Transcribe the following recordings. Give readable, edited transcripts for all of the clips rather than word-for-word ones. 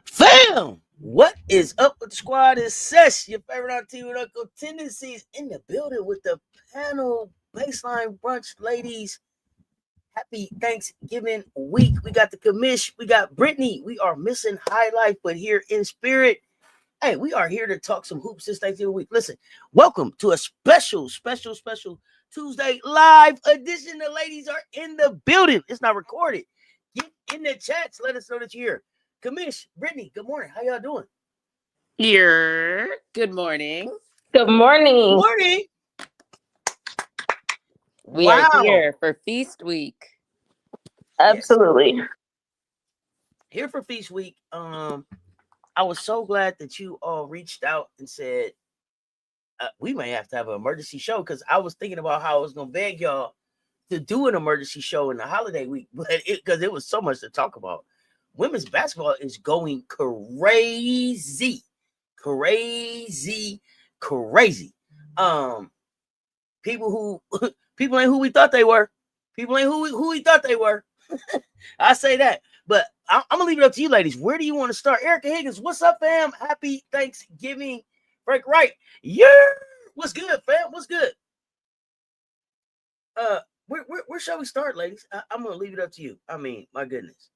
Fam, what is up with the squad? It's Cess, your favorite auntie with Uncle Tendencies in the building with the panel baseline brunch ladies. Happy Thanksgiving week. We got the Commish, we got Brittany. We are missing High Life, but here in spirit. Hey, we are here to talk some hoops this Thanksgiving week. Listen, welcome to a special Tuesday live edition. The ladies are in the building. It's not recorded. Get in the chats. Let us know that you're here. Commish, Brittany, good morning. How y'all doing? Here. Good morning. Good morning. Morning. We are here for Feast Week. Absolutely. Yes. Here for Feast Week. I was so glad that you all reached out and said we may have to have an emergency show, because I was thinking about how I was going to beg y'all to do an emergency show in the holiday week, but because it was so much to talk about. Women's basketball is going crazy. People ain't who we thought they were. People ain't who we thought they were. I say that. But I'm gonna leave it up to you, ladies. Where do you want to start? Erica Higgins, what's up, fam? Happy Thanksgiving. Frank Wright, yeah. What's good, fam? What's good? Where shall we start, ladies? I'm gonna leave it up to you. I mean, my goodness,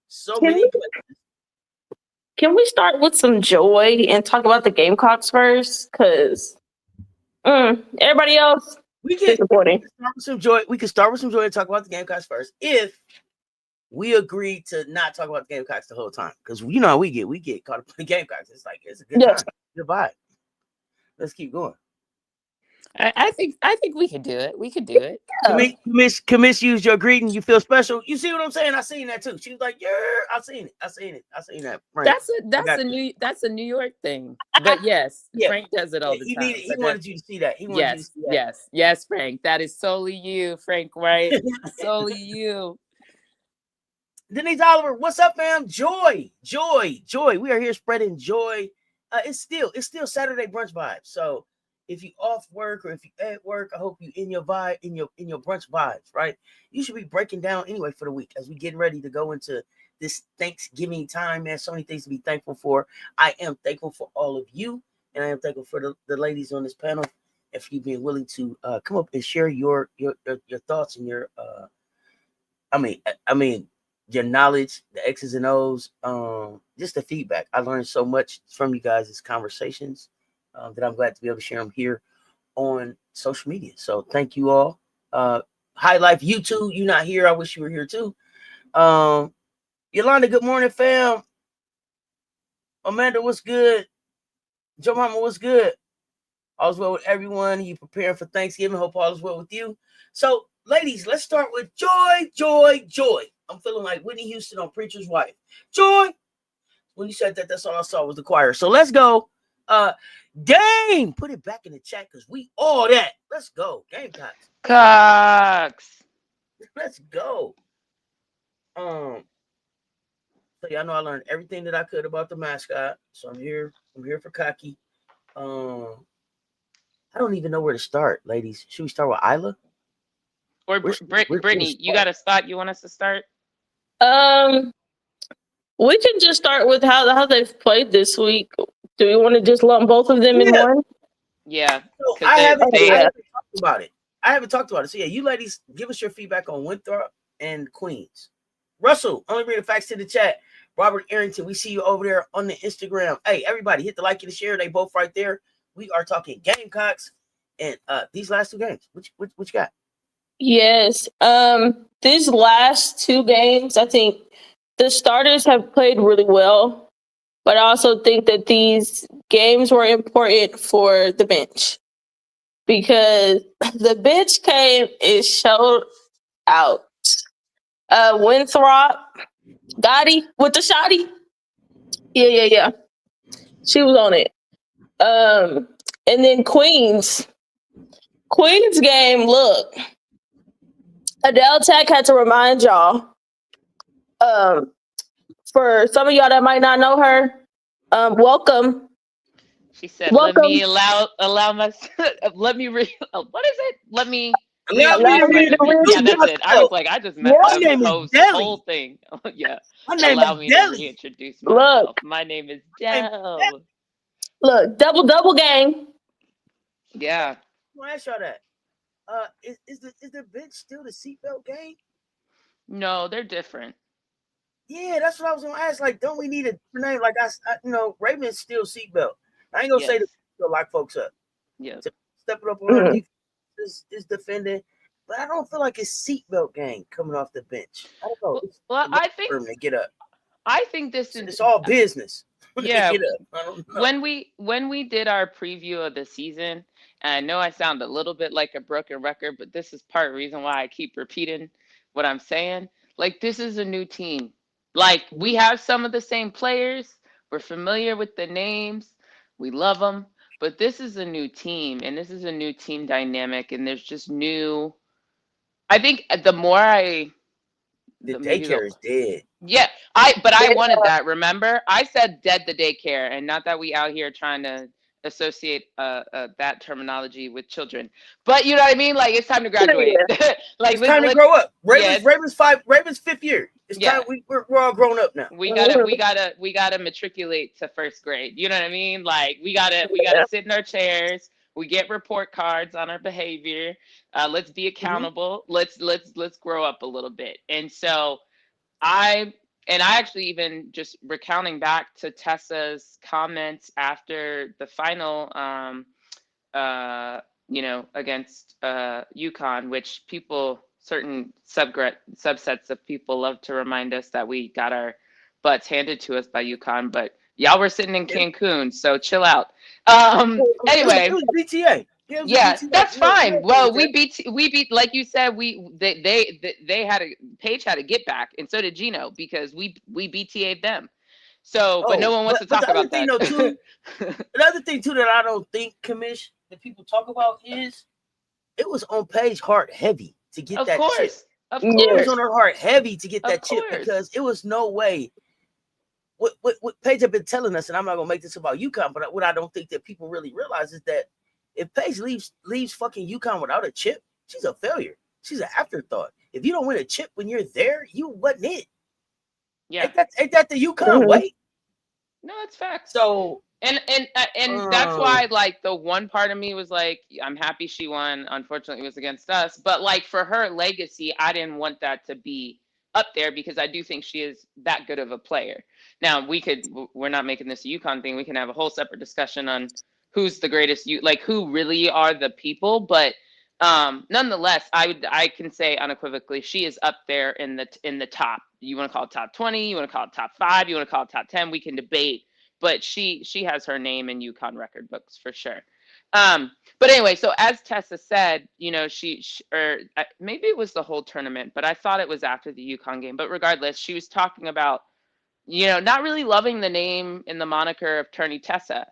Can we start with some joy and talk about the Gamecocks first? Because everybody else, disappointing. Start with some joy. We can start with some joy and talk about the Gamecocks first, if we agree to not talk about the Gamecocks the whole time. Because you know how we get caught up in the Gamecocks. It's like it's a good time. Goodbye. Let's keep going. I think we could do it. We could do it. Commish used your greeting. You feel special. You see what I'm saying? I seen that too. She was like, "Yeah, I seen it. I seen that." Frank, that's a New York thing. But yes, yeah. Frank does it all the time. He wanted you to see that. Yes, Frank. That is solely you, Frank. Right? Solely you. Denise Oliver, what's up, fam? Joy. We are here spreading joy. It's still Saturday brunch vibes. So if you off work or if you at work, I hope you in your vibe, in your brunch vibes, right? You should be breaking down anyway for the week as we get ready to go into this Thanksgiving time, man. So many things to be thankful for. I am thankful for all of you, and I am thankful for the ladies on this panel, and for you being willing to come up and share your thoughts and your your knowledge, the X's and O's, just the feedback. I learned so much from you guys' conversations that I'm glad to be able to share them here on social media. So thank you all. High Life, you too. You not here. I wish you were here too. Yolanda, good morning, fam. Amanda, what's good? Joe Mama, what's good? All is well with everyone. You preparing for Thanksgiving. Hope all is well with you. So, ladies, let's start with joy. I'm feeling like Whitney Houston on Preacher's Wife. Joy. When you said that, that's all I saw was the choir. So let's go. Game. Put it back in the chat because we all that. Let's go. Gamecocks. Cocks. Let's go. So y'all know I learned everything that I could about the mascot. So I'm here for Cocky. I don't even know where to start, ladies. Should we start with Isla? Or Brittany, you got a spot you want us to start? We can just start with how they've played this week. Do we want to just lump both of them in one? Yeah. So I haven't talked about it. So yeah, you ladies, give us your feedback on Winthrop and Queens. Russell, only bring the facts to the chat. Robert Arrington, we see you over there on the Instagram. Hey, everybody, hit the like and the share. They both right there. We are talking Gamecocks and these last two games. What you got? Yes. These last two games, I think the starters have played really well. But I also think that these games were important for the bench, because the bench came and showed out. Winthrop, Gotti with the shotty. Yeah. She was on it. And then Queens game, look. Adele Tech had to remind y'all. For some of y'all that might not know her, welcome. She said, welcome. Let me allow my, what is it? Let me Allow me to read the Yeah, that's it. I was like, I just messed My up name is the Deli. whole thing. Yeah. My name Allow is me to Deli. reintroduce Look. myself. My name is My name is Del. Look, double gang. Yeah. I want to ask y'all that. Is the bench still the seatbelt game? No, they're different. Yeah, that's what I was gonna ask. Like, don't we need a name? Like, Raven's still seatbelt. I ain't gonna say Yes. to lock folks up. Yes. To step it up on our defense is defending, but I don't feel like it's seatbelt game coming off the bench. I don't know. Well, I think they get up. I think this is It's all business. Yeah. They get up. I don't know. When we did our preview of the season, and I know I sound a little bit like a broken record, but this is part of the reason why I keep repeating what I'm saying. Like, this is a new team. Like, we have some of the same players. We're familiar with the names. We love them. But this is a new team, and this is a new team dynamic, and there's just new. I think the more I. The daycare is dead. Yeah, I wanted that. Remember, I said dead the daycare, and not that we out here trying to associate that terminology with children. But you know what I mean? Like, it's time to graduate. Like, it's time to grow up. Yeah, Raven's 5th year. It's time. We're all grown up now. We gotta matriculate to first grade. You know what I mean? Like, we gotta sit in our chairs. We get report cards on our behavior. Let's be accountable. Let's grow up a little bit. And so I actually, even just recounting back to Tessa's comments after the final, against UConn, which certain subsets of people love to remind us that we got our butts handed to us by UConn, but y'all were sitting in Cancun, so chill out. Anyway, it was BTA. Yeah, that's fine. Well, we beat, like you said, they had Paige had to get back, and so did Gino, because we BTA'd them. So, but no one wants to talk about that. Another thing too that I don't think, Commish, that people talk about is it was on Paige heart heavy to get that chip. Of course, it was on her heart heavy to get that chip, because it was no way. What Paige had been telling us, and I'm not gonna make this about UConn, but what I don't think that people really realize is that if Paige leaves fucking UConn without a chip, she's a failure. She's an afterthought. If you don't win a chip when you're there, you wasn't it. Yeah, ain't that the UConn way? No, it's fact. So and that's why, like, the one part of me was like, I'm happy she won. Unfortunately, it was against us. But like, for her legacy, I didn't want that to be up there, because I do think she is that good of a player. Now, we're not making this a UConn thing. We can have a whole separate discussion on who's the greatest, like, who really are the people. But nonetheless, I can say unequivocally, she is up there in the top. You want to call it top 20, you want to call it top 5, you want to call it top 10, we can debate, but she has her name in UConn record books for sure. But anyway, so as Tessa said, or maybe it was the whole tournament, but I thought it was after the UConn game. But regardless, she was talking about, not really loving the name and the moniker of Tourney Tessa.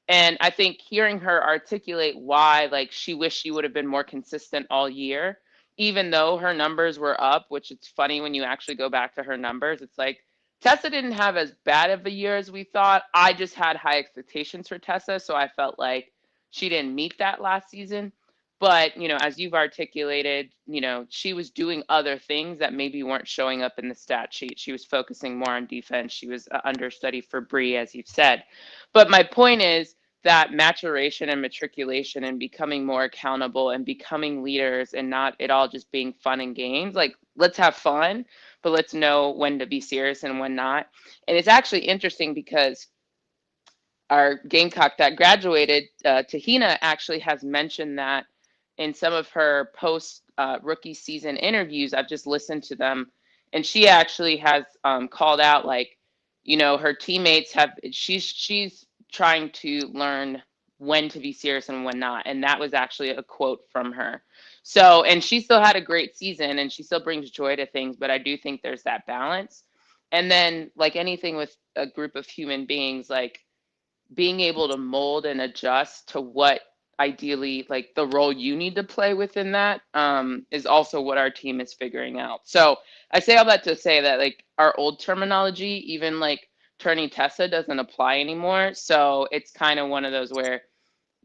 And I think hearing her articulate why, like, she wished she would have been more consistent all year, even though her numbers were up, which it's funny when you actually go back to her numbers. It's like, Tessa didn't have as bad of a year as we thought. I just had high expectations for Tessa, so I felt like she didn't meet that last season. But, as you've articulated, she was doing other things that maybe weren't showing up in the stat sheet. She was focusing more on defense. She was an understudy for Bree, as you've said. But my point is that maturation and matriculation and becoming more accountable and becoming leaders, and not it all just being fun and games. Like, let's have fun, but let's know when to be serious and when not. And it's actually interesting, because our Gamecock that graduated, Tahina, actually has mentioned that in some of her post rookie season interviews. I've just listened to them, and she actually has called out, like, her teammates she's trying to learn when to be serious and when not. And that was actually a quote from her. So, and she still had a great season, and she still brings joy to things, but I do think there's that balance. And then, like anything with a group of human beings, like, being able to mold and adjust to what ideally, like, the role you need to play within that, is also what our team is figuring out. So I say all that to say that, like, our old terminology, even like Tourney Tessa, doesn't apply anymore. So it's kind of one of those where,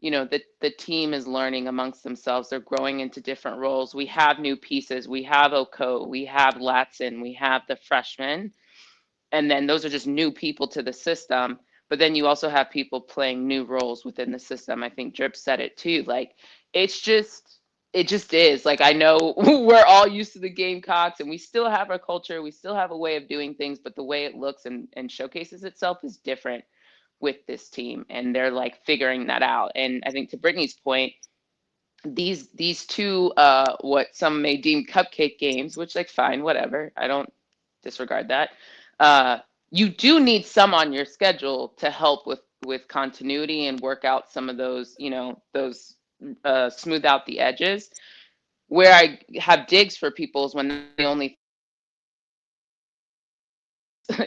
the team is learning amongst themselves. They're growing into different roles. We have new pieces. We have Oko, we have Latson, we have the freshmen. And then those are just new people to the system. But then you also have people playing new roles within the system. I think Drip said it too. Like, it just is. Like, I know we're all used to the Gamecocks and we still have our culture. We still have a way of doing things, but the way it looks and showcases itself is different with this team. And they're like figuring that out. And I think to Brittany's point, these two, what some may deem cupcake games, which, like, fine, whatever. I don't disregard that. You do need some on your schedule to help with continuity and work out some of those, smooth out the edges. Where I have digs for people is when they only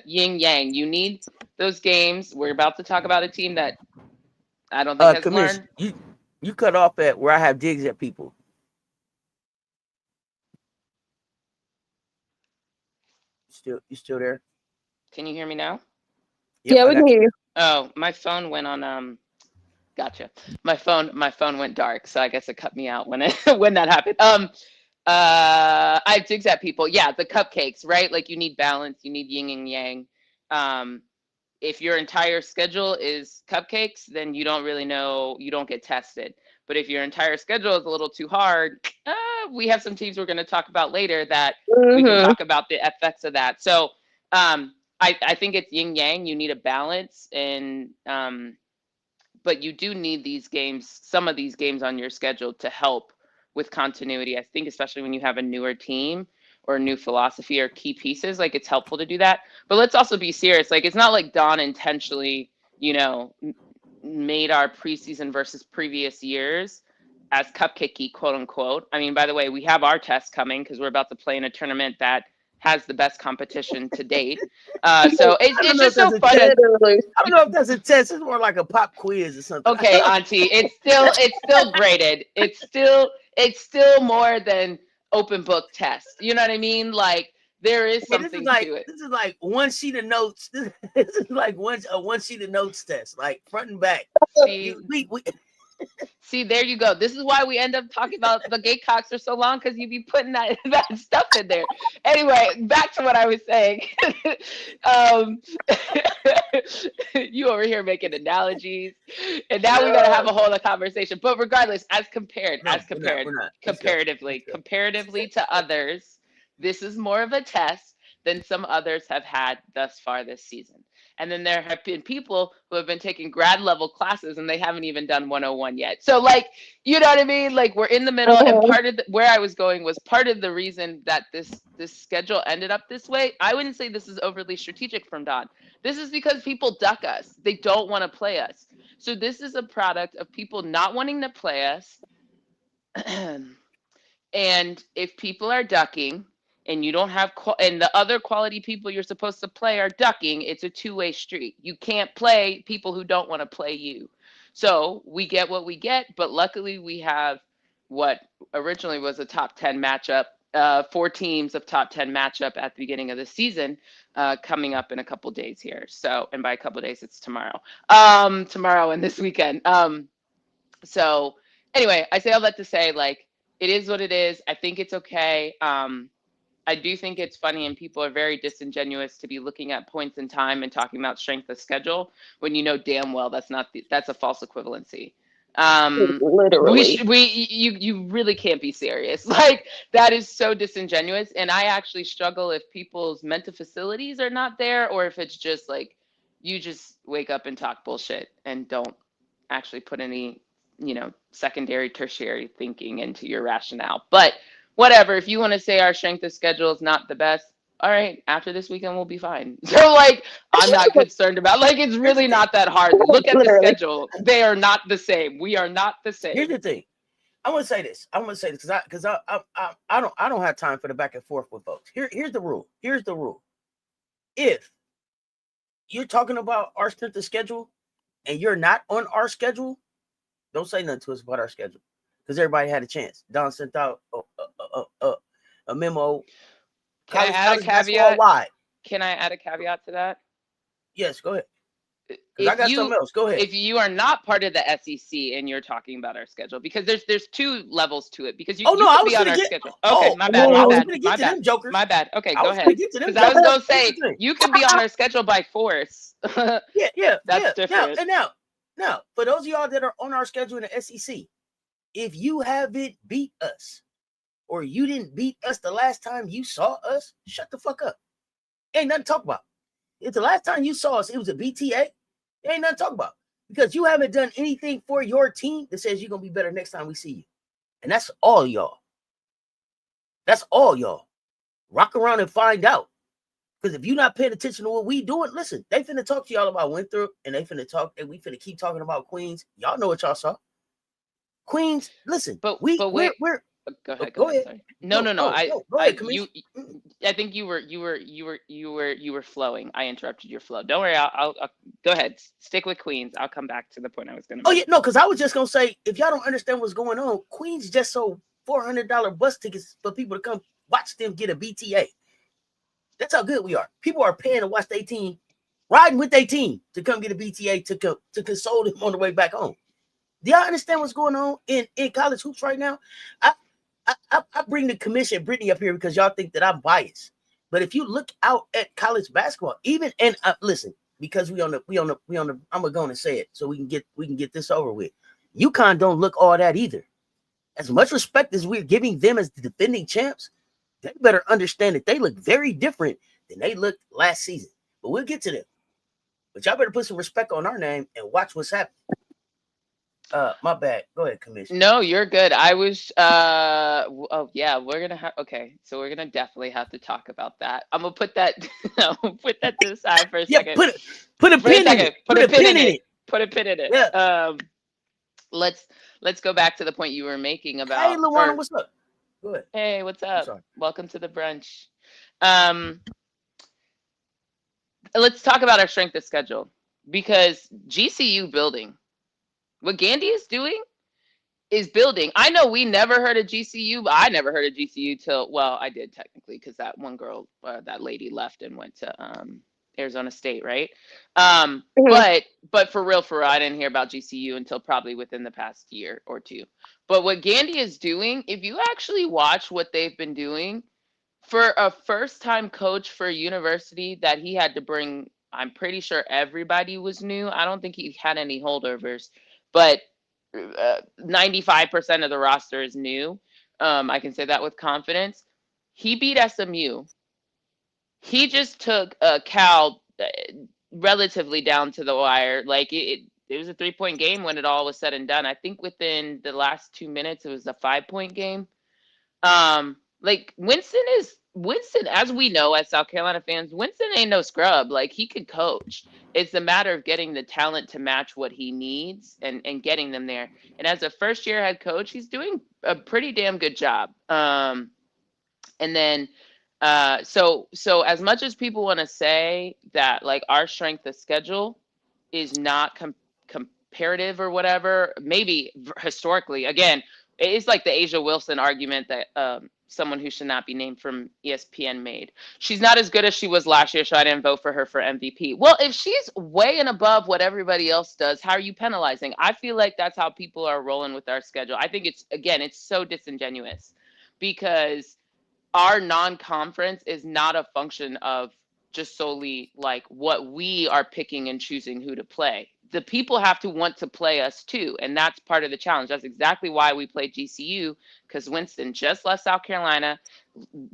yin yang. You need those games. We're about to talk about a team that I don't think has Commish, learned. You cut off at where I have digs at people. You still there? Can you hear me now? Yep, yeah, we can hear you. Oh, my phone went on. Gotcha. My phone went dark, so I guess it cut me out when that happened. I have digs at people. Yeah, the cupcakes, right? Like, you need balance. You need yin and yang. If your entire schedule is cupcakes, then you don't really know. You don't get tested. But if your entire schedule is a little too hard, we have some teams we're going to talk about later that we can talk about the effects of that. So I think it's yin yang. You need a balance, and but you do need these games, some of these games on your schedule to help with continuity. I think especially when you have a newer team or a new philosophy or key pieces, like, it's helpful to do that. But let's also be serious. Like, it's not like Dawn intentionally, made our preseason versus previous years as cupcakey, quote unquote. I mean, by the way, we have our test coming because we're about to play in a tournament that has the best competition to date. So it's just so fun. I don't know if that's a test. It's more like a pop quiz or something. Okay, Auntie, it's still graded. It's still more than open book test. You know what I mean? Like, there is something to it. This is like one sheet of notes. This is like one sheet of notes test, like front and back. See, there you go. This is why we end up talking about the Gamecocks for so long, because you be putting that stuff in there. Anyway, back to what I was saying. You over here making analogies, and now we gotta have a whole other conversation. But regardless, comparatively to others, this is more of a test than some others have had thus far this season. And then there have been people who have been taking grad level classes and they haven't even done 101 yet. So, like, you know what I mean? Like, we're in the middle. And part of where I was going was part of the reason that this schedule ended up this way. I wouldn't say this is overly strategic from Dawn. This is because people duck us. They don't want to play us. So this is a product of people not wanting to play us. And if people are ducking, and you don't have and the other quality people you're supposed to play are ducking, it's a two-way street. You can't play people who don't want to play you. So we get what we get, but luckily we have what originally was a top 10 matchup, 4 teams of top 10 matchup at the beginning of the season, coming up in a couple days here. So, and by a couple days, it's tomorrow. Tomorrow and this weekend. So anyway, I say all that to say, like, it is what it is. I think it's okay. I do think it's funny, and people are very disingenuous to be looking at points in time and talking about strength of schedule when you know damn well that's a false equivalency. Literally, you really can't be serious. Like, that is so disingenuous, and I actually struggle if people's mental facilities are not there, or if it's just like you just wake up and talk bullshit and don't actually put any, secondary, tertiary thinking into your rationale. But whatever, if you want to say our strength of schedule is not the best, all right, after this weekend we'll be fine. So, like, I'm not concerned about, like, it's really not that hard. Look at the schedule. They are not the same. We are not the same. Here's the thing. I want to say this because I don't have time for the back and forth with folks. Here's the rule. If you're talking about our strength of schedule and you're not on our schedule, don't say nothing to us about our schedule, because everybody had a chance. Don sent out a memo. Can I add a caveat? Can I add a caveat to that? Yes, go ahead. Because I got something else. Go ahead. If you are not part of the SEC and you're talking about our schedule, because there's two levels to it. Because you can be on our schedule. Okay, my bad. My bad. Okay, go ahead. Because I was gonna say you can be on our schedule by force. Yeah. That's different. Now, for those of y'all that are on our schedule in the SEC, if you haven't beat us, or you didn't beat us the last time you saw us, shut the fuck up. Ain't nothing to talk about. If the last time you saw us, it was a BTA, ain't nothing to talk about. Because you haven't done anything for your team that says you're going to be better next time we see you. And that's all y'all. That's all y'all. Rock around and find out. Because if you're not paying attention to what we doing, listen, they finna talk to y'all about Winthrop, and they finna talk, and we finna keep talking about Queens. Y'all know what y'all saw. Queens, listen, but we're Go ahead. Sorry. No. Go ahead, Commish. I think you were flowing. I interrupted your flow. Don't worry. I'll go ahead. Stick with Queens. I'll come back to the point I was going to make. Oh yeah, no, because I was just gonna say, if y'all don't understand what's going on, Queens just sold $400 bus tickets for people to come watch them get a BTA. That's how good we are. People are paying to watch their team, riding with their team to come get a BTA to console them on the way back home. Do y'all understand what's going on in college hoops right now? I bring the Commish and Brittany up here because y'all think that I'm biased. But if you look out at college basketball, listen, because we on the I'm gonna say it so we can get this over with. UConn don't look all that either. As much respect as we're giving them as the defending champs, they better understand that they look very different than they looked last season. But we'll get to them. But y'all better put some respect on our name and watch what's happening. My bad. Go ahead, Commissioner. No, you're good. I was we're gonna definitely have to talk about that. I'm gonna put that to the side for a second. Put a pin in it. Put a pin in it. Put a pin in it. Yeah. Let's go back to the point you were making about. Hey, Luana, what's up? Go ahead. Hey, what's up? Welcome to the brunch. Let's talk about our strength of schedule, because GCU building. What Gandy is doing is building. I know we never heard of GCU, but I never heard of GCU till, well, I did technically, because that one girl, that lady left and went to Arizona State, right? But for real, I didn't hear about GCU until probably within the past year or two. But what Gandy is doing, if you actually watch what they've been doing, for a first-time coach for a university that he had to bring, I'm pretty sure everybody was new. I don't think he had any holdovers. But 95% of the roster is new. I can say that with confidence. He beat SMU. He just took Cal relatively down to the wire. Like it was a 3-point game when it all was said and done. I think within the last 2 minutes, it was a 5-point game. Like Winston, as we know, as South Carolina fans, Winston ain't no scrub. Like, he could coach. It's a matter of getting the talent to match what he needs and getting them there. And as a first-year head coach, he's doing a pretty damn good job. And then, so as much as people want to say that, like, our strength of schedule is not comparative or whatever, maybe historically, again, it's like the Asia Wilson argument that someone who should not be named from ESPN made. She's not as good as she was last year, so I didn't vote for her for MVP. Well, if she's way and above what everybody else does, how are you penalizing? I feel like that's how people are rolling with our schedule. I think it's so disingenuous, because our non-conference is not a function of just solely like what we are picking and choosing who to play. The people have to want to play us too, and that's part of the challenge. That's exactly why we play GCU, because Winston just left South Carolina.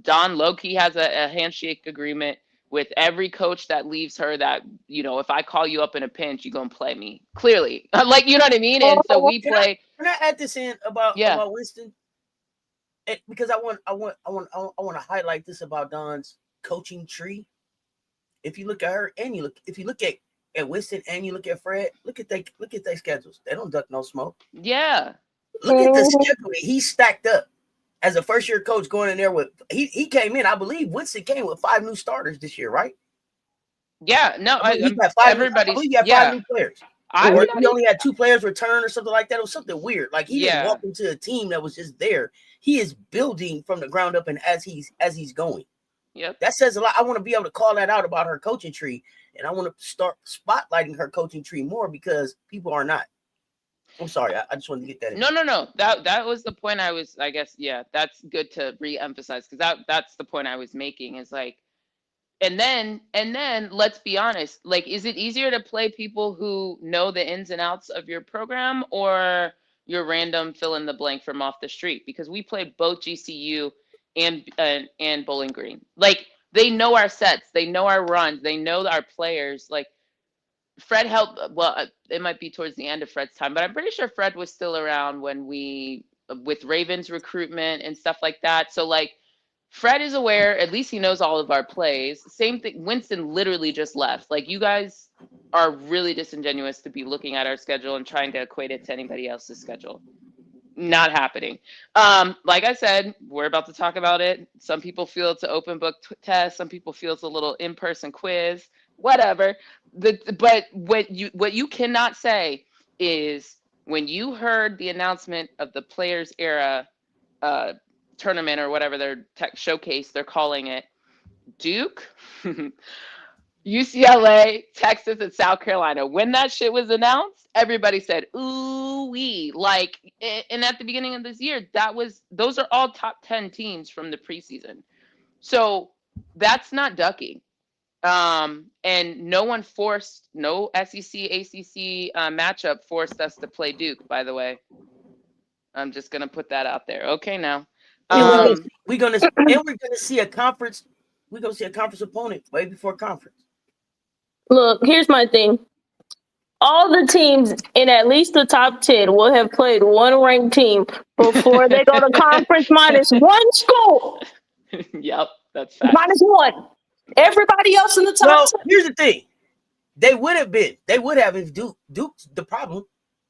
Don low-key has a handshake agreement with every coach that leaves her that, you know, if I call you up in a pinch, you're going to play me. Clearly. Like, you know what I mean? And so we play. Can I add this in about Winston? Because I want to highlight this about Don's coaching tree. If you look at her and if you look at Winston and you look at Fred, look at their schedules. They don't duck no smoke. Yeah. Look at the schedule he stacked up as a first year coach, going in there with he came in. I believe Winston came with 5 new starters this year, right? Yeah. No, you have 5 new players. He only had 2 players return or something like that. It was something weird. Like, he didn't walk into a team that was just there. He is building from the ground up, and as he's going. Yep. That says a lot. I want to be able to call that out about her coaching tree, and I want to start spotlighting her coaching tree more because people are not. I'm sorry. I just wanted to get that in. No. That was the point I guess, yeah, that's good to re-emphasize because that's the point I was making is like, and then let's be honest, like, is it easier to play people who know the ins and outs of your program or your random fill in the blank from off the street? Because we played both GCU and Bowling Green. Like, they know our sets, they know our runs, they know our players. Like, Fred helped. Well, it might be towards the end of Fred's time, but I'm pretty sure Fred was still around when with Ravens recruitment and stuff like that. So like, Fred is aware. At least he knows all of our plays. Same thing. Winston literally just left. Like, you guys are really disingenuous to be looking at our schedule and trying to equate it to anybody else's schedule. Not happening. Like I said, we're about to talk about it. Some people feel it's an open book test. Some people feel it's a little in-person quiz. Whatever. But what you cannot say is when you heard the announcement of the Players Era tournament or whatever their tech showcase they're calling it, Duke, UCLA, Texas, and South Carolina. When that shit was announced, everybody said, ooh wee. Like, and at the beginning of this year, those are all top 10 teams from the preseason. So that's not ducking. And no SEC, ACC matchup forced us to play Duke, by the way. I'm just going to put that out there. Okay, now. We're gonna see a conference. We're gonna see a conference opponent way before conference. Look, here's my thing. All the teams in at least the top 10 will have played one ranked team before they go to conference minus one school. Yep, that's fact. Minus one. Everybody else in the top 10. Here's the thing. They would have if Duke's the problem.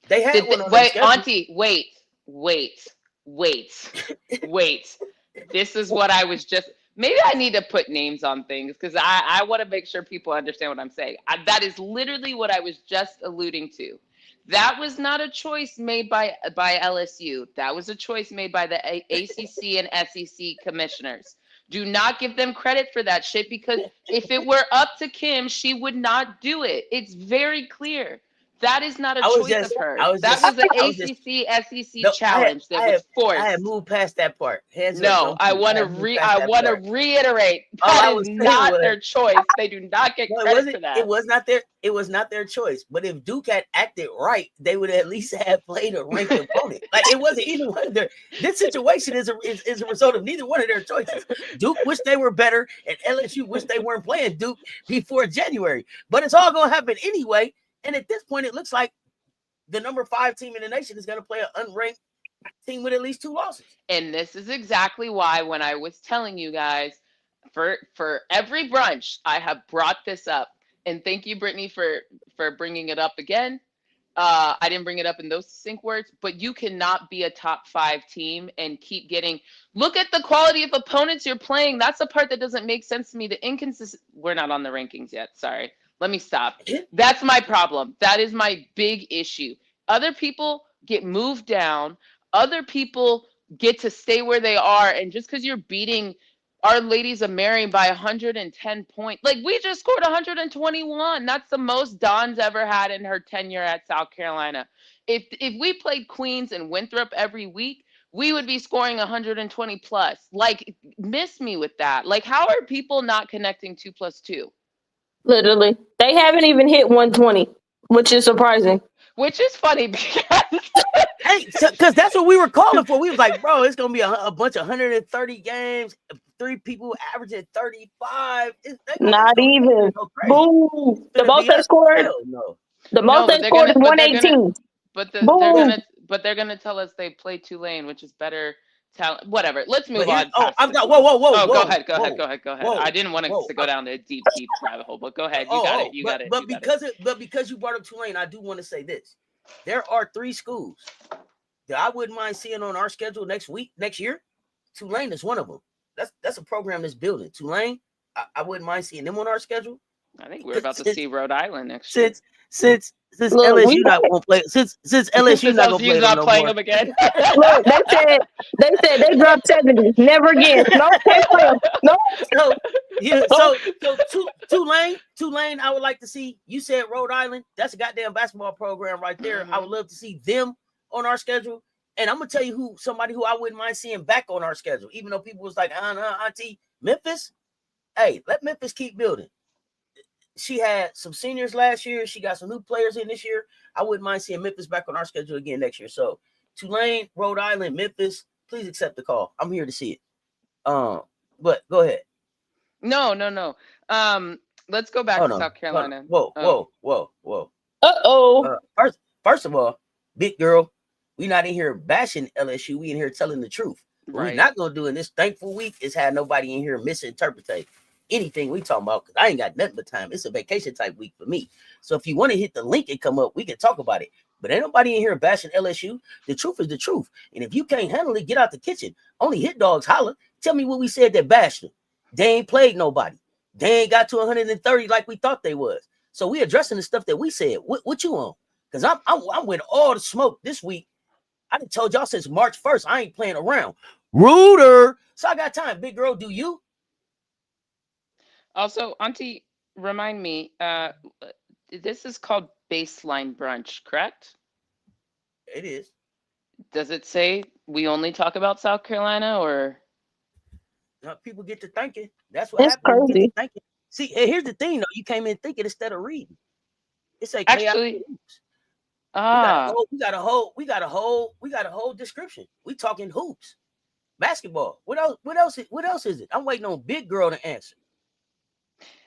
They had one on wait, Auntie, wait. This is what I was just... Maybe I need to put names on things because I want to make sure people understand what I'm saying. That is literally what I was just alluding to. That was not a choice made by LSU. That was a choice made by the ACC and SEC commissioners. Do not give them credit for that shit because if it were up to Kim, she would not do it. It's very clear. That is not a choice of hers. That was an ACC, SEC challenge that was forced. I had moved past that part. I want to reiterate that is not their choice. They do not get credit for that. It was not their choice. But if Duke had acted right, they would at least have played a ranked opponent. Like, it wasn't either one of their. This situation is a result of neither one of their choices. Duke wished they were better, and LSU wished they weren't playing Duke before January. But it's all gonna happen anyway. And at this point, it looks like the number 5 team in the nation is going to play an unranked team with at least 2 losses. And this is exactly why when I was telling you guys, for every brunch, I have brought this up. And thank you, Brittany, for bringing it up again. I didn't bring it up in those succinct words, but you cannot be a top 5 team and keep getting... Look at the quality of opponents you're playing. That's the part that doesn't make sense to me. The inconsistent... We're not on the rankings yet. Sorry. Let me stop. That's my problem. That is my big issue. Other people get moved down. Other people get to stay where they are. And just because you're beating Our Ladies of Miriam by 110 points, like, we just scored 121. That's the most Dawn's ever had in her tenure at South Carolina. If we played Queens and Winthrop every week, we would be scoring 120 plus. Like, miss me with that. Like, how are people not connecting 2 plus 2? Literally. They haven't even hit 120, which is surprising. Which is funny because... because that's what we were calling for. We was like, bro, it's going to be a bunch of 130 games, 3 people averaging 35. Not even. Boom. The most they scored. No. The most they scored is 118. But they're gonna tell us they play Tulane, which is better talent. Whatever. Let's move on. Whoa. Go ahead. Whoa. I didn't want to go down a deep rabbit hole, but go ahead. You got it. But because you brought up Tulane, I do want to say this: there are 3 schools that I wouldn't mind seeing on our schedule next year. Tulane is one of them. That's a program that's building. Tulane, I wouldn't mind seeing them on our schedule. I think we're about to see Rhode Island next year. since Look, LSU not gonna play, since LSU not gonna play them no playing more. them again. look, they said they dropped 70. Never again. No, can't play them. No. So yeah, so Tulane, I would like to see. You said Rhode Island. That's a goddamn basketball program right there. I would love to see them on our schedule. And I'm gonna tell you somebody who I wouldn't mind seeing back on our schedule, even though people was like, Auntie, Memphis. Hey, let Memphis keep building. She had some seniors last year. She got some new players in this year. I wouldn't mind seeing Memphis back on our schedule again next year. So Tulane, Rhode Island, Memphis, please accept the call. I'm here to see it. But go ahead. No. Let's go back to South Carolina. Whoa. Uh-oh. First of all, big girl, we not in here bashing LSU. We in here telling the truth. What we're not gonna do in this thankful week is have nobody in here misinterpreting anything we talking about, because I ain't got nothing but time. It's a vacation type week for me. So if you want to hit the link and come up, we can talk about it. But ain't nobody in here bashing LSU. The truth is the truth. And if you can't handle it, get out the kitchen. Only hit dogs holler. Tell me what we said that bashed them. They ain't played nobody. They ain't got to 130 like we thought they was. So we addressing the stuff that we said. What you on? Because I'm with all the smoke this week. I done told y'all since March 1st, I ain't playing around. Rooter. So I got time. Big girl, do you? Also, Auntie, remind me, this is called Baseline Brunch, correct? It is. Does it say we only talk about South Carolina, or? People get to thinking. That's what happens. Crazy. See, here's the thing, though. You came in thinking instead of reading. It's like actually. We got a whole description. We talking hoops, basketball. What else is it? I'm waiting on Big Girl to answer.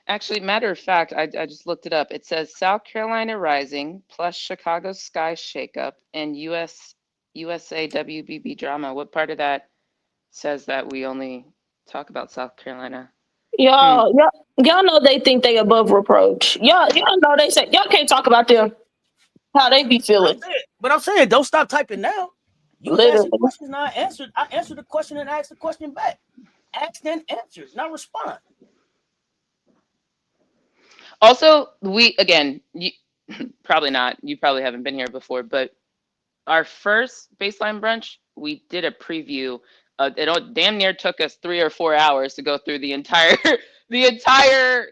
Actually, matter of fact, I just looked it up. It says South Carolina Rising plus Chicago Sky Shakeup and USA WBB drama. What part of that says that we only talk about South Carolina? Y'all know they think they above reproach. Y'all know they say y'all can't talk about them. How they be feeling. But I'm saying, don't stop typing now. You asked the question, and I answered the question and asked the question back. Asked and answered, now respond. Also, you probably not. You probably haven't been here before, but our first Baseline Brunch, we did a preview. It damn near took us 3 or 4 hours to go through the entire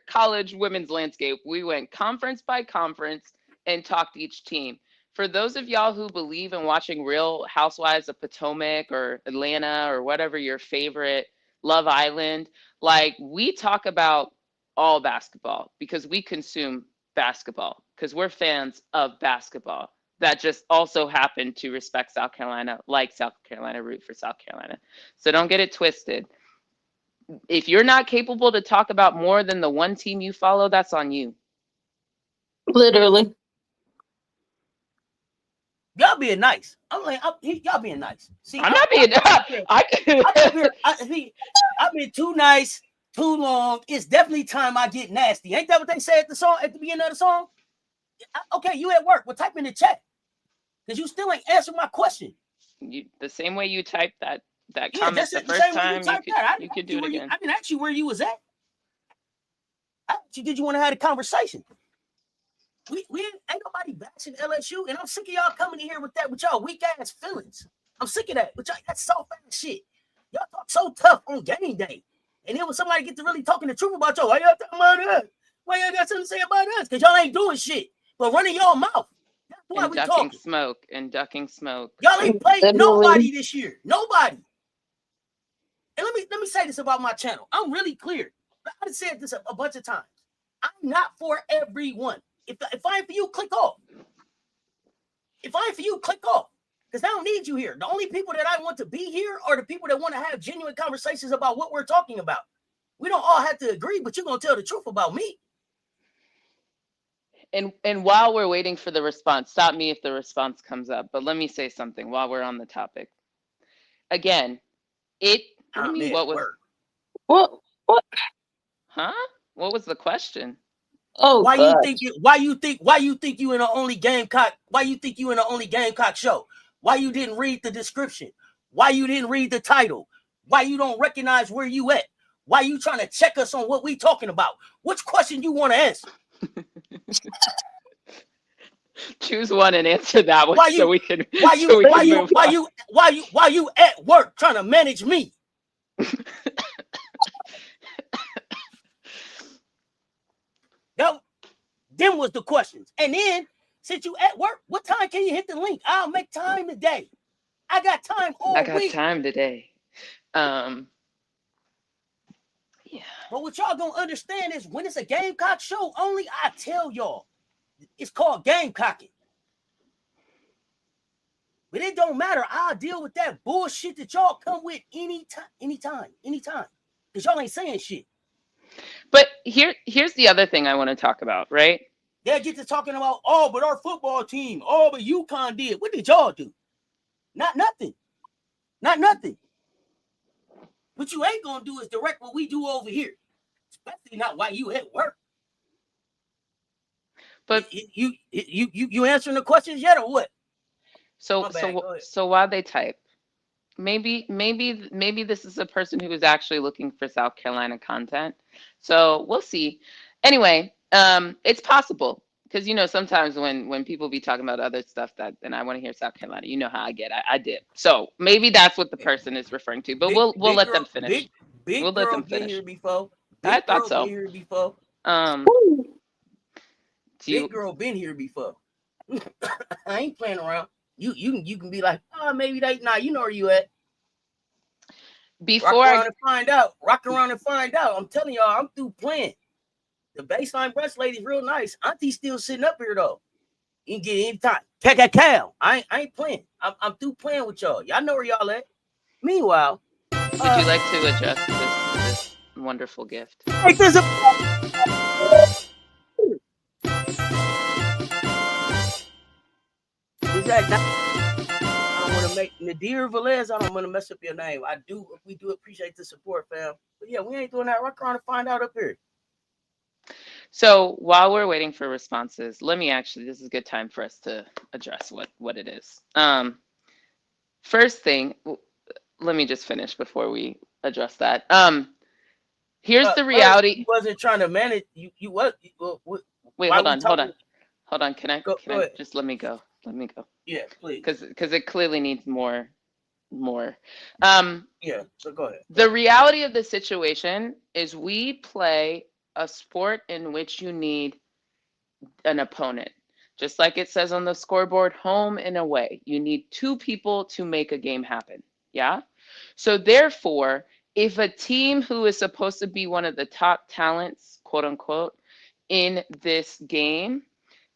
college women's landscape. We went conference by conference and talked each team. For those of y'all who believe in watching Real Housewives of Potomac or Atlanta or whatever your favorite, Love Island, like, we talk about all basketball because we consume basketball because we're fans of basketball that just also happen to respect South Carolina, like South Carolina, root for South Carolina. So don't get it twisted. If you're not capable to talk about more than the one team you follow, that's on you. Literally. Y'all being nice. Y'all being nice. See, I'm not being. I've been too nice, too long. It's definitely time I get nasty. Ain't that what they say at the beginning of the song? Okay, you at work. Well, type in the chat because you still ain't answered my question. The same way you typed that comment the first time, you could do it again. I didn't ask you where you was at. I asked you, did you want to have a conversation? We ain't nobody bashing LSU, and I'm sick of y'all coming in here with y'all weak ass feelings. I'm sick of that. But y'all got soft ass shit. Y'all talk so tough on game day, and then when somebody get to really talking the truth about y'all, why y'all talking about us? Why y'all got something to say about us? Because y'all ain't doing shit but running y'all mouth. That's why we talking. Ducking smoke. Y'all ain't played nobody this year. Nobody. And let me say this about my channel. I'm really clear. I've said this a bunch of times. I'm not for everyone. If I ain't for you, click off. If I ain't for you, click off. Because I don't need you here. The only people that I want to be here are the people that want to have genuine conversations about what we're talking about. We don't all have to agree, but you're going to tell the truth about me. And while we're waiting for the response, stop me if the response comes up. But let me say something while we're on the topic. Again, what was... What? Huh? What was the question? Oh, why you think you in the only Gamecock? Why you think you in the only Gamecock show? Why you didn't read the description? Why you didn't read the title? Why you don't recognize where you at? Why you trying to check us on what we talking about? Which question you want to answer? choose one and answer that one so we can why you at work trying to manage me? Them was the questions. And then since you at work, what time can you hit the link? I'll make time today. I got time all week. I got time today. Yeah. But what y'all gonna understand is when it's a Gamecock show, only I tell y'all, it's called Gamecocking. But it don't matter. I'll deal with that bullshit that y'all come with anytime. Because y'all ain't saying shit. But here's the other thing I want to talk about, right? They'll get to talking about, oh, but our football team, oh, but UConn did. What did y'all do? Not nothing. What you ain't gonna do is direct what we do over here. Especially not while you at work. But you answering the questions yet or what? So while they type, maybe this is a person who is actually looking for South Carolina content. So we'll see. Anyway, it's possible because sometimes when people be talking about other stuff and I want to hear South Carolina, you know how I get. I did. So maybe that's what the person is referring to. But we'll let them finish. We'll let them finish. Here before. I thought so. Been here before. Big girl been here before. I ain't playing around. You can be like, oh, maybe you know where you at. Rock around and find out. I'm telling y'all, I'm through playing. The baseline brunch lady's real nice. Auntie's still sitting up here though. You can get any time. Cow. I ain't playing. I'm through playing with y'all. Y'all know where y'all at. Meanwhile, would you like to adjust this wonderful gift? Hey, there's a. Exactly. I don't want to make Nadir Velez. I don't want to mess up your name. We do appreciate the support, fam. But yeah, we ain't doing that. Rock around and find out up here. So while we're waiting for responses, this is a good time for us to address what it is. First thing, let me just finish before we address that. Here's the reality. You wasn't trying to manage. You was. Wait, hold on. Can I just let me go? Yeah, please. Because it clearly needs more. Yeah, so go ahead. The reality of the situation is we play a sport in which you need an opponent. Just like it says on the scoreboard, home and away. You need two people to make a game happen. Yeah? So therefore, if a team who is supposed to be one of the top talents, quote unquote, in this game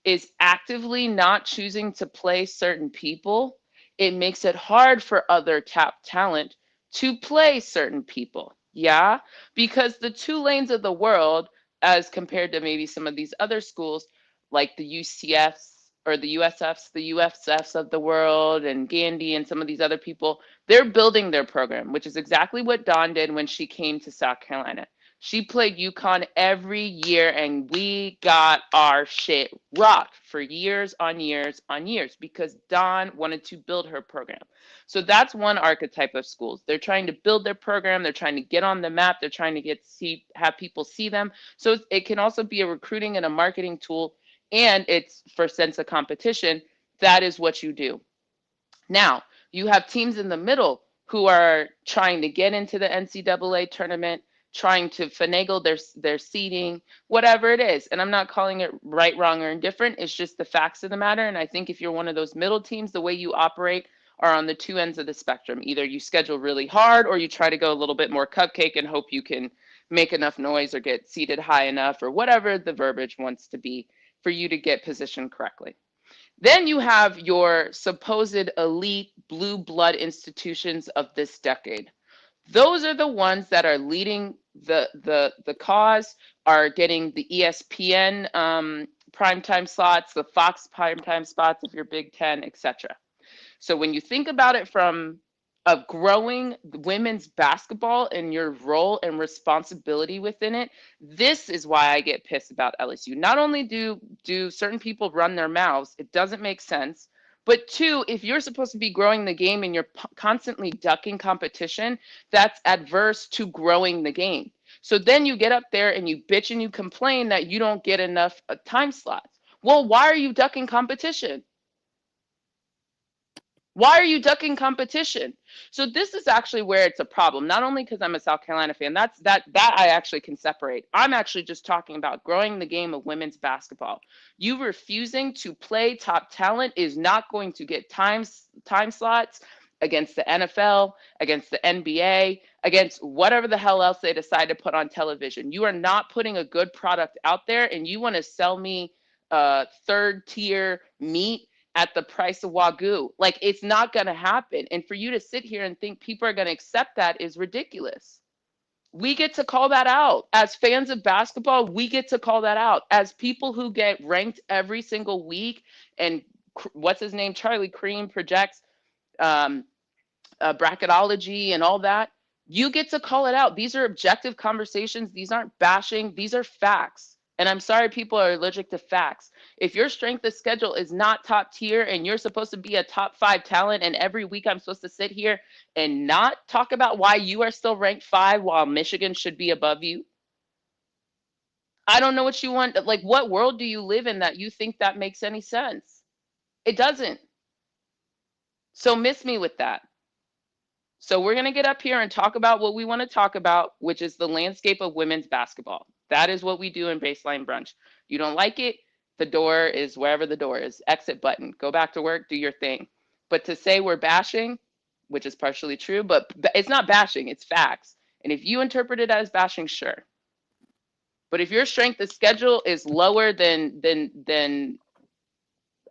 is actively not choosing to play certain people, it makes it hard for other top talent to play certain people. Yeah, because the two lanes of the world, as compared to maybe some of these other schools, like the UCFs or the USFs of the world and Gandy and some of these other people, they're building their program, which is exactly what Dawn did when she came to South Carolina. She played UConn every year and we got our shit rocked for years on years on years because Dawn wanted to build her program. So that's one archetype of schools. They're trying to build their program. They're trying to get on the map. They're trying to have people see them. So it can also be a recruiting and a marketing tool. And it's for sense of competition. That is what you do. Now, you have teams in the middle who are trying to get into the NCAA tournament, trying to finagle their seeding, whatever it is. And I'm not calling it right, wrong, or indifferent. It's just the facts of the matter. And I think if you're one of those middle teams, the way you operate are on the two ends of the spectrum. Either you schedule really hard or you try to go a little bit more cupcake and hope you can make enough noise or get seated high enough or whatever the verbiage wants to be for you to get positioned correctly. Then you have your supposed elite blue blood institutions of this decade. Those are the ones that are leading the cause, are getting the ESPN primetime slots, the Fox primetime spots if you're Big Ten, etc. So when you think about it from a growing women's basketball and your role and responsibility within it, this is why I get pissed about LSU. Not only do certain people run their mouths, it doesn't make sense. But two, if you're supposed to be growing the game and you're constantly ducking competition, that's adverse to growing the game. So then you get up there and you bitch and you complain that you don't get enough time slots. Well, why are you ducking competition? Why are you ducking competition? So this is actually where it's a problem. Not only because I'm a South Carolina fan, that I actually can separate. I'm actually just talking about growing the game of women's basketball. You refusing to play top talent is not going to get time slots against the NFL, against the NBA, against whatever the hell else they decide to put on television. You are not putting a good product out there, and you want to sell me third tier meat at the price of Wagyu. Like, it's not going to happen. And for you to sit here and think people are going to accept that is ridiculous. We get to call that out. As fans of basketball, we get to call that out. As people who get ranked every single week, and what's his name? Charlie Cream projects bracketology and all that. You get to call it out. These are objective conversations. These aren't bashing. These are facts. And I'm sorry people are allergic to facts. If your strength of schedule is not top tier and you're supposed to be a top 5 talent, and every week I'm supposed to sit here and not talk about why you are still ranked 5 while Michigan should be above you, I don't know what you want. Like, what world do you live in that you think that makes any sense? It doesn't. So miss me with that. So we're going to get up here and talk about what we want to talk about, which is the landscape of women's basketball. That is what we do in Baseline Brunch. You don't like it, the door is wherever the door is. Exit button. Go back to work, do your thing. But to say we're bashing, which is partially true, but it's not bashing, it's facts. And if you interpret it as bashing, sure. But if your strength of schedule is lower than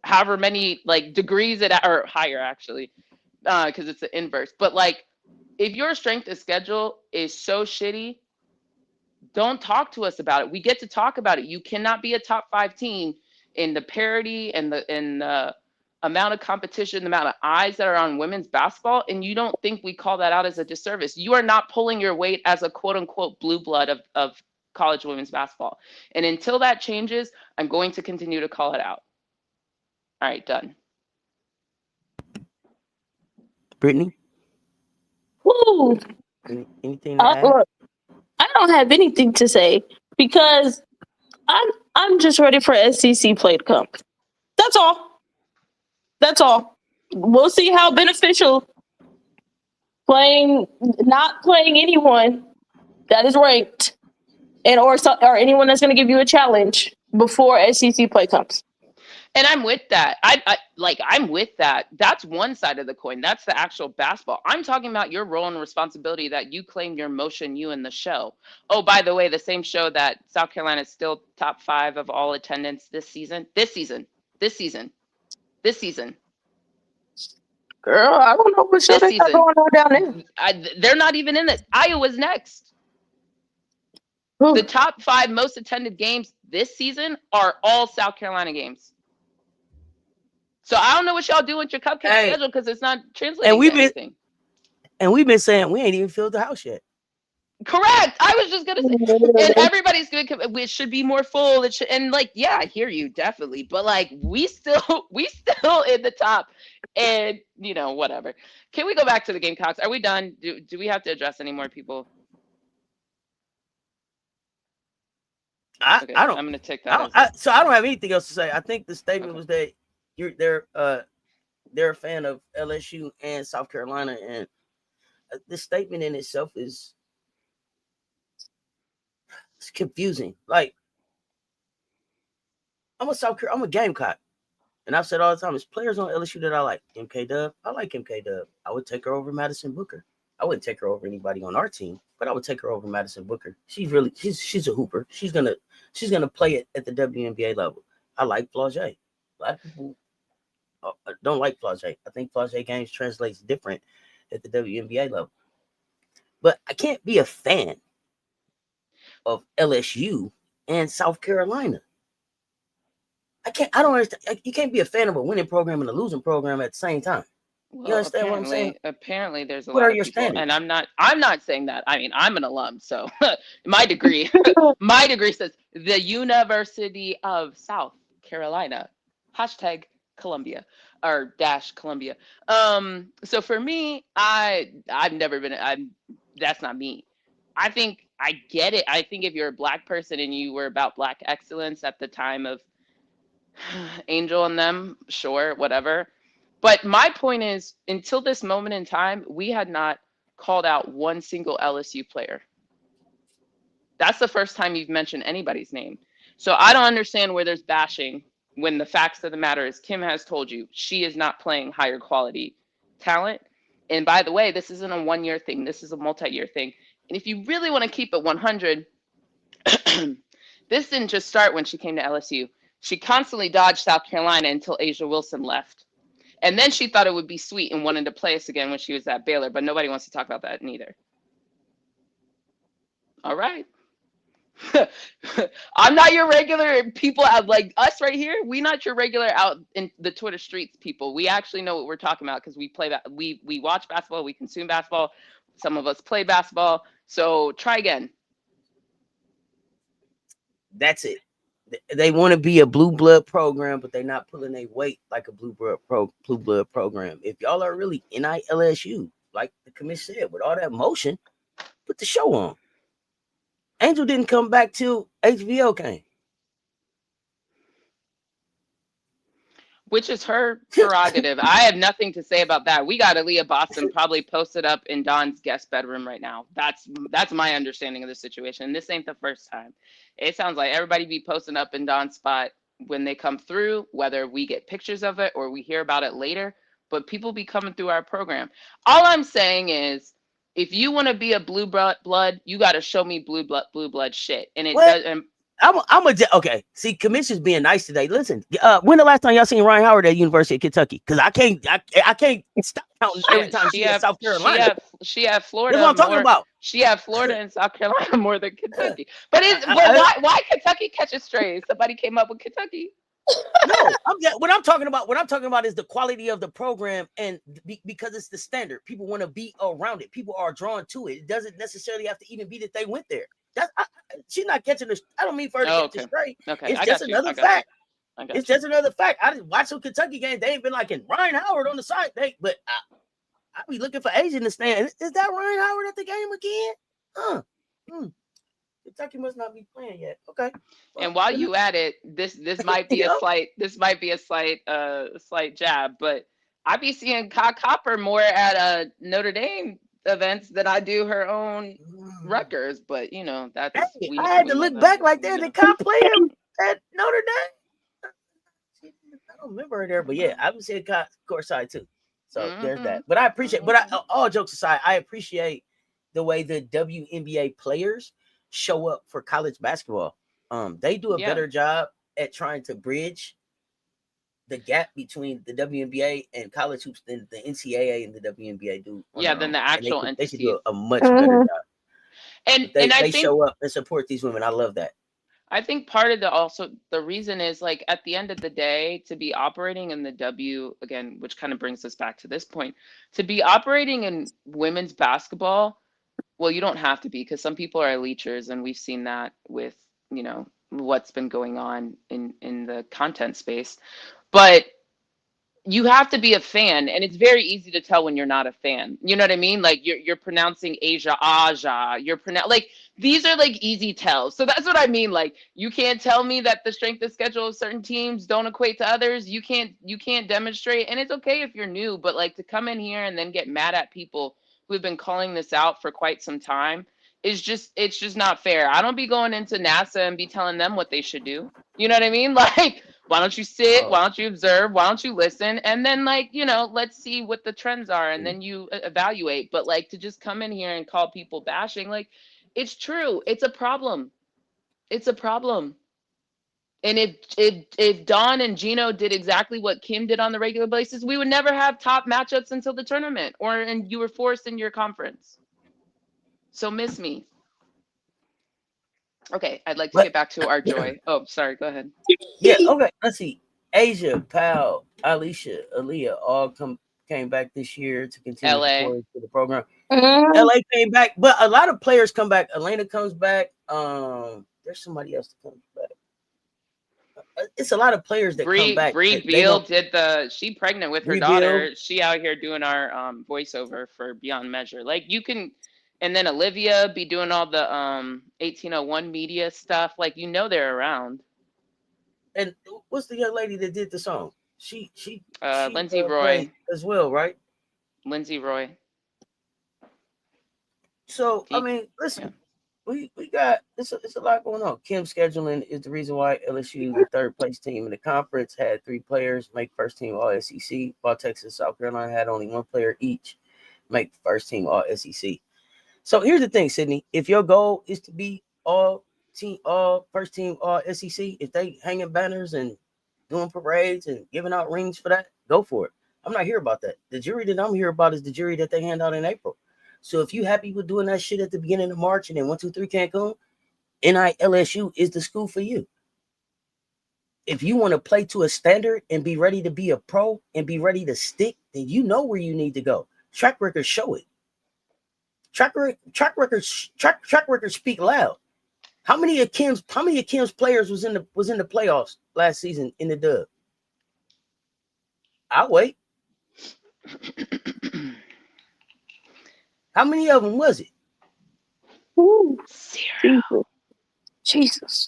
however many like degrees it, or higher actually, because it's the inverse. But like, if your strength of schedule is so shitty, don't talk to us about it. We get to talk about it. You cannot be a top 5 team in the parity and the amount of competition, the amount of eyes that are on women's basketball, and you don't think we call that out as a disservice. You are not pulling your weight as a quote unquote blue blood of college women's basketball. And until that changes, I'm going to continue to call it out. All right, done. Brittany? Woo! Anything to add? Look, I don't have anything to say because I'm just ready for SEC play to come. That's all. That's all. We'll see how beneficial not playing anyone that is ranked, and or anyone that's going to give you a challenge before SEC play comes. And I'm with that. I'm with that. That's one side of the coin. That's the actual basketball. I'm talking about your role and responsibility that you claim your motion, you and the show. Oh, by the way, the same show that South Carolina is still top 5 of all attendance this season. Girl, I don't know what show they got going on down there. They're not even in it. Iowa's next. The top 5 most attended games this season are all South Carolina games. So I don't know what y'all do with your cupcake schedule because it's not translating to anything. And we've been saying we ain't even filled the house yet. Correct. I was just gonna say, and everybody's good. It should be more full. It should, and like, yeah, I hear you definitely, but like, we still in the top, and you know, whatever. Can we go back to the Gamecocks? Are we done? Do we have to address any more people? I don't. I'm gonna take that. So I don't have anything else to say. I think the statement was that they're a fan of LSU and South Carolina, and the statement in itself is it's confusing. Like, I'm a Gamecock, and I've said all the time, there's players on LSU that I like. MK Dub, I like MK Dub. I would take her over Madison Booker. I wouldn't take her over anybody on our team, but I would take her over Madison Booker. She's a hooper. She's gonna play it at the WNBA level. I like Flage. A lot of people don't like Flage. I think Flage games translates different at the WNBA level. But I can't be a fan of LSU and South Carolina. I don't understand. You can't be a fan of a winning program and a losing program at the same time. Well, you understand what I'm saying? Apparently, there's a What lot are of your people, standards? and I'm not saying that. I mean, I'm an alum, so my degree says the University of South Carolina, #Columbia or #Columbia. So for me, I've never been. That's not me. I think I get it. I think if you're a Black person and you were about Black excellence at the time of Angel and them, sure, whatever. But my point is, until this moment in time, we had not called out one single LSU player. That's the first time you've mentioned anybody's name. So I don't understand where there's bashing when the facts of the matter is Kim has told you she is not playing higher quality talent. And by the way, this isn't a 1 year thing. This is a multi-year thing. And if you really want to keep it 100, this didn't just start when she came to LSU. She constantly dodged South Carolina until Asia Wilson left. And then she thought it would be sweet and wanted to play us again when she was at Baylor, but nobody wants to talk about that neither. All right. I'm not your regular people out like us right here. We not your regular out in the Twitter streets people. We actually know what we're talking about because we play that we watch basketball, we consume basketball. Some of us play basketball. So try again. That's it. They want to be a blue blood program, but they're not pulling their weight like a blue blood program. If y'all are really NILSU, like the Commish said, with all that motion, put the show on. Angel didn't come back till HBO came. Which is her prerogative. I have nothing to say about that. We got Aaliyah Boston probably posted up in Dawn's guest bedroom right now. That's my understanding of the situation. This ain't the first time. It sounds like everybody be posting up in Dawn's spot when they come through, whether we get pictures of it or we hear about it later. But people be coming through our program. All I'm saying is, if you want to be a blue blood, you got to show me blue blood shit. And it doesn't. Okay. See, Commish is being nice today. Listen, when the last time y'all seen Ryan Howard at University of Kentucky? Because I can't stop counting every time she had South Carolina. She had Florida. That's what I'm talking about. She had Florida and South Carolina more than Kentucky. But why Kentucky catches strays? Somebody came up with Kentucky. No, what I'm talking about is the quality of the program, and because it's the standard, people want to be around it. People are drawn to it. It doesn't necessarily have to even be that they went there. She's not catching the. I don't mean for her to catch it straight. Okay, it's just another fact. It's just another fact. I just watched some Kentucky game. They ain't been like in Ryan Howard on the side. But I be looking for Asia in the stand. Is that Ryan Howard at the game again? Kentucky must not be playing yet. Okay. Well, and while you at it, this might be a slight jab, but I be seeing Copper more at Notre Dame events than I do her own Rutgers. But you know that's. Hey, I had to look back like that. Did Cop play him at Notre Dame? I don't remember her there, but yeah, I was seeing Cop courtside too. So there's that. But I appreciate. But all jokes aside, I appreciate the way the WNBA players show up for college basketball. They do a better job at trying to bridge the gap between the WNBA and college hoops than the NCAA and the WNBA do. Than the actual entity. They should do a much better job. And they think, show up and support these women. I love that. I think part of the reason is like at the end of the day, to be operating in the W again, which kind of brings us back to this point, to be operating in women's basketball. Well, you don't have to be, because some people are leechers, and we've seen that with, you know, what's been going on in the content space. But you have to be a fan, and it's very easy to tell when you're not a fan. You know what I mean? Like you're pronouncing Asia, like these are like easy tells. So that's what I mean. Like you can't tell me that the strength of schedule of certain teams don't equate to others. You can't demonstrate, and it's okay if you're new, but like to come in here and then get mad at people who've been calling this out for quite some time it's just not fair. I don't be going into NASA and be telling them what they should do. You know what I mean? Like, why don't you sit? Why don't you observe? Why don't you listen? And then, like, you know, let's see what the trends are, and then you evaluate. But like to just come in here and call people bashing, like, it's true. It's a problem. It's a problem. And if Dawn and Gino did exactly what Kim did on the regular basis, we would never have top matchups until the tournament, and you were forced in your conference. So miss me. Okay, I'd like to get back to our joy. Oh, sorry, go ahead. Yeah, okay. Let's see. Asia, Pal, Alicia, Aaliyah all came back this year to continue to the program. LA came back, but a lot of players come back. Elena comes back. There's somebody else that comes back. It's a lot of players that come back. Bree Beal she pregnant with her daughter. She out here doing our voiceover for Beyond Measure. Like you can, and then Olivia be doing all the 1801 media stuff. Like, you know, they're around. And what's the young lady that did the song? She Lindsay Roy played as well, right? Lindsay Roy. So I mean, listen, we got it's a lot going on. Kim's scheduling is the reason why LSU, the third place team in the conference, had 3 players make first team All SEC, while Texas, South Carolina had only 1 player each make first team All SEC. So here's the thing, Sydney. If your goal is to be all first team All SEC, if they hanging banners and doing parades and giving out rings for that, go for it. I'm not here about that. The jury that I'm here about is the jury that they hand out in April. So if you happy with doing that shit at the beginning of March and then 1, 2, 3 Cancun, NILSU is the school for you. If you want to play to a standard and be ready to be a pro and be ready to stick, then you know where you need to go. Track records show it. Track records speak loud. How many of Kim's players was in the playoffs last season in the dub? I'll wait. How many of them was it? Ooh, 0. Jesus.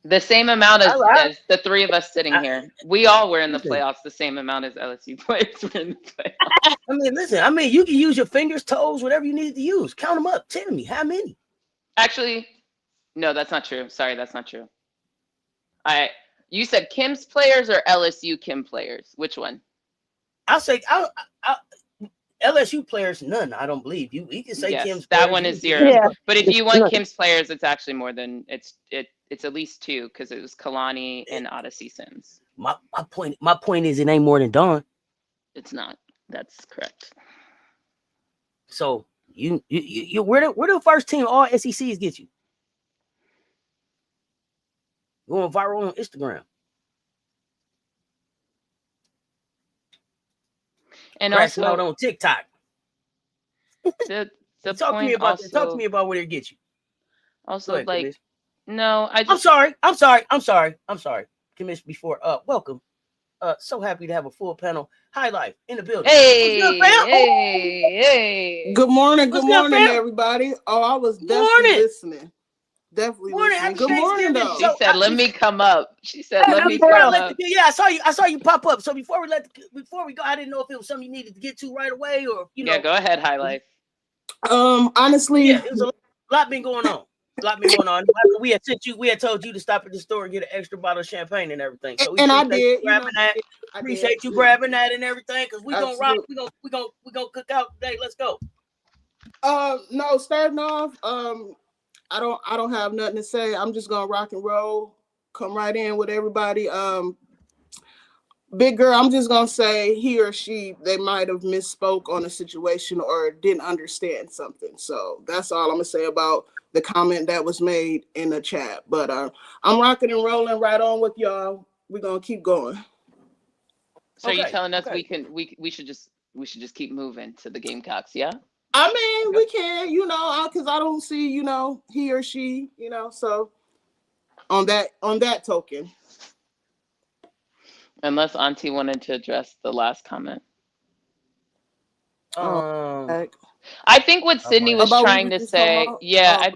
The same amount as the 3 of us sitting here. We all were in the playoffs the same amount as LSU players were in the playoffs. I mean, listen, you can use your fingers, toes, whatever you need to use. Count them up. Tell me how many. Actually, no, that's not true. Sorry, that's not true. You said Kim's players or LSU Kim players? Which one? I'll say LSU players, none. I don't believe you. You can say yes, Kim's. That players, one is 0. Yeah. But if you want Kim's players, it's actually more than it's at least 2 because it was Kalani and Odyssey Sims. My point is it ain't more than Dawn. It's not. That's correct. So you where the first team All SECs get you? Going viral on Instagram. And crashing also out on TikTok. the Talk to me about also, that. Talk to me about where it gets you. Also, ahead, like, Commish. no, I'm sorry. Commish, before welcome. So happy to have a full panel. High Life in the building. Hey. Good morning, fam? everybody. Oh, I was definitely listening. Definitely listening. Good morning, though. She said, "Let me come up." She said, "Let me come up." Yeah, I saw you pop up. So before we go, I didn't know if it was something you needed to get to right away or know. Yeah, go ahead, High Life. Honestly, yeah, it was a lot been going on. We had told you to stop at the store and get an extra bottle of champagne and everything. So I did. Appreciate you grabbing that and everything because we gonna rock. We gonna cook out today. Let's go. No, starting off, I don't have nothing to say. I'm just gonna rock and roll. Come right in with everybody. Big girl, I'm just gonna say he or she, they might have misspoke on a situation or didn't understand something. So that's all I'm gonna say about the comment that was made in the chat. But I'm rocking and rolling right on with y'all. We're gonna keep going. So you're telling us we should just keep moving to the Gamecocks, yeah? I mean, we can, because I don't see, he or she, so on that token. Unless Auntie wanted to address the last comment. Okay. I think what Sydney was trying to say, I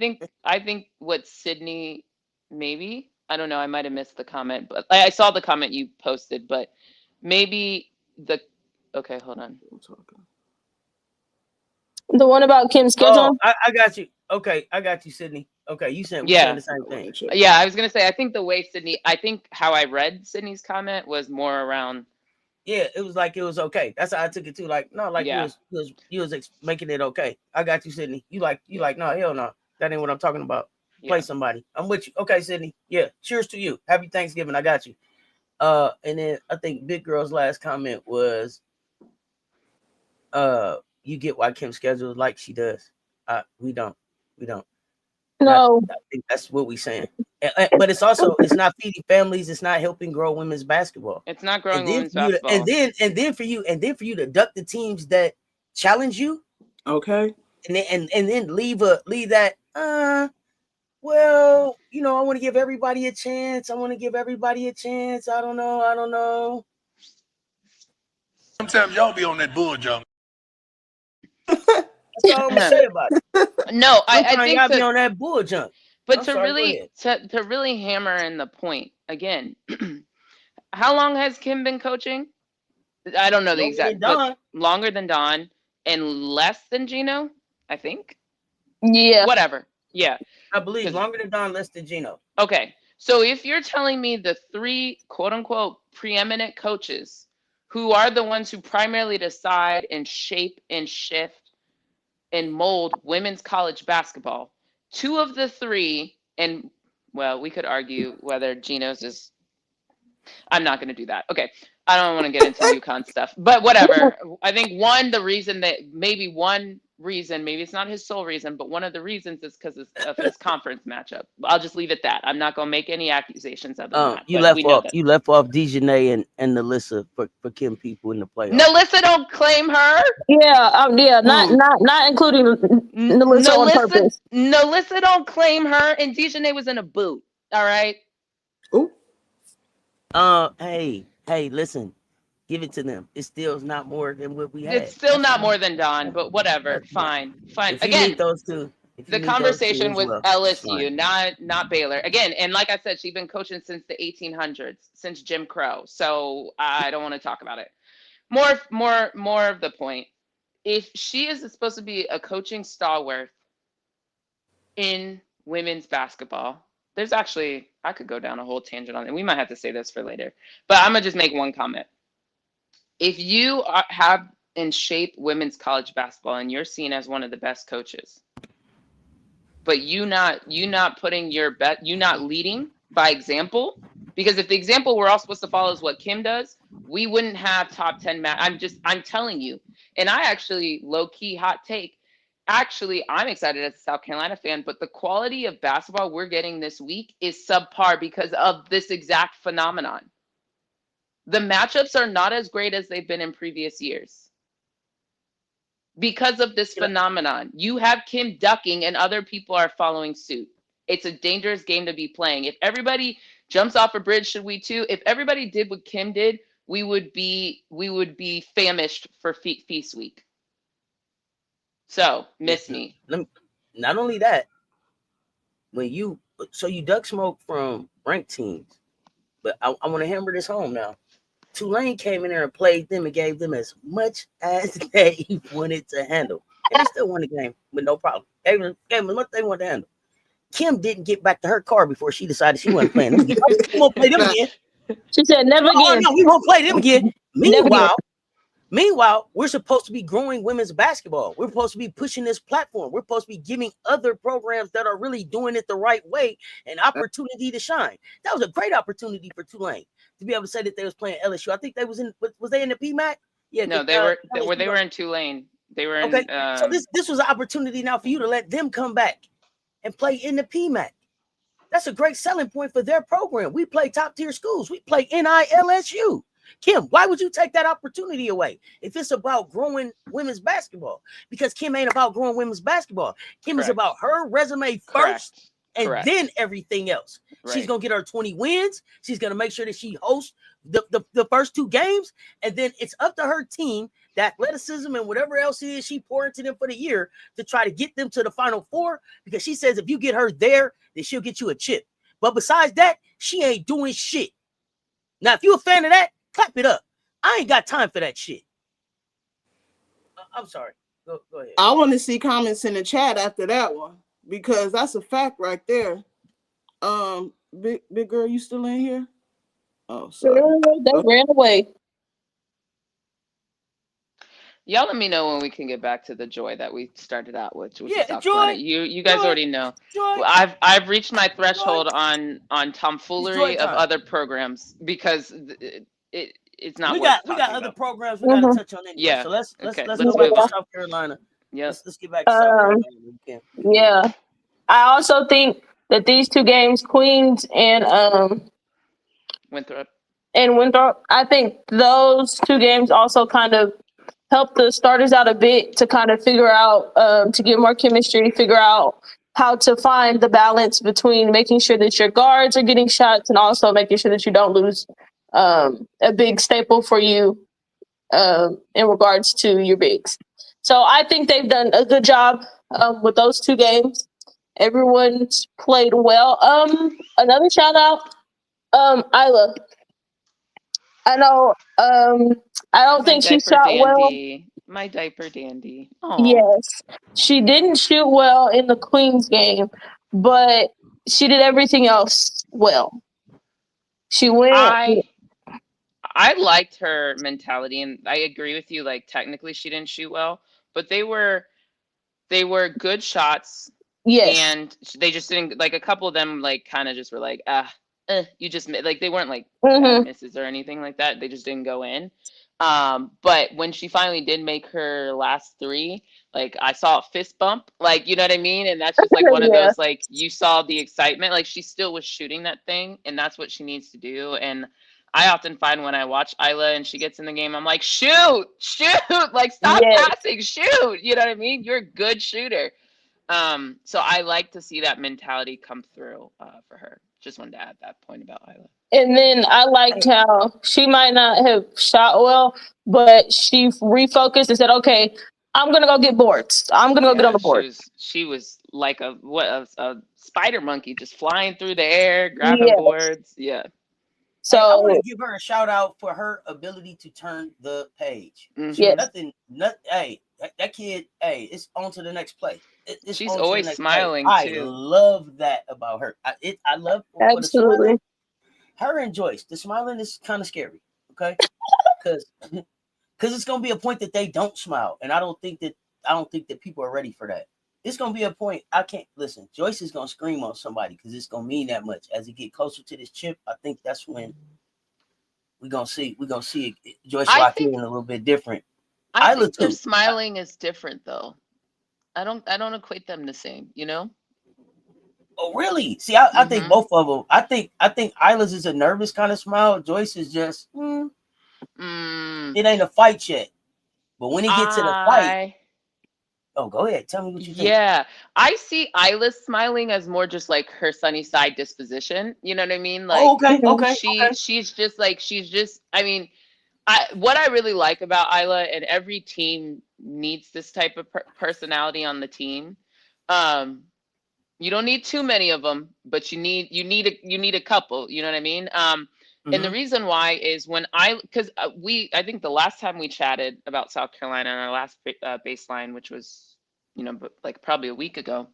think what Sydney, maybe, I don't know, I might have missed the comment, but I saw the comment you posted, but maybe okay, hold on. The one about Kim's schedule? Oh, I got you. Okay, I got you, Sydney. Okay, you saying the same thing. Yeah, I was gonna say, I think how I read Sydney's comment was more around. Yeah, it was like it was okay. That's how I took it too. Like, no, like you was making it okay. I got you, Sydney. You like, no, hell no. That ain't what I'm talking about. Play somebody. I'm with you. Okay, Sydney. Yeah. Cheers to you. Happy Thanksgiving. I got you. And then I think Big Girl's last comment was you get why Kim's schedule is like she does. We don't. No. I think that's what we're saying. But it's not feeding families. It's not helping grow women's basketball. It's not growing women's basketball. And then for you to duck the teams that challenge you. Okay. And then leave that. Well, I want to give everybody a chance. I don't know. Sometimes y'all be on that bull junk. That's all I'm gonna say about it. No, I think y'all be on that bull junk. But to really hammer in the point again, How long has Kim been coaching? I don't know the exact, but longer than Dawn and less than Gino, I think. Yeah. Whatever. Yeah. I believe longer than Dawn, less than Gino. Okay. So if you're telling me the 3 quote unquote preeminent coaches who are the ones who primarily decide and shape and shift and mold women's college basketball, 2 of the 3, and well, we could argue whether Gino's is, I'm not going to do that. Okay. I don't want to get into UConn stuff, but whatever. I think maybe it's not his sole reason, but one of the reasons is because of his conference matchup. I'll just leave it that. I'm not going to make any accusations other than that. You left off Dejanay and Nalissa for Kim people in the playoffs. Nalissa, don't claim her. Yeah, not including Nalissa on purpose. Nalissa, don't claim her, and Dejanay was in a boot. All right. Ooh. Hey, listen, give it to them. It still is not more than what we had. It's still not more than Dawn, but whatever. Fine. Again, those two. The conversation with LSU, not Baylor. Again, and like I said, she's been coaching since the 1800s, since Jim Crow. So I don't want to talk about it. More of the point. If she is supposed to be a coaching stalwart in women's basketball, there's actually, I could go down a whole tangent on it. We might have to say this for later, but I'm gonna just make one comment. If you have and shape women's college basketball and you're seen as one of the best coaches, but you not putting you not leading by example, because if the example we're all supposed to follow is what Kim does, we wouldn't have top 10 I'm telling you. And I actually, low-key hot take, actually, I'm excited as a South Carolina fan, but the quality of basketball we're getting this week is subpar because of this exact phenomenon. The matchups are not as great as they've been in previous years because of this phenomenon. You have Kim ducking and other people are following suit. It's a dangerous game to be playing. If everybody jumps off a bridge, should we too? If everybody did what Kim did, we would be famished for feast week. So miss me. Not only that, you duck smoke from ranked teams, but I want to hammer this home now. Tulane came in there and played them and gave them as much as they wanted to handle, and they still won the game with no problem. Gave them as much they wanted to handle. Kim didn't get back to her car before she decided she wasn't playing them again. We won't play them again. She said, "Never again." No, we won't play them again. Meanwhile, we're supposed to be growing women's basketball. We're supposed to be pushing this platform. We're supposed to be giving other programs that are really doing it the right way an opportunity to shine. That was a great opportunity for Tulane to be able to say that they was playing LSU. I think they was they in the PMAC? Yeah. No, they were in Tulane. They were in. Okay. So this was an opportunity now for you to let them come back and play in the PMAC. That's a great selling point for their program. We play top tier schools. We play NILSU. Kim, why would you take that opportunity away if it's about growing women's basketball? Because Kim ain't about growing women's basketball. Kim is about her resume first and then everything else. Right. She's going to get her 20 wins. She's going to make sure that she hosts the first 2 games. And then it's up to her team, the athleticism and whatever else it is she poured into them for the year to try to get them to the Final Four. Because she says if you get her there, then she'll get you a chip. But besides that, she ain't doing shit. Now, if you're a fan of that, clap it up. I ain't got time for that shit. I'm sorry. Go ahead. I want to see comments in the chat after that one because that's a fact right there. Big girl, you still in here? Oh, sorry. They ran away. Y'all let me know when we can get back to the joy that we started out with. Joy. You guys already know. Joy. I've reached my threshold on tomfoolery of other programs because it's not. We got other programs we got to touch on anyway. Yeah. So let's move to South Carolina. Yes. Let's get back to South Carolina. Yeah. I also think that these 2 games, Queens and Winthrop, I think those 2 games also kind of help the starters out a bit to kind of figure out, to get more chemistry, figure out how to find the balance between making sure that your guards are getting shots and also making sure that you don't lose a big staple for you in regards to your bigs. So I think they've done a good job with those 2 games. Everyone's played well. Another shout out, Isla. I know. I don't think she shot well. My diaper dandy. Oh, Yes, she didn't shoot well in the Queens game, but she did everything else well. She went. I liked her mentality, and I agree with you. Like technically, she didn't shoot well, but they were good shots, Yes. and they just didn't, like, a couple of them like kind of just were like you just like, they weren't like bad Mm-hmm. misses or anything like that. They just didn't go in. But when she finally did make her last three, like I saw a fist bump, like, you know what I mean? And that's just like one of Yeah. those, like, you saw the excitement, like she still was shooting that thing, and that's what she needs to do. And I often find when I watch Isla and she gets in the game, I'm like, shoot, like stop Yes. passing, shoot. You know what I mean? You're a good shooter. So I like to see that mentality come through for her. Just wanted to add that point about Isla. And then I liked how she might not have shot well, but she refocused and said, "Okay, I'm gonna go get boards. I'm gonna go get on the board." She was like a spider monkey, just flying through the air, grabbing Yes. boards. Yeah. So I want to give her a shout out for her ability to turn the page. yes. Hey, that kid, hey, it's on to the next play. She's always smiling play. too. I love that about her. I love Absolutely. Her and Joyce, the smiling is kind of scary, okay? Because it's gonna be a point that they don't smile, and I don't think that people are ready for that. It's gonna be a point. I can't listen. Joyce is gonna scream on somebody because it's gonna mean that much. As it get closer to this chip, I think that's when we're gonna see Joyce lock in a little bit different. I think their smiling is different though. I don't equate them the same, you know? Oh, really? See, I think both of them. I think Isla's is a nervous kind of smile. Joyce is just, it ain't a fight yet. But when he gets to the fight, oh, go ahead. Tell me what you think. Yeah, I see Isla smiling as more just like her sunny side disposition. You know what I mean? Like, okay. She's just like, I mean, what I really like about Isla, and every team needs this type of personality on the team. You don't need too many of them, but you need a couple. You know what I mean? And the reason why is because I think the last time we chatted about South Carolina on our last baseline, which was, like probably a week ago.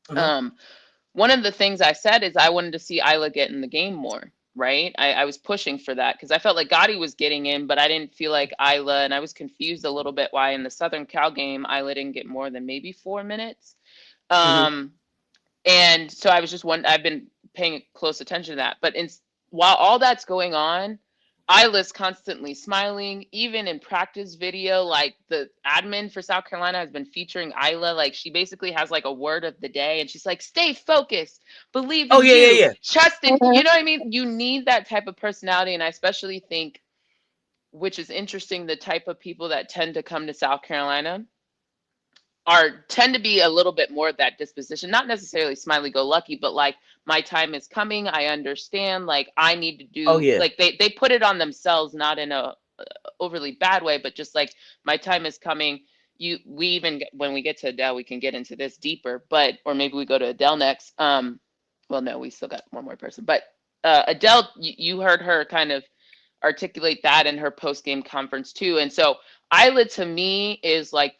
One of the things I said is I wanted to see Isla get in the game more. Right. I was pushing for that because I felt like Gotti was getting in, but I didn't feel like Isla, and I was confused a little bit why in the Southern Cal game, Isla didn't get more than maybe 4 minutes. And so I've been paying close attention to that. But while all that's going on, Isla's constantly smiling. Even in practice video, like the admin for South Carolina has been featuring Isla. Like she basically has like a word of the day, and she's like, "Stay focused, believe in you, trust in." You know what I mean? You need that type of personality, and I especially think, which is interesting, the type of people that tend to come to South Carolina tend to be a little bit more of that disposition, not necessarily smiley go lucky, but like, my time is coming. I understand. Like I need to do, like they put it on themselves, not in a overly bad way, but just like my time is coming. We even, when we get to Adele, we can get into this deeper, or maybe we go to Adele next. Well, no, we still got one more person, but Adele, you heard her kind of articulate that in her post-game conference too. And so Isla to me is like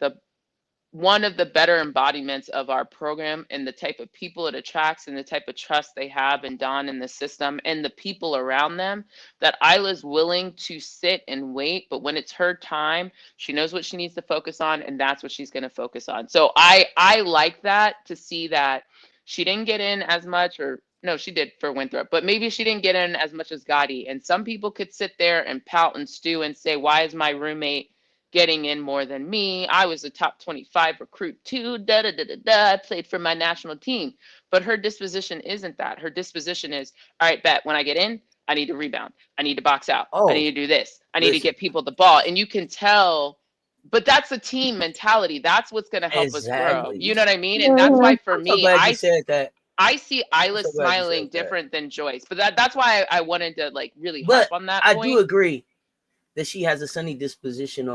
one of the better embodiments of our program, and the type of people it attracts and the type of trust they have in Don and the system and the people around them, that Isla's willing to sit and wait. But when it's her time, she knows what she needs to focus on, and that's what she's going to focus on. So I like that, to see that she didn't get in as much, or no, she did for Winthrop, but maybe she didn't get in as much as Gotti. And some people could sit there and pout and stew and say, why is my roommate getting in more than me? I was a top 25 recruit too. I played for my national team. But her disposition isn't that. Her disposition is, all right, bet when I get in, I need to rebound. I need to box out. I need to do this. I need to get people the ball. And you can tell, but that's a team mentality. That's what's going to help us grow. You know what I mean? And that's why for me, I said that. I see Isla smiling different than Joyce. But that's why I wanted to like really harp on that point. I do agree that she has a sunny disposition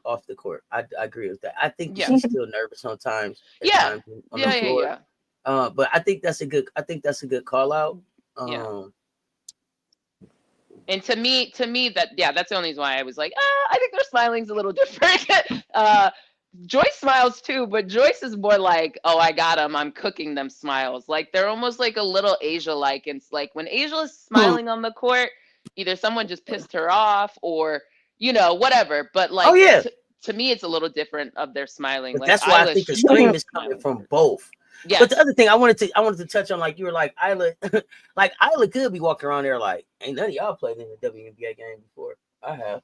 off the court. I agree with that. I think she's still nervous sometimes. On the floor. But I think that's a good call out. And to me, that's the only reason why I was like, I think their smiling's a little different. Joyce smiles too, but Joyce is more like, oh, I got them, I'm cooking them smiles. Like they're almost like a little Asia-like. It's like when Asia is smiling on the court, either someone just pissed her off or, whatever. But like, Oh yeah. To me, it's a little different of their smiling. But like that's why I think the scream is coming from both. Yeah. But the other thing I wanted to touch on, like you were like Isla, like Isla could be walking around there like, ain't none of y'all played in the WNBA game before. I have.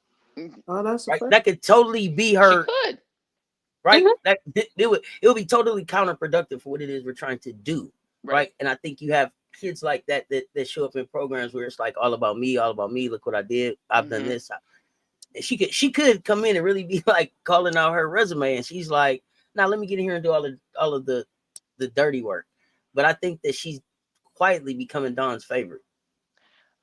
Oh, that's right. That could totally be her. She could. Right. That it would be totally counterproductive for what it is we're trying to do. Right. And I think you have kids like that show up in programs where it's like all about me. Look what I did. I've done this. She could come in and really be like calling out her resume, and she's like, now let me get in here and do all of the dirty work. But I think that she's quietly becoming Dawn's favorite.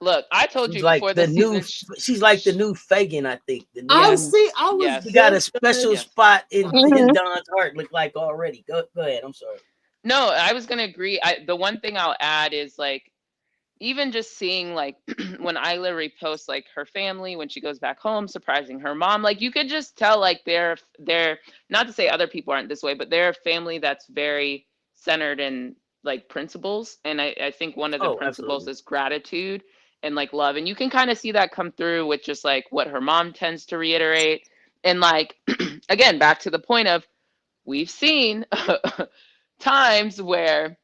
Look, I told you like before the season. She's like the new Fagan, I think. She got a special spot in Dawn's heart. Look like already. Go ahead. I'm sorry. No, I was gonna agree. The one thing I'll add is like, even just seeing like when Isla reposts like her family when she goes back home, surprising her mom, like you could just tell like they're not to say other people aren't this way, but they're a family that's very centered in like principles. And I think one of the principles is gratitude and like love. And you can kind of see that come through with just like what her mom tends to reiterate. And like, again, back to the point of we've seen times where,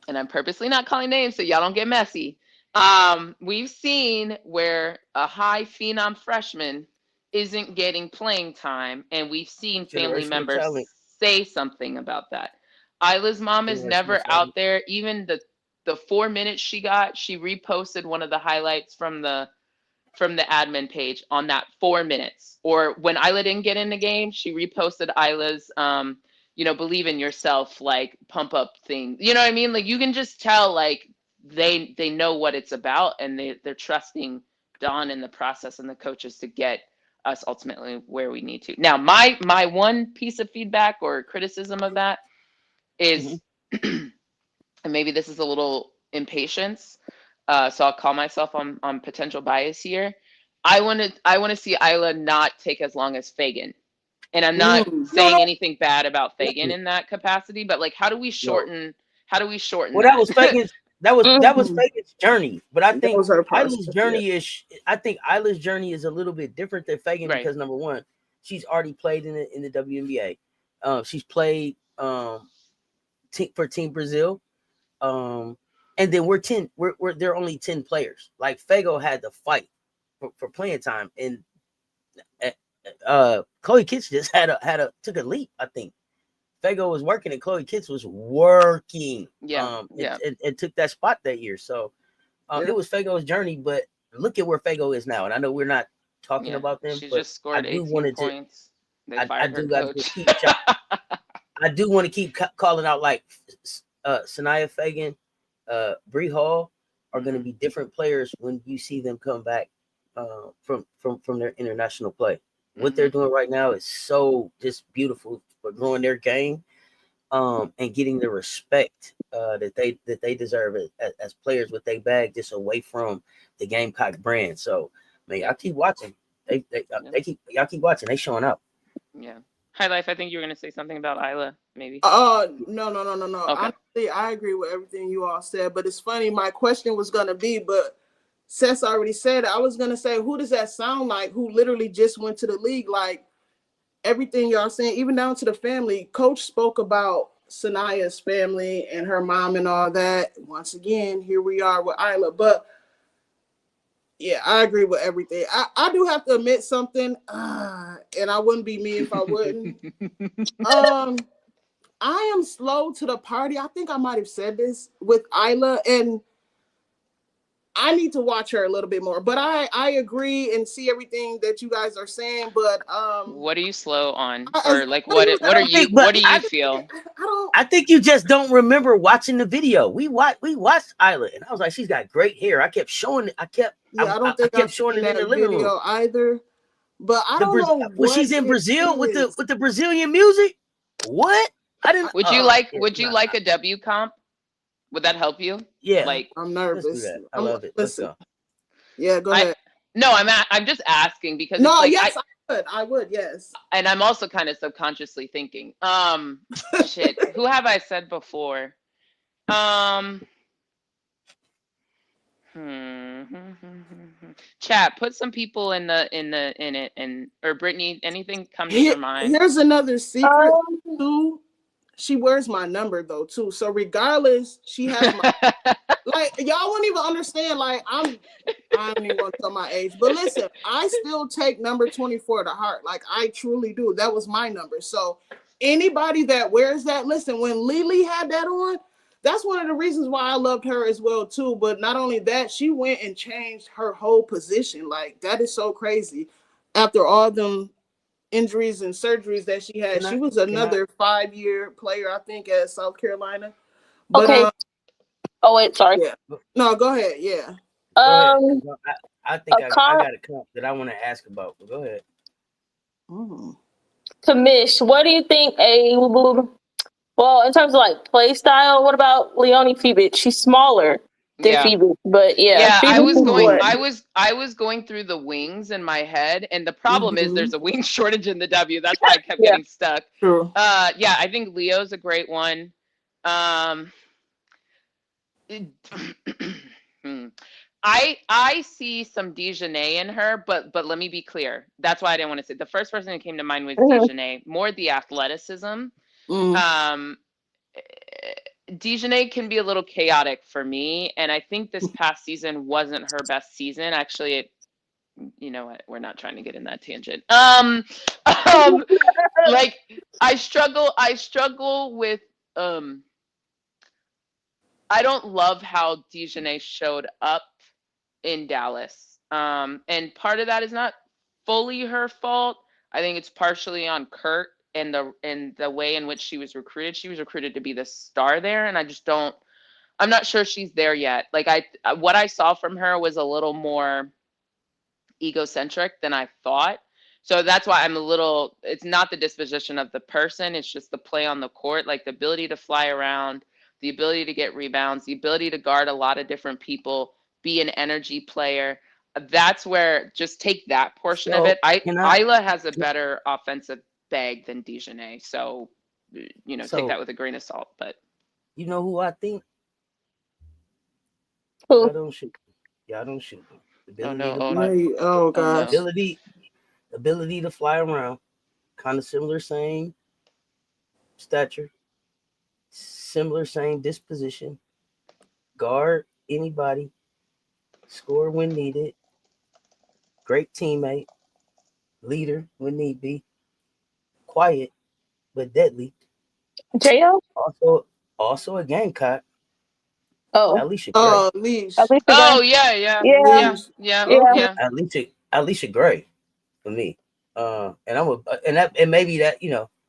and I'm purposely not calling names so y'all don't get messy. We've seen where a high phenom freshman isn't getting playing time, and we've seen family members say something about that. Isla's mom is never out there. Even the 4 minutes she got, she reposted one of the highlights from the admin page on that 4 minutes. Or when Isla didn't get in the game, she reposted Isla's believe in yourself, like pump up thing. You know what I mean? Like you can just tell like they know what it's about, and they're trusting Dawn in the process and the coaches to get us ultimately where we need to. Now, my one piece of feedback or criticism of that is, and maybe this is a little impatience, so I'll call myself on potential bias here. I want to see Isla not take as long as Fagan. And I'm not saying anything bad about Fagan in that capacity, but like, how do we shorten? Well, that was Fagan's. That was Fagan's journey. But I think Isla's journey Isla's journey is a little bit different than Fagan because number one, she's already played in the WNBA. She's played for Team Brazil. And then we're there are only 10 players. Like Fago had to fight for playing time, and Chloe Kitts just took a leap. I think Fago was working and Chloe Kitts was working. And took that spot that year. So it was Fago's journey, but look at where Fago is now. And I know we're not talking about them, she but just scored 18 points. I do want to keep calling out like Sanaya Fagan, Bree Hall are going to be different players when you see them come back from their international play. What they're doing right now is so just beautiful for growing their game and getting the respect that they deserve as players with their bag just away from the Gamecock brand. So, man, y'all keep watching. Y'all keep watching. They showing up. Yeah. High Life, I think you were going to say something about Isla, maybe. No. Okay. Honestly, I agree with everything you all said, but it's funny. My question was going to be, but Cess already said it. I was going to say, who does that sound like who literally just went to the league? Like everything y'all saying, even down to the family. Coach spoke about Sanaya's family and her mom and all that. Once again, here we are with Isla. But yeah, I agree with everything. I do have to admit something, and I wouldn't be me if I wouldn't. I am slow to the party. I think I might have said this with Isla, and I need to watch her a little bit more. But I agree and see everything that you guys are saying. But what are you slow on? Or like what do you feel? I think you just don't remember watching the video. We watched Isla, and I was like, she's got great hair. I kept showing it. I don't think I kept showing it in the living room either. But I don't know. When she's in Brazil with the Brazilian music, what? I didn't. Would you like a W comp? Would that help you? Yeah. Like I'm nervous. I love it. Let's go. Yeah, go ahead. I'm just asking because No, it's like yes, I would, yes. and I'm also kind of subconsciously thinking, shit, who have I said before? Chat, put some people in it, and or Brittany, anything come to your mind? Here's another secret too. She wears my number though too. So regardless, she has my like y'all won't even understand. Like I don't even want to tell my age, but listen, I still take number 24 to heart. Like I truly do. That was my number. So anybody that wears that, listen, when Lily had that on, that's one of the reasons why I loved her as well too. But not only that, she went and changed her whole position. Like that is so crazy. After all them injuries and surgeries that she had, she was another 5-year player, I think, at South Carolina. But okay. Oh wait, sorry. yeah. No, go ahead. Yeah. Go ahead. No, I think I got a comp that I want to ask about. But go ahead. Commish, what do you think well, in terms of like play style, what about Leonie Feebit? She's smaller than Feebit, but yeah, I was Feebit going through the wings in my head, and the problem is there's a wing shortage in the W. That's why I kept getting stuck. True. Yeah, I think Leo's a great one. I see some Dijonay in her, but let me be clear. That's why I didn't want to say. The first person that came to mind was Dijonay, more the athleticism. Dijonay can be a little chaotic for me, and I think this past season wasn't her best season. Actually, you know what? We're not trying to get in that tangent. Like I struggle with I don't love how Dijonay showed up in Dallas. And part of that is not fully her fault. I think it's partially on Kurt and the way in which she was recruited. She was recruited to be the star there, and I'm not sure she's there yet. Like what I saw from her was a little more egocentric than I thought. So that's why it's not the disposition of the person, it's just the play on the court, like the ability to fly around, the ability to get rebounds, the ability to guard a lot of different people, be an energy player. That's where, just take that portion of it. Isla has a better offensive bag than Dijonay. So, take that with a grain of salt. But you know who I think? Who? I don't shoot. Y'all don't shoot. Oh God. Ability to fly around. Kind of similar, same stature. Similar, same disposition. Guard anybody. Score when needed. Great teammate. Leader when need be. Quiet but deadly. J.O.? Also a Gamecock. Oh. Alicia Gray. Alicia Gray for me. And maybe that,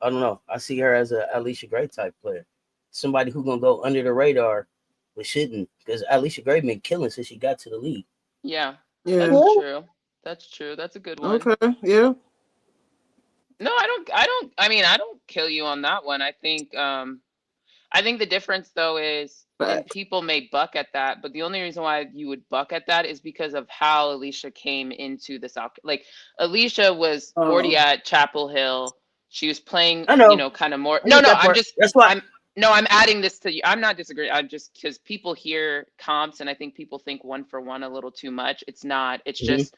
I don't know. I see her as a Alicia Gray type player. Somebody who's gonna go under the radar but shouldn't, because Alicia Gray been killing since she got to the league. Yeah. That's true. That's a good one. Okay. Yeah. No, I don't kill you on that one. I think the difference though is, and people may buck at that, but the only reason why you would buck at that is because of how Alicia came into the South. Like Alicia was already at Chapel Hill. She was playing, kind of more. I'm adding this to you. I'm not disagreeing. I'm just, because people hear comps and I think people think one for one a little too much. It's not. It's just,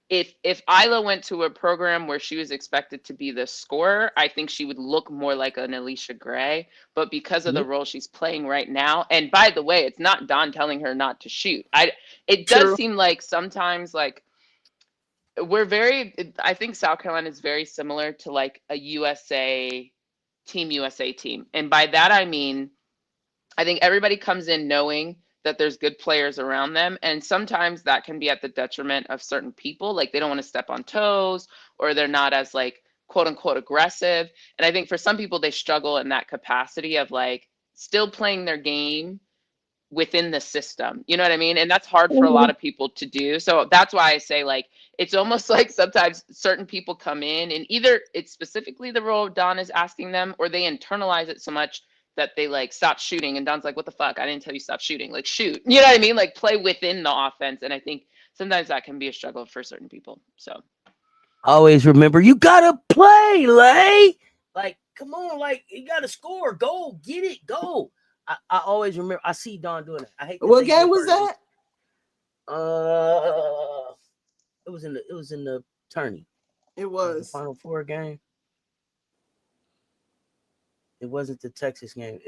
if Isla went to a program where she was expected to be the scorer, I think she would look more like an Alicia Gray. But because of the role she's playing right now, and by the way, it's not Don telling her not to shoot. It does seem like sometimes, like, I think South Carolina is very similar to like a Team USA team. And by that, I mean, I think everybody comes in knowing that there's good players around them. And sometimes that can be at the detriment of certain people. Like they don't want to step on toes, or they're not as like quote unquote aggressive. And I think for some people, they struggle in that capacity of like still playing their game within the system. You know what I mean? And that's hard for a lot of people to do. So that's why I say, like, it's almost like sometimes certain people come in and either it's specifically the role Don is asking them, or they internalize it so much that they like stop shooting, and Don's like, what the fuck? I didn't tell you stop shooting. Like, shoot. You know what I mean? Like, play within the offense. And I think sometimes that can be a struggle for certain people. So always remember, you gotta play, Lay. Like, come on, like you gotta score, go get it, go. I always remember. I see Dawn doing it. I hate. What game was that? It was in the tourney. It was the Final Four game. It wasn't the Texas game.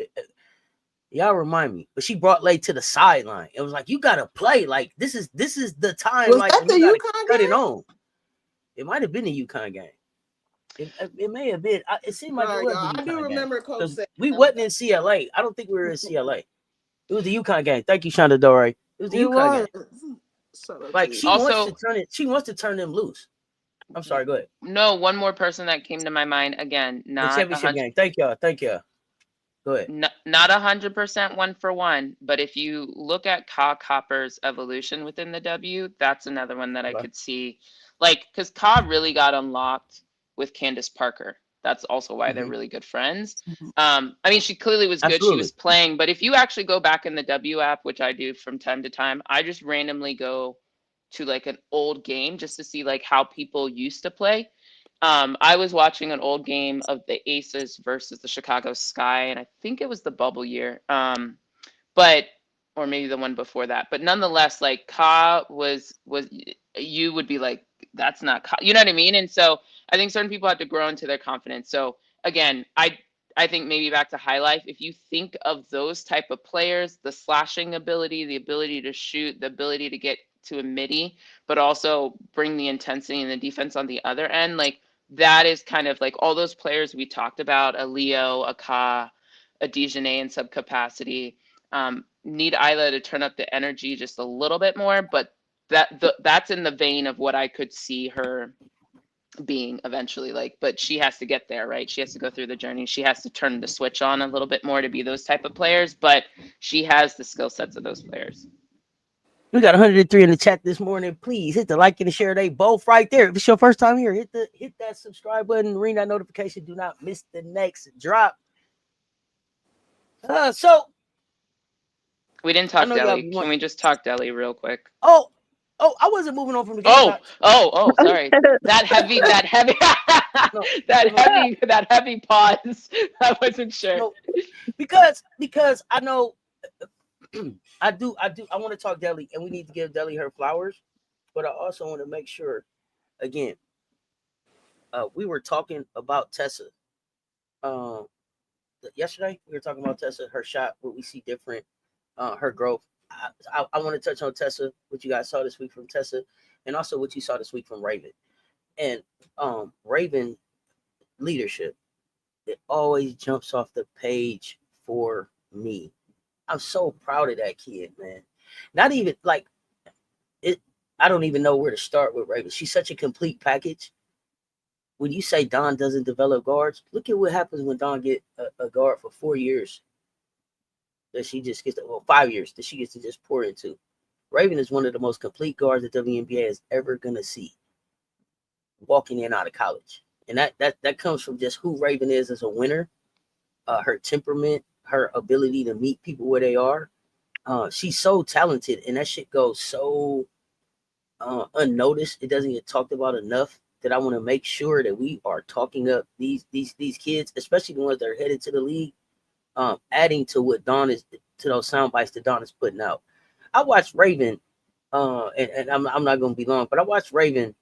Y'all remind me, but she brought Lay to the sideline. It was like, you gotta play. Like this is the time. Was like that the you UConn cut game? it on. It might have been a UConn game. It may have been. It seemed like it was. I do remember Coach saying we wasn't in CLA. I don't think we were in CLA. It was the UConn game. Thank you, Shonda Dore. It was the UConn game. Like she wants to turn them loose. I'm sorry. Go ahead. No, one more person that came to my mind again. Not the championship game. Thank y'all. Go ahead. Not 100% 1-for-1, but if you look at Ka Copper's evolution within the W, that's another one that I could see. Like, because Ka really got unlocked with Candace Parker. That's also why they're really good friends. I mean, she clearly was good. Absolutely. She was playing. But if you actually go back in the W app, which I do from time to time, I just randomly go to like an old game just to see like how people used to play. I was watching an old game of the Aces versus the Chicago Sky, and I think it was the bubble year. But or maybe the one before that. But nonetheless, like Ka was you would be like, that's not Ka, you know what I mean? And so I think certain people have to grow into their confidence. So again, I think maybe back to High Life, if you think of those type of players, the slashing ability, the ability to shoot, the ability to get to a midi, but also bring the intensity and the defense on the other end, like that is kind of like all those players we talked about, a Leo, a Ka, a Dijonay in subcapacity, need Isla to turn up the energy just a little bit more, but that's in the vein of what I could see her being eventually, like, but she has to get there, right? She has to go through the journey. She has to turn the switch on a little bit more to be those type of players, but she has the skill sets of those players. We got 103 in the chat this morning. Please hit the like and the share. They both right there. If it's your first time here, hit that subscribe button, ring that notification. Do not miss the next drop. So we didn't talk Delhi. Can we just talk Delhi real quick? Oh, I wasn't moving on from the game. Sorry. that heavy pause. I wasn't sure. No, because I know I want to talk Delhi, and we need to give Delhi her flowers, but I also want to make sure, again, we were talking about Tessa. Yesterday we were talking about Tessa, her shot, what we see different, her growth. I want to touch on Tessa, what you guys saw this week from Tessa, and also what you saw this week from Raven. And Raven leadership, it always jumps off the page for me. I'm so proud of that kid, man. Not even like it. I don't even know where to start with Raven. She's such a complete package. When you say Dawn doesn't develop guards, look at what happens when Dawn get a guard for 4 years. That she just gets 5 years that she gets to just pour into. Raven is one of the most complete guards that WNBA is ever gonna see. Walking in out of college, and that comes from just who Raven is as a winner, her temperament, her ability to meet people where they are. She's so talented, and that shit goes so unnoticed. It doesn't get talked about enough. That I want to make sure that we are talking up these kids, especially the ones that are headed to the league. Adding to what Dawn is, to those sound bites that Dawn is putting out. I watched Raven, and I'm not going to be long, but I watched Raven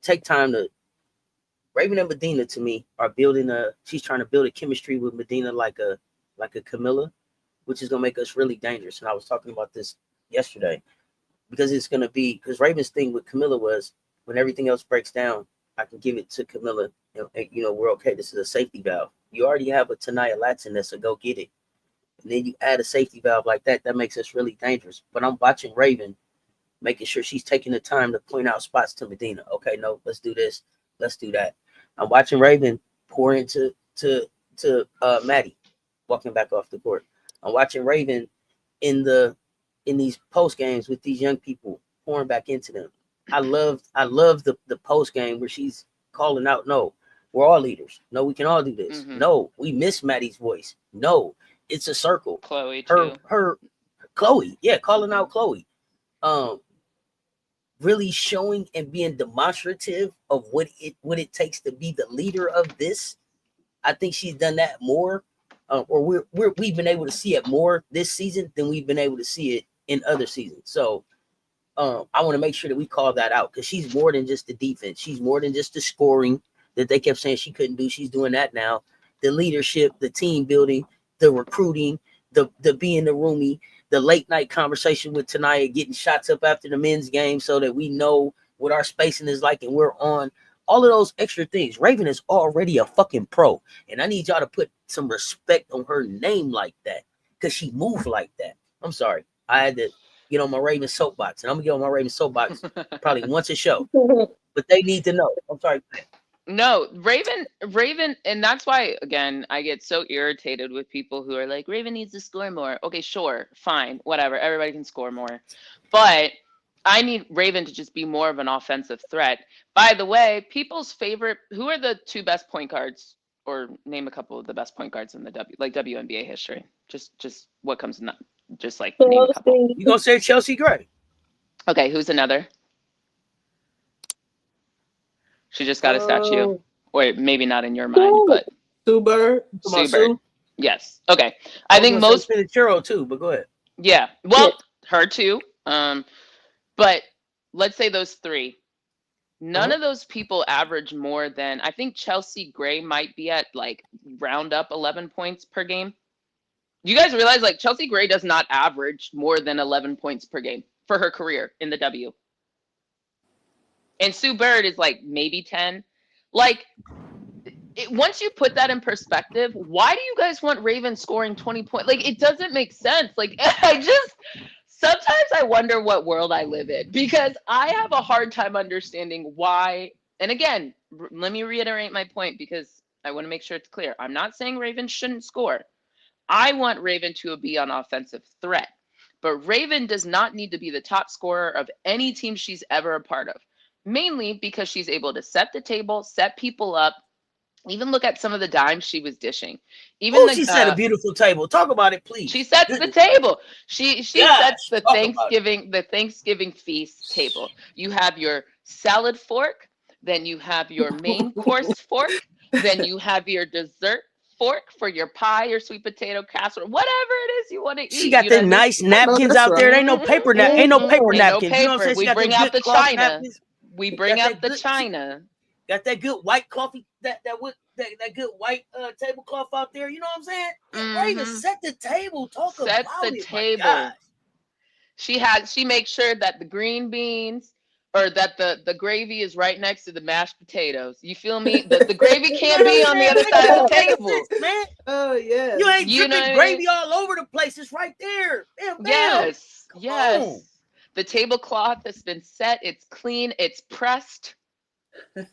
take time to. Raven and Medina, to me, are building she's trying to build a chemistry with Medina like a Camilla, which is going to make us really dangerous. And I was talking about this yesterday because it's going to be, because Raven's thing with Camilla was when everything else breaks down, I can give it to Camilla. And we're okay. This is a safety valve. You already have a Tanaya Latson there, so go get it. And then you add a safety valve like that. That makes us really dangerous. But I'm watching Raven, making sure she's taking the time to point out spots to Medina. Okay, no, let's do this. Let's do that. I'm watching Raven pour into Maddie, walking back off the court. I'm watching Raven in these post games with these young people, pouring back into them. I love the post game where she's calling out, no, we're all leaders. No, we can all do this. Mm-hmm. No, we miss Maddie's voice. No, it's a circle. Chloe too. Her Chloe, yeah, calling out Chloe. really showing and being demonstrative of what it takes to be the leader of this. I think she's done that more, or we've been able to see it more this season than we've been able to see it in other seasons. So I want to make sure that we call that out, because she's more than just the defense. She's more than just the scoring that they kept saying she couldn't do. She's doing that now. The leadership, the team building, the recruiting, the being the roomie, the late night conversation with Tanaya, getting shots up after the men's game so that we know what our spacing is like and we're on. All of those extra things. Raven is already a fucking pro, and I need y'all to put some respect on her name like that, because she moved like that. I'm sorry. I had to get on my Raven soapbox, and I'm gonna get on my Raven soapbox probably once a show, but they need to know. I'm sorry. No, Raven, and that's why, again, I get so irritated with people who are like, Raven needs to score more. Okay, sure, fine, whatever. Everybody can score more. But I need Raven to just be more of an offensive threat. By the way, people's favorite, who are the two best point guards, or name a couple of the best point guards in the WNBA history? Just what comes in that, just like name a couple. You gonna say Chelsea Gray? Okay, who's another? She just got a statue. Or maybe not in your mind, but Sue Bird. Sue Bird. Yes. Okay. I think most Churro too, but go ahead. Yeah. Well, her too. But let's say those three. None of those people average more than, I think Chelsea Gray might be at like round up 11 points per game. You guys realize like Chelsea Gray does not average more than 11 points per game for her career in the W. And Sue Bird is like maybe 10. Like, once you put that in perspective, why do you guys want Raven scoring 20 points? Like, it doesn't make sense. Like, sometimes I wonder what world I live in, because I have a hard time understanding why. And again, let me reiterate my point, because I want to make sure it's clear. I'm not saying Raven shouldn't score. I want Raven to be an offensive threat. But Raven does not need to be the top scorer of any team she's ever a part of. Mainly because she's able to set the table, set people up. Even look at some of the dimes she was dishing. Even she set a beautiful table. Talk about it, please. She sets the table. She sets the Thanksgiving feast table. You have your salad fork, then you have your main course fork, then you have your dessert fork for your pie, your sweet potato casserole, whatever it is you want to eat. She got the nice napkins out there. There ain't no paper napkins. You know what I'm saying? We bring out the china. We bring out the china. Got that good white coffee, that good white tablecloth out there. You know what I'm saying? Raven, set the table. Set the table. She makes sure that the green beans, or that the gravy is right next to the mashed potatoes. You feel me? The gravy can't be on the other side of the table. Man. Oh yeah. You ain't dripping gravy all over the place. It's right there. Bam, bam. Yes. The tablecloth has been set. It's clean. It's pressed.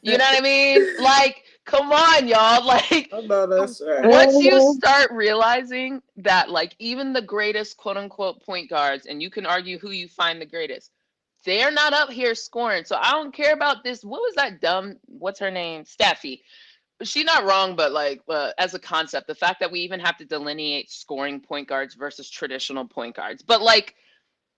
You know what I mean? Like, come on, y'all. Like, that's right. Once you start realizing that, like, even the greatest quote unquote point guards, and you can argue who you find the greatest, they're not up here scoring. So I don't care about this. What was that dumb? What's her name? Staffy. She's not wrong, but like as a concept, the fact that we even have to delineate scoring point guards versus traditional point guards. But like,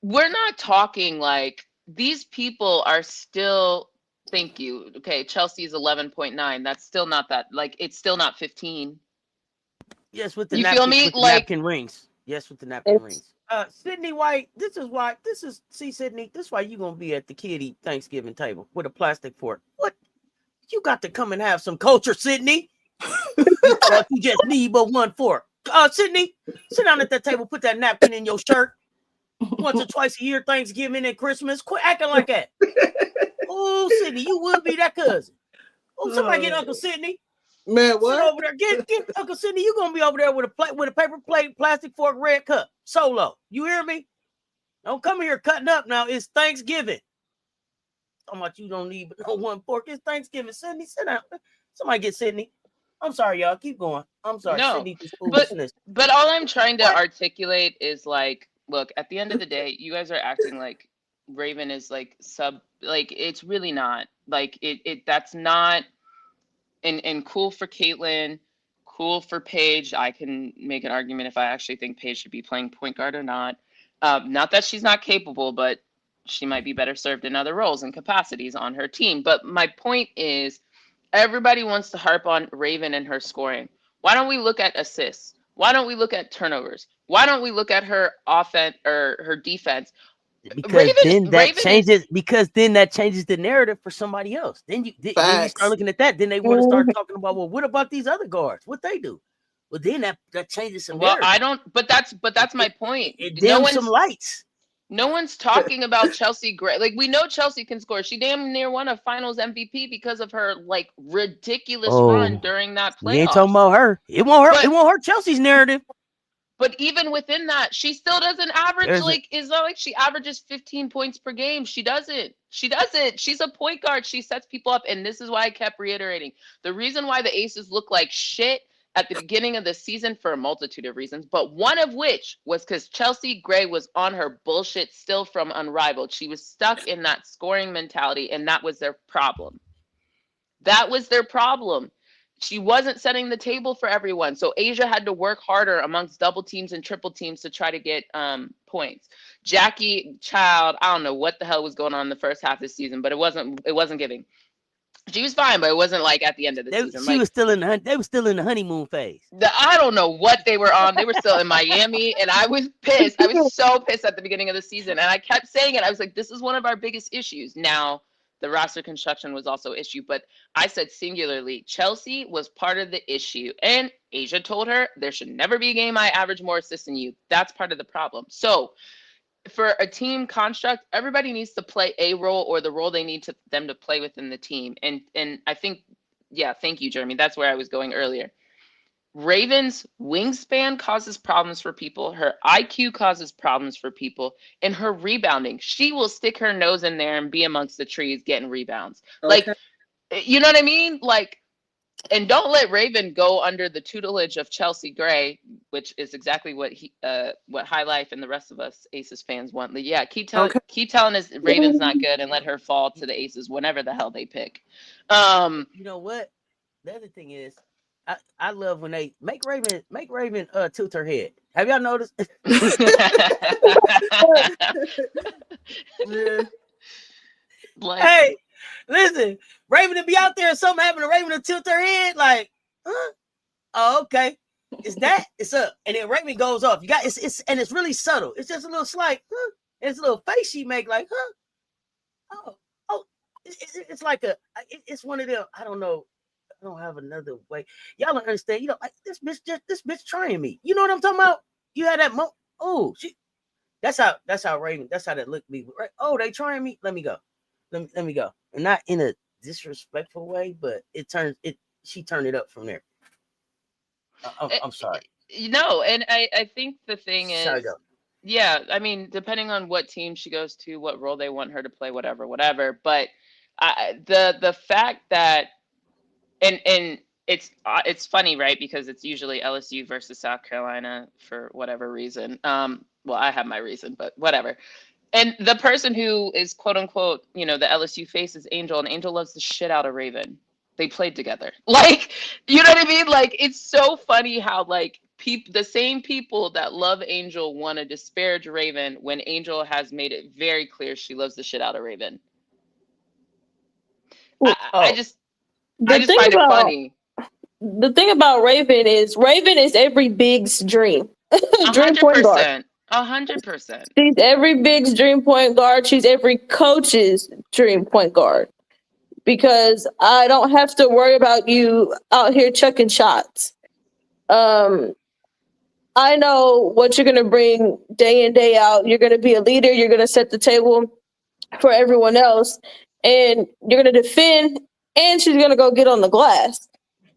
we're not talking like these people are still. Thank you. Okay, Chelsea's 11.9. That's still not that. Like, it's still not 15. Yes, with the you feel me? Like napkin rings. Yes, with the napkin rings. Sydney White. Sydney. This is why you gonna be at the kiddie Thanksgiving table with a plastic fork. What? You got to come and have some culture, Sydney. You just need but one fork. Sydney, sit down at that table. Put that napkin in your shirt. Once or twice a year, Thanksgiving and Christmas. Quit acting like that. Oh, Sydney, you would be that cousin. Oh, somebody get Uncle Sydney. Man, what? Sit over there. Get Uncle Sydney. You gonna be over there with a paper plate, plastic fork, red cup, solo. You hear me? Don't come here cutting up now. It's Thanksgiving. Talking about you don't need but no one fork. It's Thanksgiving. Sydney, sit down. Somebody get Sydney. I'm sorry, y'all. Keep going. I'm sorry. No, Sydney, but all I'm trying to articulate is like, look, at the end of the day, you guys are acting like Raven is like it's really not. Like that's not. And cool for Caitlin, cool for Paige. I can make an argument if I actually think Paige should be playing point guard or not. Not that she's not capable, but she might be better served in other roles and capacities on her team. But my point is, everybody wants to harp on Raven and her scoring. Why don't we look at assists? Why don't we look at turnovers? Why don't we look at her offense or her defense? Because then that changes. is, because then that changes the narrative for somebody else. Then you start looking at that. Then they want to start talking about, well, what about these other guards? What they do? Well, then that changes some. Well, narrative. I don't. But that's my point. It dims some lights. No one's talking about Chelsea Gray. Like, we know Chelsea can score. She damn near won a Finals MVP because of her like ridiculous run during that playoff. We ain't talking about her. It won't hurt. It won't hurt Chelsea's narrative. But even within that, she still doesn't average it's not like she averages 15 points per game. She doesn't. She's a point guard. She sets people up. And this is why I kept reiterating. The reason why the Aces look like shit at the beginning of the season for a multitude of reasons, but one of which was because Chelsea Gray was on her bullshit still from Unrivaled. She was stuck in that scoring mentality, and that was their problem. She wasn't setting the table for everyone. So Asia had to work harder amongst double teams and triple teams to try to get points. Jackie Child, I don't know what the hell was going on in the first half of the season, but it wasn't giving. She was fine, but it wasn't like at the end of the season. They were still in the honeymoon phase. I don't know what they were on. They were still in Miami, and I was pissed. I was so pissed at the beginning of the season, and I kept saying it. I was like, this is one of our biggest issues. Now, the roster construction was also an issue, but I said singularly, Chelsea was part of the issue. And Asia told her, there should never be a game I average more assists than you. That's part of the problem. So for a team construct, everybody needs to play a role or the role they need them to play within the team. And I think, thank you, Jeremy. That's where I was going earlier. Raven's wingspan causes problems for people. Her IQ causes problems for people. And her rebounding, she will stick her nose in there and be amongst the trees getting rebounds. Okay. Like, you know what I mean? Like, and don't let Raven go under the tutelage of Chelsea Gray, which is exactly what High Life and the rest of us Aces fans want. Yeah, keep telling us Raven's not good and let her fall to the Aces whenever the hell they pick. You know what? The other thing is, I love when they make Raven tilt her head. Have y'all noticed? Like, hey, listen, Raven to be out there and something happen to Raven to tilt her head, like, huh? Oh, okay. It's that, it's up. And then Raven goes off. You got it's really subtle. It's just a little slight, huh? And it's a little face she make, like, huh? Oh, it's like it's one of them, I don't know. I don't have another way. Y'all don't understand. You know, like, this bitch trying me. You know what I'm talking about? You had that that's how Raven, that's how that looked me. Right? Oh, they trying me. Let me go. Let me go. And not in a disrespectful way, but she turned it up from there. I'm sorry. No, and I think the thing is, yeah, I mean, depending on what team she goes to, what role they want her to play, whatever. But the fact that and it's funny, right? Because it's usually LSU versus South Carolina for whatever reason. Well, I have my reason, but whatever. And the person who is quote unquote, the LSU face is Angel, and Angel loves the shit out of Raven. They played together. Like, you know what I mean? Like, it's so funny how like the same people that love Angel want to disparage Raven when Angel has made it very clear she loves the shit out of Raven. I just find it funny. The thing about Raven is every big's dream. Dream point guard. 100%. She's every big's dream point guard. She's every coach's dream point guard. Because I don't have to worry about you out here chucking shots. I know what you're going to bring day in, day out. You're going to be a leader. You're going to set the table for everyone else. And you're going to defend. And she's going to go get on the glass.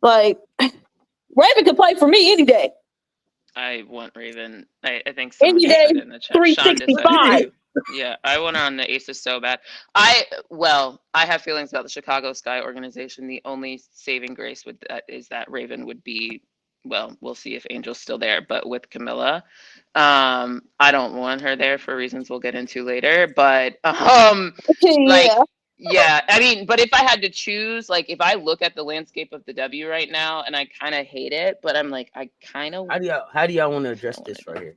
Like, Raven can play for me any day. I want Raven. I think any day, in the chat. 365. Yeah, I want her on the Aces so bad. I have feelings about the Chicago Sky organization. The only saving grace with that is that Raven would be, well, we'll see if Angel's still there, but with Camilla, I don't want her there for reasons we'll get into later. But yeah, I mean, but if I had to choose, like, if I look at the landscape of the W right now, and I kind of hate it, but I'm like, I kind of. How do y'all want to address this right here?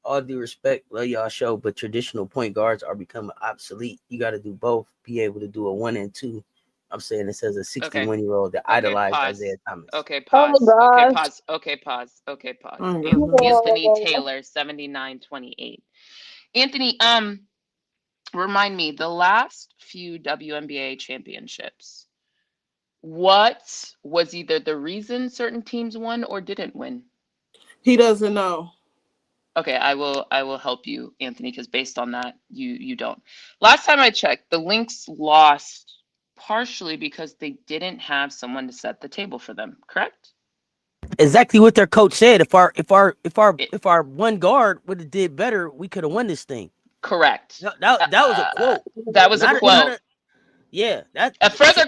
all due respect, love y'all show, but traditional point guards are becoming obsolete. You got to do both. Be able to do a 1 and 2. I'm saying this as a 61-year-old that idolized pause. Isaiah Thomas. Okay, Oh pause. my Okay, gosh. pause. Okay, pause. Okay, pause. Oh, God. Anthony Taylor, 79-28. Anthony, remind me, the last few WNBA championships, what was either the reason certain teams won or didn't win? He doesn't know. Okay, I will help you, Anthony, because based on that, you don't. Last time I checked, the Lynx lost partially because they didn't have someone to set the table for them, correct? Exactly what their coach said. If our one guard would have did better, we could have won this thing. Correct. That was a quote. That was a quote. A further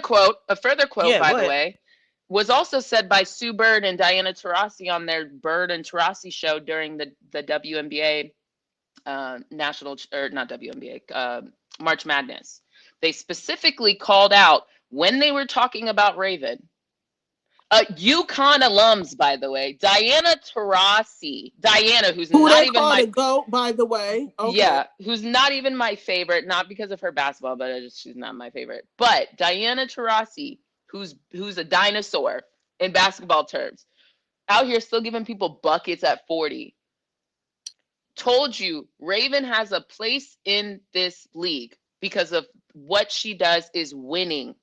quote, by the way, was also said by Sue Bird and Diana Taurasi on their Bird and Taurasi show during the WNBA March Madness. They specifically called out when they were talking about Raven. UConn alums, by the way, Diana Taurasi, who's Who not they even call my the GOAT, by the way. Okay. Yeah, who's not even my favorite, not because of her basketball, but she's not my favorite. But Diana Taurasi, who's a dinosaur in basketball terms, out here still giving people buckets at 40. Told you Raven has a place in this league because of what she does is winning.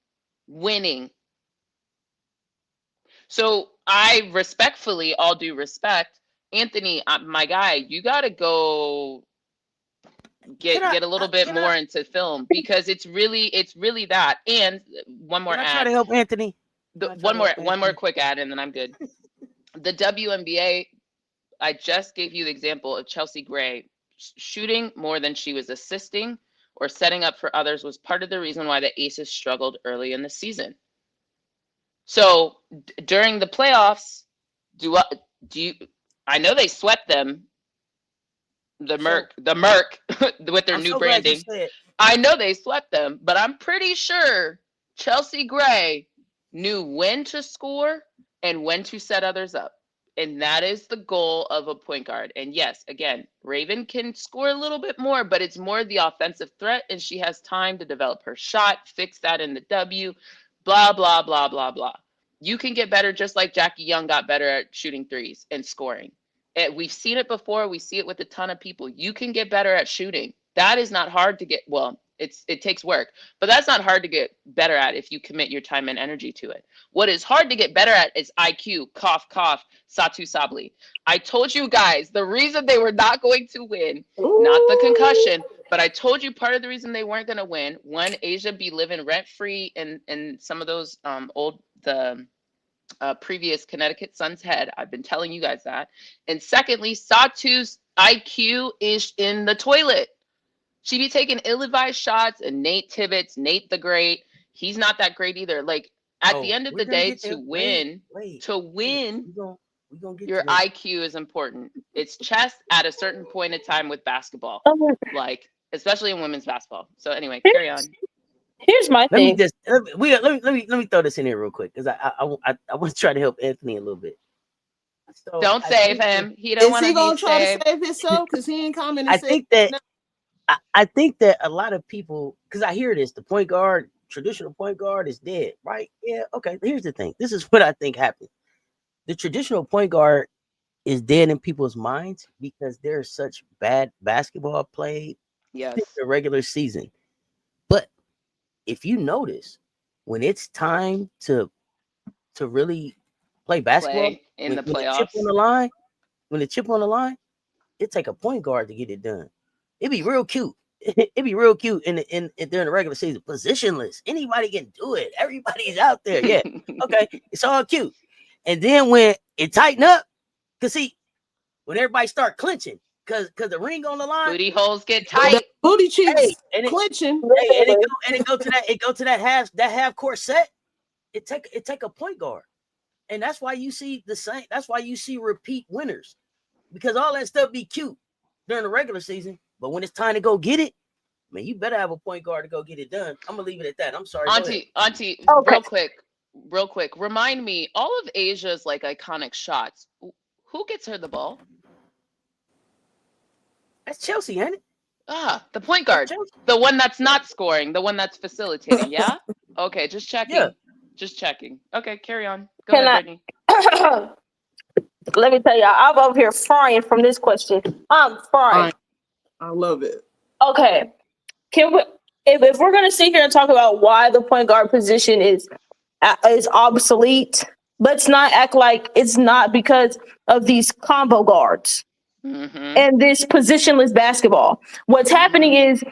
So I respectfully, all due respect, Anthony, my guy, you got to go get a little bit more into film because it's really that. And one more ad. Try to help Anthony. One more quick ad, and then I'm good. The WNBA, I just gave you the example of Chelsea Gray shooting more than she was assisting or setting up for others was part of the reason why the Aces struggled early in the season. So during the playoffs, I know they swept them. The Merc with their new branding. I know they swept them, but I'm pretty sure Chelsea Gray knew when to score and when to set others up. And that is the goal of a point guard. And yes, again, Raven can score a little bit more, but it's more the offensive threat, and she has time to develop her shot, fix that in the W, blah, blah, blah, blah, blah. You can get better just like Jackie Young got better at shooting threes and scoring. We've seen it before. We see it with a ton of people. You can get better at shooting. That is not hard to get. Well, it takes work, but that's not hard to get better at if you commit your time and energy to it. What is hard to get better at is IQ, cough, cough, Satu Sabli. I told you guys the reason they were not going to win, not the concussion, but I told you part of the reason they weren't going to win. One, Asia be living rent free in some of those previous Connecticut Sun's head. I've been telling you guys that. And secondly, Satu's IQ is in the toilet. She be taking ill-advised shots, and Nate Tibbetts, Nate the Great, he's not that great either. Like at the end of the day, to win, your IQ is important. It's chess at a certain point in time with basketball, like especially in women's basketball. So anyway, carry on. Here's my thing. Let me throw this in here real quick because I want to try to help Anthony a little bit. So don't save him. He don't want to be saved. Is he gonna try to save himself because he ain't coming? I think that a lot of people, because I hear this, the point guard, traditional point guard is dead, right? Yeah, okay. Here's the thing. This is what I think happened. The traditional point guard is dead in people's minds because there's such bad basketball played in the regular season. But if you notice, when it's time to really play basketball in the playoffs, when the chip on the line, it take a point guard to get it done. It'd be real cute. It'd be real cute in during the regular season. Positionless. Anybody can do it. Everybody's out there. Yeah. Okay. It's all cute. And then when it tighten up, because see, when everybody start clinching, because the ring on the line, booty holes get tight. Booty cheeks clinching. And it go to that half court set. It take a point guard. And that's why you see the same. That's why you see repeat winners. Because all that stuff be cute during the regular season. But when it's time to go get it, man, you better have a point guard to go get it done. I'm gonna leave it at that. I'm sorry. Auntie, real quick. Remind me, all of Asia's like iconic shots. Who gets her the ball? That's Chelsea, ain't it? The point guard. The one that's not scoring, the one that's facilitating, yeah? Okay, just checking. Yeah. Just checking. Okay, carry on. Go ahead, Brittany. Let me tell y'all, I'm over here frying from this question. I'm frying. I love it. Okay. Can we, if we're gonna sit here and talk about why the point guard position is obsolete, let's not act like it's not because of these combo guards and this positionless basketball. What's happening is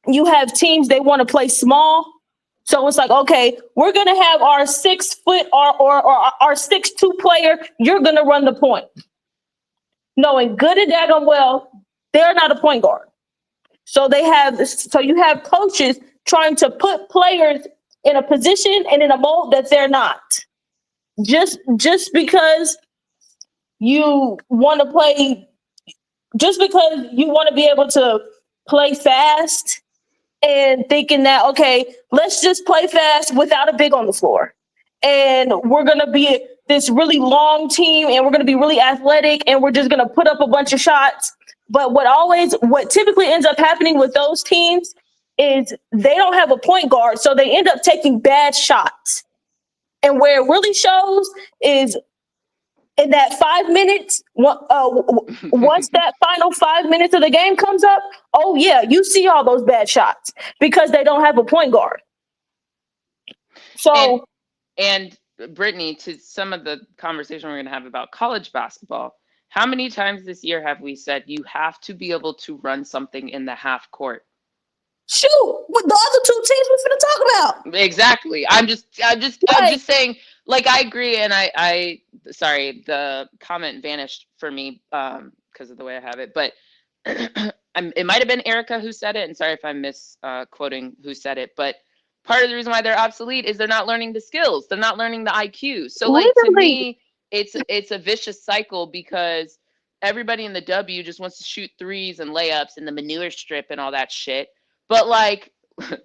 you have teams, they want to play small. So it's like, okay, we're going to have our 6 foot or our 6'2" player. You're going to run the point. Knowing good and daggone well, they're not a point guard. So you have coaches trying to put players in a position and in a mold that they're not. Just because you want to play, just because you want to be able to play fast and thinking that, okay, let's just play fast without a big on the floor. And we're going to be this really long team and we're going to be really athletic and we're just going to put up a bunch of shots. But what typically ends up happening with those teams is they don't have a point guard. So they end up taking bad shots. And where it really shows is in that 5 minutes, once that final 5 minutes of the game comes up, oh yeah, you see all those bad shots because they don't have a point guard. So, and Brittany, to some of the conversation we're going to have about college basketball, how many times this year have we said you have to be able to run something in the half court? Shoot, with the other 2 teams we're going to talk about. Exactly. I'm just saying, like, I agree. And I sorry, the comment vanished for me because of the way I have it, but it might've been Erica who said it. And sorry if I'm misquoting who said it, but part of the reason why they're obsolete is they're not learning the skills. They're not learning the IQ. So like, to me, it's a vicious cycle because everybody in the W just wants to shoot threes and layups and the manure strip and all that shit. But like,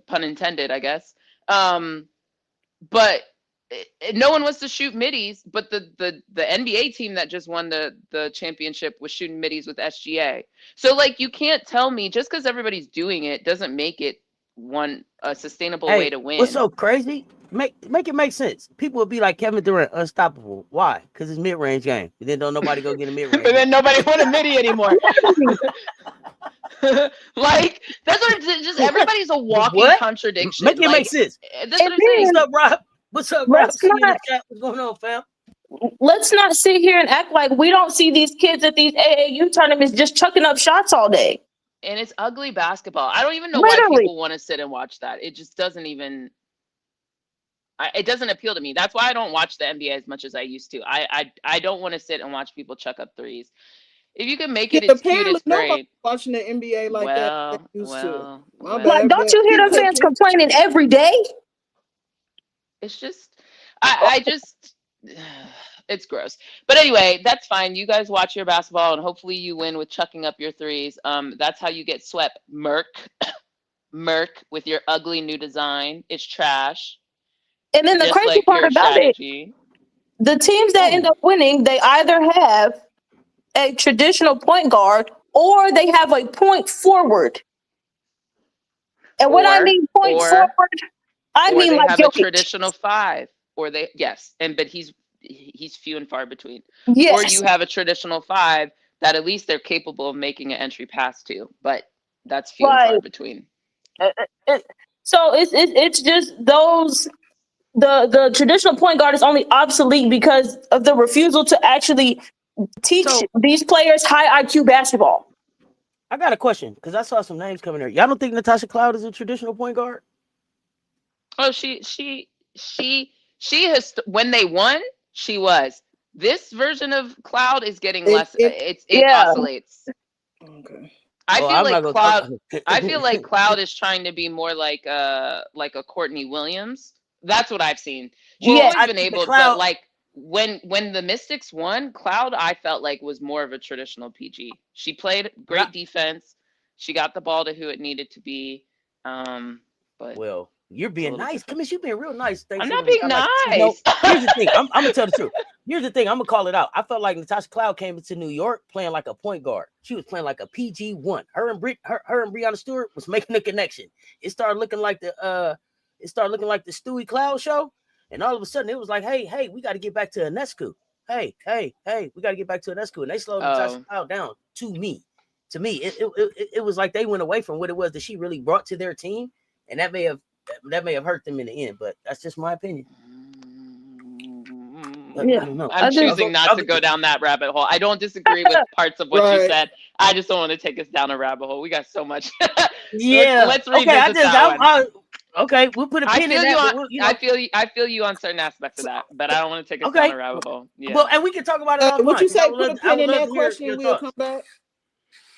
pun intended, I guess. But no one wants to shoot middies. But the NBA team that just won the championship was shooting middies with SGA. So like, you can't tell me just because everybody's doing it doesn't make it a sustainable way to win. What's so crazy? Make it make sense. People would be like Kevin Durant, unstoppable. Why? Because it's mid-range game. And then don't nobody go get a mid-range. And then nobody want a midi anymore. Like, that's what just everybody's a walking contradiction. Make it make sense. That's what I'm saying. What's up, Rob? What's up, Rob? What's going on, fam? Let's not sit here and act like we don't see these kids at these AAU tournaments just chucking up shots all day. And it's ugly basketball. I don't even know why people want to sit and watch that. It just doesn't even. It doesn't appeal to me. That's why I don't watch the NBA as much as I used to. I don't want to sit and watch people chuck up threes. If you can make it as cute as great. Watching the NBA like that used to. Like, don't you hear them fans complaining every day? It's just, I just, it's gross. But anyway, that's fine. You guys watch your basketball and hopefully you win with chucking up your threes. That's how you get swept. Merc with your ugly new design. It's trash. And then the crazy part about it, the teams that end up winning, they either have a traditional point guard or they have a point forward. And when I mean point forward, I mean like have a traditional 5, or but he's few and far between. Yes. Or you have a traditional 5 that at least they're capable of making an entry pass to, but that's few and far between. So it's just those. The traditional point guard is only obsolete because of the refusal to actually teach these players high IQ basketball. I got a question because I saw some names coming there. Y'all don't think Natasha Cloud is a traditional point guard? Oh, she has. When they won, she was. This version of Cloud is getting less. It oscillates. Okay. I feel like Cloud is trying to be more like a Courtney Williams. That's what I've seen. She's always been able, but like when the Mystics won, Cloud I felt like was more of a traditional PG. She played great defense. She got the ball to who it needed to be. But you're being nice. Commish, you're being real nice. I'm not being nice. Here's the thing. I'm gonna tell the truth. Here's the thing. I'm gonna call it out. I felt like Natasha Cloud came into New York playing like a point guard. She was playing like a PG1. Her and Brianna Stewart was making a connection. It started looking like the Stewie Cloud show, and all of a sudden it was like, hey, we got to get back to Ionescu. Hey, we got to get back to Ionescu, and they slowed Natasha Cloud down. To me, it was like they went away from what it was that she really brought to their team, and that may have hurt them in the end. But that's just my opinion. Yeah. I'm choosing not to go down that rabbit hole. I don't disagree with parts of what you said. I just don't want to take us down a rabbit hole. We got so much. Yeah. Let's revisit that one. Okay, we'll put a pin in that. I feel you on certain aspects of that, but I don't want to take us down a rabbit hole. Yeah. Well, and we can talk about it offline. Would you say put a pin in that question and we'll come back?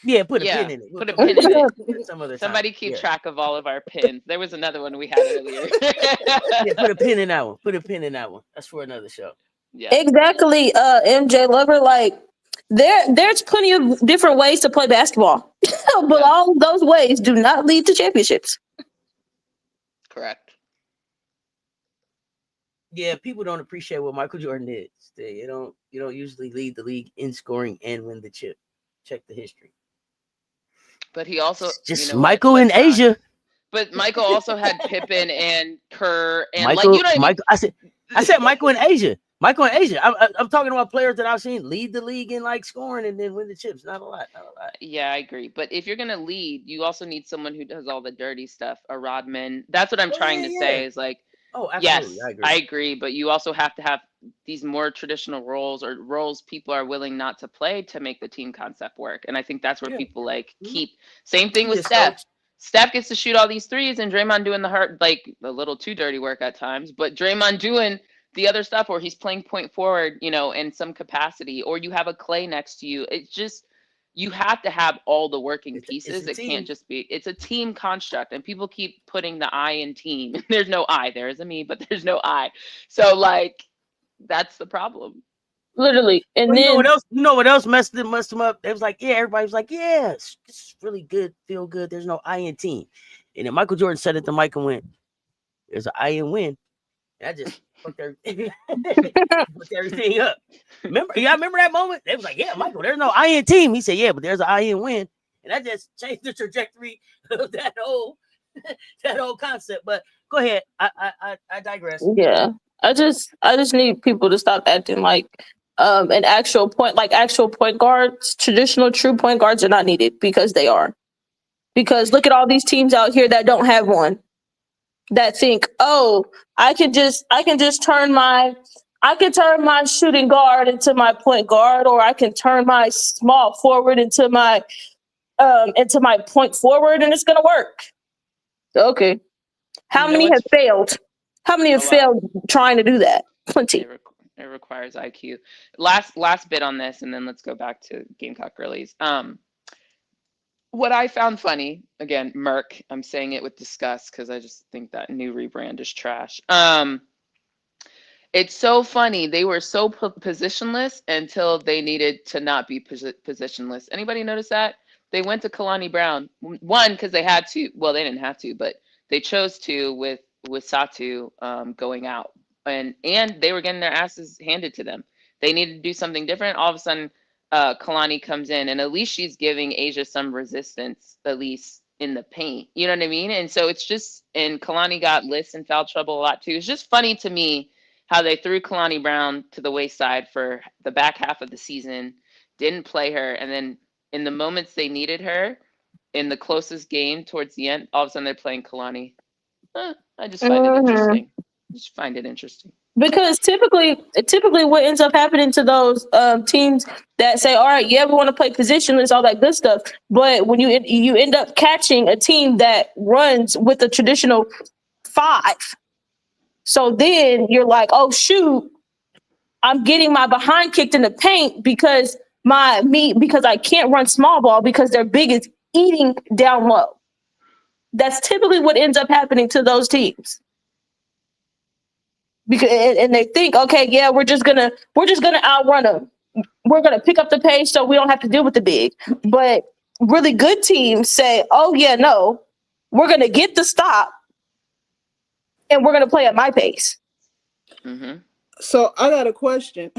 Yeah, put a pin in it. Put a pin in it. Some other Somebody time. keep track of all of our pins. There was another one we had earlier. Yeah, put a pin in that one. Put a pin in that one. That's for another show. Yeah. Exactly, MJ Lover. Like there's plenty of different ways to play basketball, but all of those ways do not lead to championships. Correct. Yeah, people don't appreciate what Michael Jordan did. You don't usually lead the league in scoring and win the chip. Check the history. But he also just Michael in Asia. But Michael also had Pippen and Kerr and Michael, Michael. I said Michael in Asia. Michael in Asia. I'm talking about players that I've seen lead the league in like scoring and then win the chips. Not a lot. Yeah, I agree. But if you're gonna lead, you also need someone who does all the dirty stuff. A Rodman. That's what I'm trying to say. Is like, absolutely. Yes, I agree. But you also have to have these more traditional roles or roles people are willing not to play to make the team concept work. And I think that's where people keep. Same thing with Steph. Steph gets to shoot all these threes, and Draymond doing a little too dirty work at times. But Draymond doing the other stuff, or he's playing point forward, in some capacity, or you have a Clay next to you. It's just, you have to have all the working pieces. It can't just be, it's a team construct, and people keep putting the I in team. There's no I. There is a me, but there's no I. So that's the problem. Literally. And then you know what else messed them up? It was like, everybody was like, this is really good, feel good. There's no I in team. And then Michael Jordan said it to Mike and went, there's an I in win. And I just fucked everything up. Remember that moment? They was like, Michael, there's no I in team. He said, but there's an I in win. And that just changed the trajectory of that whole concept. But go ahead. I digress. Yeah. I just need people to stop acting like an actual point guards, traditional true point guards are not needed, because they are. Because look at all these teams out here that don't have one, that think, I can turn my shooting guard into my point guard, or I can turn my small forward into my point forward, and it's gonna work. Okay. How many have failed? How many have failed trying to do that? Plenty. It requires IQ. Last bit on this, and then let's go back to Gamecock girlies. What I found funny, again, Merc, I'm saying it with disgust because I just think that new rebrand is trash. It's so funny. They were so positionless until they needed to not be positionless. Anybody notice that? They went to Kalani Brown. One, because they had to. Well, they didn't have to, but they chose to with Satu going out. And they were getting their asses handed to them. They needed to do something different. All of a sudden, Kalani comes in, and at least she's giving Asia some resistance, at least in the paint. You know what I mean? And so it's just, and Kalani got lists and foul trouble a lot too. It's just funny to me how they threw Kalani Brown to the wayside for the back half of the season, didn't play her, and then in the moments they needed her, in the closest game towards the end, all of a sudden they're playing Kalani. I just find it interesting. Just find it interesting. Because typically what ends up happening to those teams that say, all right, we want to play positionless, all that good stuff. But when you end up catching a team that runs with a traditional 5. So then you're like, oh, shoot, I'm getting my behind kicked in the paint because I can't run small ball because their big is eating down low. That's typically what ends up happening to those teams. Because and they think, okay, we're just gonna outrun them. We're gonna pick up the pace so we don't have to deal with the big. But really good teams say, no, we're gonna get the stop and we're gonna play at my pace. Mm-hmm. So I got a question.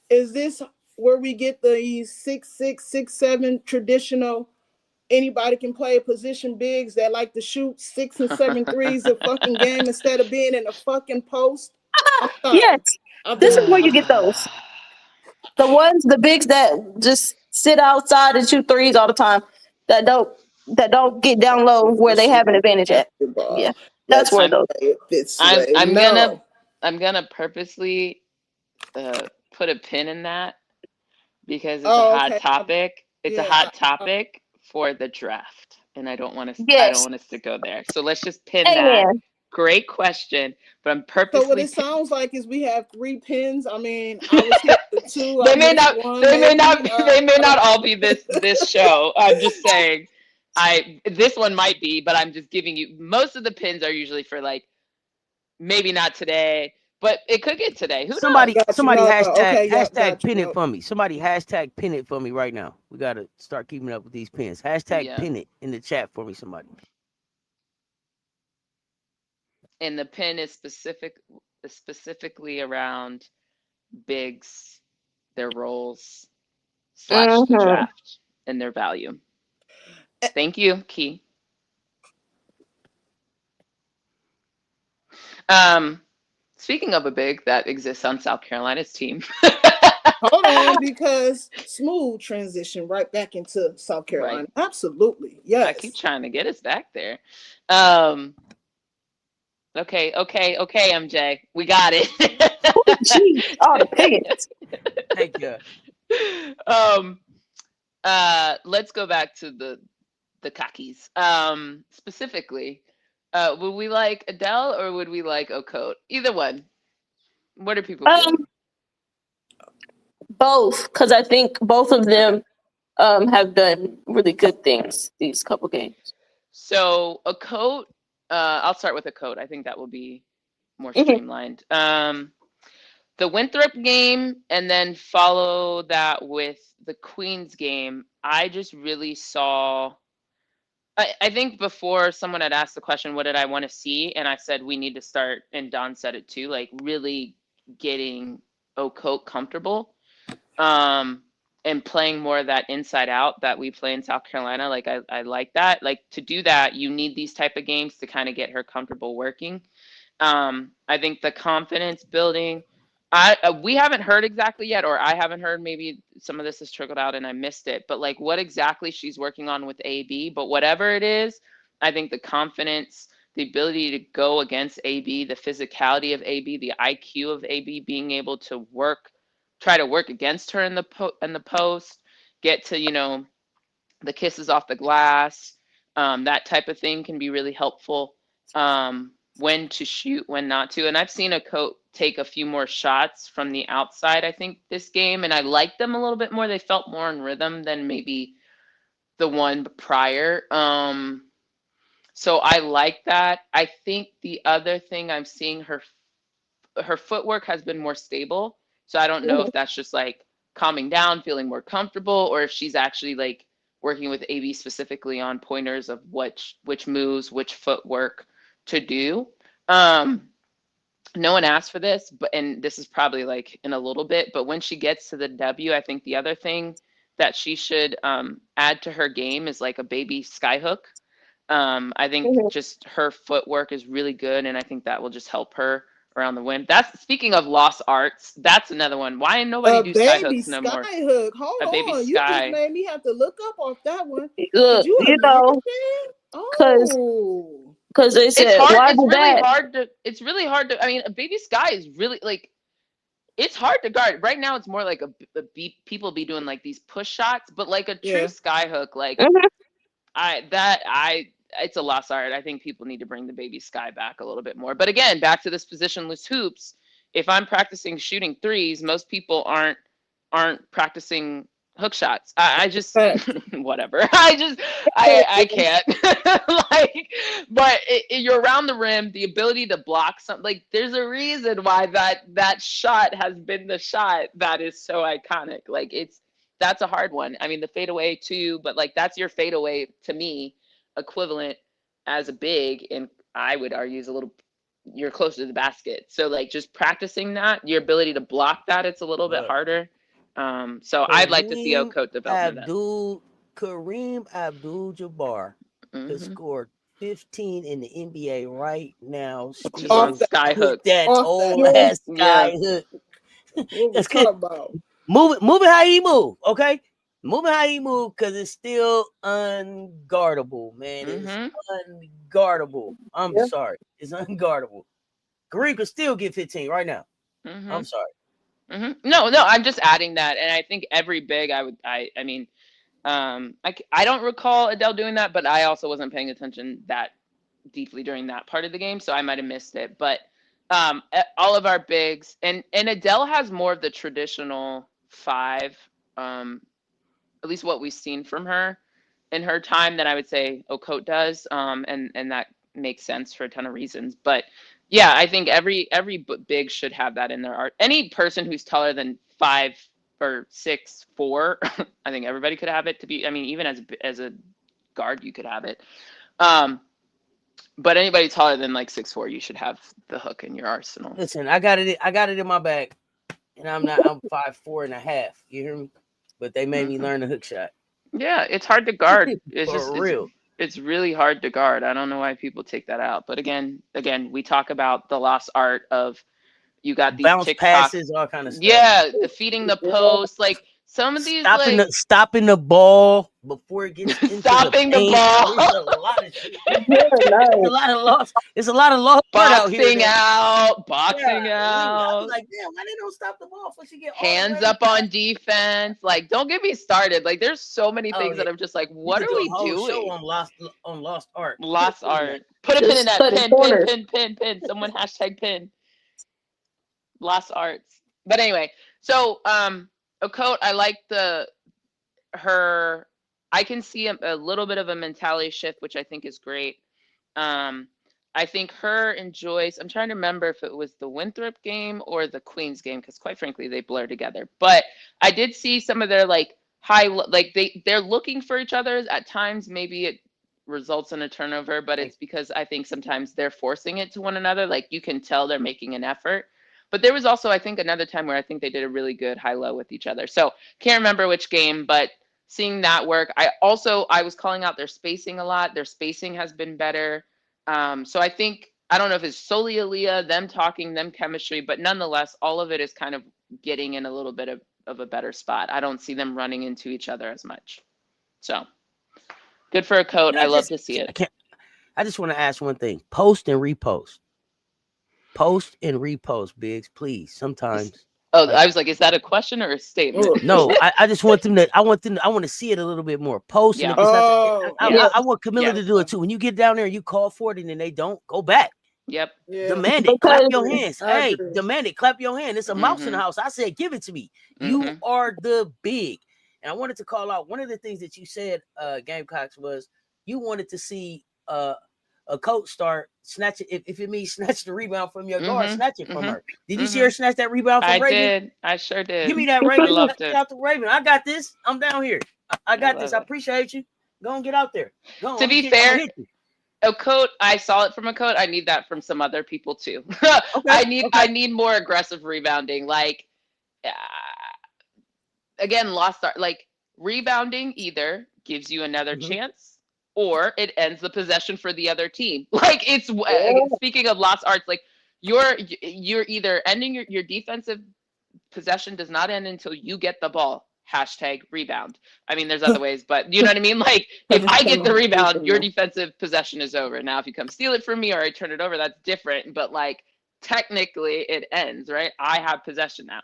Is this where we get these 6'6", 6'7" traditional? Anybody can play position bigs that like to shoot 6 and 7 threes a fucking game instead of being in a fucking post. I'm sorry. Yes, this is where you get those. The bigs that just sit outside and shoot threes all the time, that don't get down low where they have an advantage at. Yeah, that's where those. I'm gonna purposely put a pin in that because it's a hot topic. It's a hot topic for the draft, and I don't want to. Yes. I don't want us to go there. So let's just pin that. Great question, but I'm purposely. So what it sounds like is we have 3 pins. I mean, I was hit with 2. They may not. They may not all be this show. I'm just saying. This one might be, but I'm just giving you. Most of the pins are usually for like, maybe not today, but it could get today. Who knows? Somebody hashtag pin it for me. Somebody hashtag pin it for me right now. We gotta start keeping up with these pins. Hashtag pin it in the chat for me, somebody. And the pin is specifically around bigs, their roles / the draft and their value. Thank you, Key. Speaking of a big that exists on South Carolina's team. Hold on, because smooth transition right back into South Carolina. Right. Absolutely. Yes. I keep trying to get us back there. Okay, MJ. We got it. Jeez, all the pins. Thank you. Let's go back to the cockies. Specifically, would we like Adele or would we like Okote? Either one. What are people feeling? Both, because I think both of them have done really good things these couple games. So Okote, I'll start with Okote. I think that will be more streamlined. The Winthrop game, and then follow that with the Queens game. I just really saw. I think before someone had asked the question, what did I want to see? And I said, we need to start, and Don said it too, like really getting Okote comfortable and playing more of that inside out that we play in South Carolina. Like, I like that. Like, to do that, you need these type of games to kind of get her comfortable working. I think the confidence building, we haven't heard exactly yet, or I haven't heard, maybe some of this has trickled out and I missed it, but like what exactly she's working on with AB, but whatever it is, I think the confidence, the ability to go against AB, the physicality of AB, the IQ of AB, being able to try to work against her in the post, get to, the kisses off the glass, that type of thing can be really helpful. When to shoot, when not to. And I've seen Okote take a few more shots from the outside, I think, this game, and I liked them a little bit more. They felt more in rhythm than maybe the one prior. So I like that. I think the other thing I'm seeing, her footwork has been more stable. So I don't know if that's just like calming down, feeling more comfortable, or if she's actually like working with AB specifically on pointers of which moves, which footwork to do. No one asked for this, and this is probably like in a little bit, but when she gets to the W, I think the other thing that she should add to her game is like a baby skyhook. I think just her footwork is really good, and I think that will just help her around the wind. That's, speaking of lost arts, that's another one. Why ain't nobody do skyhooks no more? Hold on, baby you just made me have to look up off that one. Look, because they said, it's really hard to, I mean, a baby sky is really like, it's hard to guard. Right now, it's more like people be doing like these push shots, but like a true sky hook, like it's a lost art. I think people need to bring the baby sky back a little bit more. But again, back to this positionless hoops. If I'm practicing shooting threes, most people aren't practicing hook shots. I just whatever. I can't. Like, but you're around the rim, the ability to block something. Like, there's a reason why that shot has been the shot that is so iconic. Like, that's a hard one. I mean, the fadeaway too, but like that's your fadeaway to me, equivalent as a big, and I would argue is a little you're closer to the basket. So like just practicing that, your ability to block that, it's a little bit harder. So I'd like to see Okote develop that. Kareem Abdul-Jabbar could score 15 in the NBA right now. Just on sky hook. That old ass sky hook. That's good. About? Move it how he move, okay? Move it how he move, because it's still unguardable, man. It's unguardable. I'm sorry. It's unguardable. Kareem could still get 15 right now. I'm sorry. No, I'm just adding that. And I think every big, I mean, I don't recall Adele doing that, but I also wasn't paying attention that deeply during that part of the game, so I might have missed it. But all of our bigs, and Adele has more of the traditional 5, at least what we've seen from her in her time, than I would say Okote does, and that makes sense for a ton of reasons. But yeah, I think every big should have that in their art. Any person who's taller than 5 or 6'4", I think everybody could have it. To be, I mean, even as a guard, you could have it. But anybody taller than like 6'4", you should have the hook in your arsenal. Listen, I got it in my bag, and I'm 5'4.5". You hear me? But they made me learn the hook shot. Yeah, it's hard to guard. It's For just real. It's really hard to guard. I don't know why people take that out. But again, we talk about the lost art of, you got these bounce TikTok passes, all kind of stuff. Yeah, defeating the post, like some of these stopping the ball before it gets into stopping the ball. There's a lot of shit. It's a lot of lost boxing out. Boxing out. I was like, damn, why they don't stop the ball before she get hands up on defense? Like, don't get me started. Like, there's so many things that I'm just like, what are we doing? Show on lost art. Lost art. Put a pin in that. Pin. Someone hashtag pin. Lost arts. But anyway, so Okote, I like her. I can see a little bit of a mentality shift, which I think is great. I think her and Joyce, I'm trying to remember if it was the Winthrop game or the Queens game, because quite frankly, they blur together. But I did see some of their like they're looking for each other at times. Maybe it results in a turnover, but it's because I think sometimes they're forcing it to one another. Like, you can tell they're making an effort. But there was also, I think, another time where I think they did a really good high-low with each other. So can't remember which game, but seeing that work. I was calling out their spacing a lot. Their spacing has been better. So I think, I don't know if it's solely Aaliyah, them talking, them chemistry, but nonetheless, all of it is kind of getting in a little bit of a better spot. I don't see them running into each other as much. So good for Okote. I love to see it. I just want to ask one thing. Post and repost. Post and repost, Biggs, please. Sometimes. I was like, is that a question or a statement? No, I just want them to. I want to see it a little bit more. Post. Yeah. I want Camilla to do it too. When you get down there and you call for it and then they don't, go back. Yep. Yeah. Demand it. Clap your hands. Hey, demand it. Clap your hand. It's a mouse in the house. I said, give it to me. You are the big. And I wanted to call out one of the things that you said, Gamecocks, was you wanted to see a coach start snatch it. If it means snatch the rebound from your guard, snatch it from her. Did you see her snatch that rebound from Raven? I sure did. Give me that Raven. I loved it. Out to Raven. I got this. I'm down here. I got this. I appreciate you. Go and get out there. Go to be fair, Okote, I saw it from Okote. I need that from some other people too. I need more aggressive rebounding. Like, again, lost art. Like, rebounding either gives you another chance, or it ends the possession for the other team. Like, it's speaking of lost arts, like you're either ending your defensive possession does not end until you get the ball. Hashtag rebound. I mean, there's other ways, but you know what I mean? Like, if I get the rebound, your defensive possession is over. Now, if you come steal it from me or I turn it over, that's different. But like, technically it ends, right? I have possession now.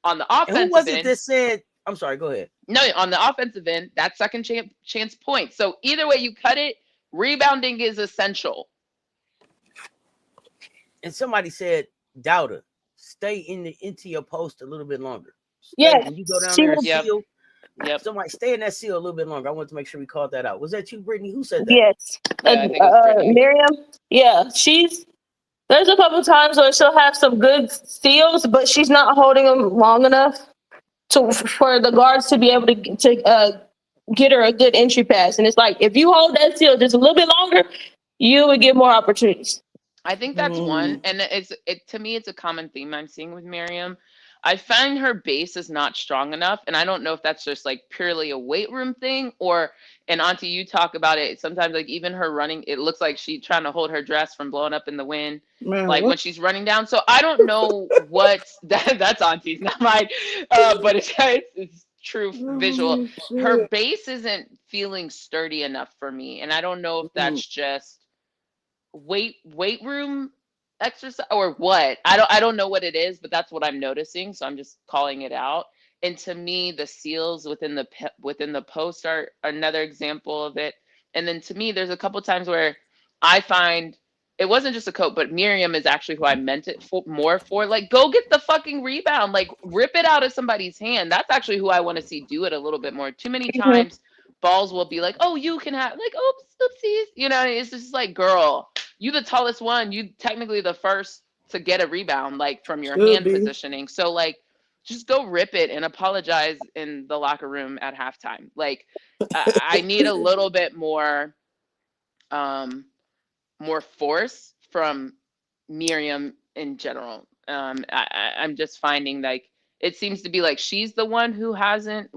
On the offensive end. Who was it that said, I'm sorry, go ahead. No, on the offensive end, that's second chance points. So either way you cut it, rebounding is essential. And somebody said, Doubter, stay into your post a little bit longer. When you go down there and seal, somebody stay in that seal a little bit longer. I want to make sure we called that out. Was that you, Brittany? Who said that? Yes. I think it was Brittany. Miriam. Yeah, there's a couple times where she'll have some good steals, but she's not holding them long enough for the guards to be able to get her a good entry pass. And it's like, if you hold that seal just a little bit longer, you would get more opportunities. I think that's one, and to me, it's a common theme I'm seeing with Miriam. I find her base is not strong enough, and I don't know if that's just like purely a weight room thing, or, and Auntie, you talk about it sometimes, like even her running, it looks like she's trying to hold her dress from blowing up in the wind, Man, like what? when she's running down. So I don't know what that's Auntie's, not mine, but it's true visual. Her base isn't feeling sturdy enough for me, and I don't know if that's just weight room exercise or what. I don't know what it is, but that's what I'm noticing, so I'm just calling it out. And to me, the seals within the post are another example of it. And then to me, there's a couple times where I find it wasn't just a coat, but Miriam is actually who I meant it for, more for. Like, go get the fucking rebound, like rip it out of somebody's hand. That's actually who I want to see do it a little bit more. Too many times balls will be like, oh, you can have, like, oops, oopsies, you know. It's just like, girl, you the tallest one, you technically the first to get a rebound, like from your hand positioning. So like, just go rip it and apologize in the locker room at halftime. Like, I need a little bit more force from Miriam in general. I'm just finding like it seems to be like she's the one who hasn't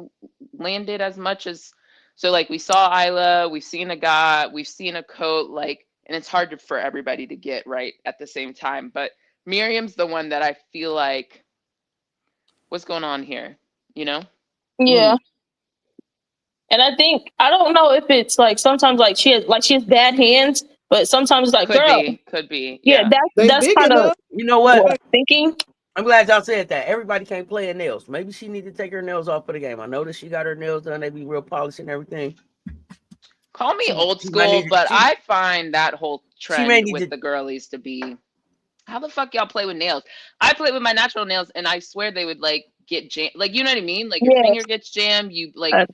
landed as much as, so like we saw Isla, we've seen a guy, we've seen a coat, like, and it's hard for everybody to get right at the same time. But Miriam's the one that I feel like, what's going on here, you know? Yeah. And I think, I don't know if it's like sometimes like she has bad hands, but sometimes like could be. Yeah, that's kind of, you know what thinking. I'm glad y'all said that. Everybody can't play her nails. Maybe she need to take her nails off for the game. I noticed she got her nails done. They be real polished and everything. Call me old school, but I find that whole trend with the girlies to be, how the fuck y'all play with nails? I play with my natural nails, and I swear they would like get jammed. Like, you know what I mean? Like your finger gets jammed. You like,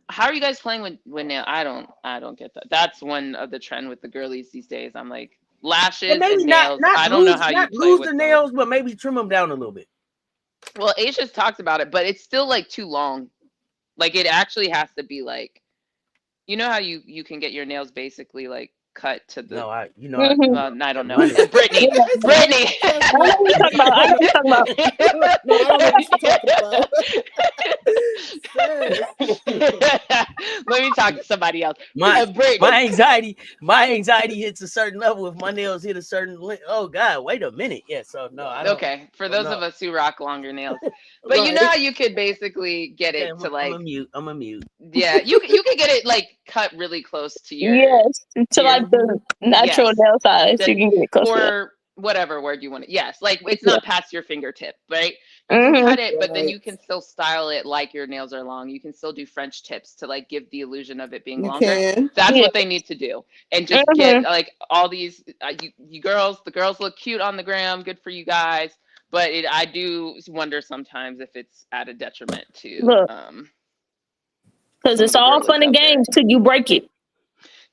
how are you guys playing with nails? I don't get that. That's one of the trend with the girlies these days. I'm like, lashes and nails. I don't know how you play with the nails, but maybe trim them down a little bit. Well, Aisha's talked about it, but it's still like too long. Like, it actually has to be like, you know how you can get your nails basically like cut to the. No, I don't know. Brittany. I know what you're talking about. I know what you're talking about. No, I don't know what you're talking about. Let me talk to somebody else. My anxiety hits a certain level if my nails hit a certain. Oh God, wait a minute. Yeah, so no. I don't, okay, for those of us who rock longer nails, but right. You know how you could basically get it to like. I'm a mute. Yeah, you could get it like cut really close to your. Yes, to like the natural nail size. You can get it close. Or whatever word you want it. Yes, like it's not past your fingertip, right? You can cut it, but then you can still style it like your nails are long. You can still do French tips to like give the illusion of it being longer. That's what they need to do, and just get like all these. You girls, the girls look cute on the gram. Good for you guys, but I do wonder sometimes if it's at a detriment to. Because it's all fun and games till you break it.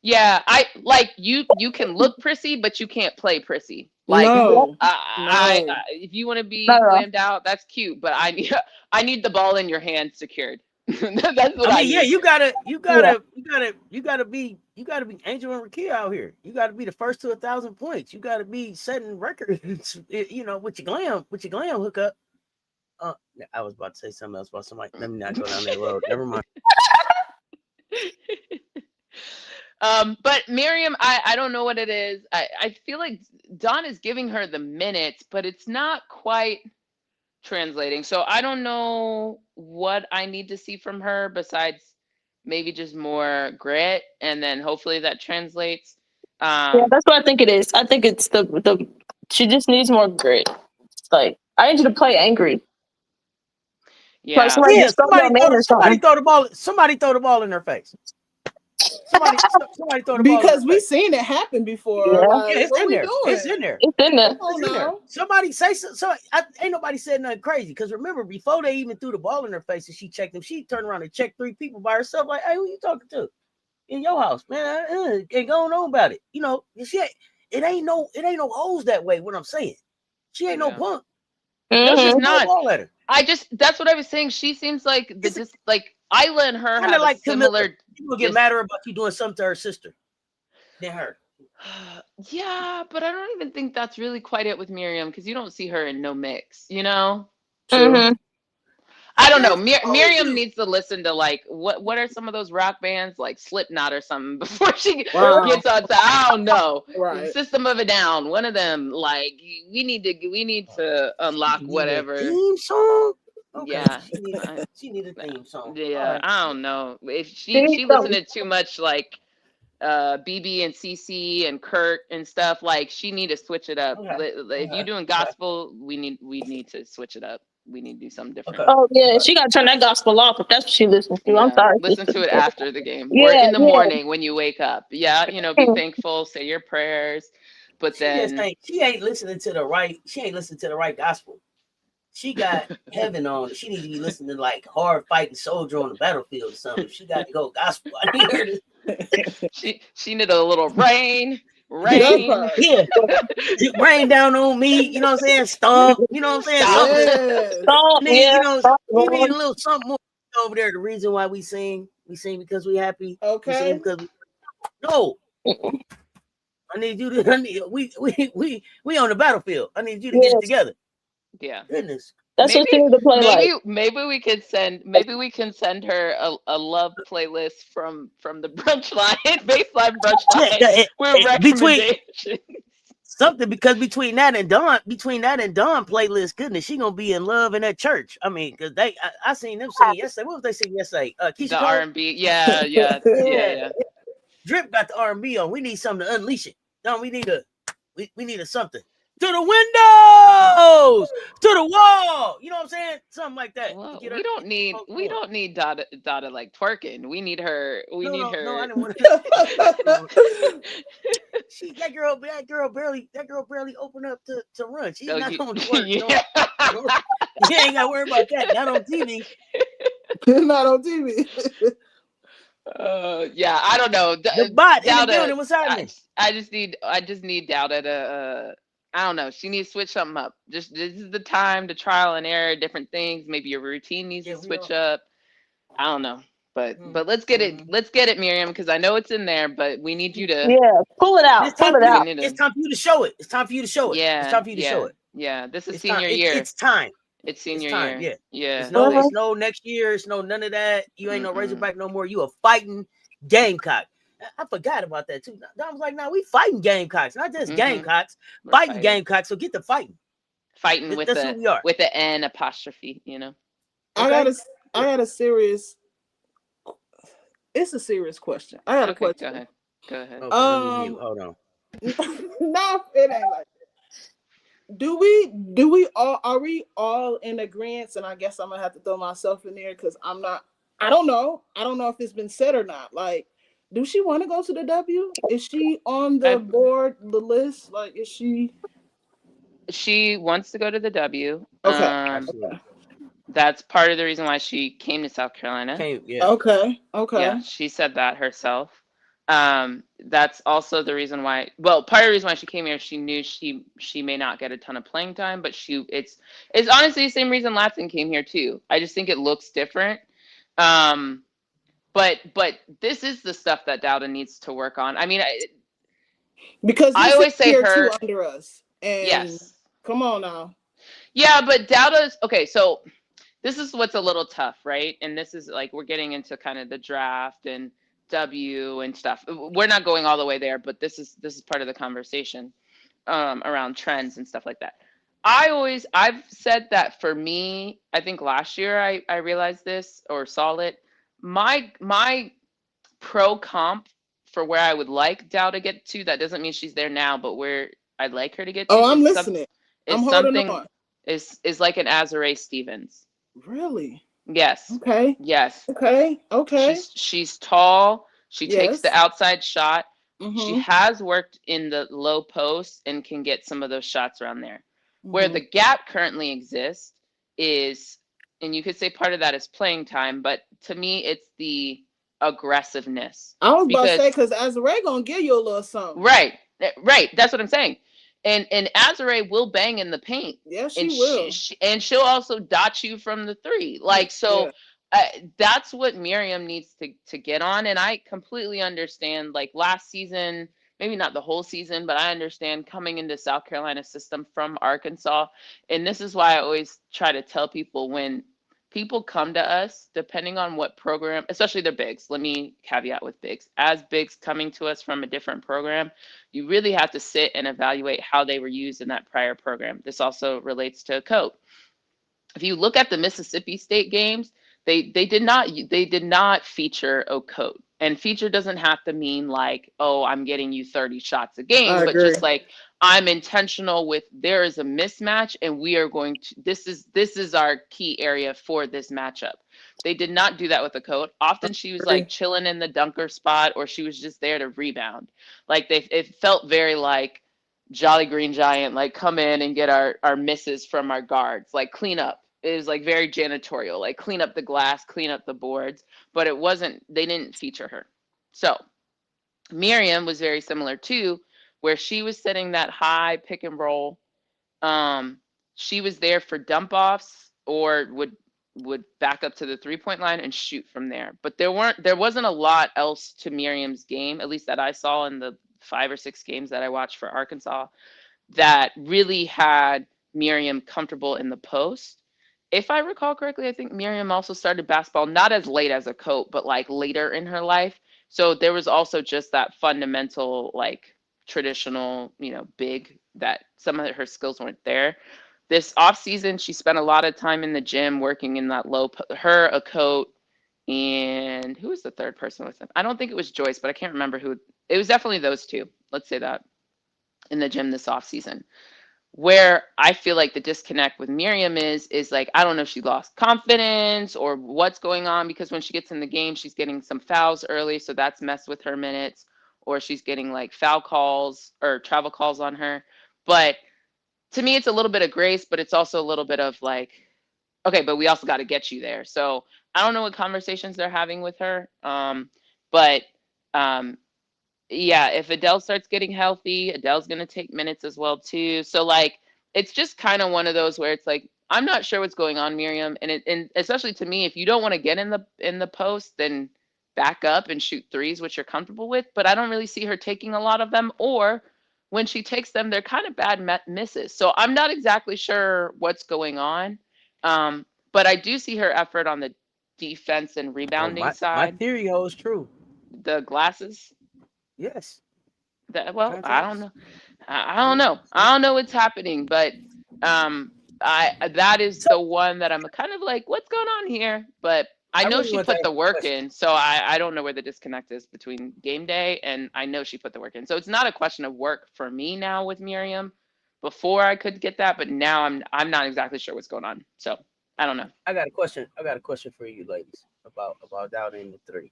Yeah, I like you can look prissy, but you can't play prissy. Like, if you want to be glammed out, that's cute, but I need the ball in your hand secured. That's what I mean. Yeah, you gotta be Angel and Rakia out here. You gotta be the first to 1,000 points. You gotta be setting records, you know, with your glam hookup. I was about to say something else about somebody. Let me not go down that road. Never mind. But Miriam, I don't know what it is. I feel like Dawn is giving her the minutes, but it's not quite translating. So I don't know what I need to see from her besides maybe just more grit, and then hopefully that translates. Yeah, that's what I think it is. I think it's the she just needs more grit. It's like, I need you to play angry. Yeah, like somebody throw the ball in her face. Somebody throw the ball because we've seen it happen before. Yeah, like, it's in there. It's in there. It's in there. Oh, no. Somebody say so. Ain't nobody said nothing crazy. Because remember, before they even threw the ball in her face and she checked them, she turned around and checked 3 people by herself. Like, hey, who you talking to? In your house, man. Ain't going on about it. You know, it ain't no hoes that way. What I'm saying, she ain't no punk. No, she's not. That's what I was saying. She seems like like Isla and her have like a similar. People get madder about you doing something to her sister than her. Yeah, but I don't even think that's really quite it with Miriam because you don't see her in no mix, you know? True. Mm-hmm. I don't know. Miriam Honestly, needs to listen to like what are some of those rock bands like Slipknot or something before she wow. gets on to I don't know. Right. System of a Down, one of them. Like we need to unlock She need a whatever. theme song. Okay, Yeah. I, she need a theme song. All yeah, right. I don't know. If She she needs listened something. to too much like BB and CC and Kurt and stuff, like she need to switch it up. Okay. If you're Okay. doing gospel, we need to switch it up. We need to do something different. Okay. Oh yeah, Okay. she gotta turn that gospel off if that's what she listens to. I'm Yeah, sorry. listen to it after the game or Yeah, in the yeah. morning when you wake up. Yeah, be thankful, say your prayers, but She just then ain't. She ain't listening to the right. She ain't listening to the right gospel. She got heaven on. She needs to be listening to like hard fighting soldier on the battlefield or something. If she got to go gospel, I need her to. she needed a little rain, That rain. part. Yeah, rain down on me. You know what I'm saying? Stomp. You know what I'm saying? Stop. Something. Yes. So Need, yeah. you know, Stop you need going. a little something more over there. The reason why we sing because we happy. We sing Okay. because no. I need you to. I need, we on the battlefield. I need you to get it Yes, together. Yeah. Goodness. that's what she need to play like. Maybe we can send her a love playlist from the brunch line, baseline brunch Yeah, line with between recommendations. something because between that and Dawn playlist, goodness, she gonna be in love in that church. I mean, because I seen them singing yesterday. What was they singing yesterday? Keisha The Cole. R&B. Yeah, yeah, yeah, Yeah, yeah. Drip got the R&B on. We need something to unleash it. No, we need a something to the windows, to the wall. You know what I'm saying? Something like that to Well, get we her. don't Get these need folks we going. don't need Dada like twerking. We need her. We No, need no, no. I her. didn't want to. That girl barely opened up to run. She's Oh, not you, going to work. No, yeah. no. You ain't got to worry about that. Not on TV. Not on TV. Yeah, I don't know. The bot in the Dowda, building. What's happening? I just need Dowda to. I don't know. She needs to switch something up. Just this is the time to trial and error different things. Maybe your routine needs Yeah, to we switch are. up. I don't know. But Mm-hmm. let's get it. Let's get it, Miriam, because I know it's in there. But we need you to. Yeah, pull it It's out. time Pull it for you. We out. need It's to. time for you to show it. It's time for you to show it. It's Yeah, time for you to show yeah, it. yeah. This is It's time. senior year. It's time. It's It's senior time. year. Yeah. Yeah. It's no next year. It's no none of that. You ain't no Mm-mm. Razorback no more. You a fighting Gamecock. I forgot about that too. I was like, nah, we fighting Gamecocks, not just Gamecocks. We're Fighting Gamecocks. So get the fighting. fighting with That's who we are. the N apostrophe. You know. Okay. I got a serious. It's a serious question. I got a Okay, question. go ahead. Go ahead. Okay, let me mute. Hold on. No, it ain't like that. Do we all are we all in agreement? And I guess I'm gonna have to throw myself in there because I'm not. I don't know. I don't know if it's been said or not. Like, do she want to go to the W? Is she on the board, the list? Like, is she? She wants to go to the W. Okay. Absolutely. That's part of the reason why she came to South Carolina. Yeah. Okay. Yeah, she said that herself. That's also the reason why. Well, part of the reason why she came here, she knew she may not get a ton of playing time, but it's honestly the same reason Latson came here too. I just think it looks different. But this is the stuff that Dowda needs to work on. I mean, because I always say her her under us. And yes. Come on now. Yeah, but Dowda's okay. So this is what's a little tough, right? And this is like we're getting into kind of the draft and W and stuff. We're not going all the way there, but this is part of the conversation around trends and stuff like that. I've said that for me, I think last year I realized this or saw it. My pro comp for where I would like Dow to get to, that doesn't mean she's there now, but where I'd like her to get to I'm listening. I'm holding on. Is like an Azurá Stevens. Really? Yes. Okay. Yes. Okay. She's tall. She takes the outside shot. Mm-hmm. She has worked in the low post and can get some of those shots around there. Mm-hmm. Where the gap currently exists is, and you could say part of that is playing time, but to me, it's the aggressiveness. I was about to say, because Azurá gonna give you a little something. Right. That's what I'm saying. And Azurá will bang in the paint. Yeah, she will. And she'll also dot you from the three. Like, so that's what Miriam needs to get on. And I completely understand, like last season, maybe not the whole season, but I understand coming into South Carolina system from Arkansas. And this is why I always try to tell people, when people come to us, depending on what program, especially the bigs, let me caveat with bigs, as bigs coming to us from a different program, you really have to sit and evaluate how they were used in that prior program. This also relates to a coat. If you look at the Mississippi State games, they did not feature Okote. And feature doesn't have to mean like, oh, I'm getting you 30 shots a game, but just like, I'm intentional with, there is a mismatch and we are going to, this is our key area for this matchup. They did not do that with Okote. Often she was like chilling in the dunker spot, or she was just there to rebound. Like it felt very like Jolly Green Giant, like come in and get our misses from our guards, like clean up. It was like very janitorial, like clean up the glass, clean up the boards, but it wasn't, they didn't feature her. So Miriam was very similar too, where she was setting that high pick and roll. She was there for dump offs, or would back up to the 3-point line and shoot from there. But there wasn't a lot else to Miriam's game, at least that I saw in the 5 or 6 games that I watched for Arkansas, that really had Miriam comfortable in the post. If I recall correctly, I think Miriam also started basketball not as late as Okote, but like later in her life. So there was also just that fundamental, like traditional, big, that some of her skills weren't there. This off season, she spent a lot of time in the gym working in that her, Okote, and who was the third person with them? I don't think it was Joyce, but I can't remember who. It was definitely those two. Let's say that, in the gym this off season. Where I feel like the disconnect with Miriam is like, I don't know if she lost confidence or what's going on, because when she gets in the game, she's getting some fouls early, so that's messed with her minutes, or she's getting like foul calls or travel calls on her. But to me, it's a little bit of grace, but it's also a little bit of like, okay, but we also got to get you there. So I don't know what conversations they're having with her. Yeah, if Adele starts getting healthy, Adele's going to take minutes as well too. So like, it's just kind of one of those where it's like, I'm not sure what's going on, Miriam. And especially to me, if you don't want to get in the post, then back up and shoot threes, which you're comfortable with. But I don't really see her taking a lot of them, or when she takes them, they're kind of bad misses. So I'm not exactly sure what's going on. But I do see her effort on the defense and rebounding side. My theory holds true. The glasses. Yes. I don't know. I don't know. I don't know what's happening, but that is the one that I'm kind of like, what's going on here? But I know she put the work in, so I don't know where the disconnect is between game day, and I know she put the work in. So it's not a question of work for me now with Miriam. Before I could get that, but now I'm not exactly sure what's going on. So I don't know. I got a question for you ladies about down in the three.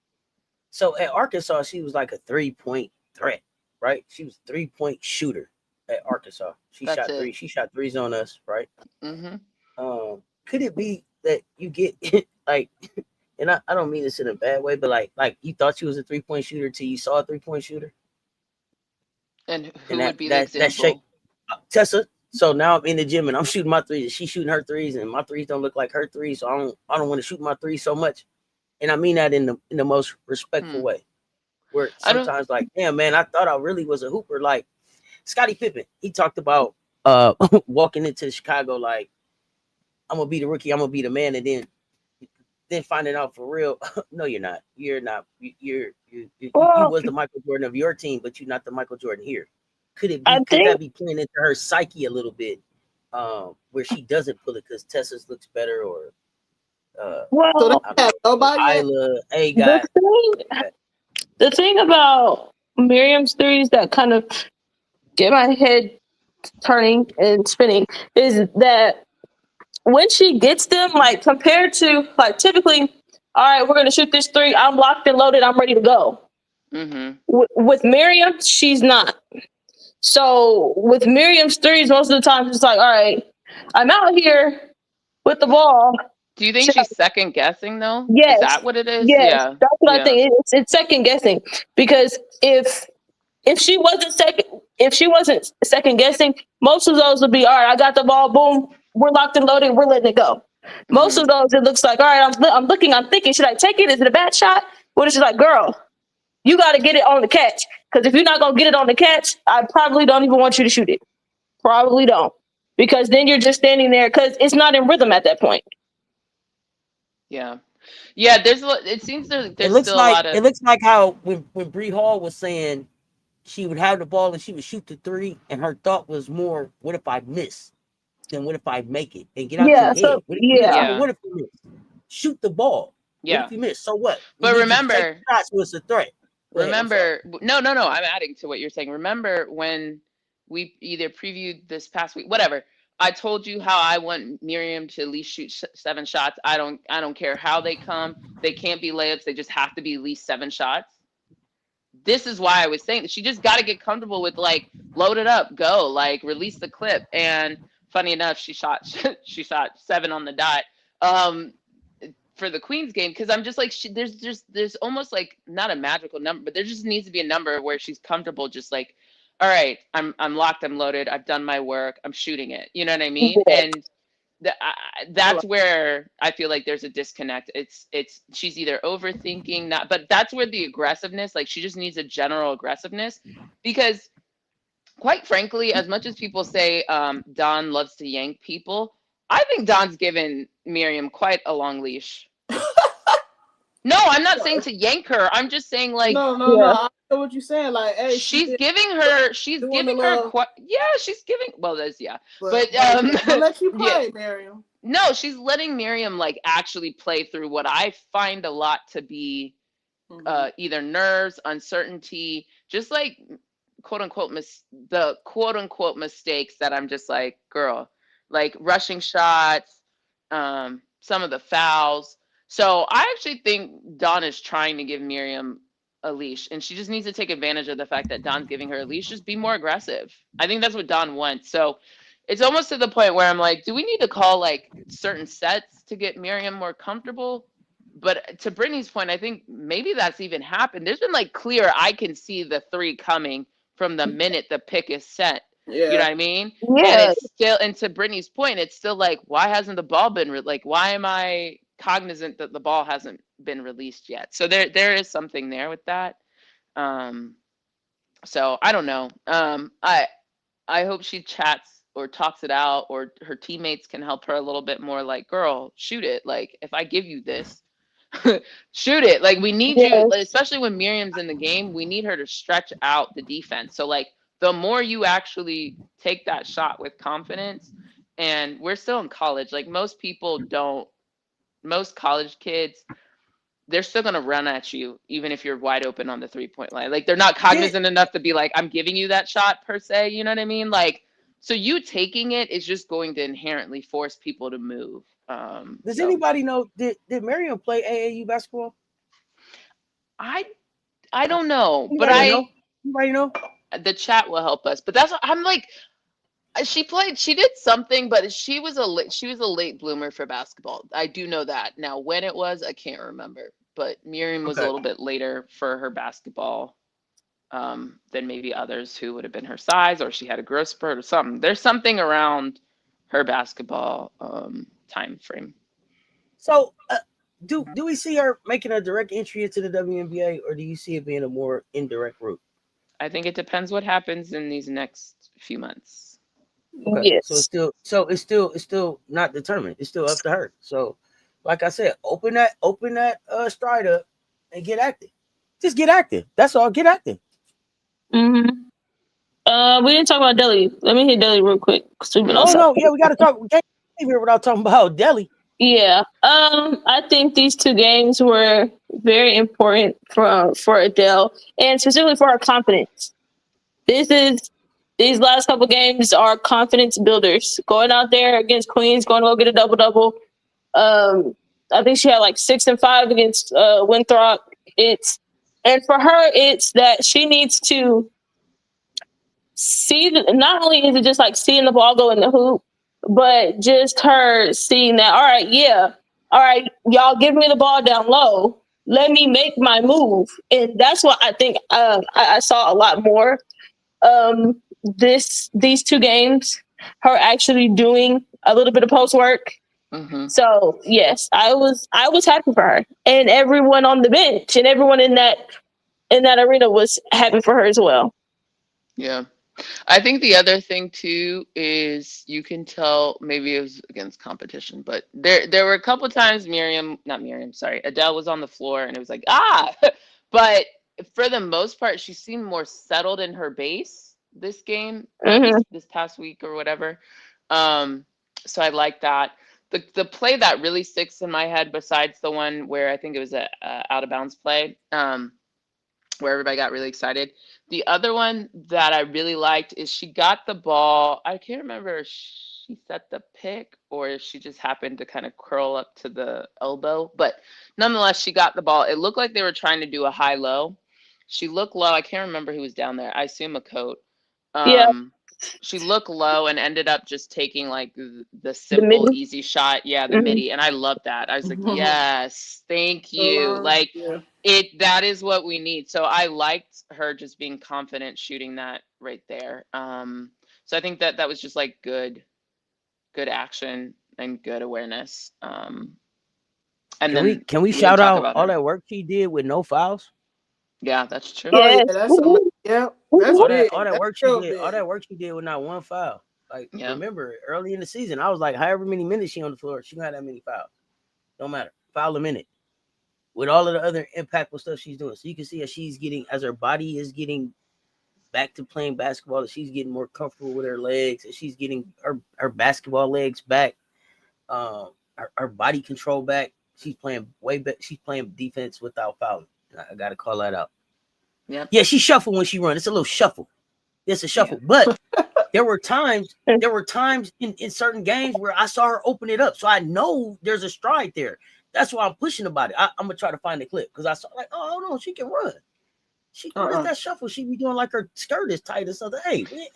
So at Arkansas, she was like a 3-point threat, right? She was a 3-point shooter at Arkansas. She shot threes on us, right? Mm-hmm. Could it be that you get like, and I don't mean this in a bad way, but like you thought she was a 3-point shooter till you saw a 3-point shooter? And who would be the example? Tessa. So now I'm in the gym and I'm shooting my threes. She's shooting her threes, and my threes don't look like her threes. So I don't want to shoot my threes so much. And I mean that in the most respectful way. Where sometimes like, damn man, I thought I really was a hooper. Like Scottie Pippen, he talked about walking into Chicago like, I'm gonna be the rookie, I'm gonna be the man, and then finding out for real, no, you're not. You're not. You was the Michael Jordan of your team, but you're not the Michael Jordan here. Could that be playing into her psyche a little bit, where she doesn't pull it because Tessa's looks better, or the thing about Miriam's threes that kind of get my head turning and spinning is that when she gets them, like compared to like typically, all right, we're going to shoot this three. I'm locked and loaded. I'm ready to go. Mm-hmm. With Miriam, she's not. So with Miriam's threes, most of the time it's like, all right, I'm out here with the ball. Do you think she's second guessing though? Yes. Is that what it is? Yes. Yeah. That's what I think. It's second guessing, because if she wasn't second guessing, most of those would be, all right, I got the ball, boom, we're locked and loaded, we're letting it go. Mm-hmm. Most of those, it looks like, all right, I'm thinking, should I take it? Is it a bad shot? What is it like, girl? You got to get it on the catch, Because if you're not gonna get it on the catch, I probably don't even want you to shoot it. Probably don't, because then you're just standing there because it's not in rhythm at that point. Yeah. It seems there's still a lot of. It looks like how when Bree Hall was saying she would have the ball and she would shoot the three, and her thought was more, what if I miss? Then what if I make it and get out your head? So, what if you miss? Shoot the ball. Yeah. What if you miss? So what? But remember, shots was a threat. Remember, no. I'm adding to what you're saying. Remember when we either previewed this past week, whatever. I told you how I want Miriam to at least shoot 7 shots. I don't care how they come. They can't be layups. They just have to be at least 7 shots. This is why I was saying that she just got to get comfortable with, like, load it up, go, like, release the clip. And funny enough, she shot 7 on the dot for the Queens game, because I'm just like, there's almost like not a magical number, but there just needs to be a number where she's comfortable, just like, all right, I'm locked, I'm loaded, I've done my work, I'm shooting it. You know what I mean? And that's where I feel like there's a disconnect. It's she's either overthinking, but that's where the aggressiveness, like, she just needs a general aggressiveness, because quite frankly, as much as people say Dawn loves to yank people, I think Dawn's given Miriam quite a long leash. No, I'm not saying to yank her. I'm just saying, like, no. I know what you're saying. Like, hey, she's giving her. She's giving her. She's giving. Well, there's but let you play, Miriam. No, she's letting Miriam, like, actually play through what I find a lot to be either nerves, uncertainty, just like quote unquote the quote unquote mistakes that I'm just like, girl, like rushing shots, some of the fouls. So I actually think Dawn is trying to give Miriam a leash, and she just needs to take advantage of the fact that Dawn's giving her a leash. Just be more aggressive. I think that's what Dawn wants. So it's almost to the point where I'm like, do we need to call, like, certain sets to get Miriam more comfortable? But to Brittany's point, I think maybe that's even happened. There's been, like, clear, I can see the 3 coming from the minute the pick is set. Yeah. You know what I mean? Yeah. And it's still, and to Brittany's point, it's still like, why hasn't the ball been why am I cognizant that the ball hasn't been released yet? So there is something there with that. So I don't know. I hope she chats or talks it out, or her teammates can help her a little bit more, like, girl, shoot it. Like, if I give you this, shoot it. Like, we need you, especially when Miriam's in the game, we need her to stretch out the defense. So, like, the more you actually take that shot with confidence, and we're still in college, like, most college kids, they're still going to run at you, even if you're wide open on the 3-point line. Like, they're not cognizant enough to be like, I'm giving you that shot per se. You know what I mean? Like, so you taking it is just going to inherently force people to move. Does anybody know, did Miriam play AAU basketball? I don't know, anybody know? The chat will help us, but that's what I'm like. She did something, but she was a late bloomer for basketball. I do know that. Now, when it was, I can't remember, but Miriam was a little bit later for her basketball than maybe others who would have been her size, or she had a growth spurt or something. There's something around her basketball time frame. So do we see her making a direct entry into the WNBA, or do you see it being a more indirect route? I think it depends what happens in these next few months. Okay. Yes. So it's still not determined. It's still up to her. So, like I said, open that stride up and get active. Just get active. That's all. Get active. Mm-hmm. We didn't talk about Delhi. Let me hit Delhi real quick. Yeah, we got to talk. We can't leave here without talking about Delhi. Yeah. I think these 2 games were very important for Adele, and specifically for her confidence. These last couple games are confidence builders. Going out there against Queens, going to go get a double-double. I think she had like 6 and 5 against Winthrop. And for her, it's that she needs to see. Not only is it just like seeing the ball go in the hoop, but just her seeing that, all right, y'all give me the ball down low. Let me make my move. And that's what I think I saw a lot more. These 2 games, her actually doing a little bit of post work. Mm-hmm. So yes, I was happy for her and everyone on the bench and everyone in that in that arena was happy for her as well. Yeah. I think the other thing too is you can tell, maybe it was against competition, but there were a couple times Adele was on the floor and it was like, but for the most part, she seemed more settled in her base this game, this past week or whatever. So I like that. The play that really sticks in my head, besides the one where I think it was a out of bounds play, where everybody got really excited. The other one that I really liked is she got the ball. I can't remember if she set the pick or if she just happened to kind of curl up to the elbow. But nonetheless, she got the ball. It looked like they were trying to do a high-low. She looked low. I can't remember who was down there. I assume a coach. Yeah. She looked low and ended up just taking like the simple, midi. easy shot. Yeah, the midi. And I love that. I was like, yes, thank you. Like, that is what we need. So I liked her just being confident shooting that right there. So I think that was just like good action and good awareness. And can we shout out all that work she did with no fouls? Yeah, that's true. Oh yeah, that's all big. that work she did. All that work she did with not one foul. Like, remember early in the season, I was like, however many minutes she on the floor, she don't have that many fouls. Don't matter, foul a minute. With all of the other impactful stuff she's doing, so you can see as she's getting, as her body is getting back to playing basketball, that she's getting more comfortable with her legs, and she's getting her basketball legs back, her body control back. She's playing way better. She's playing defense without fouling. I got to call that out. Yeah, she shuffle when she run. It's a little shuffle. It's a shuffle. But there were times in certain games where I saw her open it up. So I know there's a stride there. That's why I'm pushing about it. I'm going to try to find the clip because I saw like, oh, hold on, she can run. Where's that shuffle? She be doing like her skirt is tight or something. Hey, we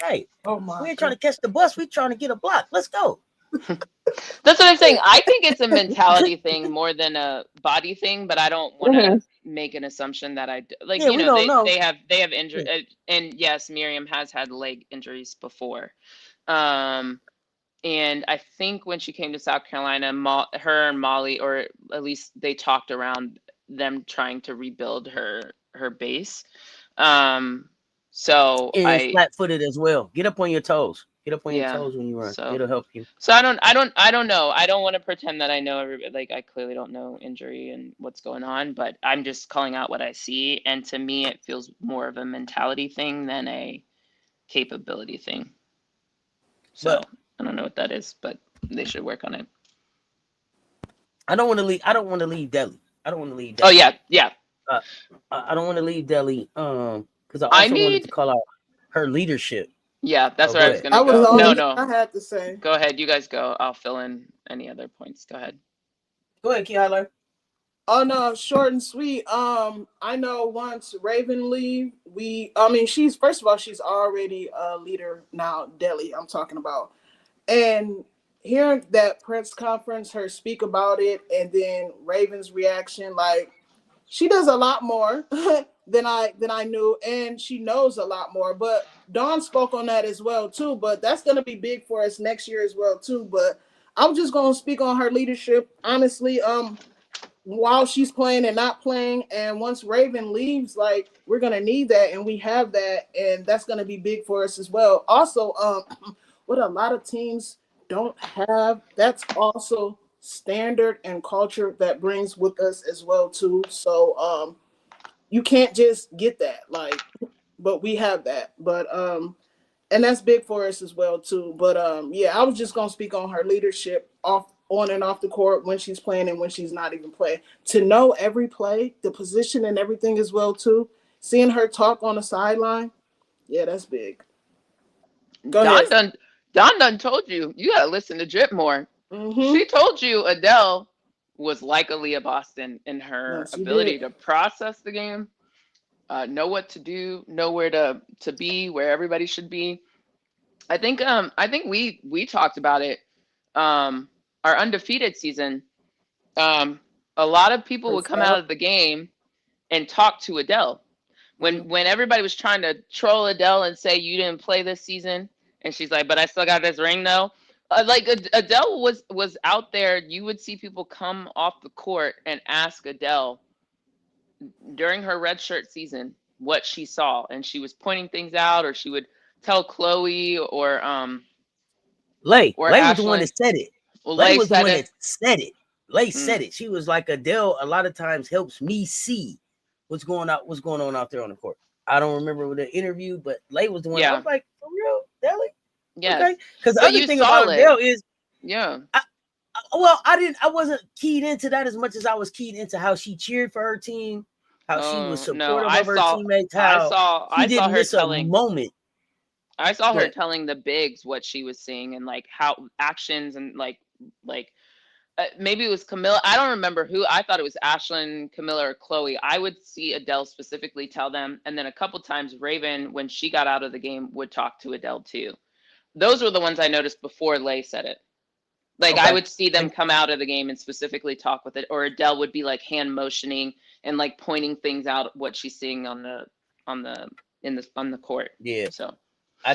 ain't trying to catch the bus. We trying to get a block. Let's go. That's what I'm saying. I think it's a mentality thing more than a body thing, but I don't want to make an assumption that they have injury. And yes, Miriam has had leg injuries before. And I think when she came to South Carolina, her and Molly, or at least they talked around them trying to rebuild her base. So and flat-footed as well. Get up on your toes. Get up on your toes when you run. So, it'll help you. So I don't know. I don't want to pretend that I know everybody. Like, I clearly don't know injury and what's going on, but I'm just calling out what I see. And to me, it feels more of a mentality thing than a capability thing. So I don't know what that is, but they should work on it. I don't want to leave Delhi. Oh yeah. I don't want to leave Delhi. Because I also wanted to call out her leadership. Yeah, that's where I was gonna go. No. I had to say. Go ahead, you guys go. I'll fill in any other points. Go ahead. Go ahead, Key Highlight. Oh no, short and sweet. I know once Raven leave, she's already a leader now. Delhi, I'm talking about, and hearing that press conference, her speak about it, and then Raven's reaction, like, she does a lot more than I knew, and she knows a lot more. But Dawn spoke on that as well too. But that's gonna be big for us next year as well too. But I'm just gonna speak on her leadership, honestly. While she's playing and not playing, and once Raven leaves, like, we're gonna need that, and we have that, and that's gonna be big for us as well. Also, what a lot of teams don't have, that's also standard and culture that brings with us as well too. So you can't just get that, like, but we have that. But and that's big for us as well too. But I was just gonna speak on her leadership on and off the court, when she's playing and when she's not even playing. To know every play, the position and everything as well too. Seeing her talk on the sideline, that's big. Go ahead. Don done told you gotta listen to Drip more. She told you Adele was like Aaliyah Boston in her ability to process the game, know what to do, know where to be, where everybody should be. I think we talked about it. Our undefeated season, a lot of people would come out of the game and talk to Adele. When everybody was trying to troll Adele and say, you didn't play this season, and she's like, but I still got this ring though. Like, Adele was out there. You would see people come off the court and ask Adele during her redshirt season, what she saw, and she was pointing things out, or she would tell Chloe or Lay was the Ashlyn. one that said it. Well, Lay Lay was the said one it. that said it. Lay said it. She was like, Adele a lot of times helps me see what's going on out there on the court. I don't remember the interview, but Lay was the one. I was like, for real, Deli? Yes. Okay. Because the other thing about Adele is, I wasn't keyed into that as much as I was keyed into how she cheered for her team, how she was supportive of her teammates, how she didn't miss a moment. I saw her telling the bigs what she was seeing, and like how actions and like maybe it was Camilla. I don't remember who. I thought it was Ashlyn, Camilla, or Chloe. I would see Adele specifically tell them, and then a couple times Raven, when she got out of the game, would talk to Adele too. Those were the ones I noticed before Lay said it. Like I would see them come out of the game and specifically talk with it, or Adele would be like hand motioning and like pointing things out what she's seeing on the court. Yeah. So I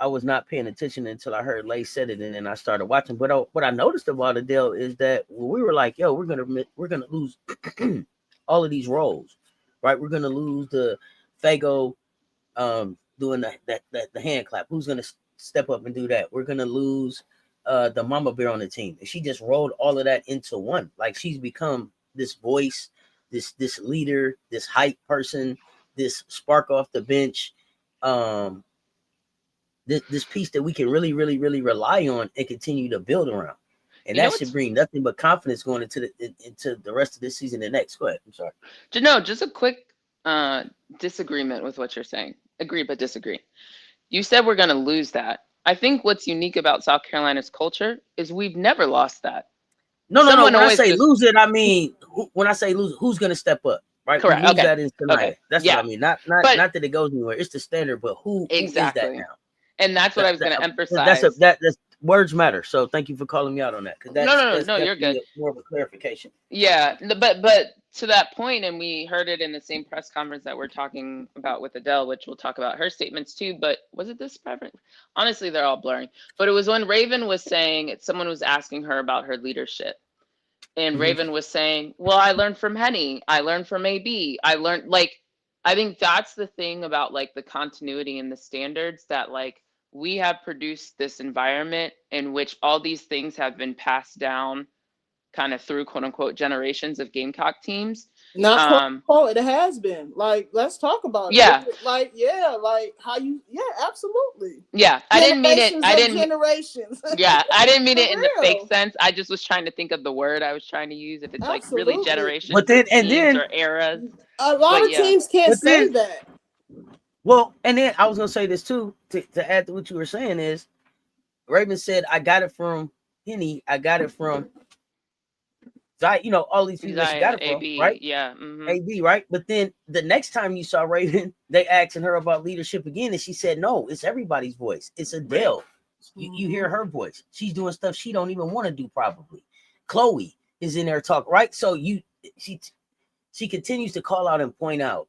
was not paying attention until I heard Lay said it, and then I started watching. But what I noticed about Adele is that we were like, yo, we're gonna lose all of these roles, right? We're gonna lose the Fago doing the hand clap. Who's gonna step up and do that? We're gonna lose the mama bear on the team. And she just rolled all of that into one. Like she's become this voice, this leader, this hype person, this spark off the bench. This piece that we can really rely on and continue to build around, and that should bring nothing but confidence going into the rest of this season and next. Go ahead. I'm sorry. No, just a quick disagreement with what you're saying. Agree but disagree. You said we're going to lose that. I think what's unique about South Carolina's culture is we've never lost that. No. When I say lose it, I mean when I say lose, who's going to step up? Right. Correct. We lose that in tonight. Okay. That's what I mean. Not that it goes anywhere. It's the standard, but who is that now? And that's what I was going to emphasize. That's words matter. So thank you for calling me out on that. No, you're good. More of a clarification. Yeah, but to that point, and we heard it in the same press conference that we're talking about with Adele, which we'll talk about her statements too. But was it this private? Honestly, they're all blurring. But it was when Raven was saying, someone was asking her about her leadership. And Raven was saying, well, I learned from Henny. I learned from AB. I learned, like, I think that's the thing about like the continuity and the standards, that like we have produced this environment in which all these things have been passed down kind of through quote unquote generations of Gamecock teams. Not it has been. Like, let's talk about it. Like how you, absolutely. Yeah. I didn't mean it. Generations. Yeah. I didn't mean it in the fake sense. I just was trying to think of the word I was trying to use. If it's like really generations, but then or eras. A lot of teams can't say that. Well, and then I was gonna say this too, to add to what you were saying is, Raven said, I got it from Henny, I got it from all these people she got it from, AB, right? Yeah. AB, right? But then the next time you saw Raven, they asking her about leadership again, and she said, no, it's everybody's voice. It's Adele. You hear her voice. She's doing stuff she don't even want to do, probably. Chloe is in there talking, right? So she continues to call out and point out.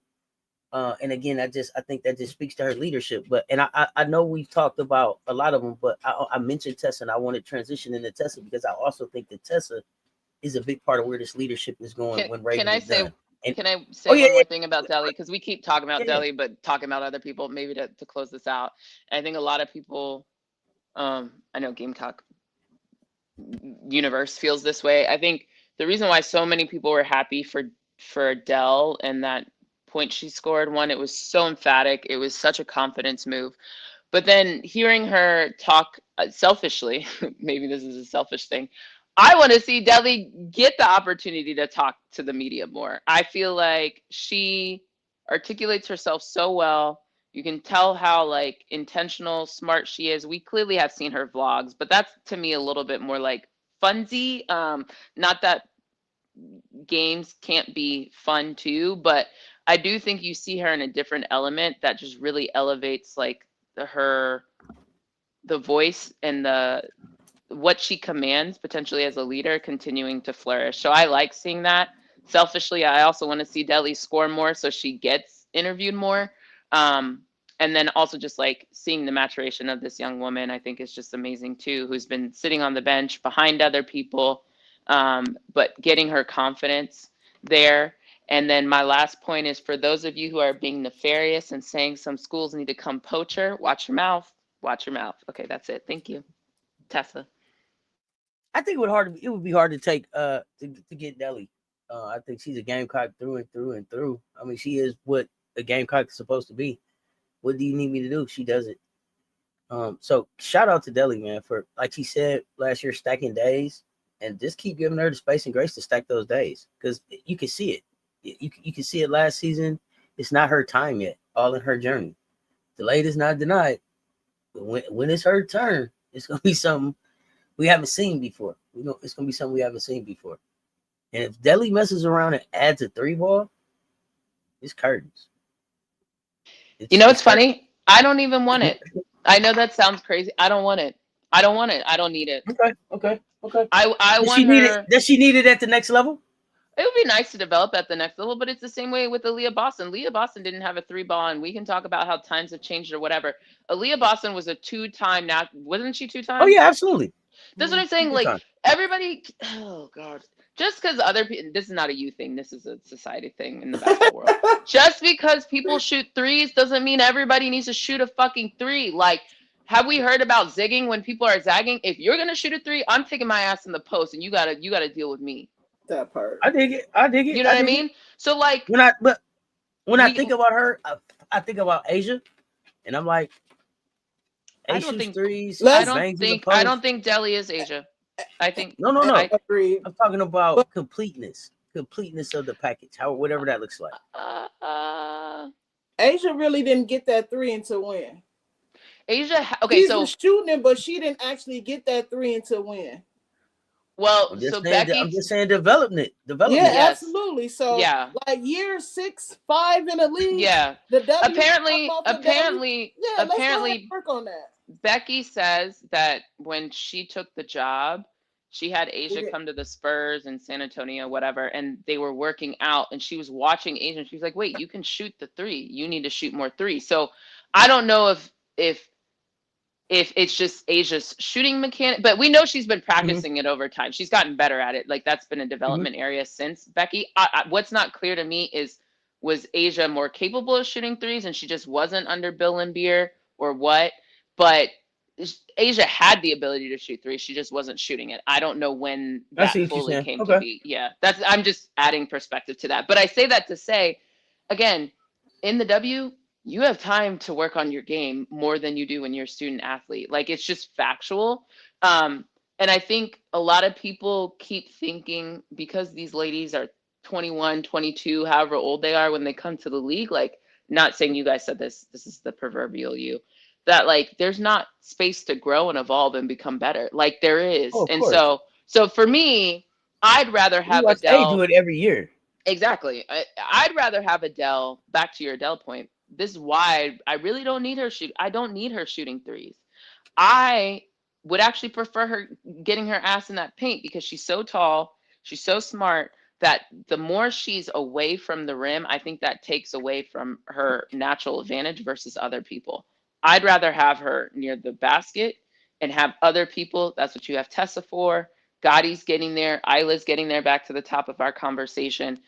And again, I think that just speaks to her leadership. But I know we've talked about a lot of them, but I mentioned Tessa, and I want to transition into Tessa because I also think that Tessa is a big part of where this leadership is going. Can I say one more thing about Deli? Because we keep talking about Deli, but talking about other people, maybe to close this out. And I think a lot of people, I know Gamecock universe feels this way. I think the reason why so many people were happy for Adele and that point she scored, one, it was so emphatic. It was such a confidence move. But then hearing her talk selfishly, maybe this is a selfish thing, I want to see Deli get the opportunity to talk to the media more. I feel like she articulates herself so well. You can tell how like intentional, smart she is. We clearly have seen her vlogs, but that's to me a little bit more like funsy. Not that games can't be fun too, but I do think you see her in a different element that just really elevates like the voice and what she commands potentially as a leader continuing to flourish. So I like seeing that. Selfishly, I also want to see Deli score more so she gets interviewed more. And then also just like seeing the maturation of this young woman, I think is just amazing too, who's been sitting on the bench behind other people, but getting her confidence there. And then my last point is for those of you who are being nefarious and saying some schools need to come poacher, watch your mouth. Watch your mouth. Okay, that's it. Thank you. Tessa. I think it would be hard to take to get Delly. I think she's a Gamecock through and through and through. I mean, she is what a Gamecock is supposed to be. What do you need me to do? She does it. So shout out to Delly, man, for, like she said last year, stacking days, and just keep giving her the space and grace to stack those days, because you can see it. You can see it last season. It's not her time yet. All in her journey. Delayed is not denied. But when it's her turn, it's gonna be something we haven't seen before. It's gonna be something we haven't seen before. And if Delly messes around and adds a 3-ball, it's curtains. It's funny. I don't even want it. I know that sounds crazy. I don't want it. I don't need it. Okay. I want her. Does she need it at the next level? It would be nice to develop at the next level, but it's the same way with Aaliyah Boston. Aaliyah Boston didn't have a 3-ball, and we can talk about how times have changed or whatever. Aaliyah Boston was a 2-time now. Wasn't she 2-time? Oh yeah, absolutely. That's what I'm saying. Like everybody, oh God. Just because other people, this is not a you thing, this is a society thing in the basketball world. Just because people shoot threes doesn't mean everybody needs to shoot a fucking 3. Like, have we heard about zigging when people are zagging? If you're gonna shoot a 3, I'm taking my ass in the post, and you gotta deal with me. That part. I dig it. You know what I mean? So like, when I think about her, I think about Asia, and I'm like, I don't think threes. I don't think Delly is Asia. I think no. I agree. I'm talking about completeness of the package, whatever that looks like. Asia really didn't get that 3 until when? Asia, okay, she was shooting it, but she didn't actually get that 3 until when? Well, Becky, I'm just saying development. Yeah, yes. Absolutely. So yeah, like year 6, 5 in the league. Yeah. The W apparently, let's work on that. Becky says that when she took the job, she had Asia come to the Spurs in San Antonio, whatever, and they were working out, and she was watching Asia, and she was like, "Wait, you can shoot the 3. You need to shoot more 3." So I don't know if it's just Asia's shooting mechanic, but we know she's been practicing it over time. She's gotten better at it. Like that's been a development area since Becky. What's not clear to me is, was Asia more capable of shooting 3s and she just wasn't under Bill Laimbeer or what? But Asia had the ability to shoot 3s. She just wasn't shooting it. I don't know when that fully came to be. Yeah, I'm just adding perspective to that. But I say that to say, again, in the W, you have time to work on your game more than you do when you're a student athlete. Like it's just factual. And I think a lot of people keep thinking because these ladies are 21, 22, however old they are when they come to the league, like not saying you guys said this is the proverbial you, that like there's not space to grow and evolve and become better. Like there is. And so for me, I'd rather have Adele do it every year. Exactly. I'd rather have Adele, back to your Adele point. This is why I really don't need her I don't need her shooting 3s. I would actually prefer her getting her ass in that paint because she's so tall, she's so smart that the more she's away from the rim, I think that takes away from her natural advantage versus other people. I'd rather have her near the basket and have other people. That's what you have Tessa for. Gotti's getting there. Isla's getting there, back to the top of our conversation.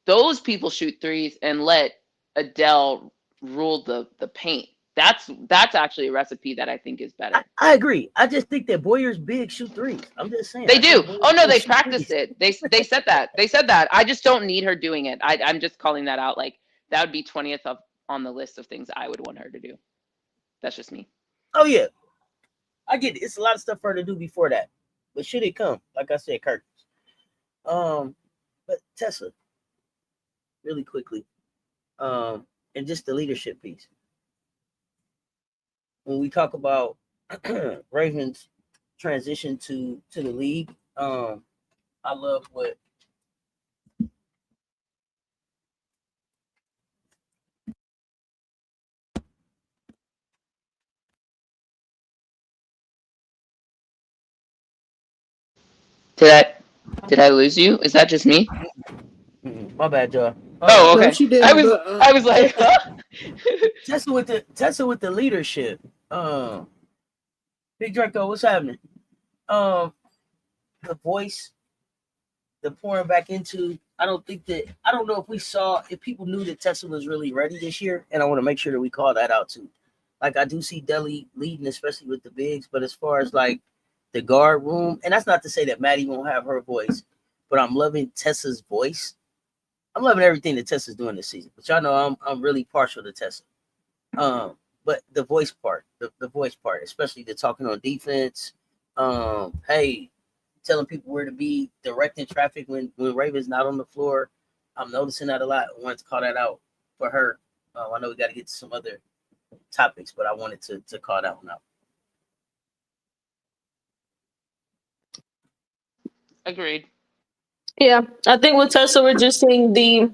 Those people shoot 3s and let Adele rule the paint. That's actually a recipe that I think is better. I agree. I just think that Boyer's big shoot 3s. I'm just saying. They do. Oh no, they practice it. They said that. They said that. I just don't need her doing it. I'm just calling that out. Like that would be 20th on the list of things I would want her to do. That's just me. Oh yeah, I get it. It's a lot of stuff for her to do before that. But should it come, like I said, curtains. But Tessa, really quickly, and just the leadership piece. When we talk about Ravens' transition to the league, I love what Did I lose you? Is that just me? My bad, y'all. Oh, okay. I was like, huh? Tessa with the leadership. Big Draco, what's happening? The voice, the pouring back into I don't know if people knew that Tessa was really ready this year, and I want to make sure that we call that out too. Like I do see Deli leading, especially with the bigs, but as far as like the guard room, and that's not to say that Maddie won't have her voice, but I'm loving Tessa's voice. I'm loving everything that Tessa's doing this season. But y'all know I'm really partial to Tessa. But the voice part, the voice part, especially the talking on defense, hey, telling people where to be, directing traffic when Raven's not on the floor. I'm noticing that a lot. I wanted to call that out for her. I know we got to get to some other topics, but I wanted to call that one out. Agreed. Yeah, I think with Tessa, we're just seeing the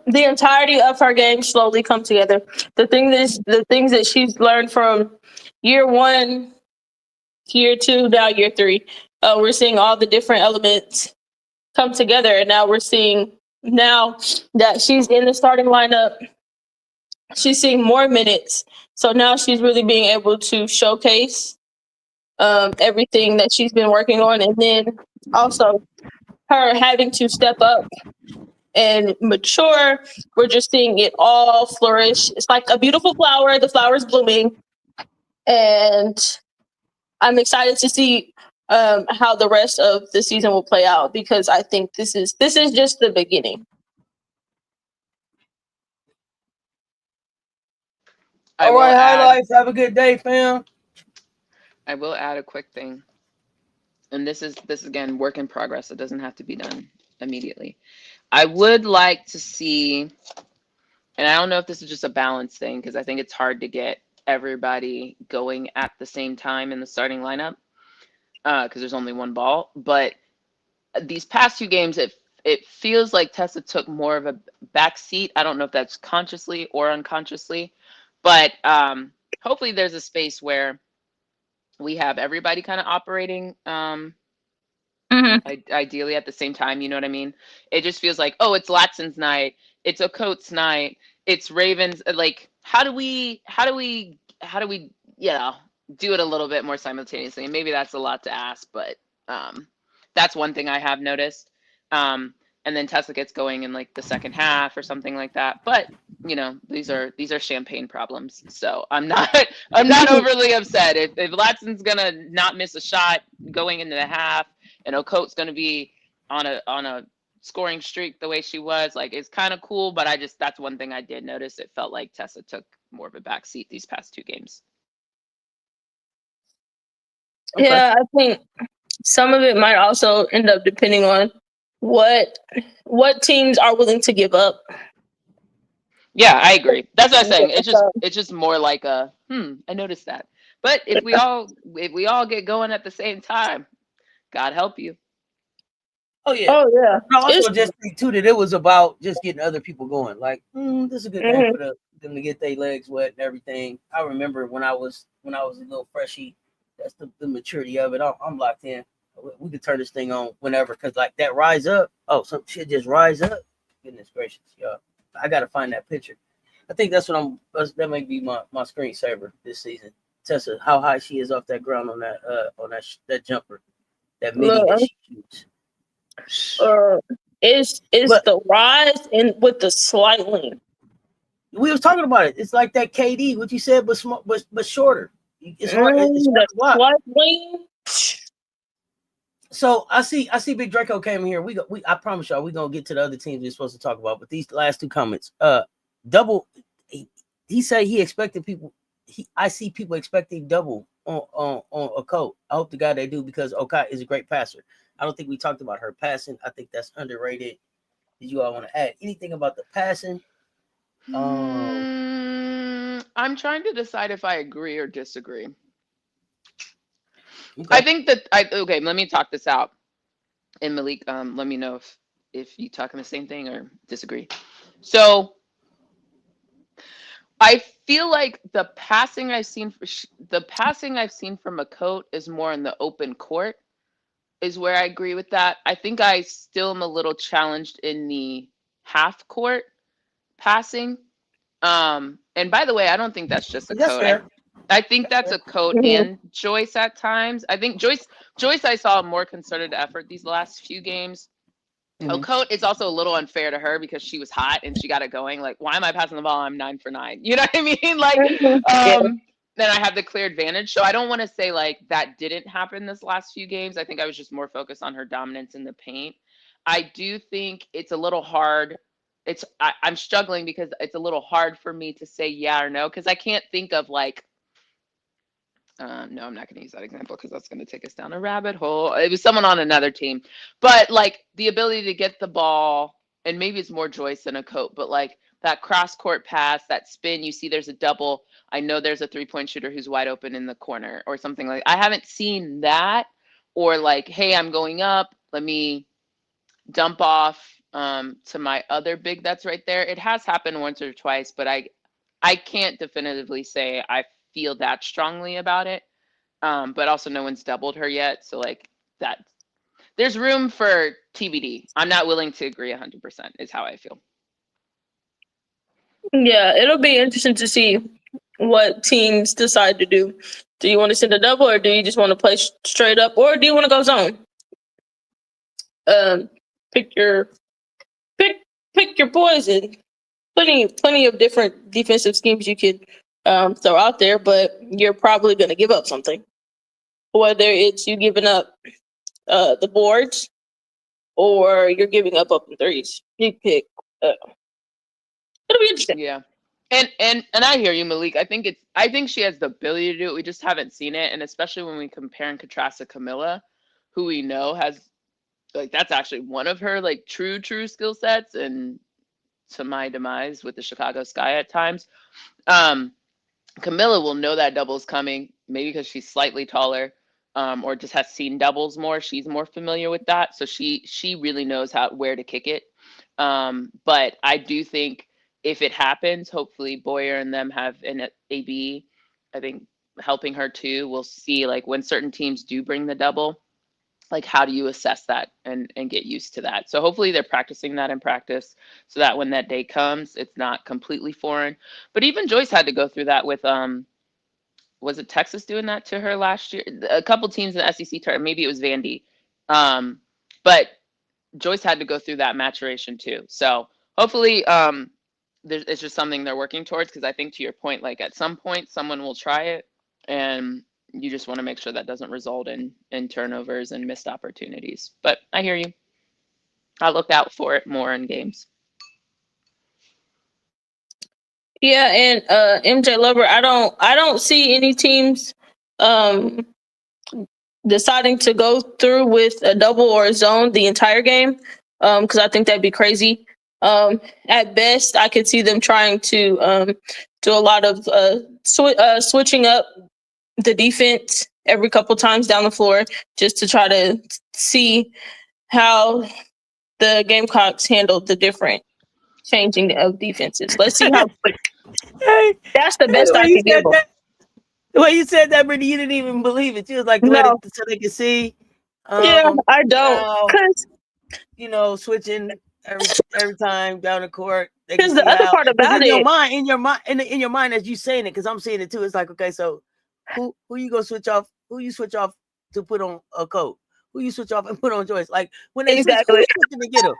entirety of her game slowly come together. The things that she's learned from year one, year two, now year three. We're seeing all the different elements come together, and now we're seeing now that she's in the starting lineup, she's seeing more minutes. So now she's really being able to showcase everything that she's been working on, and then also her having to step up and mature. We're just seeing it all flourish. It's like a beautiful flower. The flower's blooming, and I'm excited to see how the rest of the season will play out, because I think this is just the beginning. All right, highlights. Have a good day, fam. I will add a quick thing, and this is again work in progress. It doesn't have to be done immediately. I would like to see, and I don't know if this is just a balance thing, because I think it's hard to get everybody going at the same time in the starting lineup, because there's only one ball. But these past two games, it feels like Tessa took more of a back seat. I don't know if that's consciously or unconsciously, but hopefully there's a space where we have everybody kind of operating ideally at the same time. You know what I mean? It just feels like, oh, it's Latson's night, it's Okote's night, it's Ravens. Like, how do we do it a little bit more simultaneously? And maybe that's a lot to ask, but that's one thing I have noticed. And then Tessa gets going in like the second half or something like that. But you know, these are champagne problems. So I'm not overly upset. If Latson's gonna not miss a shot going into the half, and Okote's gonna be on a scoring streak the way she was, like, it's kind of cool. But that's one thing I did notice. It felt like Tessa took more of a back seat these past two games. Okay. Yeah, I think some of it might also end up depending on what teams are willing to give up. Yeah, I agree. That's what I'm saying. It's just more like a I noticed that. But if we all get going at the same time, God help you. Oh yeah. I also just think too that it was about just getting other people going. Like, this is a good game for them to get their legs wet and everything. I remember when I was a little freshy. That's the maturity of it. I'm locked in. We could turn this thing on whenever, because like that rise up. Oh, some shit just rise up. Goodness gracious, y'all. I gotta find that picture. I think that's what that might be my screensaver this season. Tessa, how high she is off that ground on that jumper, that midi that she shoots. It's the rise and with the slight lean. We was talking about it. It's like that KD, what you said, but shorter. It's hard. It's hard to block. Slight lean. So I see Big Draco came in here. I promise y'all, we're gonna get to the other teams we're supposed to talk about. But these last two comments, double. He said he expected people. I see people expecting double on Okote. I hope to God they do, because Okote is a great passer. I don't think we talked about her passing. I think that's underrated. Did you all want to add anything about the passing? I'm trying to decide if I agree or disagree. Okay. I think that okay, let me talk this out. And Malik, let me know if you talking the same thing or disagree. So I feel like the passing I've seen from Okote is more in the open court, is where I agree with that. I think I still am a little challenged in the half court passing. And by the way, I don't think that's just Okote. I think that's a Coat and Joyce at times. I think Joyce I saw a more concerted effort these last few games. Coat is also a little unfair to her because she was hot and she got it going. Like, why am I passing the ball? I'm 9 for 9. You know what I mean? Like, then I have the clear advantage. So I don't want to say like that didn't happen this last few games. I think I was just more focused on her dominance in the paint. I do think it's a little hard. I'm struggling because it's a little hard for me to say yeah or no because I can't think of like. No, I'm not going to use that example because that's going to take us down a rabbit hole. It was someone on another team, but like the ability to get the ball, and maybe it's more Joyce than a Coat, but like that cross court pass, that spin, you see there's a double. I know there's a 3-point shooter who's wide open in the corner or something like I haven't seen that, or like, hey, I'm going up. Let me dump off to my other big that's right there. It has happened once or twice, but I can't definitively say I feel that strongly about it. But also no one's doubled her yet. So like that, there's room for TBD. I'm not willing to agree 100% is how I feel. Yeah, it'll be interesting to see what teams decide to do. Do you want to send a double or do you just want to play straight up or do you want to go zone? Pick your poison. Plenty of different defensive schemes you could throw out there, but you're probably going to give up something. Whether it's you giving up the boards or you're giving up open threes. You pick. It'll be interesting. Yeah. And I hear you, Malik. I think she has the ability to do it. We just haven't seen it. And especially when we compare and contrast to Camilla, who we know has like that's actually one of her like true skill sets, and to my demise with the Chicago Sky at times. Camilla will know that double's coming, maybe because she's slightly taller, or just has seen doubles more. She's more familiar with that. So she really knows where to kick it. But I do think if it happens, hopefully Boyer and them have an AB, I think helping her too. We'll see like when certain teams do bring the double, like how do you assess that and get used to that? So hopefully they're practicing that in practice so that when that day comes, it's not completely foreign. But even Joyce had to go through that with was it Texas doing that to her last year? A couple teams in the SEC tournament, maybe it was Vandy. But Joyce had to go through that maturation too. So hopefully it's just something they're working towards, because I think to your point, like at some point someone will try it, and you just want to make sure that doesn't result in turnovers and missed opportunities. But I hear you. I'll look out for it more in games. Yeah, and MJ Lover, I don't see any teams deciding to go through with a double or a zone the entire game, because I think that'd be crazy. At best, I could see them trying to do a lot of switching up the defense every couple times down the floor, just to try to see how the Gamecocks handled the different changing of defenses. Let's see how quick. That's the best I can give them. The way you said that, Brittany, you didn't even believe it. You was like, No. let it so they could see. Yeah, I don't. Because switching every time down the court. Because the other part about in your mind, as you saying it, because I'm seeing it too. It's like, okay, so who you gonna switch off? Who you switch off to put on a Coat? Who you switch off and put on Joyce? Like when they switch to get them.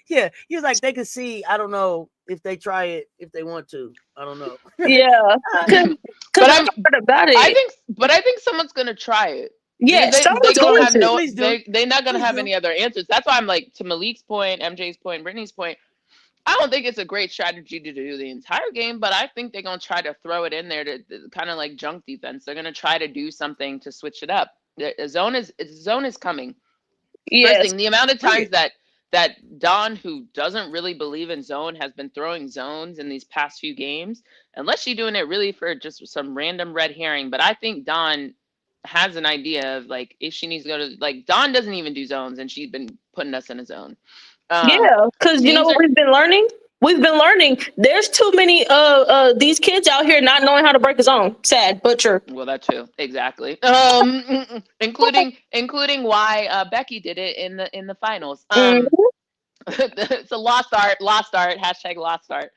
Yeah, he was like they could see. I don't know if they try it, if they want to. I don't know. Yeah, but I'm about it. I think someone's gonna try it. Yeah, someone's going to. They're not gonna have any other answers. That's why I'm like, to Malik's point, MJ's point, Brittany's point, I don't think it's a great strategy to do the entire game, but I think they're going to try to throw it in there to kind of like junk defense. They're going to try to do something to switch it up. The zone is coming. Yes. First thing, the amount of times that Dawn, who doesn't really believe in zone, has been throwing zones in these past few games, unless she's doing it really for just some random red herring. But I think Dawn has an idea of like, if she needs to go to, like, Dawn doesn't even do zones, and she's been putting us in a zone. Yeah, because you know what we've been learning? We've been learning there's too many these kids out here not knowing how to break a zone. Sad, but true. Well, that too. Exactly. Including why Becky did it in the finals. It's a lost art. Hashtag lost art.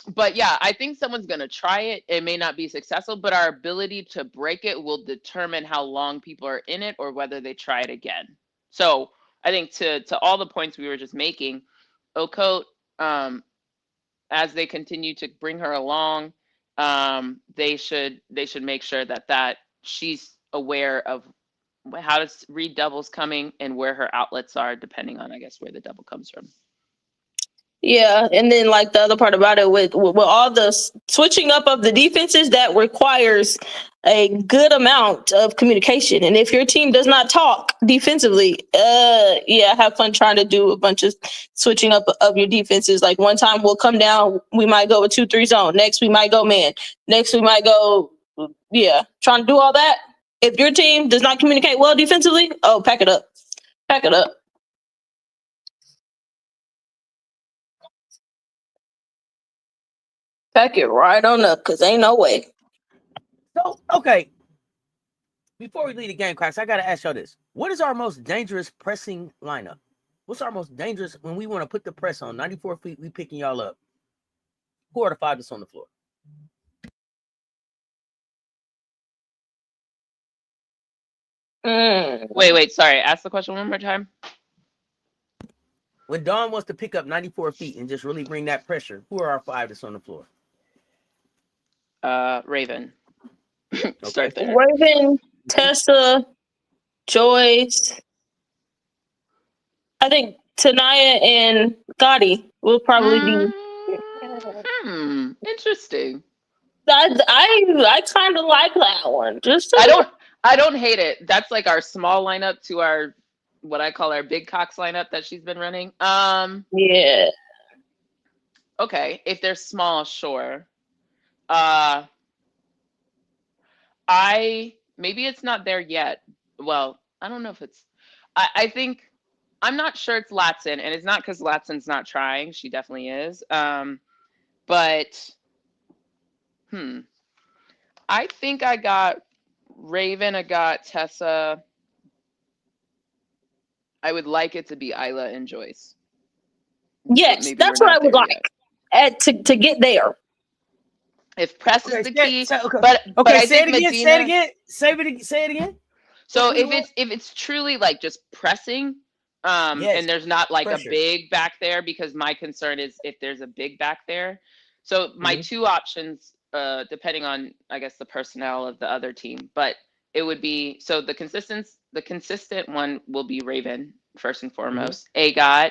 But yeah, I think someone's going to try it. It may not be successful, but our ability to break it will determine how long people are in it or whether they try it again. So I think to all the points we were just making, Okote, as they continue to bring her along, they should make sure that she's aware of how to read doubles coming and where her outlets are, depending on, I guess, where the double comes from. Yeah, and then like the other part about it with all the switching up of the defenses, that requires a good amount of communication. And if your team does not talk defensively, yeah, have fun trying to do a bunch of switching up of your defenses. Like one time we'll come down, we might go with 2-3 zone. Next we might go man. Next we might go, trying to do all that. If your team does not communicate well defensively, pack it up. Pack it up. Pack it right on up, because ain't no way. So, okay. Before we leave the Gamecocks, I got to ask y'all this. What is our most dangerous pressing lineup? What's our most dangerous when we want to put the press on? 94 feet, we picking y'all up. Who are the five that's on the floor? Wait, sorry. Ask the question one more time. When Dawn wants to pick up 94 feet and just really bring that pressure, who are our five that's on the floor? Raven. Okay. Start there. Raven, Tessa, Joyce. I think Tanaya and Gotti will probably be. Interesting. I kind of like that one. I don't hate it. That's like our small lineup to our what I call our big cocks lineup that she's been running. Yeah. Okay, if they're small, sure. Maybe it's not there yet. Well, I don't know if it's. I think I'm not sure it's Latson, and it's not because Latson's not trying. She definitely is. But I think I got Raven. I got Tessa. I would like it to be Isla and Joyce. Yes, that's what I would like to get there. If press is the key, okay. but I say think it again. Medina, say it again. So if it's truly like just pressing, yes, and there's not like pressure. a big back there, because my concern is if there's a big back there. So my two options, depending on I guess the personnel of the other team, but it would be the consistent one will be Raven first and foremost. AGOT,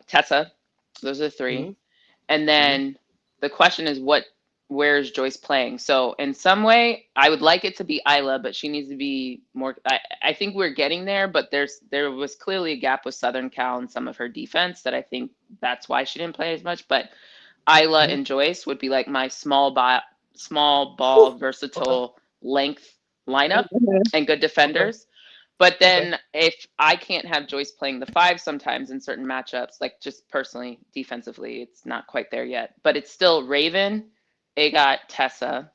Tessa, those are the three, and then the question is where is Joyce playing? So in some way, I would like it to be Isla, but she needs to be more. I think we're getting there, but there was clearly a gap with Southern Cal and some of her defense that I think that's why she didn't play as much. But Isla and Joyce would be like my small ball, versatile length lineup and good defenders. But then if I can't have Joyce playing the five sometimes in certain matchups, like just personally defensively, it's not quite there yet. But it's still Raven, AGOT, Tessa,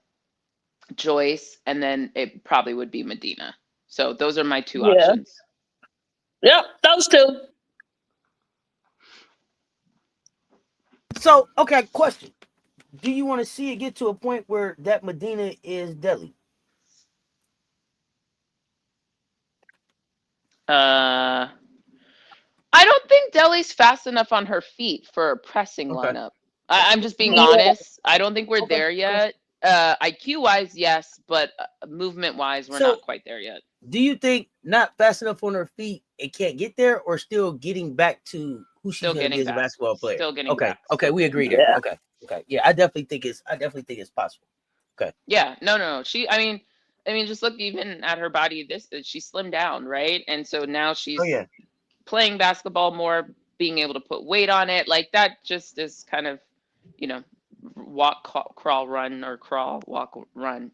Joyce, and then it probably would be Medina. So those are my two options. Yep, those two. So, okay, question. Do you want to see it get to a point where that Medina is deadly? I don't think Deli's fast enough on her feet for a pressing lineup. I'm just being honest. I don't think we're there yet. IQ wise, yes, but movement wise, we're not quite there yet. Do you think not fast enough on her feet, it can't get there, or still getting back to who she's going to be as a basketball player? Still getting back. Okay, we agree there. Yeah. Okay. Yeah, I definitely think it's possible. Okay. Yeah, no. I mean, just look even at her body. She slimmed down, right? And so now she's playing basketball more, being able to put weight on it. Like that just is kind of, walk, crawl, run, or crawl, walk, run.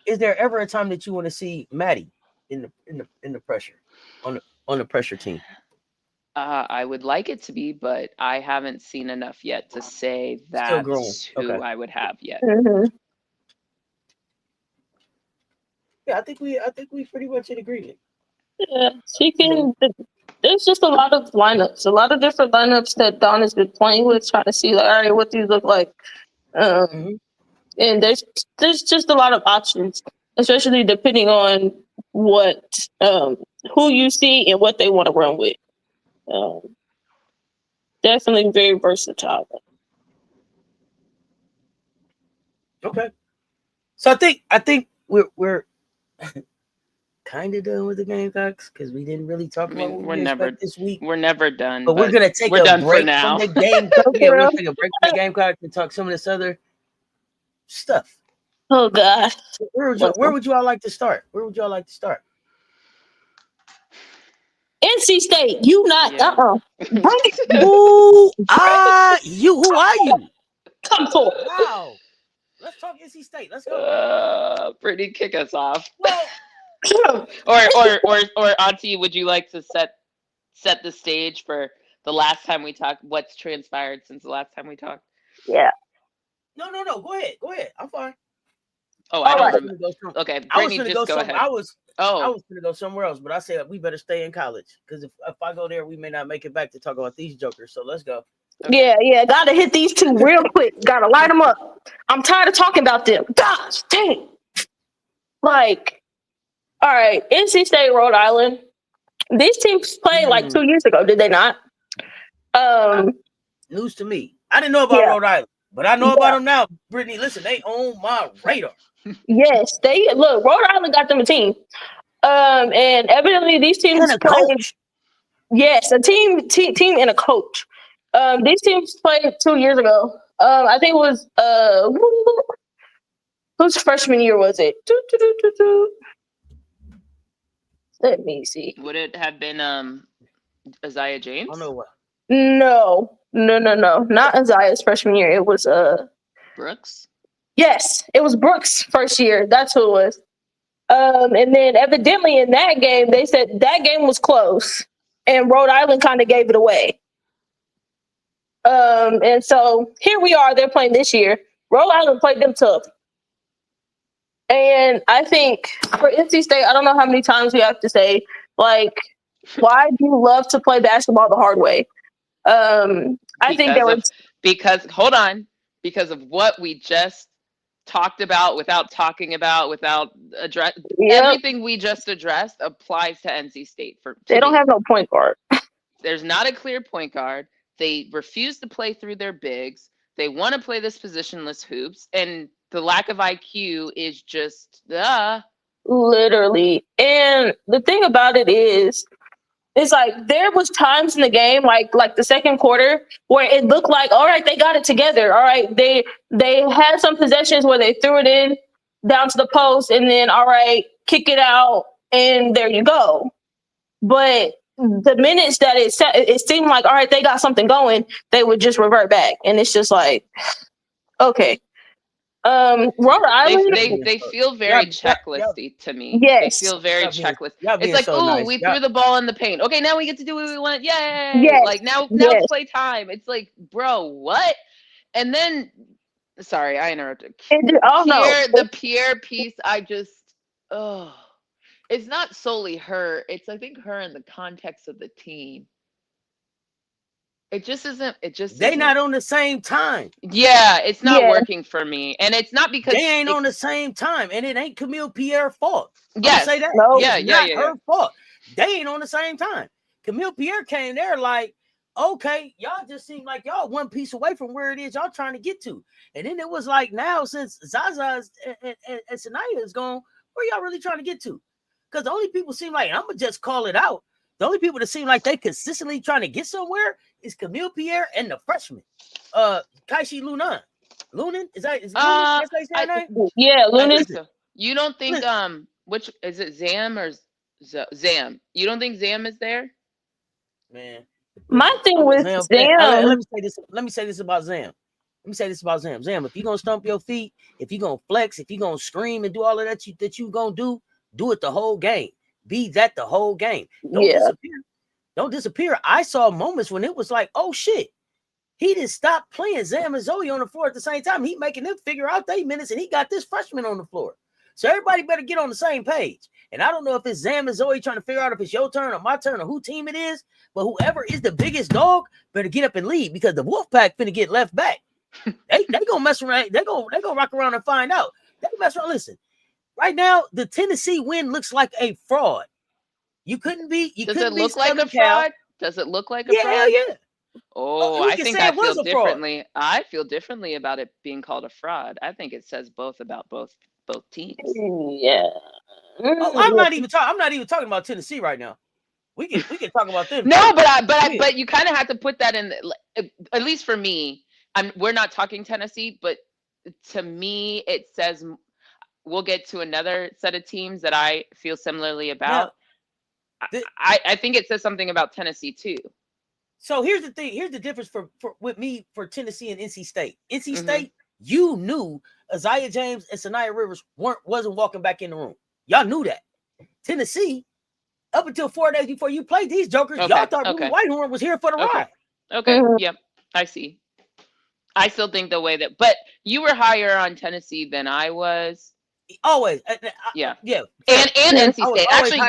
Is there ever a time that you want to see Maddie in the pressure on the pressure team? I would like it to be, but I haven't seen enough yet to say that's who I would have yet. Yeah, I think we pretty much in agreement. Yeah, she can. there's just a lot of lineups, a lot of different lineups that Don has been playing with, trying to see like, all right, what these look like. And there's just a lot of options, especially depending on what who you see and what they want to run with. Definitely very versatile. Okay. So I think we're kind of done with the Gamecocks because we didn't really talk about what we expect this week. We're never done. But we're gonna take a break from the game. Yeah, we're gonna take a break from the Gamecocks and talk some of this other stuff. Oh God. Where would you all like to start? Where would y'all like to start? NC State, you not Who are you? Come forward. Wow. Let's talk NC State. Let's go. Brittany, kick us off. Well, or Auntie, would you like to set the stage for the last time we talked? What's transpired since the last time we talked? Yeah. No. Go ahead. I'm fine. Oh, I don't remember. Okay, Brittany, just go ahead. I was going to go somewhere else, but I said we better stay in college because if I go there, we may not make it back to talk about these jokers. So let's go. Okay. Yeah. Got to hit these two real quick. Got to light them up. I'm tired of talking about them. Gosh, dang. Like, all right, NC State, Rhode Island. These teams played like 2 years ago, did they not? News to me. I didn't know about Rhode Island, but I know about them now. Brittany, listen, they own my radar. Yes, look. Rhode Island got them a team, and evidently these teams and a coach. Yes, a team and a coach. These teams played 2 years ago. I think it was whose freshman year was it? Let me see. Would it have been Isaiah James? I don't know what. No. Not Isaiah's freshman year. It was Brooks. Yes, it was Brooks' first year. That's who it was. And then evidently in that game, they said that game was close, and Rhode Island kind of gave it away. And so here we are. They're playing this year. Rhode Island played them tough. And I think for NC State, I don't know how many times we have to say, like, why do you love to play basketball the hard way? I think there was because of what we just talked about without everything we just addressed applies to NC State. They don't have no point guard. There's not a clear point guard. They refuse to play through their bigs. They want to play this positionless hoops, and the lack of IQ is just literally. And the thing about it is, it's like there was times in the game, like the second quarter, where it looked like, all right, they got it together. All right, they had some possessions where they threw it in down to the post, and then all right, kick it out, and there you go. But the minutes that it seemed like, all right, they got something going, they would just revert back, and it's just like, okay. Rhode Island, they feel very checklisty to me. Yes, they feel very checklist. It's like, we threw the ball in the paint. Okay, now we get to do what we want. Yay! Yes. Like now it's play time. It's like, bro, what? And then, sorry, I interrupted. The Pierre piece, it's not solely her. It's I think her in the context of the team. It just isn't. They not on the same time. Yeah, it's not working for me, and it's not because they ain't on the same time, and it ain't Camille Pierre's fault. Yes, say that. No, not her fault. They ain't on the same time. Camille Pierre came there like, okay, y'all just seem like y'all one piece away from where it is y'all trying to get to, and then it was like now since Zaza and Sanaya is gone, where y'all really trying to get to? Because the only people seem like, I'm gonna just call it out. The only people that seem like they consistently trying to get somewhere is Camille Pierre and the freshman, Kaishi Lunan. Lunan? Is that Lunan? That's how you say her name? Yeah, Lunan. So. You don't think which is it, Zam or Zam? You don't think Zam is there? Man, my thing with Zam. Let me say this about Zam. Zam, if you gonna stomp your feet, if you gonna flex, if you gonna scream and do all of that you gonna do it the whole game. Be that the whole game. Don't disappear. I saw moments when it was like, oh shit, he didn't stop playing Zam and Zoe on the floor at the same time. He making them figure out their minutes, and he got this freshman on the floor. So everybody better get on the same page. And I don't know if it's Zam and Zoe trying to figure out if it's your turn or my turn or who team it is, but whoever is the biggest dog better get up and lead because the Wolfpack finna get left back. They gonna mess around. They gonna rock around and find out. They mess around. Listen, right now the Tennessee win looks like a fraud. You couldn't be. Does it look like a fraud? Does it look like a fraud? Hell yeah. Oh, I think I feel differently. I feel differently about it being called a fraud. I think it says both about both teams. Yeah. Oh, I'm not even talking about Tennessee right now. We can talk about them. No, but you kind of have to put that in. At least for me, we're not talking Tennessee, but to me, it says we'll get to another set of teams that I feel similarly about. Now, I think it says something about Tennessee too. So here's the thing. Here's the difference with me for Tennessee and NC State. NC State, you knew Isaiah James and Sanaya Rivers wasn't walking back in the room. Y'all knew that. Tennessee, up until 4 days before you played these jokers, y'all thought Ruby Whitehorn was here for the ride. Okay. Yep. I see. I still think the way that, but you were higher on Tennessee than I was. Always. Yeah. Yeah. And NC State. Actually,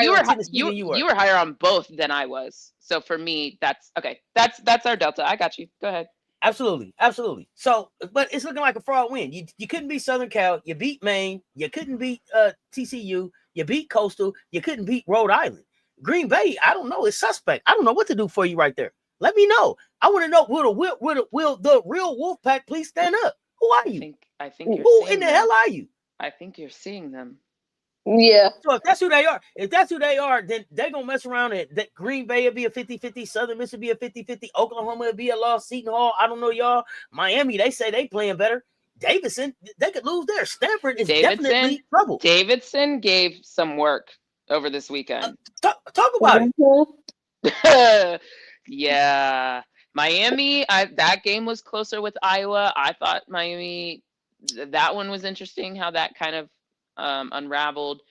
you were higher on both than I was. So for me, that's okay. That's our delta. I got you. Go ahead. Absolutely. So, but it's looking like a fraud win. You couldn't beat Southern Cal. You beat Maine. You couldn't beat TCU. You beat Coastal. You couldn't beat Rhode Island. Green Bay, I don't know. It's suspect. I don't know what to do for you right there. Let me know. I want to know, will the real Wolfpack please stand up? Who are you? I think you're who in the hell are you? I think you're seeing them. Yeah. So if that's who they are, then they're going to mess around and that Green Bay will be a 50-50, Southern Miss will be a 50-50, Oklahoma will be a loss, Seton Hall, I don't know y'all. Miami, they say they playing better. Davidson, they could lose there. Stanford is definitely trouble. Davidson gave some work over this weekend. Talk about it. Yeah. Miami, that game was closer with Iowa. I thought Miami, that one was interesting how that kind of unraveled.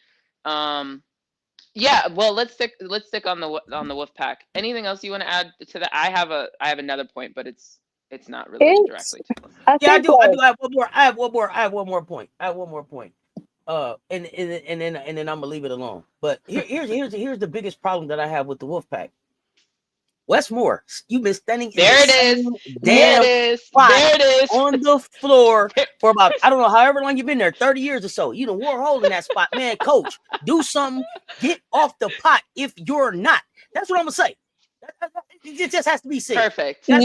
Yeah, well, let's stick on the Wolfpack. Anything else you want to add to that? I have another point, but it's not related directly to us. Yeah, I do have one more. I have one more point. And then I'm gonna leave it alone. But here's the biggest problem that I have with the Wolfpack. Westmore, you've been standing in there it is on the floor for about, I don't know, however long you've been there, 30 years or so. You done wore a hole in that spot. Man, coach, do something. Get off the pot if you're not. That's what I'm gonna say. It just has to be said. Perfect. Gotta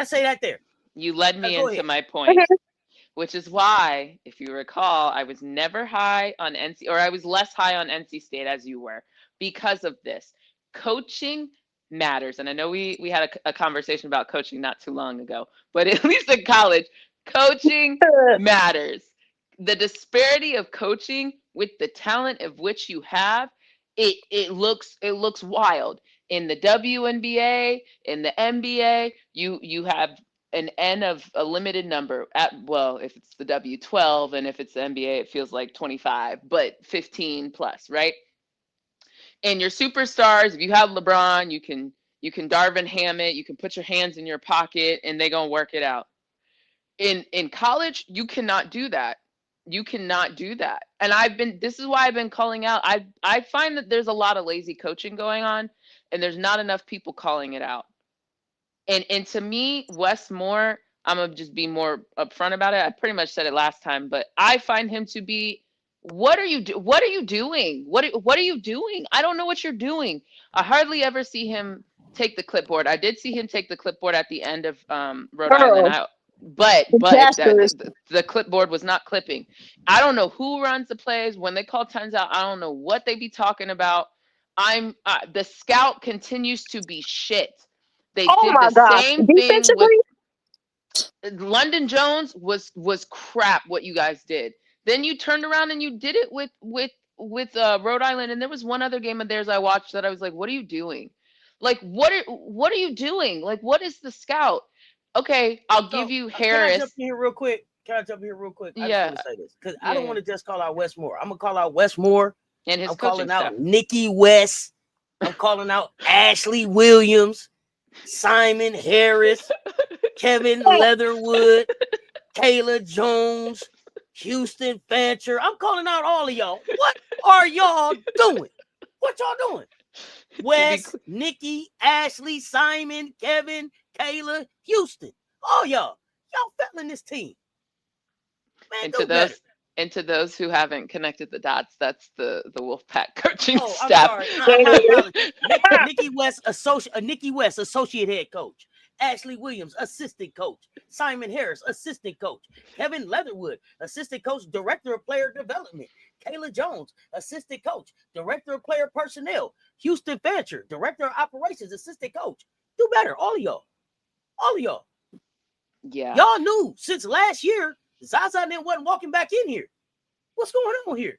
say that there. You led me into my point, which is why, if you recall, I was never high on NC, or I was less high on NC State as you were. Because of this, coaching matters. And I know we had a conversation about coaching not too long ago, but at least in college, coaching matters. The disparity of coaching with the talent of which you have, it looks wild. In the WNBA, in the NBA, you have an N of a limited number if it's the W12, and if it's the NBA, it feels like 25, but 15 plus, right? And your superstars, if you have LeBron, you can Darvin Ham it, you can put your hands in your pocket and they're going to work it out. In college, you cannot do that. You cannot do that. And this is why I've been calling out. I find that there's a lot of lazy coaching going on and there's not enough people calling it out. And to me, Wes Moore, I'm going to just be more upfront about it. I pretty much said it last time, but I find him to be, what are you doing? What are you doing? I don't know what you're doing. I hardly ever see him take the clipboard. I did see him take the clipboard at the end of Rhode Island. But the clipboard was not clipping. I don't know who runs the plays. When they call times out, I don't know what they be talking about. The scout continues to be shit. They did the same thing with London Jones was crap what you guys did. Then you turned around and you did it with Rhode Island, and there was one other game of theirs I watched that I was like, "What are you doing? Like, what are you doing? Like, what is the scout?" Okay, I'll give you Harris. Can I jump in here real quick? I just want to say this because I don't want to just call out Wes Moore. I'm gonna call out Wes Moore and his I'm coaching calling out staff. Nikki West. I'm calling out Ashley Williams, Simon Harris, Kevin Leatherwood, Kayla Jones. Houston, Fancher. I'm calling out all of y'all. What are y'all doing? What y'all doing? Wes, Nikki, Ashley, Simon, Kevin, Kayla, Houston. All y'all failing this team. Man, and to those who haven't connected the dots, that's the Wolfpack coaching I'm staff. sorry. My apologies. Nikki West, associate head coach. Ashley Williams, assistant coach. Simon Harris, assistant coach. Kevin Leatherwood, assistant coach, director of player development. Kayla Jones, assistant coach, director of player personnel. Houston Fancher, director of operations, assistant coach. Do better, all of y'all. All of y'all. Yeah. Y'all knew since last year, Zaza and them wasn't walking back in here. What's going on here?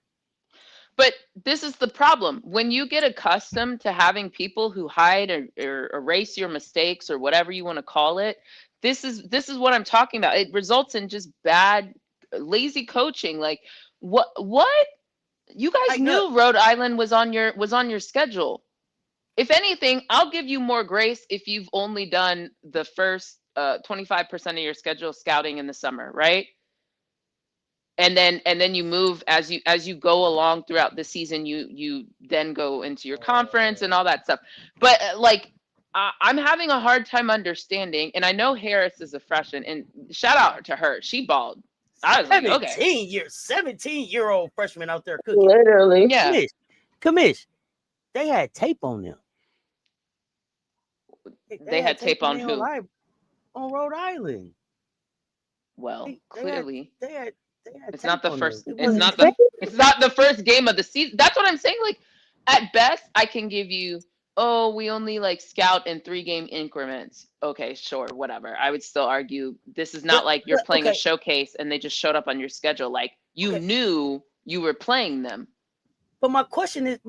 But this is the problem. When you get accustomed to having people who hide or erase your mistakes or whatever you want to call it, this is what I'm talking about. It results in just bad, lazy coaching. Like what you guys knew Rhode Island was on your schedule. If anything, I'll give you more grace if you've only done the first 25% of your schedule scouting in the summer, right? And then you move as you go along throughout the season. You then go into your conference and all that stuff. But I'm having a hard time understanding. And I know Harris is a freshman, and shout out to her. She balled. I was like, okay, 17-year-old freshman out there cooking. Literally, yeah. Commish. They had tape on them. They had tape on who? On Rhode Island. Well, clearly. They had it's not the first. It's not the first game of the season. That's what I'm saying. Like, at best, I can give you, we only scout in 3-game increments. Okay, sure, whatever. I would still argue this is not like you're playing a showcase and they just showed up on your schedule. Like, you knew you were playing them. But my question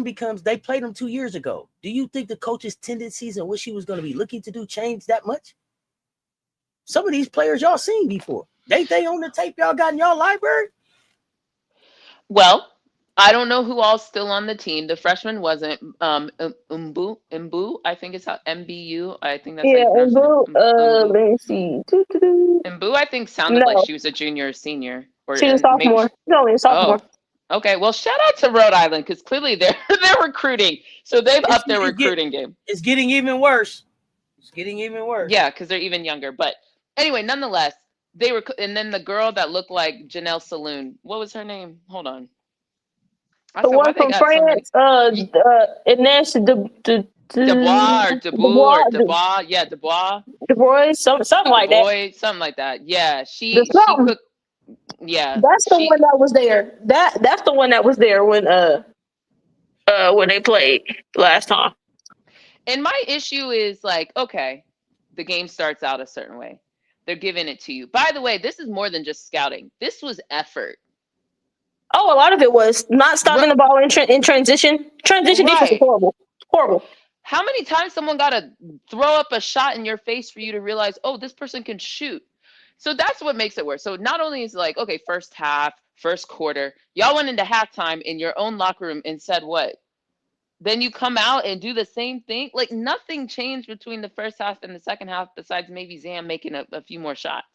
becomes: they played them 2 years ago. Do you think the coach's tendencies and what she was going to be looking to do changed that much? Some of these players y'all seen before. They on the tape y'all got in y'all library? Well, I don't know who all's still on the team. The freshman wasn't. Mbu, I think it's how MBU. I think that's Mbu. Let me see. Mbu, I think sounded like she was a junior or senior. Or she was a sophomore. She's only a sophomore. Oh, okay. Well, shout out to Rhode Island because clearly they're recruiting. So they've upped their recruiting game. It's getting even worse. Yeah, because they're even younger. But anyway, nonetheless. They were, and then the girl that looked like Janelle Saloon. What was her name? Hold on. The one from France. Ines Dubois. Yeah, Dubois. Dubois, something like that. Something like that. Yeah, she cooked. Yeah, that's the one that was there. That's the one that was there when they played last time. And my issue is okay, the game starts out a certain way. They're giving it to you. By the way, this is more than just scouting. This was effort. Oh, a lot of it was not stopping the ball in transition. Transition defense is horrible. Horrible. How many times someone got to throw up a shot in your face for you to realize, this person can shoot? So that's what makes it worse. So not only is it okay, first half, first quarter, y'all went into halftime in your own locker room and said what? Then you come out and do the same thing. Nothing changed between the first half and the second half besides maybe Zam making a few more shots.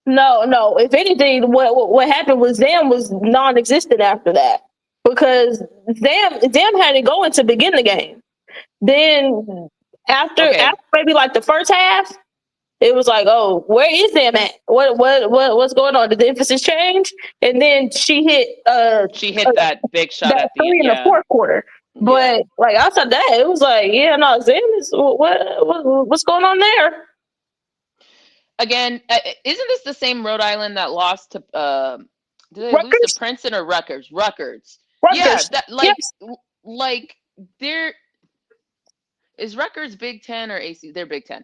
No. If anything, what happened was Zam was non-existent after that because Zam had it going to begin the game. Then after maybe the first half, it was where is Zam at? What's going on? Did the emphasis change? And then she hit that big shot at the end in the fourth quarter. But outside that, it was Zam is what's going on there? Again, isn't this the same Rhode Island that lost to did they lose to Princeton or Rutgers? Rutgers. Yeah, there is Rutgers Big Ten or AC? They're Big Ten.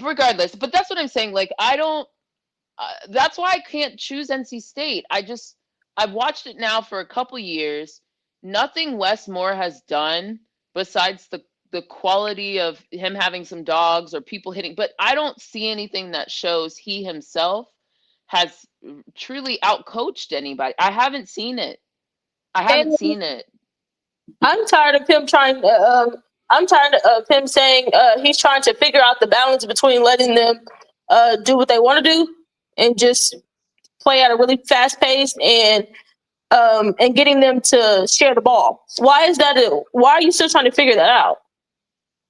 Regardless, but that's what I'm saying. I don't. That's why I can't choose NC State. I've watched it now for a couple years. Nothing Wes Moore has done besides the quality of him having some dogs or people hitting, but I don't see anything that shows he himself has truly outcoached anybody. I haven't seen it. I'm tired of him trying. I'm tired of him saying he's trying to figure out the balance between letting them do what they want to do and just play at a really fast pace and getting them to share the ball. Why is that? Why are you still trying to figure that out?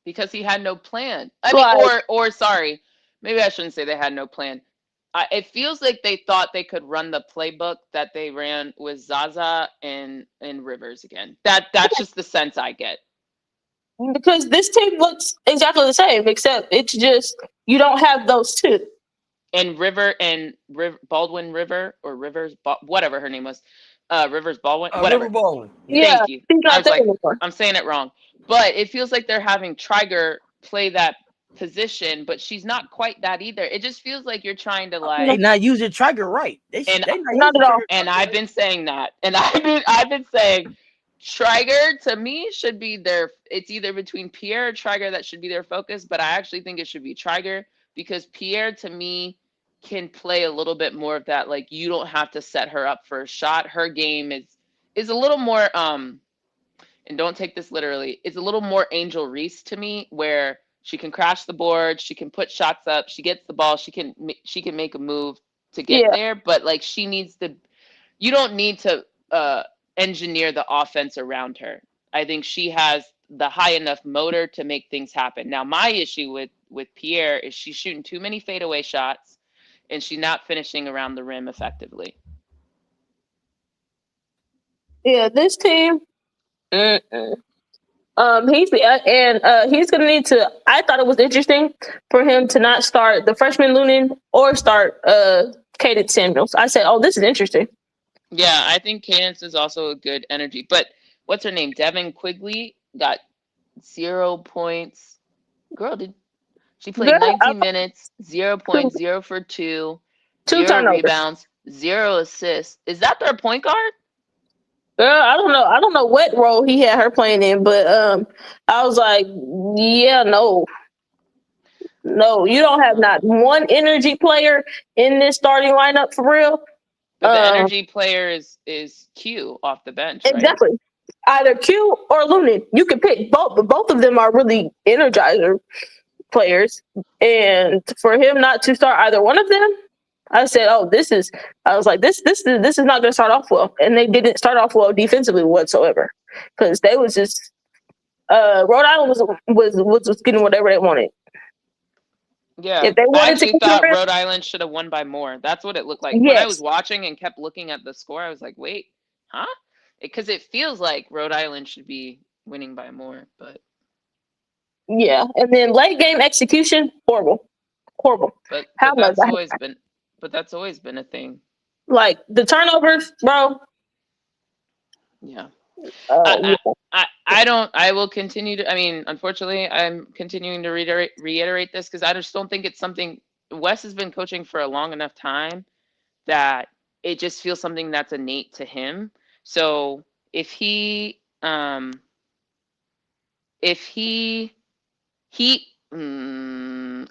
Because he had no plan. I mean, or sorry, maybe I shouldn't say they had no plan. It feels like they thought they could run the playbook that they ran with Zaza and Rivers again. That's just the sense I get. Because this team looks exactly the same, except it's just you don't have those two. And Baldwin River or Rivers, whatever her name was, Rivers Baldwin, whatever. River Baldwin. Yeah, thank you. I was like, I'm saying it wrong, but it feels like they're having Triger play that position, but she's not quite that either. It just feels like you're trying to like. They not using Triger right. They not at all. And I've been saying that, and I've been saying. Triger to me should be it's either between Pierre or Triger that should be their focus, but I actually think it should be Triger because Pierre to me can play a little bit more of that, like you don't have to set her up for a shot. Her game is a little more and don't take this literally, it's a little more Angel Reese to me, where she can crash the board, she can put shots up, she gets the ball, she can make a move to get there, but like you don't need to engineer the offense around her. I think she has the high enough motor to make things happen. Now, my issue with Pierre is she's shooting too many fadeaway shots and she's not finishing around the rim effectively. Yeah, this team. He's gonna need to. I thought it was interesting for him to not start the freshman Lunin or start Cadence Samuels. I said, "Oh, this is interesting." Yeah, I think Cadence is also a good energy. But what's her name? Devin Quigley got 0 points. Girl, she played 19 minutes, 0 points, 0 for 2, 0 turnovers. Rebounds, 0 assists. Is that their point guard? Girl, I don't know. I don't know what role he had her playing in, but I was like, yeah, no, you don't have not one energy player in this starting lineup for real. But the energy player is Q off the bench, right? Exactly. Either Q or Lunin. You can pick both, but both of them are really energizer players. And for him not to start either one of them, I said, "Oh, this is not going to start off well." And they didn't start off well defensively whatsoever, because they was just Rhode Island was getting whatever they wanted. Yeah, if they wanted I actually to thought Rhode Island should have won by more. That's what it looked like. When I was watching and kept looking at the score, I was like, "Wait, huh?" Because it feels like Rhode Island should be winning by more, but yeah. And then late game execution, horrible. But that's always been a thing. Like the turnovers, bro. Yeah. I will continue to, I mean, unfortunately, I'm continuing to reiterate this because I just don't think it's something, Wes has been coaching for a long enough time that it just feels something that's innate to him. So if he I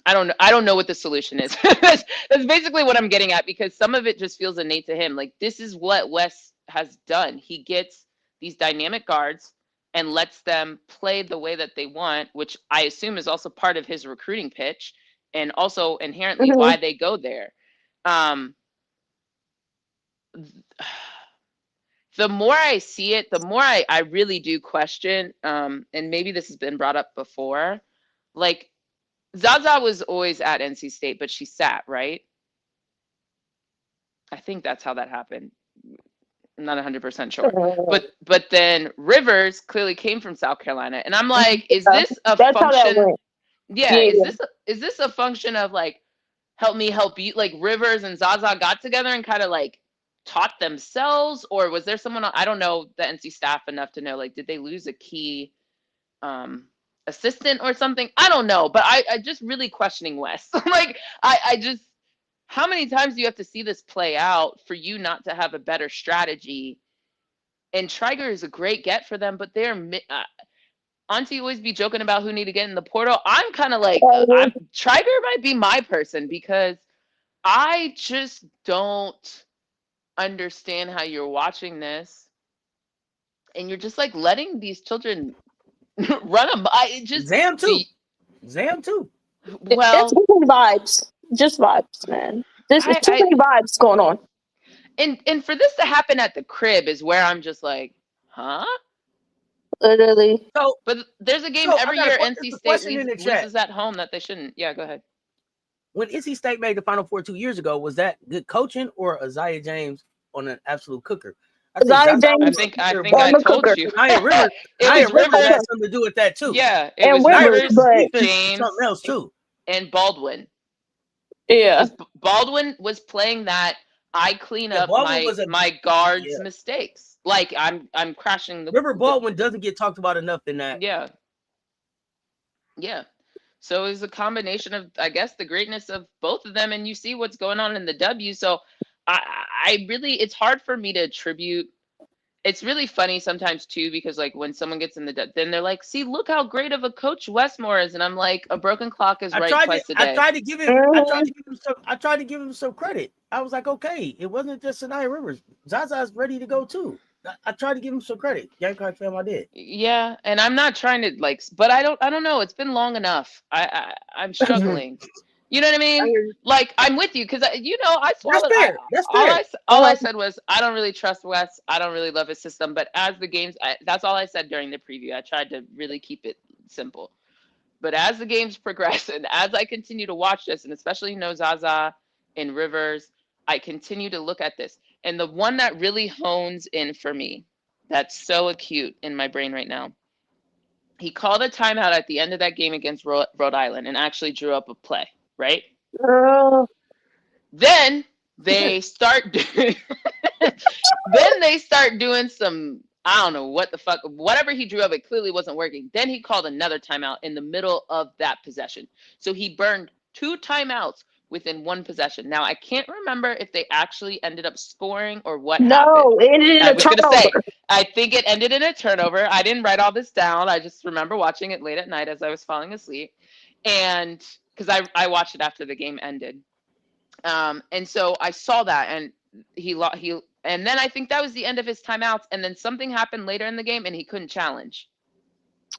don't know what the solution is. That's basically what I'm getting at, because some of it just feels innate to him. Like, this is what Wes has done. He gets these dynamic guards and lets them play the way that they want, which I assume is also part of his recruiting pitch and also inherently why they go there. The more I see it, the more I really do question, and maybe this has been brought up before, like, Zaza was always at NC State, but she sat, right? I think that's how that happened. I'm not 100% sure. But then Rivers clearly came from South Carolina. And I'm like, is this a function? Yeah, is this a function of like, help me help you? Like, Rivers and Zaza got together and kind of like taught themselves? Or was there someone, I don't know the NC staff enough to know, like, did they lose a key assistant or something? I don't know, but I just really questioning Wes. Like, I just, how many times do you have to see this play out for you not to have a better strategy? And Triger is a great get for them, but they're Auntie always be joking about who need to get in the portal. I'm kind of like, Triger might be my person, because I just don't understand how you're watching this and you're just like letting these children run them by. It just Zam too. Well, it's vibes, just vibes, man. There's too many vibes going on. And for this to happen at the crib is where I'm just like, huh? Literally. So, But there's a game So, every I got year a NC State question in the chat. loses at home that they shouldn't. Yeah, go ahead. When NC State made the Final Four 2 years ago, was that good coaching or Isaiah James on an absolute cooker? I think Isaiah Zaza James was I cooker, think on I the told cooker. you. Nia Rivers, It Nia was Rivers had Rivers. something to do with that too. Yeah, it And was Rivers, Rivers, but James, something else too. and Baldwin. yeah. Because Baldwin was playing that I clean up Baldwin was my guards' mistakes. Like I'm crashing the River Baldwin doesn't get talked about enough in that. Yeah. Yeah. So it's a combination of, I guess, the greatness of both of them, and you see what's going on in the W. So I really, it's hard for me to attribute. It's really funny sometimes too, because like when someone gets in the, then they're like, "See, look how great of a coach Westmore is," and I'm like, "A broken clock is right twice a day." I tried to give him some credit. I was like, okay, it wasn't just Nia Rivers. Zaza's ready to go too. I tried to give him some credit. Gamecock fam, I did. Yeah, and I'm not trying to like, but I don't know. It's been long enough. I'm struggling. You know what I mean? Like I'm with you because I swallowed. That's fair. That's fair. All I said was I don't really trust Wes. I don't really love his system. But as the games, that's all I said during the preview. I tried to really keep it simple. But as the games progress and as I continue to watch this, and especially Zaza and Rivers, I continue to look at this. And the one that really hones in for me, that's so acute in my brain right now. He called a timeout at the end of that game against Rhode Island and actually drew up a play, right? Then they start doing some, I don't know what the fuck, whatever he drew up, it clearly wasn't working. Then he called another timeout in the middle of that possession. So he burned 2 timeouts within one possession. Now, I can't remember if they actually ended up scoring or what happened. No, it ended in a turnover. I think it ended in a turnover. I didn't write all this down. I just remember watching it late at night as I was falling asleep. And because I watched it after the game ended. And so I saw that, and and then I think that was the end of his timeouts. And then something happened later in the game, and he couldn't challenge.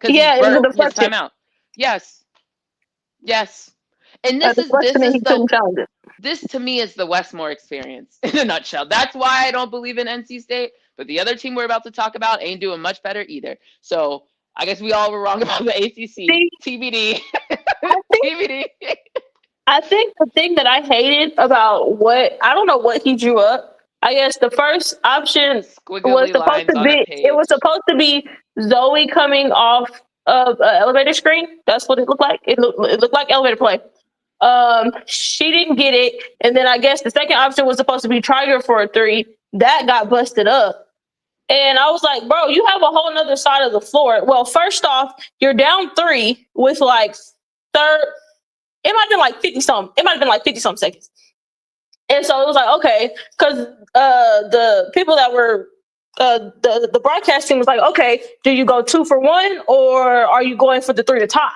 Yeah, it was a deflection. His timeout. Yes. And this to me is the Westmore experience in a nutshell. That's why I don't believe in NC State, but the other team we're about to talk about ain't doing much better either. So I guess we all were wrong about the ACC. TBD. TBD. I think the thing that I hated about I don't know what he drew up. I guess the first option was supposed to be Zoe coming off of an elevator screen. That's what it looked like. It looked like elevator play. She didn't get it, and then I guess the second option was supposed to be Trigger for a 3. That got busted up. And I was like, bro, you have a whole nother side of the floor. Well, first off, you're down 3 with like it might have been like 50-something. It might have been like 50-something seconds. And so it was like, okay, because the people that were the broadcasting was like, okay, do you go 2 for 1 or are you going for the 3 to tie?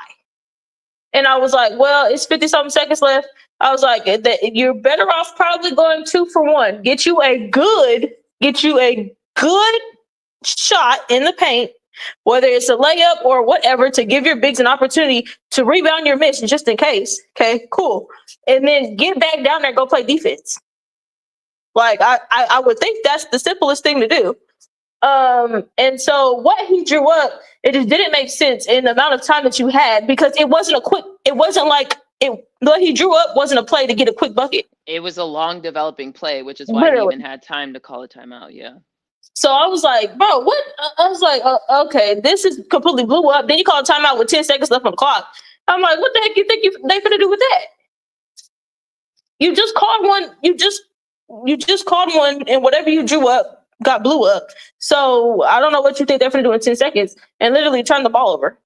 And I was like, well, it's 50-something seconds left. I was like, you're better off probably going 2 for 1. Get you a good shot in the paint, whether it's a layup or whatever, to give your bigs an opportunity to rebound your miss just in case. Okay, cool. And then get back down there and go play defense. Like, I would think that's the simplest thing to do. And so what he drew up, it just didn't make sense in the amount of time that you had, because what he drew up wasn't a play to get a quick bucket. It was a long developing play, which is why he even had time to call a timeout. Yeah. So I was like, bro, what? I was like, okay, this is completely blew up. Then you call a timeout with 10 seconds left on the clock. I'm like, what the heck you think they finna do with that? You just called one. You just called one, and whatever you drew up got blew up. So I don't know what you think they're finna do in 10 seconds and literally turn the ball over.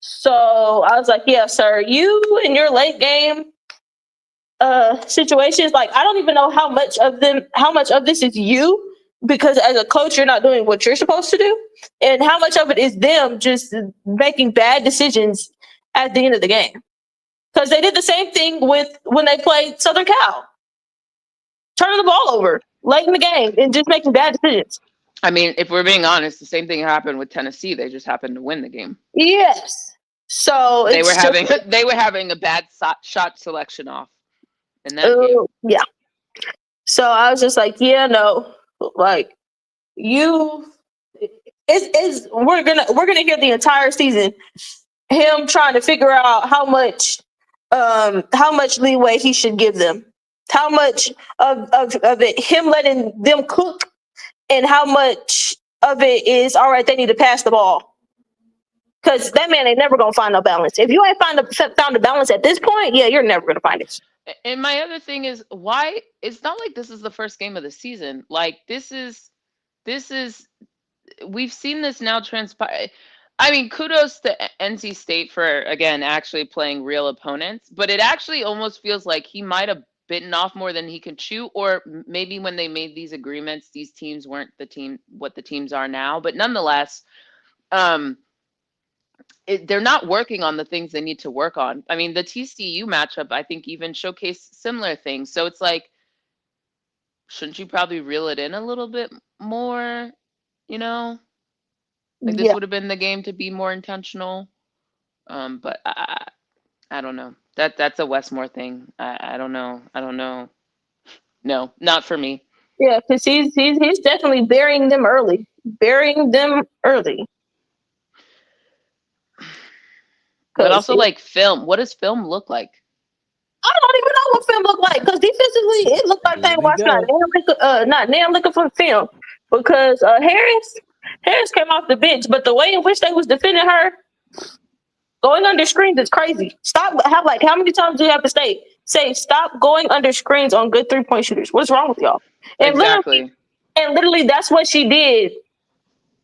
So I was like, yeah, sir, you and your late game situations, like, I don't even know how much of this is you, because as a coach you're not doing what you're supposed to do, and how much of it is them just making bad decisions at the end of the game. Because they did the same thing with when they played Southern Cal, turning the ball over late in the game and just making bad decisions. I mean, if we're being honest, the same thing happened with Tennessee. They just happened to win the game. Yes. So they were having a bad shot selection off in that game. Yeah. So I was just like, yeah, no, like we're gonna hear the entire season him trying to figure out how much leeway he should give them, how much of it him letting them cook, and how much of it is all right. They need to pass the ball because that man ain't never gonna find no balance. If you ain't found a balance at this point, yeah, you're never gonna find it. And my other thing is why it's not like this is the first game of the season. Like this is we've seen this now transpire. I mean, kudos to NC State for again actually playing real opponents, but it actually almost feels like he might have bitten off more than he can chew, or maybe when they made these agreements, these teams weren't what the teams are now. But nonetheless, they're not working on the things they need to work on. I mean, the TCU matchup, I think, even showcased similar things. So it's like, shouldn't you probably reel it in a little bit more? You know, like this Yeah, would have been the game to be more intentional. But I don't know. That's a Westmore thing. I don't know. I don't know. No, not for me. yeah, because he's definitely burying them early, burying them early. But Because also like film. What does film look like? I don't even know what film looked like. Because defensively, it looked like they Here ain't we watched go. not damn looking for film. Because Harris came off the bench, but the way in which they was defending her, going under screens is crazy. How many times do you have to say stop going under screens on good 3-point shooters? What's wrong with y'all? And Exactly. literally that's what she did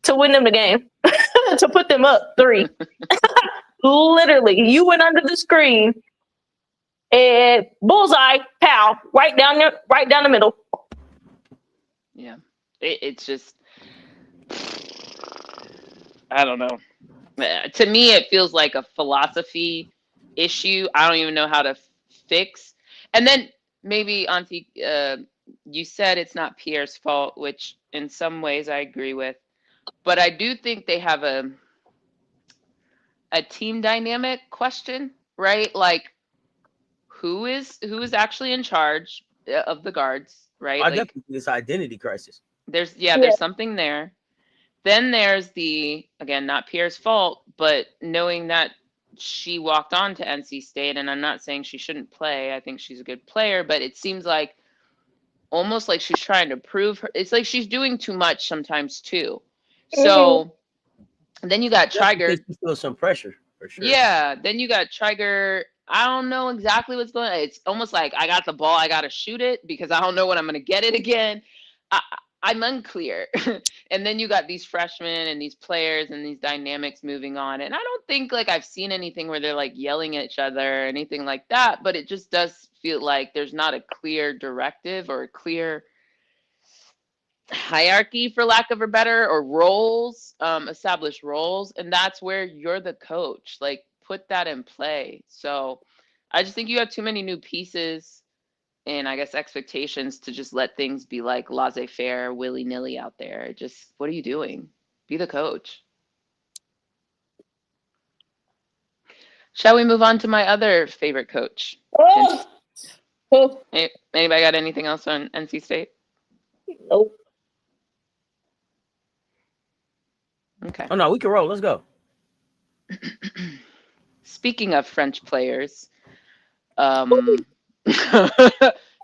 to win them the game. To put them up 3. Literally, you went under the screen and bullseye, pow, right down the middle. Yeah. It's just, I don't know. To me, it feels like a philosophy issue. I don't even know how to fix. And then maybe, Auntie, you said it's not Pierre's fault, which in some ways I agree with. But I do think they have a team dynamic question, right? Like who is actually in charge of the guards, right? I Like definitely think this identity crisis. there's Yeah. there's something there. Then there's the, again, not Pierre's fault, but knowing that she walked on to NC State, and I'm not saying she shouldn't play. I think she's a good player, but it seems like almost like she's trying to prove her. It's like she's doing too much sometimes too. So then you got Triger. She feels some pressure for sure. Yeah, then you got Triger. I don't know exactly what's going on. It's almost like I got the ball, I got to shoot it because I don't know when I'm going to get it again. I'm unclear. And then you got these freshmen and these players and these dynamics moving on. And I don't think like I've seen anything where they're like yelling at each other or anything like that, but it just does feel like there's not a clear directive or a clear hierarchy, for lack of a better, or roles, established roles. And that's where you're the coach, like put that in play. So I just think you have too many new pieces and I guess expectations to just let things be like laissez-faire, willy-nilly out there. Just, what are you doing? Be the coach. Shall we move on to my other favorite coach? Oh. Anybody got anything else on NC State? Nope. Okay. Oh no, we can roll. Let's go. Speaking of French players,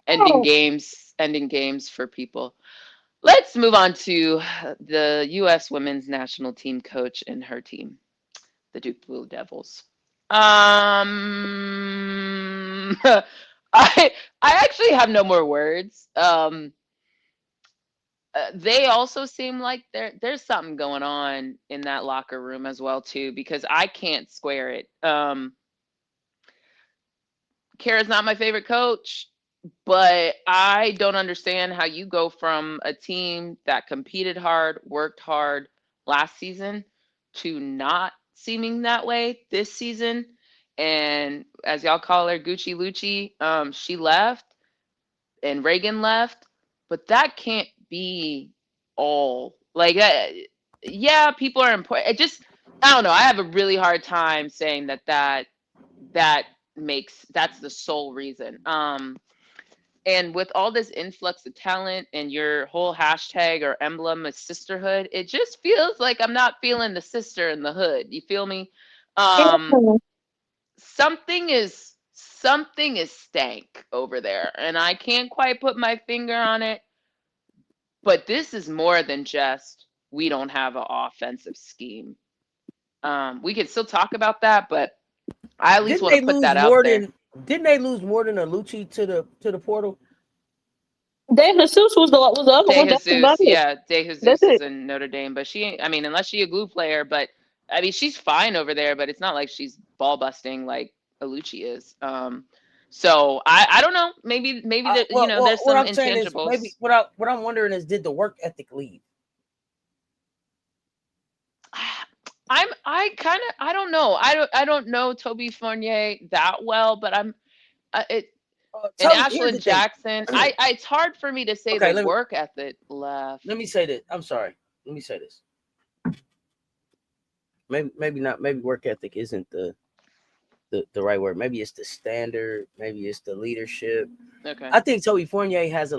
ending games for people. Let's move on to the U.S. women's national team coach and her team, the Duke Blue Devils. I actually have no more words. They also seem like there's something going on in that locker room as well too, because I can't square it. Kara's not my favorite coach, but I don't understand how you go from a team that competed hard, worked hard last season to not seeming that way this season. And as y'all call her, Gucci Lucci, she left and Reagan left, but that can't be all. Like, yeah, people are important. It just, I don't know. I have a really hard time saying that that's the sole reason. And with all this influx of talent and your whole hashtag or emblem is sisterhood, it just feels like I'm not feeling the sister in the hood. You feel me? Something is stank over there, and I can't quite put my finger on it. But this is more than just we don't have an offensive scheme. We could still talk about that, but I at least want to put that out there. Didn't they lose more than Alucci to the portal? De Jesus was the other one. De Jesus is in Notre Dame, but she ain't. I mean, unless she a glue player, but I mean, she's fine over there. But it's not like she's ball busting like Alucci is. So I don't know. Maybe there's some intangibles. Maybe what I'm wondering is, did the work ethic leave? I don't know. I don't know Toby Fournier that well, but and Ashlyn Jackson. It's hard for me to say the work ethic left. Let me say this. I'm sorry. Let me say this. Maybe not. Maybe work ethic isn't the right word. Maybe it's the standard. Maybe it's the leadership. Okay. I think Toby Fournier has a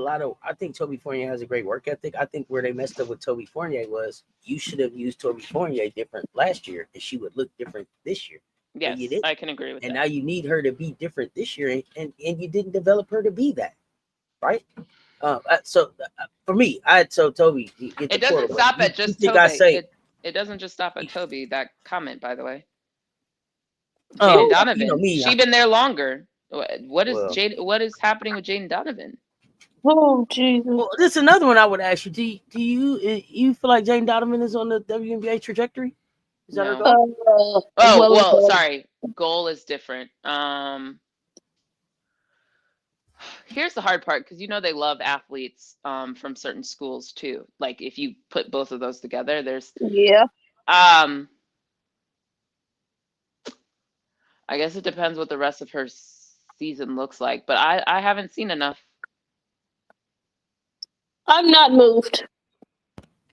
great work ethic. I think where they messed up with Toby Fournier was you should have used Toby Fournier different last year, and she would look different this year. Yes, I can agree with that. And now you need her to be different this year, and you didn't develop her to be that, right? So for me, Toby. It doesn't stop at just Toby. It doesn't just stop at Toby. That comment, by the way. Jaden Donovan. She's been there longer. What is happening with Jaden Donovan? Oh, Jesus. Well, this is another one I would ask you. Do you feel like Jaden Donovan is on the WNBA trajectory? Is that her goal? Sorry. Goal is different. Here's the hard part, because they love athletes from certain schools too. Like if you put both of those together, there's I guess it depends what the rest of her season looks like, but I haven't seen enough. I'm not moved.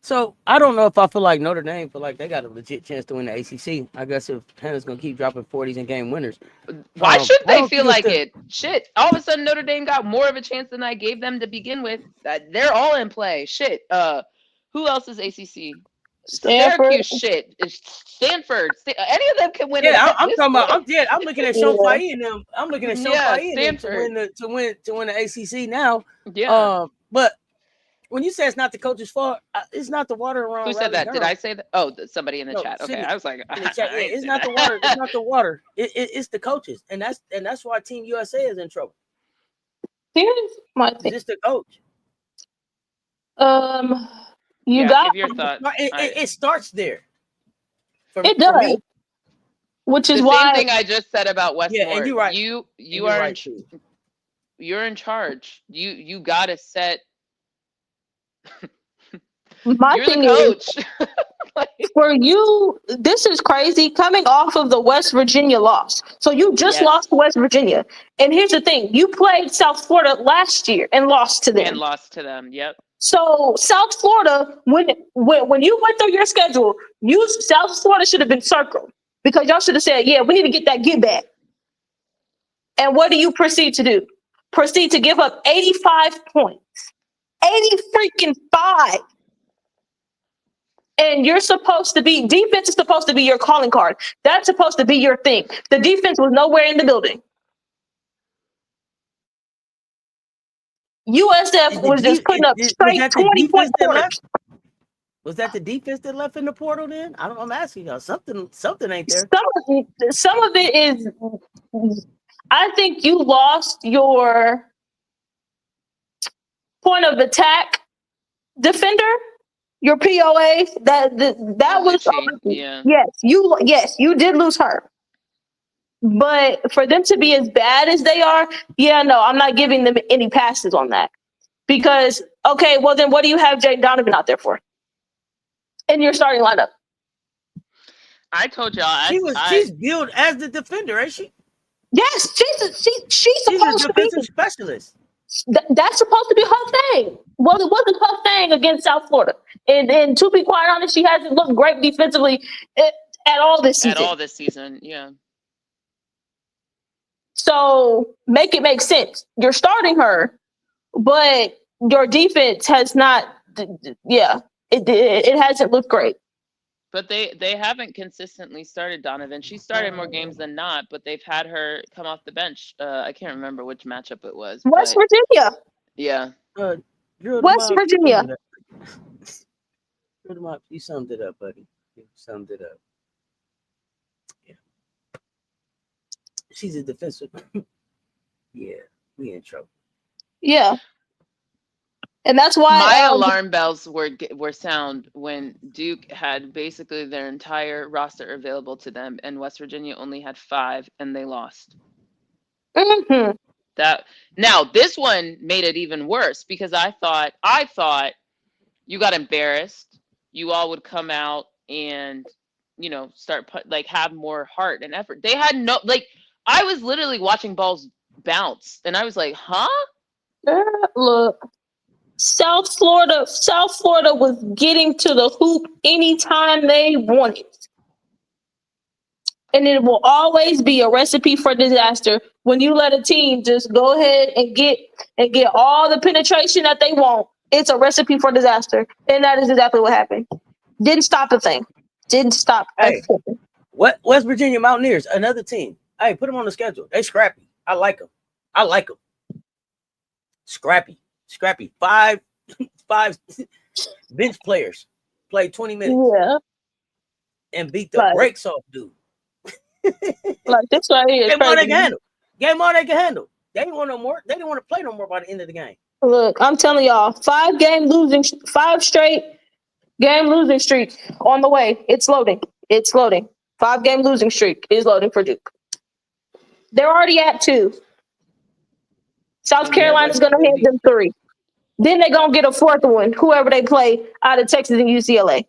So I don't know if I feel like Notre Dame feel like they got a legit chance to win the ACC. I guess if Hannah's gonna keep dropping 40s and game winners, why should they feel like it? Shit! All of a sudden Notre Dame got more of a chance than I gave them to begin with. They're all in play. Shit. Who else is ACC? Syracuse. Shit. Stanford. Any of them can win. Yeah, I'm talking about. I'm looking at Sean Fahey and them. I'm looking at Sean Fahey and them to win the ACC now. Yeah. But when you say it's not the coach's fault, it's not the water around. Who said that? Did I say that? Oh, somebody in the chat. Okay, I was like, it's not the water. It's not the water. It's the coaches, and that's why Team USA is in trouble. Here's my thing. It's the coach. Give your thoughts. It starts there. It does. Me. Which is why same thing I just said about Westmore. Yeah, and you're right. You're in charge. You gotta set. You're the coach. For you, this is crazy. Coming off of the West Virginia loss, so you just lost to West Virginia. And here's the thing: you played South Florida last year and lost to them. Yep. So South Florida, when you went through your schedule, South Florida should have been circled, because y'all should have said, "Yeah, we need to get that get back." And what do you proceed to do? Proceed to give up 85 points, 80 freaking 5. And you're supposed to be, defense is supposed to be your calling card. That's supposed to be your thing. The defense was nowhere in the building. USF was just putting up straight 20-point quarters. Was that the defense that left in the portal then? I'm asking y'all. Something ain't there. Some of it is, I think you lost your point of attack defender, your POA. That was yes, you did lose her. But for them to be as bad as they are, I'm not giving them any passes on that. Because, okay, well then what do you have Jaden Donovan out there for? In your starting lineup? I told y'all. She's billed as the defender, ain't she? Yes, she's supposed a defensive specialist. That's supposed to be her thing. Well, it wasn't her thing against South Florida. And to be quite honest, she hasn't looked great defensively at all this season. Yeah. So make it make sense. You're starting her, but your defense has not. Yeah, it hasn't looked great. But they haven't consistently started Donovan. She started more games than not, but they've had her come off the bench. I can't remember which matchup it was. West but Virginia. Yeah. West Virginia. You summed it up, buddy. You summed it up. Yeah. She's a defensive. Yeah, we in trouble. Yeah. And that's why my alarm bells were sound when Duke had basically their entire roster available to them, and West Virginia only had 5, and they lost. Mm-hmm. Now this one made it even worse because I thought you got embarrassed. You all would come out and start have more heart and effort. They had no I was literally watching balls bounce, and I was like, huh? Look. South Florida was getting to the hoop anytime they wanted. And it will always be a recipe for disaster when you let a team just go ahead and get all the penetration that they want. It's a recipe for disaster. And that is exactly what happened. Didn't stop a thing. Didn't stop a thing. What West Virginia Mountaineers, another team. Hey, put them on the schedule. They scrappy. I like them. Scrappy. 5 bench players played 20 minutes and beat the brakes off dude. Like this right here. Game on they can handle. They didn't want no more. They didn't want to play no more by the end of the game. Look, I'm telling y'all, 5 straight game losing streak on the way. It's loading. 5-game losing streak is loading for Duke. They're already at 2. South Carolina's going to hand them 3. Then they're going to get a 4th one, whoever they play out of Texas and UCLA.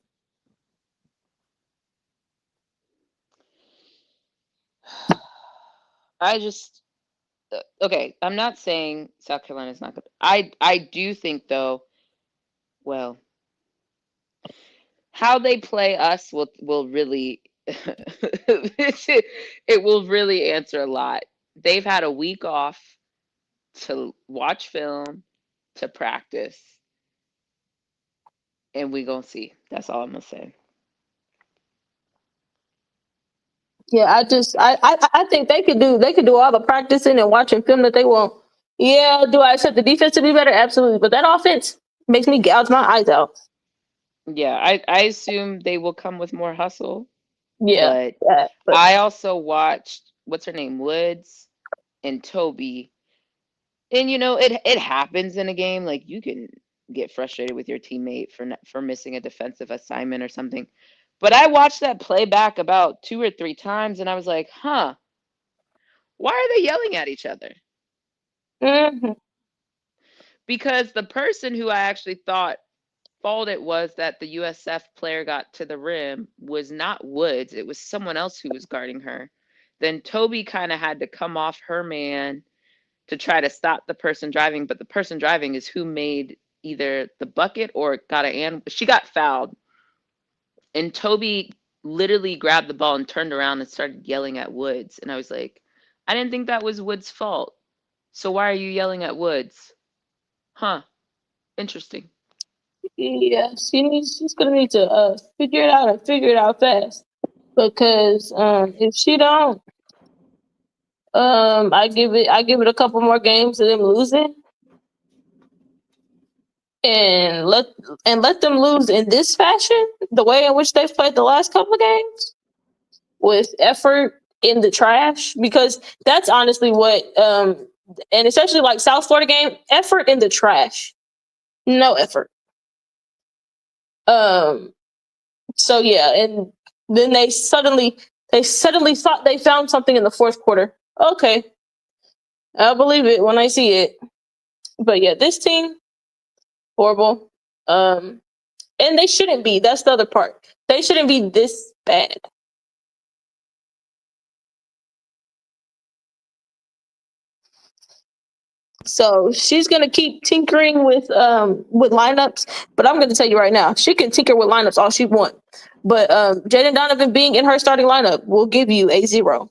Okay, I'm not saying South Carolina's not good. I do think, though, well, how they play us will really it will really answer a lot. They've had a week off to watch film, to practice, and we gonna see. That's all I'm gonna say. Yeah, I think they could do all the practicing and watching film that they want. Yeah, do I expect the defense to be better? Absolutely, but that offense makes me gouge my eyes out. Yeah, I assume they will come with more hustle. Yeah, but I also watched what's her name, Woods and Toby, and it happens in a game. Like, you can get frustrated with your teammate for missing a defensive assignment or something. But I watched that play back about 2 or 3 times, and I was like, huh, why are they yelling at each other? Mm-hmm. Because the person who I actually thought fault it was that the USF player got to the rim was not Woods. It was someone else who was guarding her. Then Toby kind of had to come off her man to try to stop the person driving, but the person driving is who made either the bucket or she got fouled. And Toby literally grabbed the ball and turned around and started yelling at Woods. And I was like, I didn't think that was Woods' fault. So why are you yelling at Woods? Huh. Interesting. Yeah, she's gonna need to figure it out and figure it out fast. Because if she don't, I give it a couple more games of them losing. And let them lose in this fashion, the way in which they've played the last couple of games, with effort in the trash, because that's honestly what and especially like South Florida game, effort in the trash. No effort. So yeah, and then they suddenly thought they found something in the 4th quarter. Okay. I'll believe it when I see it. But yeah, this team, horrible. And they shouldn't be. That's the other part. They shouldn't be this bad. So she's gonna keep tinkering with lineups, but I'm gonna tell you right now, she can tinker with lineups all she wants. But Jaden Donovan being in her starting lineup will give you a 0.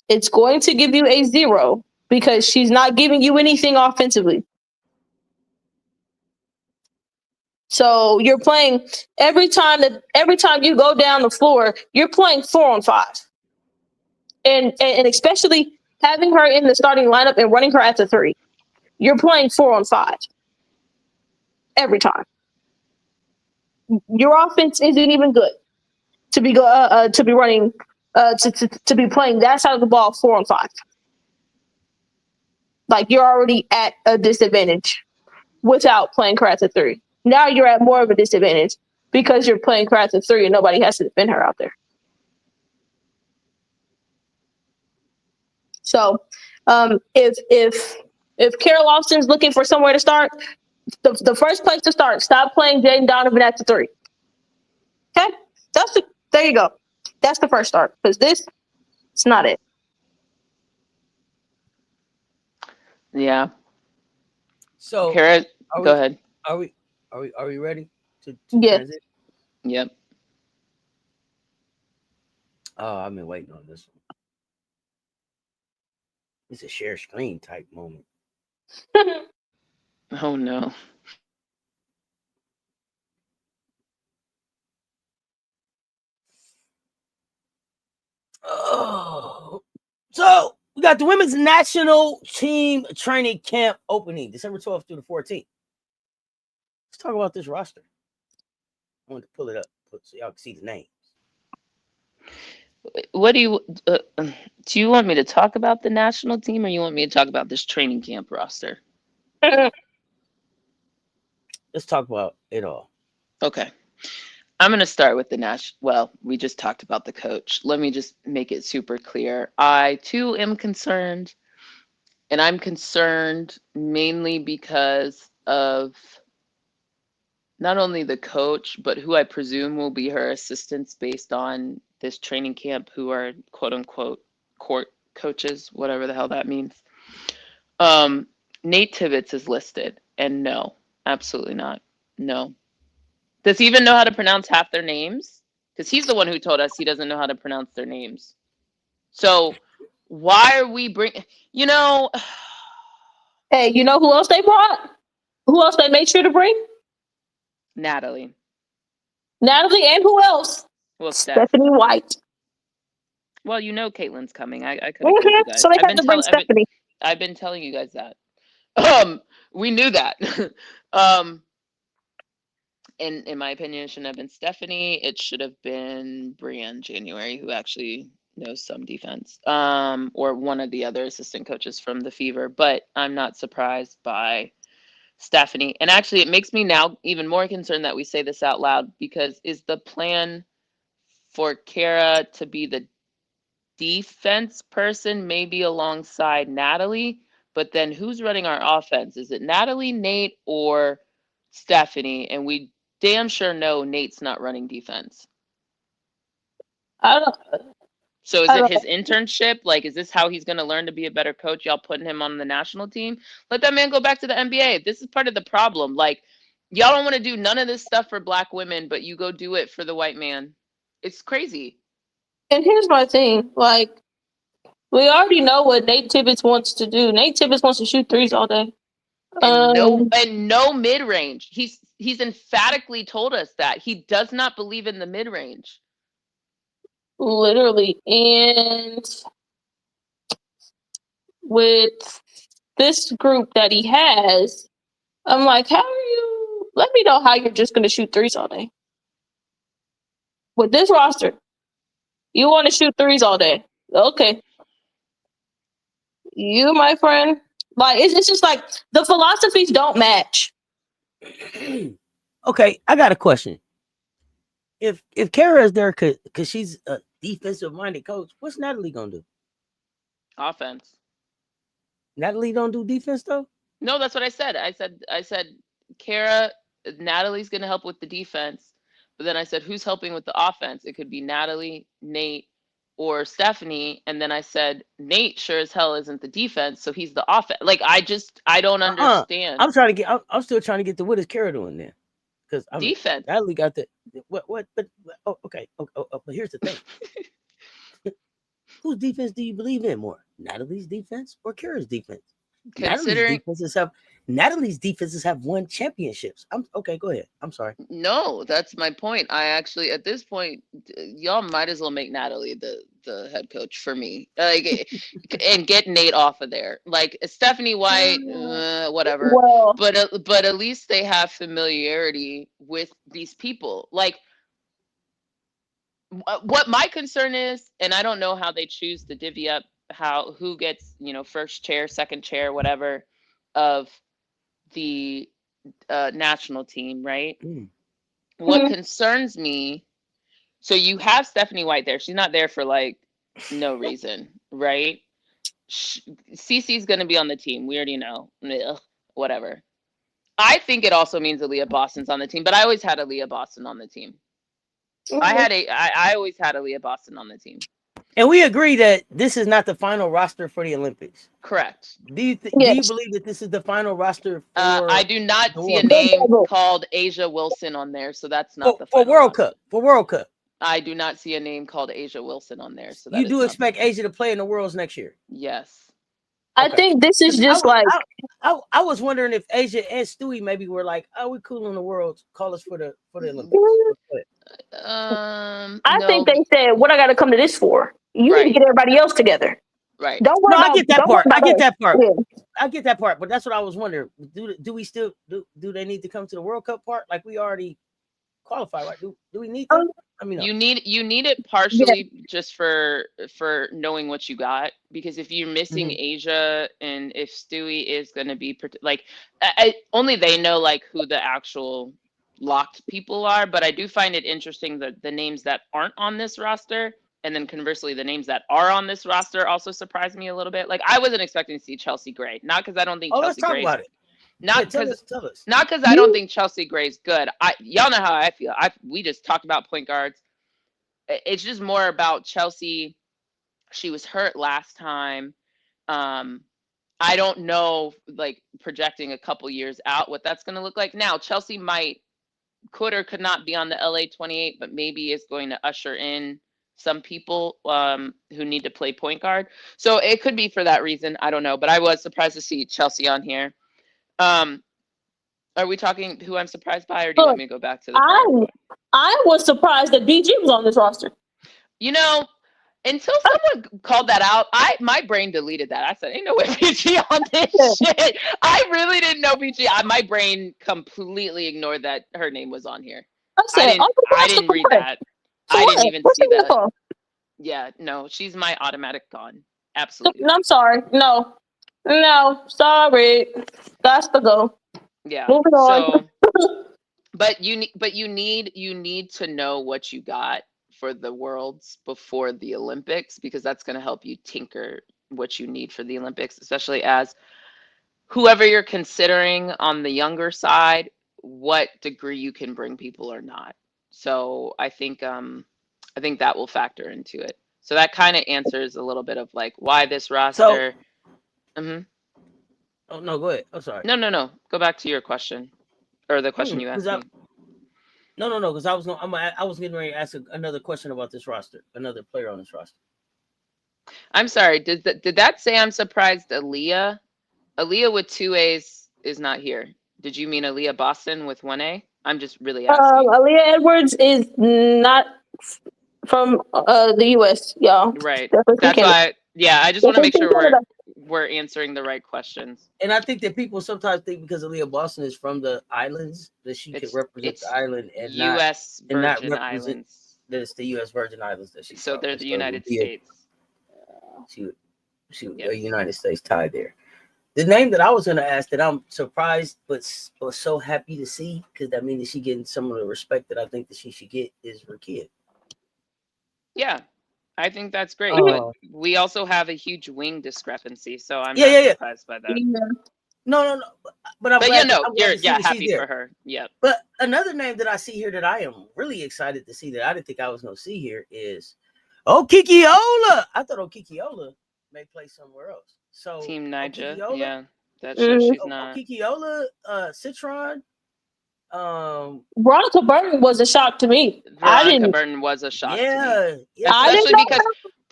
It's going to give you a 0 because she's not giving you anything offensively. So you're playing every time you go down the floor, you're playing 4-on-5. And especially having her in the starting lineup and running her at the 3. You're playing 4-on-5 every time. Your offense isn't even good to be running to be playing that side of the ball 4-on-5. Like, you're already at a disadvantage without playing her at the 3. Now you're at more of a disadvantage because you're playing her at the 3 and nobody has to defend her out there. So, if Carol Austin's looking for somewhere to start, the first place to start, stop playing Jaden Donovan at the 3. Okay, there you go. That's the first start, because it's not it. Yeah. So, Kara, go ahead. Are we ready to Yeah. transit? Yep. Oh, I've been waiting on this one. It's a share screen type moment. Oh no. Oh, so we got the women's national team training camp opening December 12th through the 14th. Let's talk about this roster. I wanted to pull it up so y'all can see the names. What do you want me to talk about the national team, or you want me to talk about this training camp roster? Let's talk about it all. Okay. I'm going to start with the well, we just talked about the coach. Let me just make it super clear. I too am concerned, and I'm concerned mainly because of not only the coach, but who I presume will be her assistants based on this training camp, who are quote unquote court coaches, whatever the hell that means. Nate Tibbetts is listed, and no, absolutely not. No. Does he even know how to pronounce half their names? Because he's the one who told us he doesn't know how to pronounce their names. So why are we bringing, Hey, you know who else they brought? Who else they made sure to bring? Natalie, and who else? well, Stephanie White. Well, Caitlin's coming. I could have told you guys. So they had to bring Stephanie. I've been telling you guys that. We knew that. In my opinion, it shouldn't have been Stephanie. It should have been Brianne January, who actually knows some defense, or one of the other assistant coaches from the Fever. But I'm not surprised by Stephanie. And actually, it makes me now even more concerned that we say this out loud, because is the plan for Kara to be the defense person, maybe alongside Natalie? But then who's running our offense? Is it Natalie, Nate, or Stephanie? And we damn sure know Nate's not running defense. So is it his internship? Like, is this how he's going to learn to be a better coach? Y'all putting him on the national team? Let that man go back to the NBA. This is part of the problem. Like, y'all don't want to do none of this stuff for Black women, but you go do it for the white man. It's crazy. And here's my thing. Like, we already know what Nate Tibbetts wants to do. Nate Tibbetts wants to shoot threes all day. And no mid-range. He's emphatically told us that. He does not believe in the mid-range. Literally. And with this group that he has, I'm like, let me know how you're just going to shoot threes all day. With this roster, you want to shoot threes all day. Okay. You, my friend, like, it's just like the philosophies don't match. Okay, I got a question. If Kara is there because she's a defensive minded coach, what's Natalie gonna do? Offense. Natalie don't do defense though? No, that's what I said. I said Kara, Natalie's gonna help with the defense, but then I said, who's helping with the offense? It could be Natalie, Nate, or Stephanie. And then I said, Nate sure as hell isn't the defense, so he's the offense. Like, I don't understand. I'm still trying to get to what is Kara doing then? Because defense. Natalie got the what? But okay. But here's the thing: whose defense do you believe in more? Natalie's defense or Kira's defense? Considering Natalie's defenses have won championships. Okay, go ahead. I'm sorry. no, that's my point. I actually, at this point, y'all might as well make Natalie the head coach for me, like, and get Nate off of there. Like Stephanie White, whatever. Well, But at least they have familiarity with these people. Like, what my concern is, and I don't know how they choose to divvy up who gets, first chair, second chair, whatever, of the national team, right? What concerns me, so you have Stephanie White there. She's not there for like no reason, right? Cece's going to be on the team. We already know. Ugh, whatever. I think it also means Aaliyah Boston's on the team, but I always had Aaliyah Boston on the team. I always had Aaliyah Boston on the team. And we agree that this is not the final roster for the Olympics. Correct. Do you believe that this is the final roster? I do not see a name called Asia Wilson on there, so that's not the final for World roster. Cup. For World Cup, I do not see a name called Asia Wilson on there, so that you do expect Asia to play in the Worlds next year. Yes. I think this is just I was wondering if Asia and Stewie maybe were like, oh, we're cool in the Worlds. Call us for the Olympics. I think they said, what I got to come to this for? You need to get everybody else together. Right. Don't worry about, I get that part. I get that part. But that's what I was wondering. Do we still do they need to come to the World Cup part? Like we already qualified, right? Do we need them? I mean, you need it partially just for knowing what you got, because if you're missing Asia and if Stewie is going to be like, only they know like who the actual locked people are. But I do find it interesting that the names that aren't on this roster, and then conversely the names that are on this roster, also surprised me a little bit. Like I wasn't expecting to see Chelsea Gray, not because I don't think Chelsea Gray. About it. Not because I don't think Chelsea Gray's good. Y'all know how I feel. We just talked about point guards. It's just more about Chelsea. She was hurt last time. I don't know, like projecting a couple years out, what that's going to look like. Now, Chelsea could or could not be on the LA 28, but maybe is going to usher in some people who need to play point guard. So it could be for that reason. I don't know, but I was surprised to see Chelsea on here. Are we talking who I'm surprised by, or do you want me to go back to the I was surprised that BG was on this roster. Until someone called that out, my brain deleted that. I said, ain't no way BG on this shit. I really didn't know BG. My brain completely ignored that her name was on here. I didn't read that. I didn't even see that. Yeah, no, she's my automatic gone. Absolutely. No, I'm sorry. No, sorry. That's the go. Yeah. Moving on. But you need to know what you got for the Worlds before the Olympics, because that's going to help you tinker what you need for the Olympics, especially as whoever you're considering on the younger side, what degree you can bring people or not. So I think that will factor into it. So that kind of answers a little bit of like why this roster. Oh no, go ahead. I'm sorry. No. Go back to your question, or the question you asked me. No, because I was getting ready to ask another question about this roster, another player on this roster. I'm sorry. Did that say I'm surprised Aaliyah with 2 A's is not here? Did you mean Aaliyah Boston with 1 A? I'm just really asking. Aaliyah Edwards is not from the U.S., y'all. Right. That's why. Yeah, I just want to make sure we're answering the right questions. And I think that people sometimes think because Aaliyah Boston is from the islands that she could represent the island and U.S. Virgin Islands. That it's the U.S. Virgin Islands that she's so from. They're the United States. She a United States tie there. The name that I was going to ask that I'm surprised but so happy to see, because that means that she's getting some of the respect that I think that she should get, is her kid. Yeah. I think that's great, but we also have a huge wing discrepancy, so I'm not surprised by that. No, but I'm glad, you're happy for her. Yeah. But another name that I see here that I am really excited to see that I didn't think I was going to see here is Okikiola. I thought Okikiola may play somewhere else. So Team Niger, that's she's not. Okikiola, Citron. Veronica Burton was a shock to me. Veronica Burton was a shock to me. Especially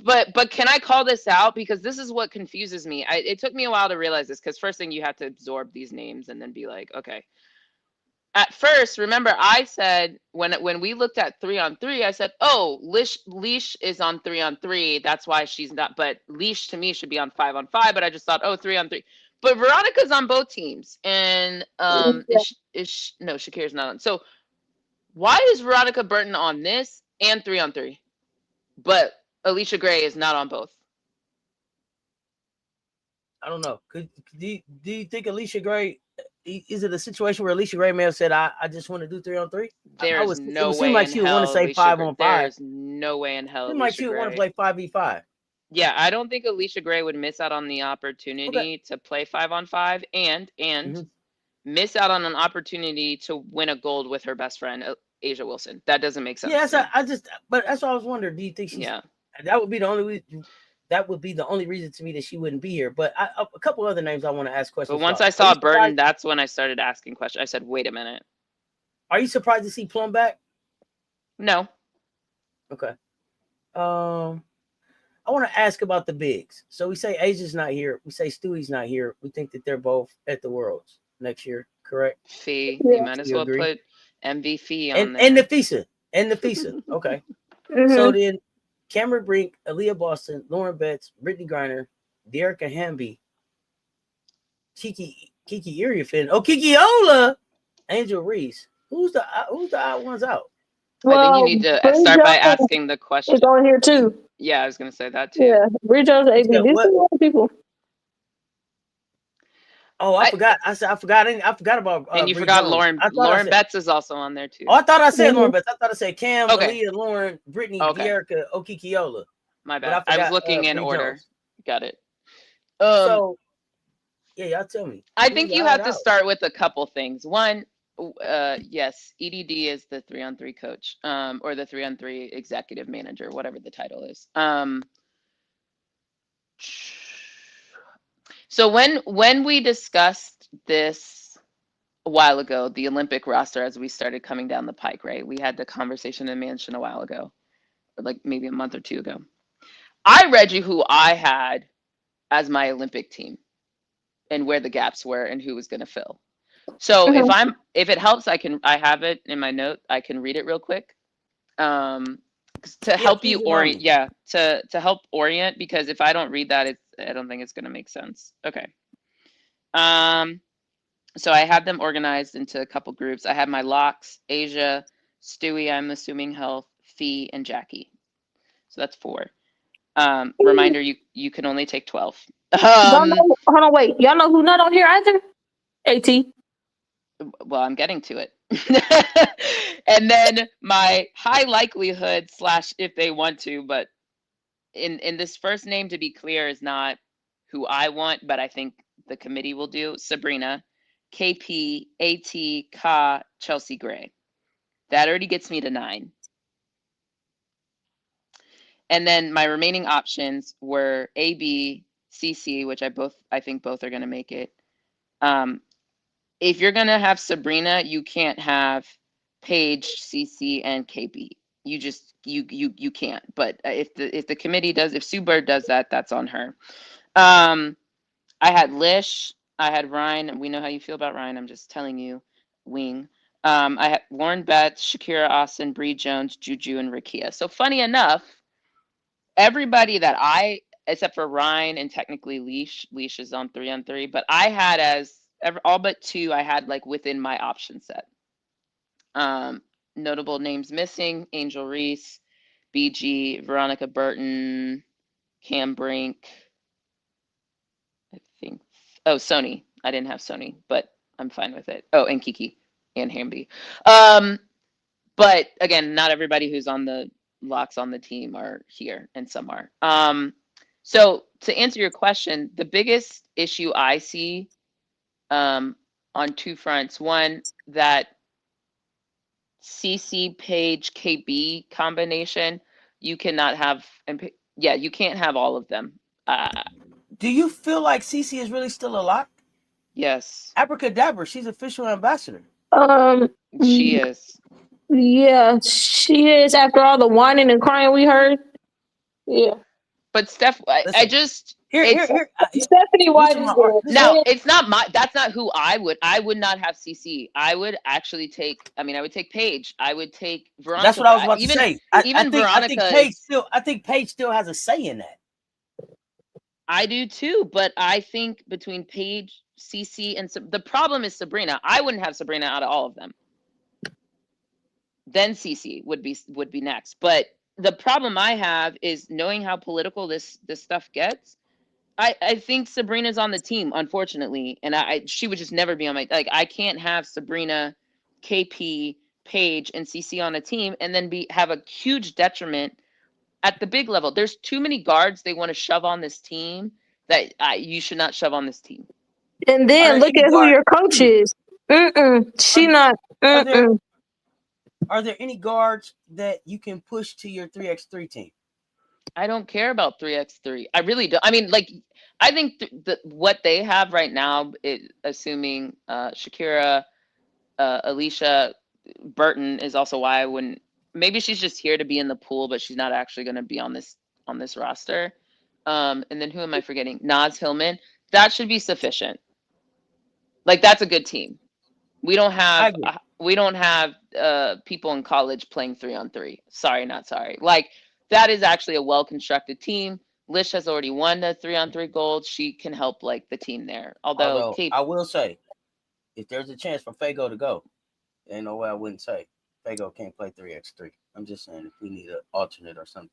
But can I call this out? Because this is what confuses me. It took me a while to realize this, because first thing you have to absorb these names and then be like, okay. At first, remember I said when we looked at 3-on-3, I said, oh, Leash is on 3-on-3. That's why she's not. But Leash to me should be on 5-on-5. But I just thought, oh, 3-on-3. But Veronica's on both teams, and no, Shakira's not on. So why is Veronica Burton on this and 3-on-3, but Alicia Gray is not on both? I don't know. Do you think Alicia Gray? Is it a situation where Alicia Gray may have said, "I just want to do 3-on-3"? There's no way. It seemed like she would want to say 5-on-5. There's no way in hell. It seemed like she would want to play 5v5. Yeah, I don't think Alicia Gray would miss out on the opportunity to play 5-on-5 and miss out on an opportunity to win a gold with her best friend, Asia Wilson. That doesn't make sense. Yeah, but that's what I was wondering. Do you think she's? Yeah, that would be the only reason. That would be the only reason to me that she wouldn't be here. But a couple other names I want to ask questions. But once I saw Burton, that's when I started asking questions. I said, "Wait a minute." Are you surprised to see Plum back? No. Okay. I want to ask about the bigs. So we say Asia's not here. We say Stewie's not here. We think that they're both at the Worlds next year, correct? Fee. You might as well put MV Fee on there. And Nafisa. Okay. So then Cameron Brink, Aaliyah Boston, Lauren Betts, Brittany Griner, Dearica Hamby, Kiki Iriafin, Kiki Ola, Angel Reese. Who's the odd ones out? Well, I think you need to start by asking the question. It's on here too. Yeah, I was going to say that too. Yeah, Bree Jones, AB. These are a lot of people. Oh, I forgot. I forgot about. And you forgot Lauren. Lauren Betts is also on there too. Oh, I thought I said Lauren Betts. I thought I said Cam, okay. Aaliyah, Lauren, Brittany, Dearica, Okikiola. My bad. I was looking in order. Jones. Got it. So, yeah, y'all tell me. I think you have to start with a couple things. One, yes, EDD is the 3-on-3 coach, or the 3-on-3 executive manager, whatever the title is. So when we discussed this a while ago, the Olympic roster, as we started coming down the pike, right? We had the conversation in Mansion a while ago, or like maybe a month or two ago. I read you who I had as my Olympic team and where the gaps were and who was going to fill. So if it helps, I have it in my note. I can read it real quick. To help you orient, to help orient, because if I don't read that, I don't think it's going to make sense. Okay. So I have them organized into a couple groups. I have my locks: Asia, Stewie, I'm assuming health, Fee, and Jackie. So that's 4. Reminder: you can only take 12. Hold on, wait. Y'all know who not on here either? AT. Well, I'm getting to it. And then my high likelihood / if they want to, but in this first name, to be clear, is not who I want, but I think the committee will do. Sabrina, KP, AT, Ka, Chelsea Gray. That already gets me to 9. And then my remaining options were AB, CC, which I think both are going to make it. If you're going to have Sabrina, you can't have Paige, CC, and KB. You just you can't. But if the committee does, if Sue Bird does that, that's on her. I had Lish, I had Ryan. We know how you feel about Ryan. I'm just telling you, wing. I had Lauren Betts, Shakira Austin, Bree Jones, Juju, and Rakia. So funny enough, everybody that except for Ryan and technically Leash is on 3-on-3, but I had all but 2 I had like within my option set. Notable names missing: Angel Reese, BG, Veronica Burton, Cam Brink. I think. Oh, Sony. I didn't have Sony, but I'm fine with it. Oh, and Kiki and Hamby. But again, not everybody who's on the locks on the team are here, and some are. So to answer your question, the biggest issue I see on 2 fronts. One, that CC Page KB combination, you cannot have, you can't have all of them. Do you feel like CC is really still a lock? Yes. Abracadabra, she's official ambassador. She is. Yeah, she is. After all the whining and crying we heard. Yeah. But Steph, I Listen, just Stephanie White is good. now it's not my. That's not who I would. I would not have CC. I would actually take. I mean, I would take Paige. I would take Veronica. That's what I was about to say. Even Veronica. I think Paige still has a say in that. I do too, but I think between Paige, CC, and the problem is Sabrina. I wouldn't have Sabrina out of all of them. Then CC would be next. But the problem I have is knowing how political this stuff gets. I think Sabrina's on the team, unfortunately, and she would just never be on my, like, I can't have Sabrina, KP, Paige, and CC on a team and then have a huge detriment at the big level. There's too many guards they want to shove on this team that you should not shove on this team. And then look at who your coach is. She not. Are there any guards that you can push to your 3x3 team? I don't care about 3x3. I really don't. I mean, like, I think what they have right now, assuming Shakira, Alicia, Burton is also why I wouldn't. Maybe she's just here to be in the pool, but she's not actually going to be on this roster. And then who am I forgetting? Naz Hillman. That should be sufficient. Like, that's a good team. We don't have people in college playing 3-on-3. Sorry, not sorry. Like, that is actually a well-constructed team. Lish has already won the 3-on-3 gold. She can help like the team there. Although I will say, if there's a chance for Fago to go, there ain't no way I wouldn't say Fago can't play 3x3. I'm just saying if we need an alternate or something.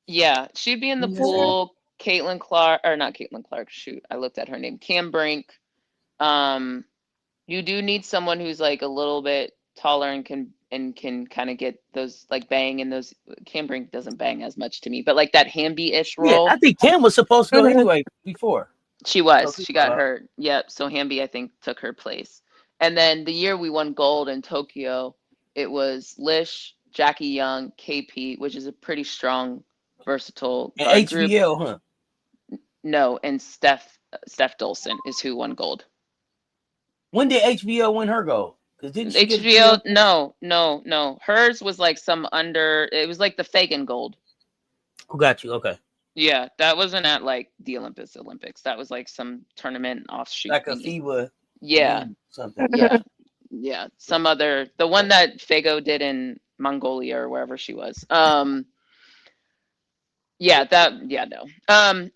Yeah, she'd be in the pool. Caitlin Clark, or not Caitlin Clark. Shoot, I looked at her name. Cam Brink. You do need someone who's like a little bit taller and can kind of get those like bang, and those Cam Brink doesn't bang as much to me, but like that Hamby-ish role. Yeah, I think Cam was supposed to go anyway before. She got hurt. Yep. So Hamby, I think, took her place. And then the year we won gold in Tokyo, it was Lish, Jackie Young, KP, which is a pretty strong, versatile guard HBL, group. huh? No, and Steph Dolson is who won gold. When did HBL win her gold? Because didn't she HBL? No. Hers was like it was like the Fagan gold. Who got you? Okay. Yeah, that wasn't at like the Olympics. That was like some tournament offshoot. Like a FIBA. Yeah. Something. Yeah. Some other, the one that Fago did in Mongolia or wherever she was. No.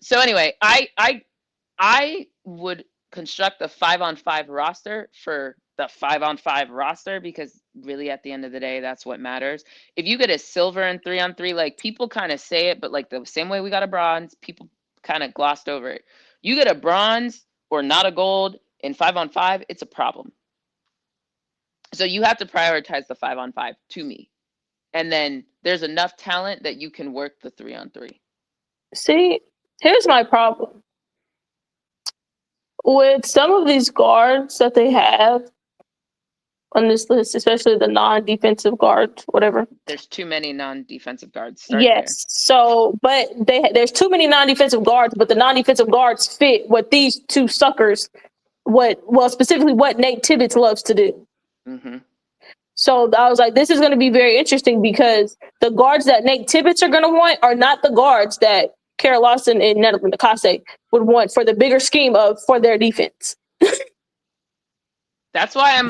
So anyway, I would construct a 5-on-5 roster for the 5-on-5 roster, because really at the end of the day, that's what matters. If you get a silver and 3-on-3, like people kind of say it, but like the same way we got a bronze, people kind of glossed over it. You get a bronze or not a gold in 5-on-5, it's a problem. So you have to prioritize the 5-on-5 to me. And then there's enough talent that you can work the 3-on-3. See, here's my problem. With some of these guards that they have on this list, especially the non-defensive guards, whatever. There's too many non-defensive guards. Yes. So, but there's too many non-defensive guards, but the non-defensive guards fit what these two suckers, specifically what Nate Tibbetts loves to do. Mm-hmm. So I was like, this is going to be very interesting, because the guards that Nate Tibbetts are going to want are not the guards that Kara Lawson and Nettleton Nakase would want for the bigger scheme for their defense. That's why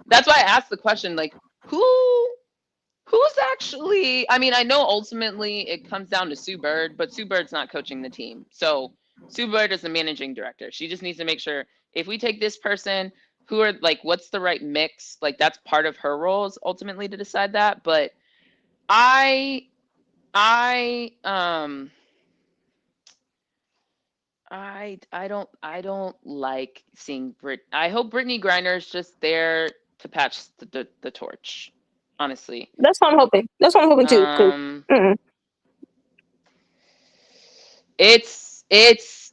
that's why I asked the question, like, who's actually, I mean, I know ultimately it comes down to Sue Bird, but Sue Bird's not coaching the team. So Sue Bird is the managing director. She just needs to make sure, if we take this person, who are like, what's the right mix? Like, that's part of her roles ultimately to decide that. But I don't like seeing I hope Brittany Griner is just there to patch the torch. Honestly, that's what I'm hoping. That's what I'm hoping too.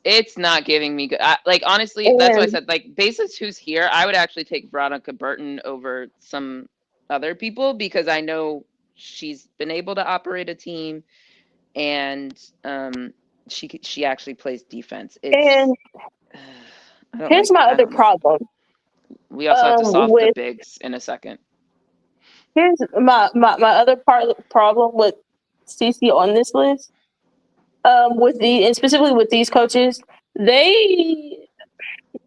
It's not giving me good. Like, honestly, that's why I said, like, basis who's here, I would actually take Veronica Burton over some other people, because I know she's been able to operate a team, and she actually plays defense. And here's my other problem. We also have to solve the bigs in a second. Here's my other problem with CC on this list. and specifically with these coaches,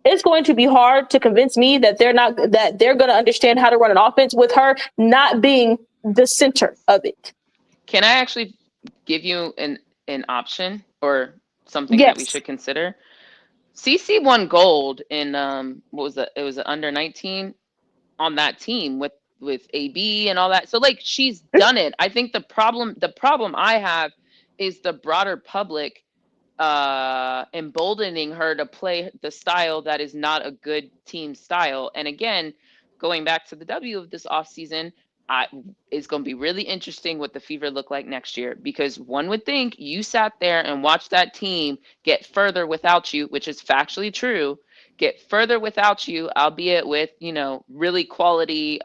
it's going to be hard to convince me that they're going to understand how to run an offense with her not being the center of it. Can I actually give you an option or something that we Yes. should consider? CC won gold in what was it? It was under 19 on that team with AB and all that. So like she's done it. I think the problem I have is the broader public emboldening her to play the style that is not a good team style. And again, going back to the W of this offseason, it's going to be really interesting what the Fever look like next year, because one would think you sat there and watched that team get further without you, which is factually true, get further without you, albeit with, really quality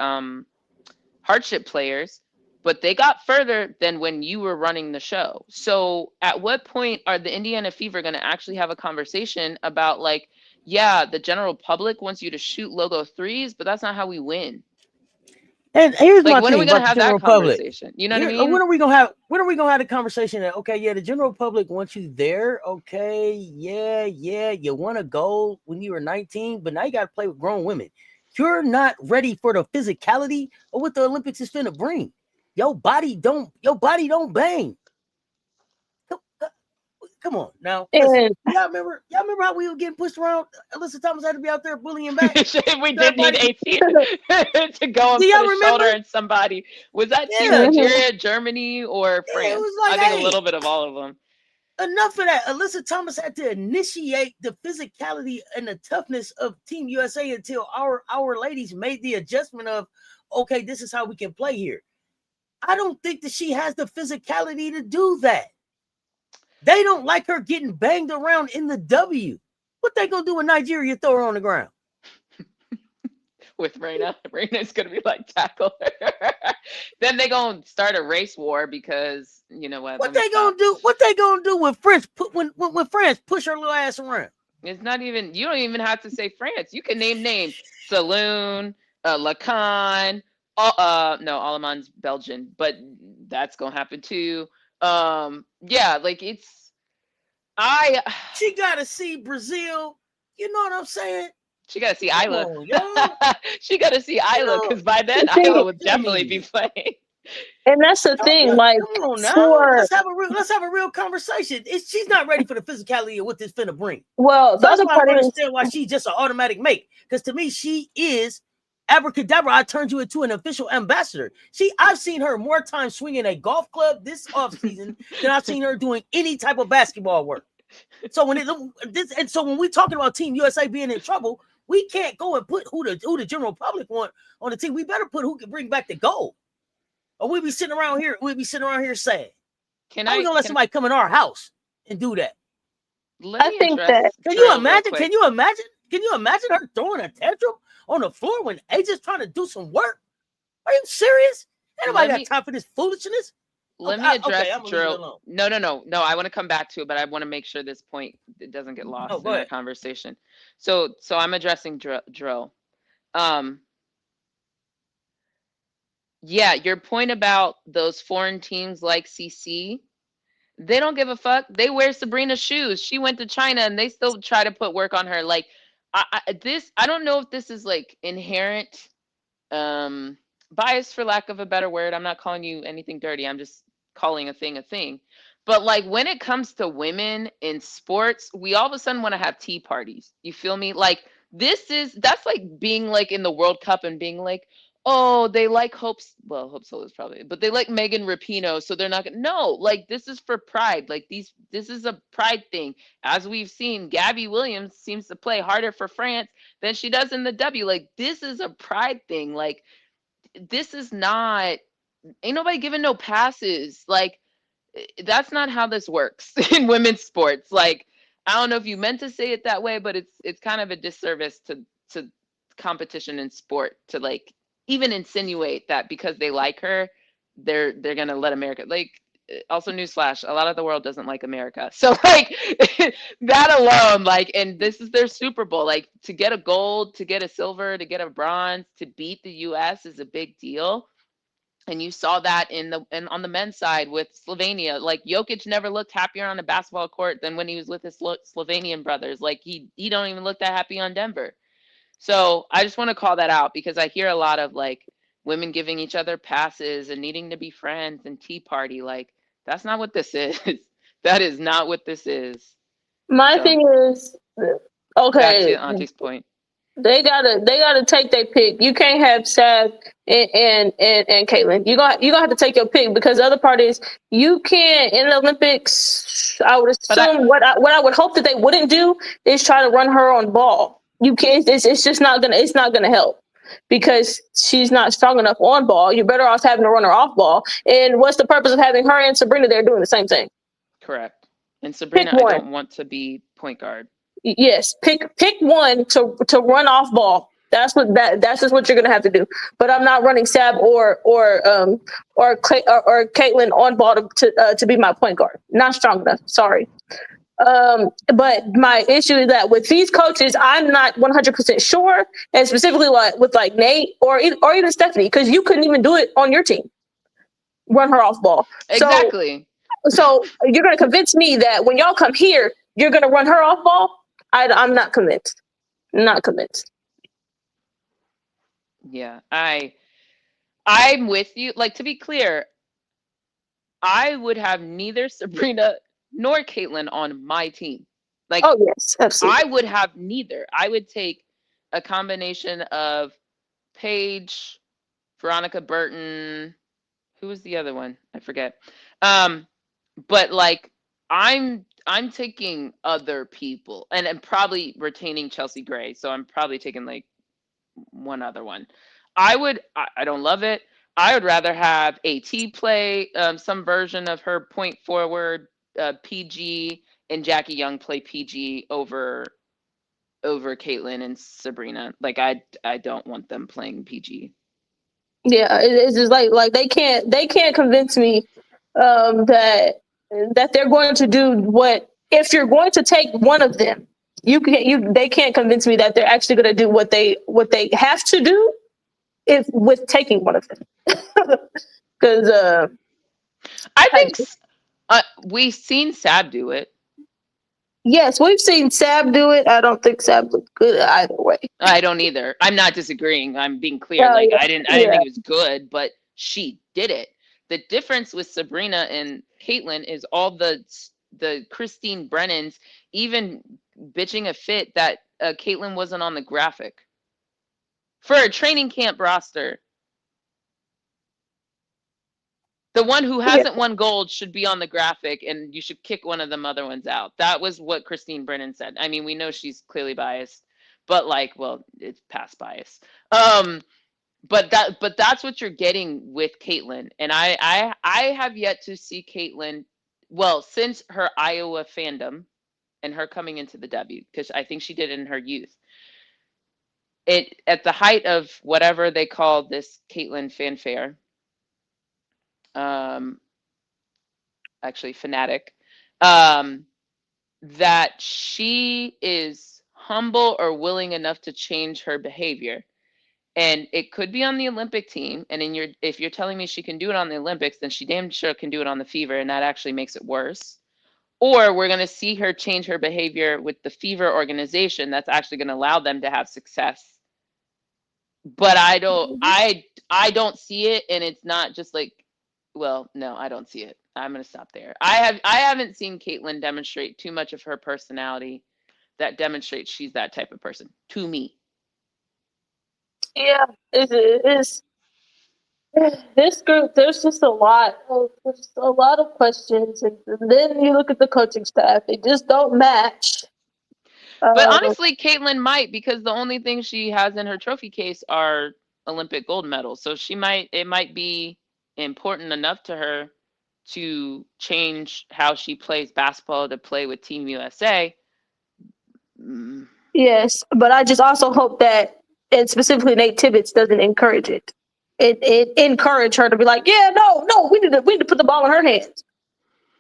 hardship players, but they got further than when you were running the show. So at what point are the Indiana Fever going to actually have a conversation about like, yeah, the general public wants you to shoot logo threes, but that's not how we win. And here's like, my when thing are we gonna about have the general that public. conversation? You know what I mean? When are we gonna have the conversation that, okay, yeah, the general public wants you there, okay, yeah, you won a gold when you were 19, but now you got to play with grown women. You're not ready for the physicality of what the Olympics is finna bring. Your body don't bang. Come on now. Listen, y'all remember how we were getting pushed around? Alyssa Thomas had to be out there bullying back. We did need 18 to go and put a shoulder in somebody. Was that Team Nigeria, Germany, or France? It was like, I think a little bit of all of them. Enough of that. Alyssa Thomas had to initiate the physicality and the toughness of Team USA until our ladies made the adjustment of, okay, this is how we can play here. I don't think that she has the physicality to do that. They don't like her getting banged around in the W. What they gonna do in Nigeria? Throw her on the ground. With Reina's gonna be like, tackle her. Then they gonna start a race war because you know what? What they gonna do when France when France push her little ass around? It's not even. You don't even have to say France. You can name names. Saloon, Lacan. No, Aleman's Belgian, but that's gonna happen too. Yeah, like she gotta see Brazil. You know what I'm saying? She gotta see Isla. She gotta see Isla, because by then Isla would definitely be playing. And that's the thing, like, come on now. Let's have a real conversation. She's not ready for the physicality of what this finna bring. Well, so that's why I understand why she's just an automatic make. Because to me, she is abracadabra. I turned you into an official ambassador. I've seen her more times swinging a golf club this offseason than I've seen her doing any type of basketball work. So when we're talking about Team USA being in trouble, we can't go and put who the general public want on the team. We better put who can bring back the gold. Or we'll be sitting around here sad. How we gonna let somebody come in our house and do that? I think that. Can you imagine her throwing a tantrum on the floor when AJ's trying to do some work? Are you serious? Ain't nobody got time for this foolishness. Let me address Drill. No. I want to come back to it, but I want to make sure this point doesn't get lost in the conversation. So I'm addressing Drill. Yeah, your point about those foreign teams like CC, they don't give a fuck. They wear Sabrina's shoes. She went to China and they still try to put work on her. Like, I don't know if this is like inherent bias, for lack of a better word. I'm not calling you anything dirty. I'm just calling a thing. But like when it comes to women in sports, we all of a sudden want to have tea parties. You feel me? Like that's like being like in the World Cup and being like, oh, they like Hope Solo's probably, but they like Megan Rapinoe, so they're not gonna. No, like this is for pride. Like this is a pride thing. As we've seen, Gabby Williams seems to play harder for France than she does in the W. Like this is a pride thing. Like this is not. Ain't nobody giving no passes. Like that's not how this works in women's sports. Like I don't know if you meant to say it that way, but it's kind of a disservice to competition in sport to like even insinuate that because they like her, they're gonna let America. Like also newsflash, a lot of the world doesn't like America. So like that alone, like, and this is their Super Bowl. Like to get a gold, to get a silver, to get a bronze, to beat the US is a big deal. And you saw that on the men's side with Slovenia. Like Jokic never looked happier on a basketball court than when he was with his Slovenian brothers. Like he don't even look that happy on Denver. So I just want to call that out because I hear a lot of like women giving each other passes and needing to be friends and tea party. Like that's not what this is. That is not what this is. My thing is, okay. Back to Auntie's point. They gotta take their pick. You can't have Sav and Caitlin. You gonna have to take your pick because the other part is you can't in the Olympics. I would assume what I would hope that they wouldn't do is try to run her on ball. You can't. It's just not gonna. It's not gonna help because she's not strong enough on ball. You're better off having to run her off ball. And what's the purpose of having her and Sabrina there doing the same thing? Correct. And Sabrina, I don't want to be point guard. Yes, pick one to run off ball. That's just what you're gonna have to do. But I'm not running Sab or Caitlin on ball to be my point guard. Not strong enough. Sorry. But my issue is that with these coaches, I'm not 100% sure, and specifically with Nate or even Stephanie, because you couldn't even do it on your team. Run her off ball. Exactly. So you're gonna convince me that when y'all come here, you're gonna run her off ball? I'm not convinced. Not convinced. Yeah, I'm with you. Like, to be clear, I would have neither Sabrina nor Caitlin on my team. Like, oh yes, absolutely. I would have neither. I would take a combination of Paige, Veronica Burton. Who was the other one? I forget. But like, I'm taking other people and probably retaining Chelsea Gray. So I'm probably taking like one other one. I don't love it. I would rather have AT play some version of her point forward PG and Jackie Young play PG over Caitlin and Sabrina. Like I don't want them playing PG. Yeah, it's just like they can't convince me that they're going to do what, if you're going to take one of them, they can't convince me that they're actually going to do what they have to do with taking one of them. Because I think we've seen Sab do it. Yes, we've seen Sab do it. I don't think Sab looked good either way. I don't either. I'm not disagreeing. I'm being clear. I didn't think it was good, but she did it. The difference with Sabrina and Caitlin is all the Christine Brennans even bitching a fit that Caitlin wasn't on the graphic for a training camp roster. The one who hasn't won gold should be on the graphic, and you should kick one of them other ones out. That was what Christine Brennan said. I mean, we know she's clearly biased, but it's past bias. But that's what you're getting with Caitlin, and I have yet to see Caitlin. Well, since her Iowa fandom and her coming into the W, because I think she did it in her youth. It at the height of whatever they call this Caitlin fanfare. Actually fanatic, that she is humble or willing enough to change her behavior. And it could be on the Olympic team. And if you're telling me she can do it on the Olympics, then she damn sure can do it on the Fever. And that actually makes it worse. Or we're going to see her change her behavior with the Fever organization. That's actually going to allow them to have success. But I don't see it. And it's not just like, well, no, I don't see it. I'm going to stop there. I haven't seen Caitlin demonstrate too much of her personality that demonstrates she's that type of person to me. Yeah, it's this group. There's just a lot of questions, and then you look at the coaching staff; they just don't match. But honestly, Caitlin might, because the only thing she has in her trophy case are Olympic gold medals. So it might be important enough to her to change how she plays basketball to play with Team USA. Yes, but I just also hope that, and specifically Nate Tibbetts, doesn't encourage it. It encourage her to be like, yeah, no, we need to put the ball in her hands.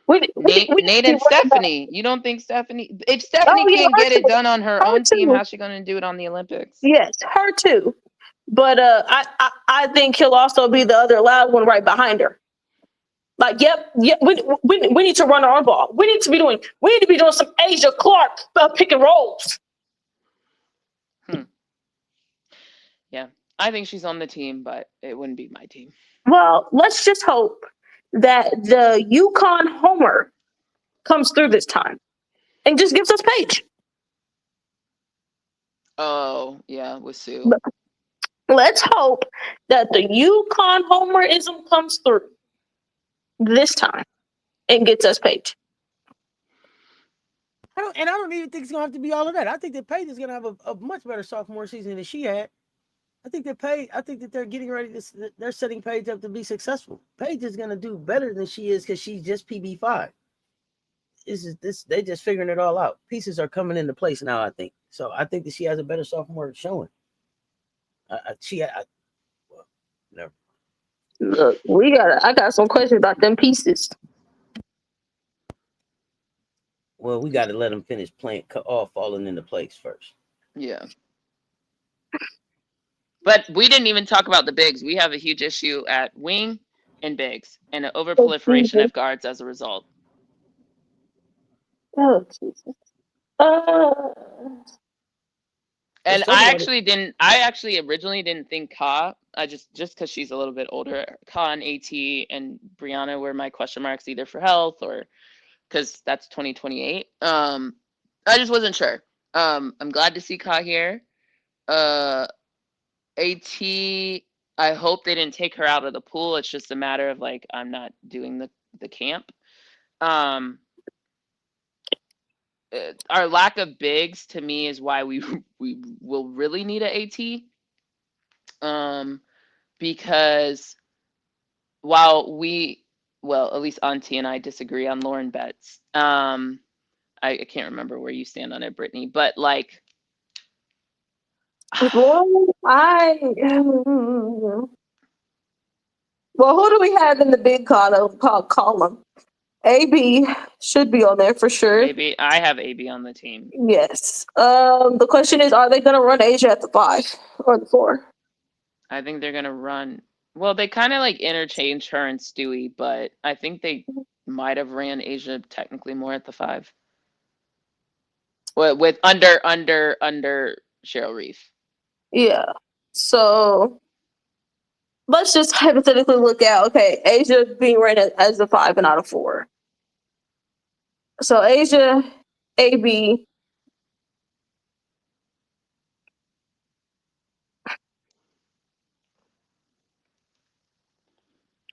Nate and Stephanie. You don't think Stephanie? If Stephanie can't get it done on her own team, how's she going to do it on the Olympics? Yes, her too. But I think he'll also be the other loud one right behind her. Like, yep, we need to run our ball. We need to be doing some Asia Clark pick and rolls. Yeah, I think she's on the team, but it wouldn't be my team. Well, let's just hope that the UConn homer comes through this time and just gives us Paige. Oh, yeah, with Sue. Let's hope that the UConn homerism comes through this time and gets us Paige. I don't even think it's gonna have to be all of that. I think that Paige is gonna have a much better sophomore season than she had. I think that they're getting ready to. They're setting Paige up to be successful. Paige is gonna do better than she is because she's just PB5. They just figuring it all out. Pieces are coming into place now. I think so. I think that she has a better sophomore showing. Well, never. Look, I got some questions about them pieces. Well, we got to let them finish playing, all falling into place first. Yeah. But we didn't even talk about the bigs. We have a huge issue at wing and bigs and an overproliferation of guards as a result. Oh, Jesus. And I actually originally didn't think Ka, just because she's a little bit older, Ka and AT and Brianna were my question marks either for health or because that's 2028. I just wasn't sure. I'm glad to see Ka here. AT, I hope they didn't take her out of the pool. It's just a matter of like, I'm not doing the camp. Our lack of bigs to me is why we will really need an AT. Because while at least Auntie and I disagree on Lauren Betts. I can't remember where you stand on it, Brittany, but like, well, who do we have in the big column? AB should be on there for sure. AB, I have AB on the team. Yes. The question is, are they going to run Asia at the 5 or the 4? I think they're going to run. Well, they kind of like interchange her and Stewie, but I think they might have ran Asia technically more at the 5. With under Cheryl Reef. Yeah. So let's just hypothetically look at, okay, Asia being rated as a 5 and not a 4. So Asia, AB.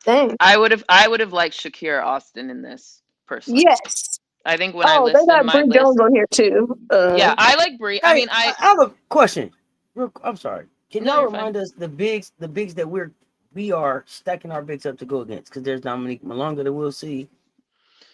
Dang. I would have liked Shakira Austin in this personally. Yes. I think when I listed they got my Bree list, Jones on here too. yeah, I like Bree. Hey, I mean, I have a question. I'm sorry. Can y'all remind us the bigs that we are stacking our bigs up to go against? Because there's Dominique Malonga that we'll see.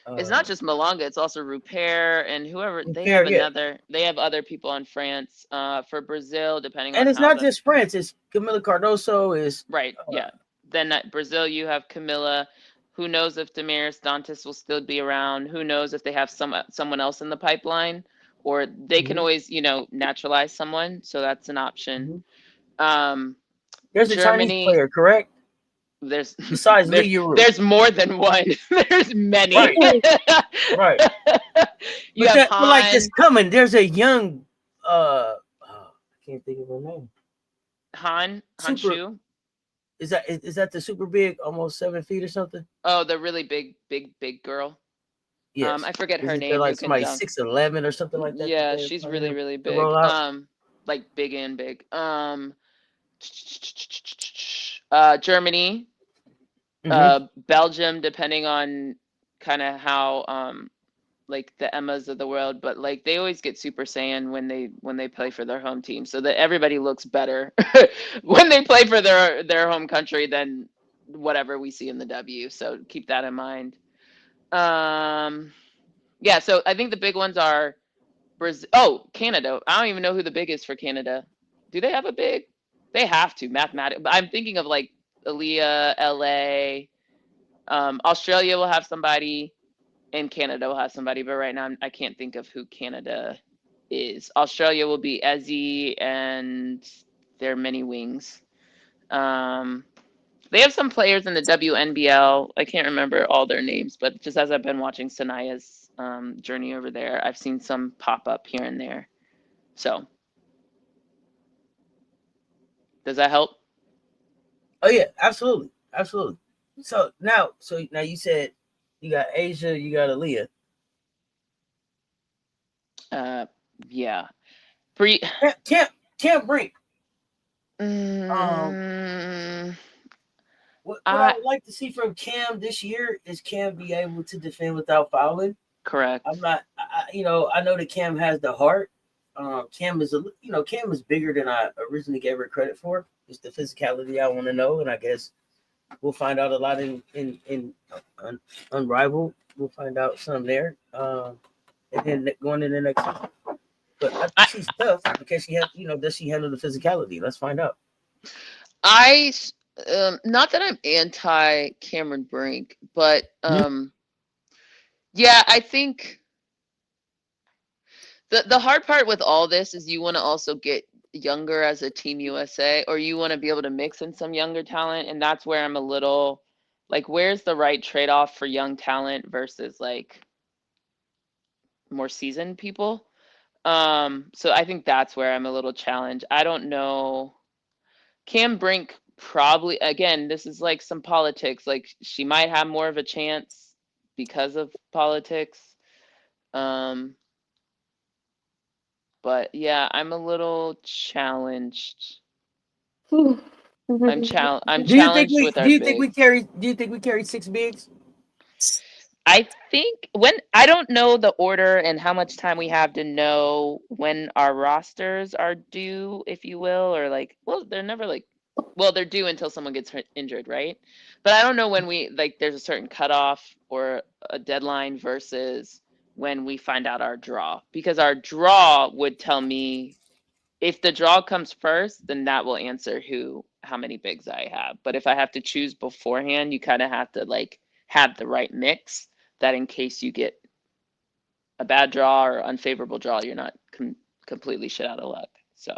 It's not just Malonga; it's also Rupert and whoever. They have other people in France. For Brazil, depending on. And it's not just France; it's Camila Cardoso. Is right. Yeah. Then at Brazil, you have Camila. Who knows if Damaris Dantas will still be around? Who knows if they have someone else in the pipeline, or they can always, naturalize someone. So that's an option. There's a Chinese player, correct? There's besides there's more than one. There's many. Right. You have Han. Like this coming. There's a young. I can't think of her name. Han Shu. Is that the super big, almost 7 feet or something? Oh, the really big girl. Yes. I forget her name. Like somebody 6'11" or something like that. Yeah, she's really big. Like big and big. Germany, Belgium, depending on kind of how like the Emmas of the world, but like they always get Super Saiyan when they play for their home team, so that everybody looks better when they play for their home country than whatever we see in the W. So keep that in mind. Yeah, so I think the big ones are Brazil. Oh, Canada. I don't even know who the big is for Canada. Do they have a big? They have to mathematically. I'm thinking of like Aaliyah, LA. Australia will have somebody, and Canada will have somebody. But right now, I can't think of who Canada is. Australia will be Ezzy and their many wings. They have some players in the WNBL. I can't remember all their names, but just as I've been watching Sanaya's journey over there, I've seen some pop up here and there. So, does that help? Oh yeah, absolutely, absolutely. So now you said you got Asia, you got Aaliyah. Yeah. Can't Brink. What I would like to see from Cam this year is Cam be able to defend without fouling. Correct. I'm not, I know that Cam has the heart. Cam is Cam is bigger than I originally gave her credit for. It's the physicality I want to know, and I guess we'll find out a lot in Unrivaled. We'll find out some there, and then going in the next season. But I think she's tough because she has, does she handle the physicality? Let's find out. Not that I'm anti Cameron Brink, but yeah, I think the hard part with all this is you want to also get younger as a Team USA, or you want to be able to mix in some younger talent, and that's where I'm a little like, where's the right trade-off for young talent versus like more seasoned people? So I think that's where I'm a little challenged. I don't know. Cam Brink probably, again, this is like some politics. Like, she might have more of a chance because of politics. But yeah, I'm a little challenged. I'm challenged with our Do you think we carry 6 bigs? I think I don't know the order and how much time we have to know when our rosters are due, if you will, or like, well, they're never like, well, they're due until someone gets injured, right? But I don't know when there's a certain cutoff or a deadline versus when we find out our draw, because our draw would tell me if the draw comes first, then that will answer how many bigs I have. But if I have to choose beforehand, you kind of have to like have the right mix, that in case you get a bad draw or unfavorable draw, you're not completely shit out of luck. So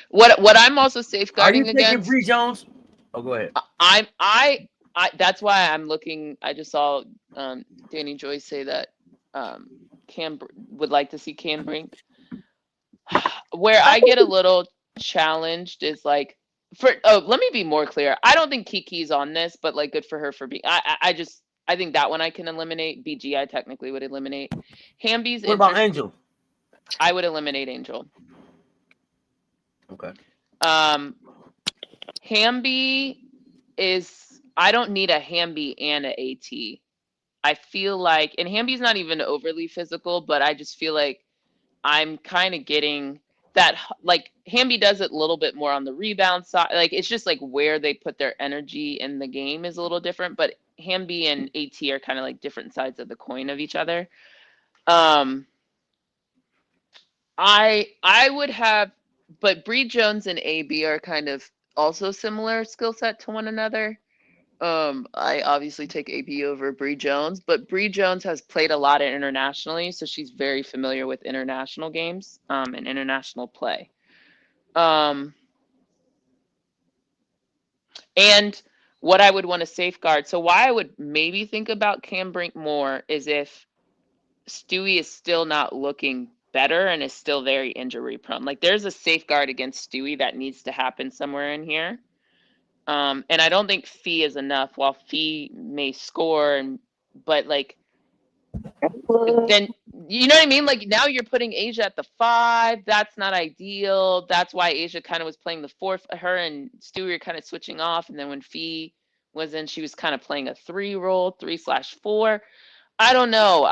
what I'm also safeguarding against. Are you taking Bree Jones? Oh, go ahead. I that's why I'm looking. I just saw Danny Joyce say that Cam would like to see Cam Brink. Where I get a little challenged is like, let me be more clear. I don't think Kiki's on this, but like, good for her for being. I think that one I can eliminate. BG I technically would eliminate. Hamby's. What about Angel? I would eliminate Angel. Okay. Hamby is. I don't need a Hamby and an AT. I feel like, and Hamby's not even overly physical, but I just feel like I'm kind of getting that, like, Hamby does it a little bit more on the rebound side. Like, it's just like where they put their energy in the game is a little different, but Hamby and AT are kind of like different sides of the coin of each other. I would have, but Bree Jones and AB are kind of also similar skill set to one another. I obviously take AB over Bree Jones, but Bree Jones has played a lot internationally, so she's very familiar with international games and international play. And what I would want to safeguard, so why I would maybe think about Cam Brink more is if Stewie is still not looking better and is still very injury prone. Like, there's a safeguard against Stewie that needs to happen somewhere in here. And I don't think Fee is enough. While Fee may score, but like, then you know what I mean? Like, now you're putting Asia at the 5. That's not ideal. That's why Asia kind of was playing the 4. Her and Stewie were kind of switching off. And then when Fee was in, she was kind of playing a 3 role, 3/4. I don't know.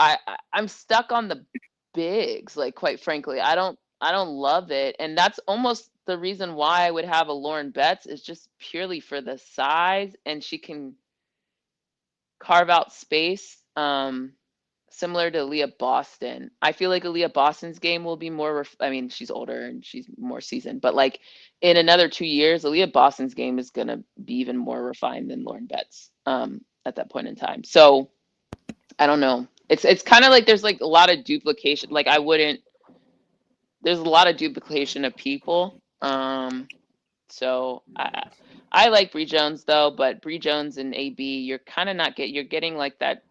I'm stuck on the bigs. Like, quite frankly, I don't love it, and that's almost the reason why I would have a Lauren Betts, is just purely for the size, and she can carve out space, similar to Aaliyah Boston. I feel like Aaliyah Boston's game will be more, I mean, she's older and she's more seasoned, but like in another 2 years, Aaliyah Boston's game is going to be even more refined than Lauren Betts at that point in time. So I don't know. It's kind of like there's like a lot of duplication. Like, I wouldn't there's a lot of duplication of people. So I like Bree Jones though, but Bree Jones and AB, you're kind of not you're getting like that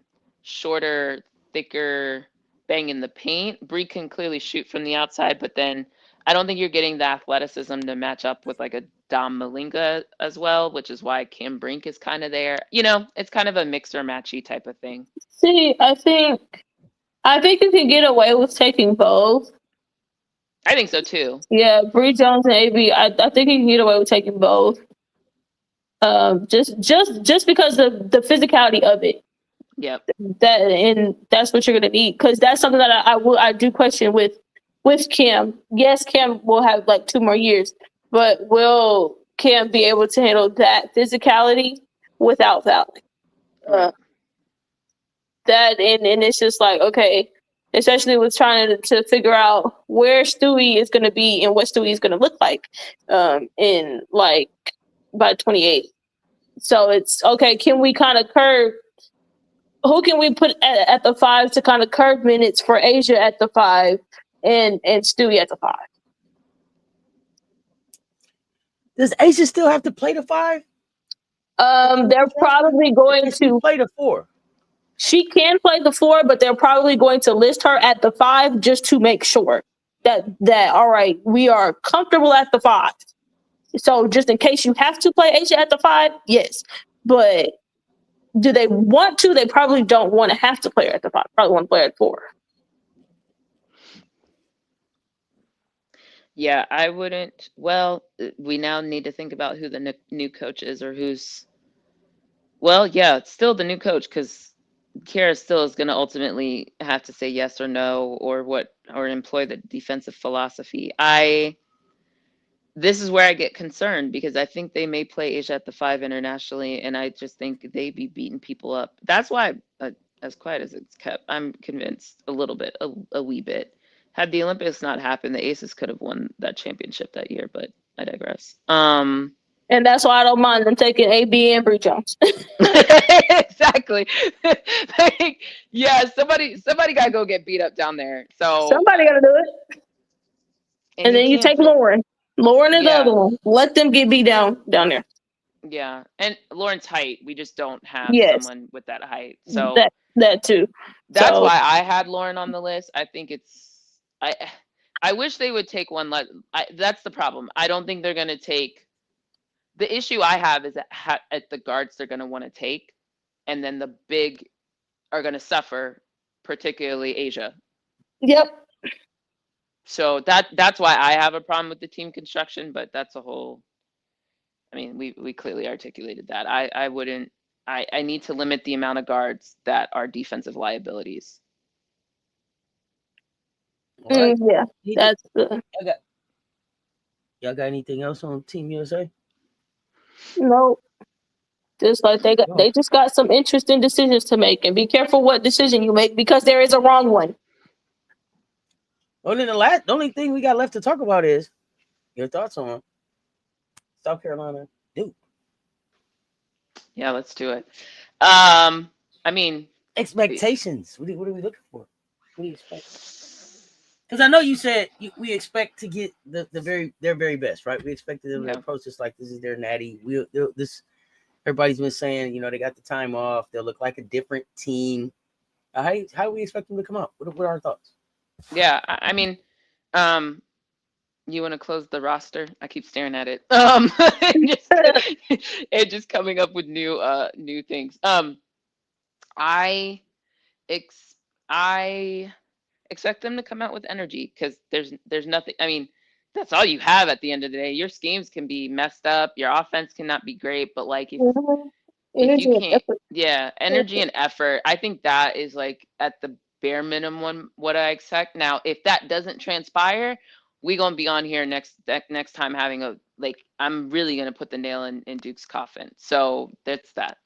shorter, thicker bang in the paint. Bree can clearly shoot from the outside, but then I don't think you're getting the athleticism to match up with like a Dom Malinga as well, which is why Kim Brink is kind of there. You know, it's kind of a mixer matchy type of thing. See, I think you can get away with taking both. I think so too. Yeah, Bree Jones and AB. I think you can get away with taking both. Just because of the physicality of it. Yep. That's what you're gonna need, because that's something that I do question with Kim. Yes, Kim will have like 2 more years, but will Kim be able to handle that physicality without fouling? That and it's just like, okay, especially with trying to figure out where Stewie is going to be and what Stewie is going to look like in like by 28. So it's okay. Can we kind of curve? Who can we put at the 5 to kind of curve minutes for Asia at the 5 and Stewie at the 5? Does Asia still have to play the 5? They're probably going to play the 4. She can play the 4, but they're probably going to list her at the 5 just to make sure that all right, we are comfortable at the 5. So just in case you have to play Asia at the 5, yes. But do they want to? They probably don't want to have to play her at the 5. Probably want to play her at 4. Yeah, I wouldn't. Well, we now need to think about who the new coach is, or who's. Well, yeah, it's still the new coach, because Kira still is going to ultimately have to say yes or no, or employ the defensive philosophy. This is where I get concerned, because I think they may play Asia at the 5 internationally, and I just think they be beating people up. That's why, as quiet as it's kept, I'm convinced a little bit, a wee bit. Had the Olympics not happened, the Aces could have won that championship that year, but I digress. And that's why I don't mind them taking AB and Bree Jones. Exactly. Like, yeah, somebody got to go get beat up down there. So somebody got to do it. And then you take Lauren. Lauren is the other one. Let them get beat down there. Yeah, and Lauren's height, we just don't have someone with that height. So that too. That's why I had Lauren on the list. I think I wish they would take one. That's the problem. I don't think they're going to take. The issue I have is at the guards they're going to want to take, and then the big are going to suffer, particularly Asia. Yep. So that's why I have a problem with the team construction, but that's a whole. I mean, we clearly articulated that. I wouldn't. I need to limit the amount of guards that are defensive liabilities. Right. Yeah, that's the. Y'all got anything else on Team USA? No. Just like they just got some interesting decisions to make, and be careful what decision you make, because there is a wrong one. Well, then the only thing we got left to talk about is your thoughts on South Carolina Duke. Yeah, let's do it. I mean, expectations. What are we looking for? What do you expect? Because I know you said we expect to get their very best, right? We expected them to approach this like this is their natty. Everybody's been saying, they got the time off. They'll look like a different team. How do we expect them to come up? What are our thoughts? Yeah, I mean, you want to close the roster? I keep staring at it. It just coming up with new things. I expect them to come out with energy, because there's nothing. I mean, that's all you have at the end of the day. Your schemes can be messed up. Your offense cannot be great, but like if you can't, energy and effort. I think that is like at the bare minimum what I expect. Now, if that doesn't transpire, we gonna be on here next time having I'm really gonna put the nail in Duke's coffin. So that's that.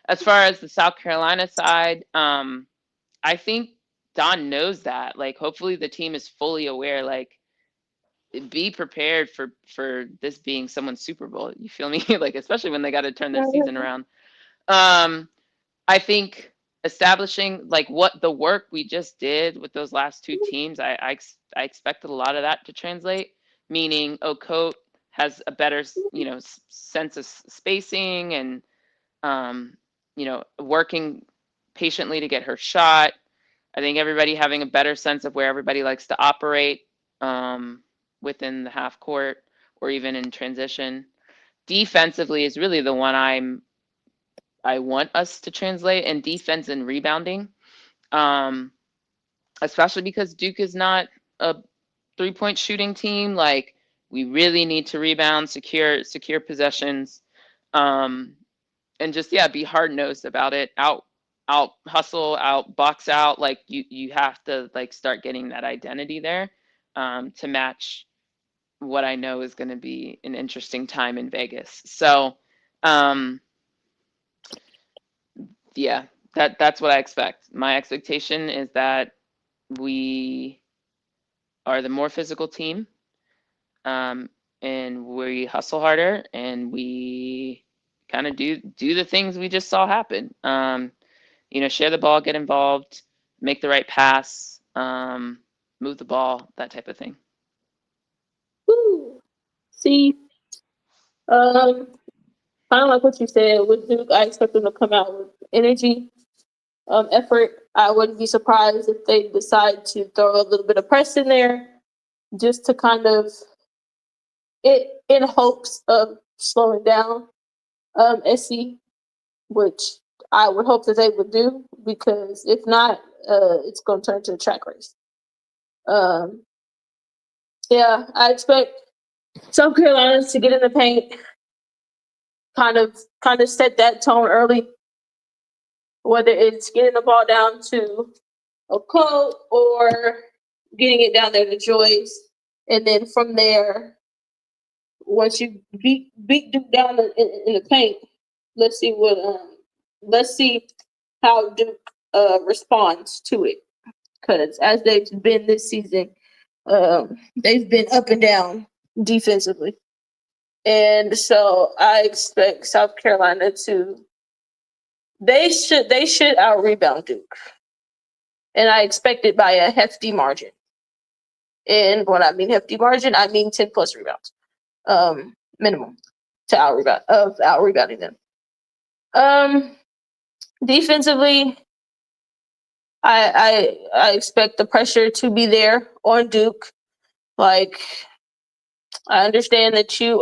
As far as the South Carolina side, I think Don knows that. Like, hopefully the team is fully aware. Like, be prepared for this being someone's Super Bowl. You feel me? Like, especially when they got to turn their season around. I think establishing like what the work we just did with those last two teams, I expected a lot of that to translate, meaning Okote has a better, sense of spacing and, working patiently to get her shot. I think everybody having a better sense of where everybody likes to operate within the half court or even in transition. Defensively is really the one I want us to translate, and defense and rebounding, especially because Duke is not a 3-point shooting team. Like, we really need to rebound, secure possessions, and just be hard nosed about it. Out hustle, out box out. Like you have to like start getting that identity there to match what I know is going to be an interesting time in Vegas. So that's what I expect. My expectation is that we are the more physical team, and we hustle harder, and we kind of do the things we just saw happen. Share the ball, get involved, make the right pass, move the ball, that type of thing. Woo. See, kind of like what you said with Duke, I expect them to come out with energy, effort. I wouldn't be surprised if they decide to throw a little bit of press in there, just to kind of in hopes of slowing down SC, which I would hope that they would do, because if not, it's going to turn to a track race. I expect South Carolina to get in the paint, kind of set that tone early, whether it's getting the ball down to Okote or getting it down there to Joyce, and then from there, once you beat Duke down in the paint, let's see how Duke responds to it, because as they've been this season, they've been up and down defensively, and so I expect South Carolina to. They should out rebound Duke, and I expect it by a hefty margin. And when I mean hefty margin, I mean 10 plus rebounds, minimum, to out rebounding them. Defensively, I expect the pressure to be there on Duke. Like, I understand that you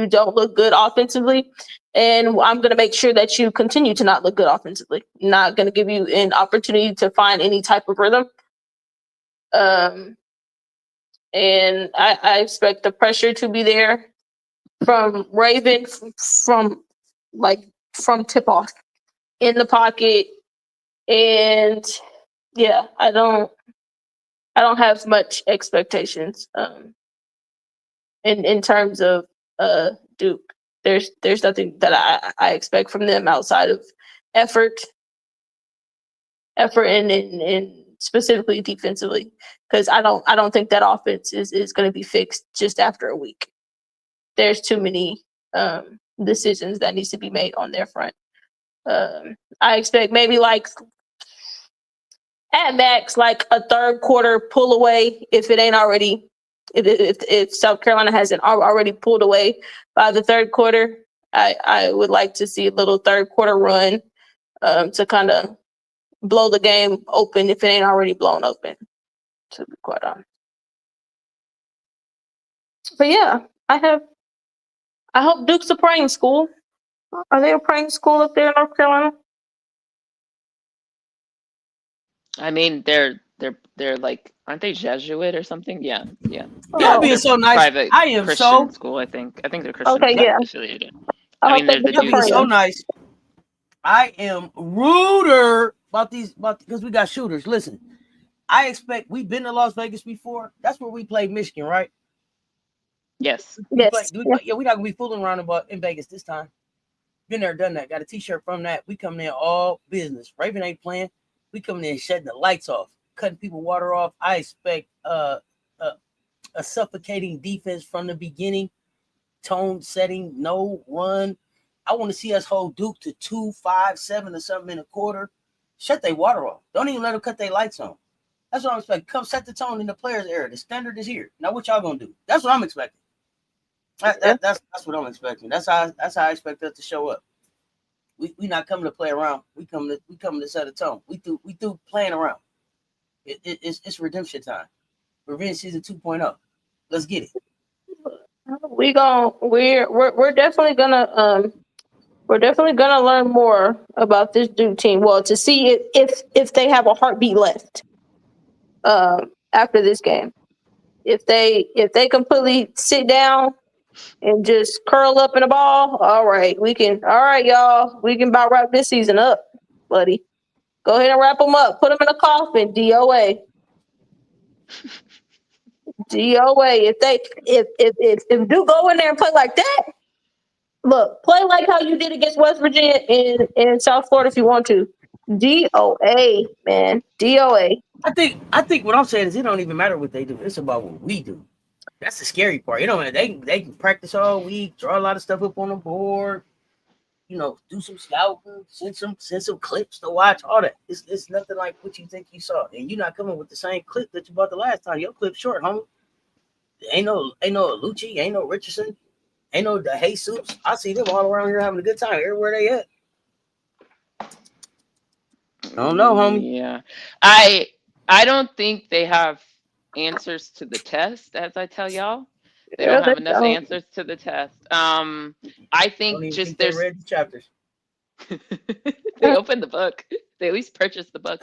don't look good offensively, and I'm going to make sure that you continue to not look good offensively. Not going to give you an opportunity to find any type of rhythm. And I expect the pressure to be there from Raven, from tip off in the pocket. And I don't have much expectations in terms of Duke. There's nothing that I expect from them outside of effort and specifically defensively, because I don't think that offense is going to be fixed just after a week. There's too many decisions that needs to be made on their front. I expect maybe like at max like a third quarter pull away, if it ain't already. If South Carolina hasn't already pulled away by the third quarter, I would like to see a little third quarter run to kind of blow the game open if it ain't already blown open, to be quite honest. But I hope Duke's a praying school. Are they a praying school up there in North Carolina? I mean, they're like, aren't they Jesuit or something? Yeah. Y'all being so nice. Private I am Christian so school, I think they're Christian affiliated. I mean, they're the Y'all being so nice. I am ruder about these, because we got shooters. Listen, I expect, we've been to Las Vegas before. That's where we played Michigan, right? Yes. We're not gonna be fooling around about in Vegas this time. Been there, done that. Got a t-shirt from that. We come there all business. Raven ain't playing. We come there shutting the lights off, cutting people water off. I expect a suffocating defense from the beginning, tone setting, no run. I want to see us hold Duke to 2, 5, 7 or something in a quarter. Shut their water off. Don't even let them cut their lights on. That's what I'm expecting. Come set the tone in the players' era. The standard is here. Now what y'all gonna do? That's what I'm expecting. That's what I'm expecting. That's how I expect us to show up. We not coming to play around. We coming to set a tone. We through playing around. It's redemption time. Revenge season 2.0. Let's get it. We're definitely gonna learn more about this Duke team. Well, to see if they have a heartbeat left after this game. If they completely sit down and just curl up in a ball, all right, y'all. We can about wrap this season up, buddy. Go ahead and wrap them up. Put them in a coffin. DOA. DOA. If Duke go in there and play like that, look, play like how you did against West Virginia in South Florida if you want to. DOA, man. DOA. I think what I'm saying is it don't even matter what they do. It's about what we do. That's the scary part. You know, they can practice all week, draw a lot of stuff up on the board, you know, do some scouting, send some clips to watch, all that. It's nothing like what you think you saw. And you're not coming with the same clip that you bought the last time. Your clip's short, homie. Ain't no Lucci, ain't no Richardson, ain't no the Jesus. I see them all around here having a good time everywhere they at. I don't know, homie. Yeah. I don't think they have answers to the test, as I tell y'all. They don't have enough answers to the test. I think just there's read the chapters. They opened the book. They at least purchased the book.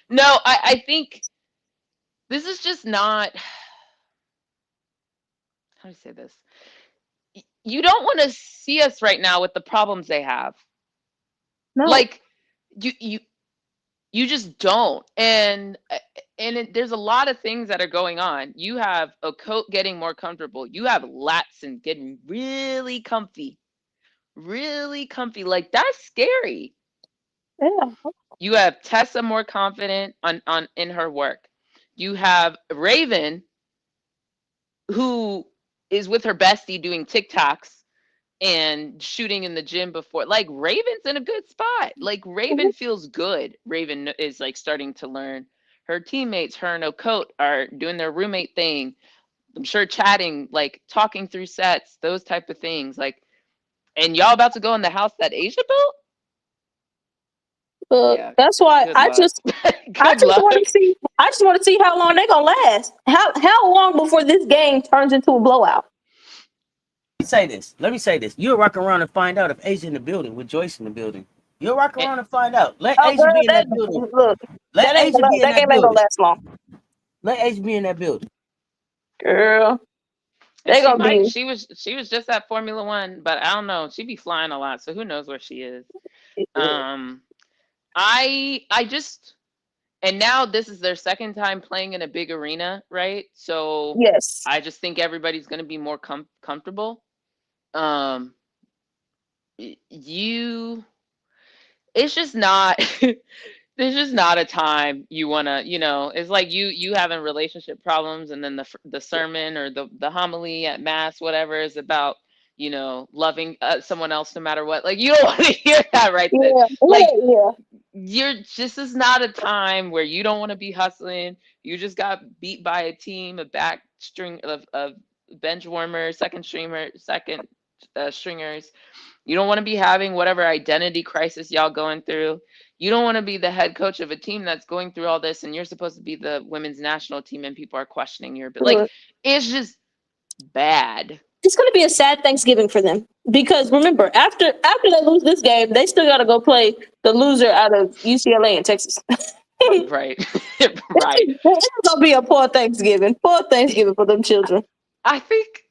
No, I think this is just not, how do I say this? You don't want to see us right now with the problems they have. No. Like you just don't. And there's a lot of things that are going on. You have a coat getting more comfortable. You have Latson getting really comfy. Really comfy. Like, that's scary. Yeah. You have Tessa more confident in her work. You have Raven, who is with her bestie doing TikToks and shooting in the gym before. Like, Raven's in a good spot. Like, Raven feels good. Raven is like starting to learn. Her teammates, her and Okote, are doing their roommate thing. I'm sure chatting, like talking through sets, those type of things. Like, and y'all about to go in the house that Asia built? Yeah. That's why I just want to see how long they're gonna last. How long before this game turns into a blowout? Let me say this. You'll rock around and find out if Asia in the building with Joyce in the building. You'll rock around and find out. Let Asia be in that building. Look, let Asia be in that game ain't gonna last long. Let Asia be in that building. Girl. She was just at Formula One, but I don't know. She be flying a lot, so who knows where she is. I just, and now this is their second time playing in a big arena, right? So yes, I just think everybody's going to be more comfortable. It's just not there's just not a time you want to, it's like you having relationship problems, and then the sermon or the homily at mass, whatever, is about, loving someone else no matter what. Like, you don't want to hear that right then. Like, this is not a time where you don't want to be hustling. You just got beat by a team, a back string of bench warmers, second stringers. You don't want to be having whatever identity crisis y'all going through. You don't want to be the head coach of a team that's going through all this, and you're supposed to be the women's national team, and people are questioning your, but like, it's just bad. It's going to be a sad Thanksgiving for them, because remember, after they lose this game, they still got to go play the loser out of UCLA in Texas. Right. Right. It's going to be a poor Thanksgiving for them children. I think,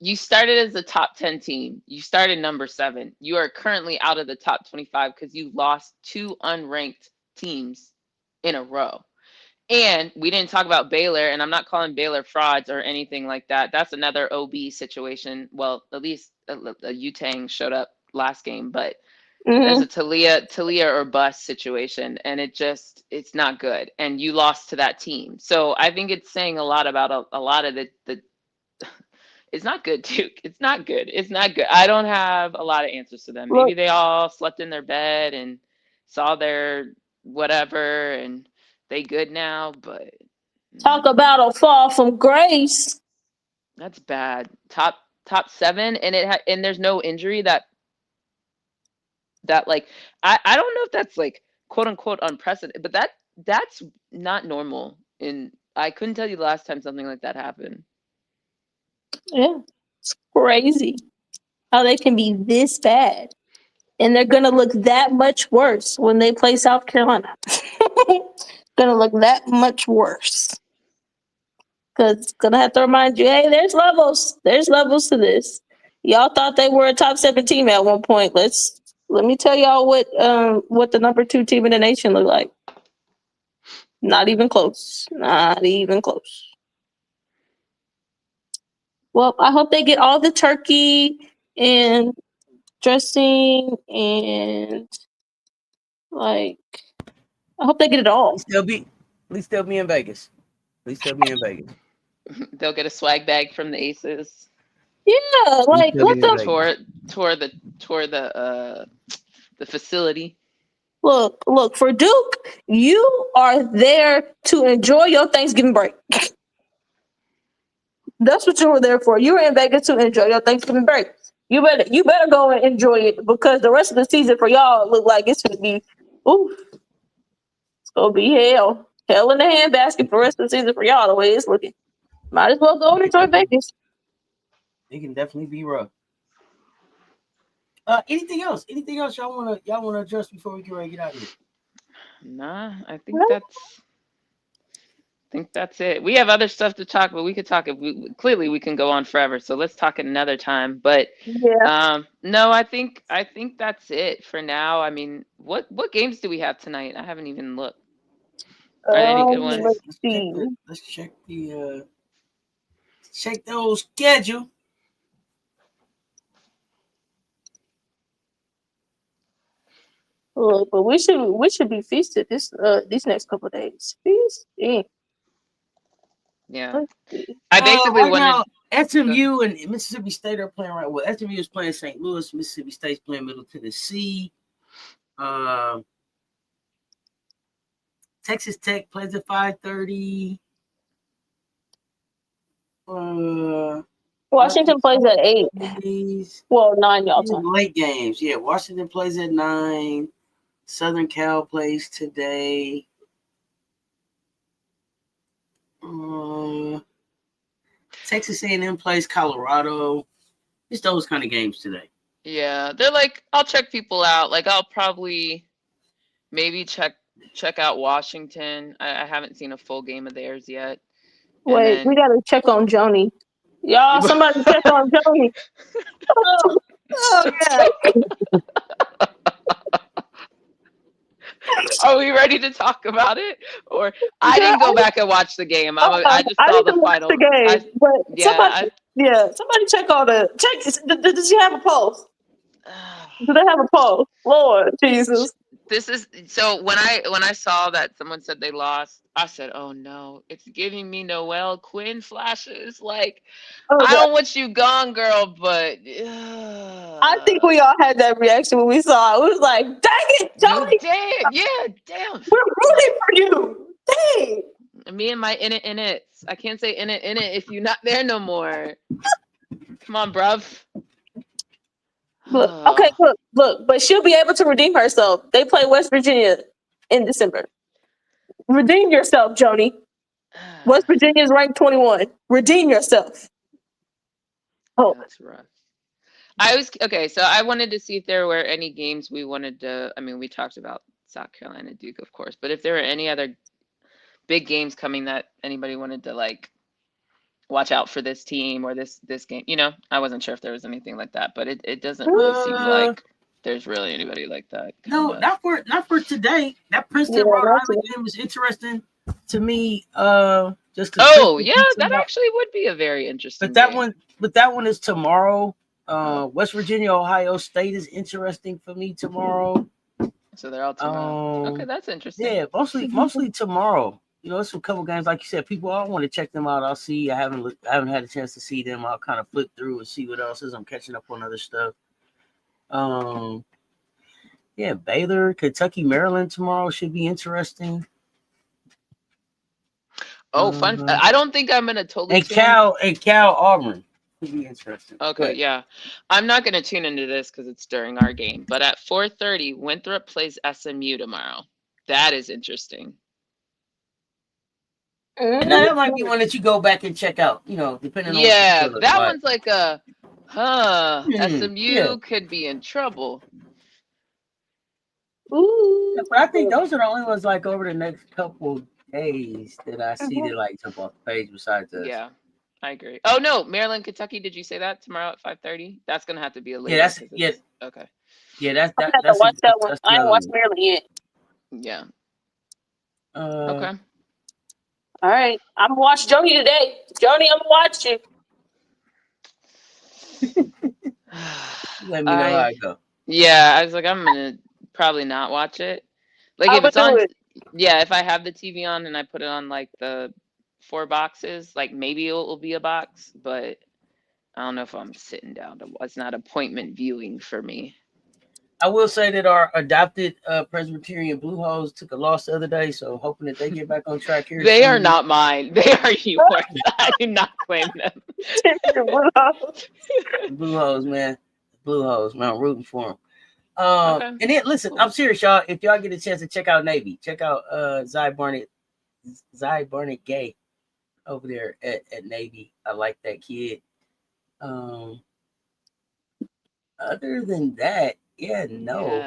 you started as a top 10 team. You started number 7. You are currently out of the top 25 because you lost 2 unranked teams in a row. And we didn't talk about Baylor, and I'm not calling Baylor frauds or anything like that. That's another OB situation. Well, at least Utang showed up last game, but there's a Talia or bust situation, and it's not good. And you lost to that team. So I think it's saying a lot about a lot of the It's not good, Duke. It's not good. It's not good. I don't have a lot of answers to them. Look. Maybe they all slept in their bed and saw their whatever and they good now, but Talk about a fall from grace. that's bad. Top 7 and and there's no injury that like I don't know if that's like quote unquote unprecedented, but that's not normal. And I couldn't tell you the last time something like that happened. Yeah, it's crazy how they can be this bad. And they're going to look that much worse when they play South Carolina. Going to look that much worse. Because going to have to remind you, hey, there's levels. There's levels to this. Y'all thought they were a top 7 team at one point. Let me tell y'all what the number 2 team in the nation looked like. Not even close. Not even close. Well, I hope they get all the turkey and dressing and like I hope they get it all. At least they'll be in Vegas. They'll get a swag bag from the Aces. Yeah, like let them tour the facility. Look, for Duke, you are there to enjoy your Thanksgiving break. That's what you were there for. You were in Vegas to enjoy your Thanksgiving break. You better go and enjoy it because the rest of the season for y'all look like it's gonna be it's gonna be hell. Hell in the handbasket for the rest of the season for y'all the way it's looking. Might as well go and enjoy Vegas. It can definitely be rough. Anything else? Anything else y'all wanna address before we get ready to get out of here? Nah, I think that's it. We have other stuff to talk, but we could talk. Clearly, we can go on forever. So let's talk at another time. But no, I think that's it for now. I mean, what games do we have tonight? I haven't even looked. Are there any good ones? Let's check check the old schedule. But we should be feasted these next couple of days. Feasting. Yeah. I basically wanted SMU and Mississippi State are playing right. Well, SMU is playing St. Louis. Mississippi State's playing Middle Tennessee. Texas Tech plays at 5:30. Washington plays at 8. Well, 9 y'all time. Late games. Yeah, Washington plays at 9. Southern Cal plays today. Texas A&M plays Colorado. It's those kind of games today. Yeah, they're like, I'll check people out. Like, I'll probably maybe check out Washington. I haven't seen a full game of theirs yet. Wait, we gotta check on Joni. Y'all, somebody check on Joni. Oh yeah. Are we ready to talk about it? Or I didn't go back and watch the game. I just saw the final. Somebody check on Does she have a pulse? Do they have a pulse? Lord Jesus. This is so when I saw that someone said they lost, I said, "Oh no, it's giving me Noelle Quinn flashes." Like, I don't want you gone, girl, but I think we all had that reaction when we saw it. It was like, "Dang it, Johnny! Damn! We're rooting for you, dang!" Me and my in it. I can't say in it if you're not there no more. Come on, bruv. Look, but she'll be able to redeem herself. They play West Virginia in December. Redeem yourself, Joni. West Virginia is ranked 21. Redeem yourself. Oh, that's rough. So I wanted to see if there were any games we wanted to. I mean, we talked about South Carolina Duke, of course, but if there were any other big games coming that anybody wanted to like watch out for this team or this game, I wasn't sure if there was anything like that, but it doesn't really seem like there's really anybody like that. No, not for today. That Princeton Rhode Island game was interesting to me. Just that actually would be a very interesting. But that one is tomorrow. West Virginia, Ohio State is interesting for me tomorrow. So they're all tomorrow. Okay, that's interesting. Yeah, mostly tomorrow. it's a couple games like you said. People, I want to check them out. I'll see. I haven't had a chance to see them. I'll kind of flip through and see what else is. I'm catching up on other stuff. Yeah, Baylor, Kentucky, Maryland tomorrow should be interesting. Oh, fun! I don't think I'm gonna totally. And Cal Auburn should be interesting. Okay, yeah, I'm not gonna tune into this because it's during our game. But at 4:30, Winthrop plays SMU tomorrow. That is interesting. And that might be one that you go back and check out. Depending on. Yeah, that one's like SMU could be in trouble. Ooh. Yeah, but I think those are the only ones like over the next couple days that I see that like jump off the page besides us. Yeah, I agree. Oh no, Maryland, Kentucky. Did you say that tomorrow at 5:30? That's gonna have to be a late. Okay. Yeah, that's I have to watch that one. I haven't watched Maryland yet. Yeah. Okay. All right, I'm gonna watch Joni today. Joni, I'm gonna watch you. Let me know how I go. Yeah, I was like, I'm gonna probably not watch it. Like if it's on, if I have the TV on and I put it on like the 4 boxes, like maybe it will be a box, but I don't know if I'm sitting down to. It's not appointment viewing for me. I will say that our adopted Presbyterian Blue Hose took a loss the other day, so hoping that they get back on track here. They are not mine. They are yours. I do not claim them. Blue Hose, man. Blue Hose, man. I'm rooting for them. And then listen, I'm serious, y'all. If y'all get a chance to check out Navy, check out Zy Barnett Gay over there at Navy. I like that kid. Other than that,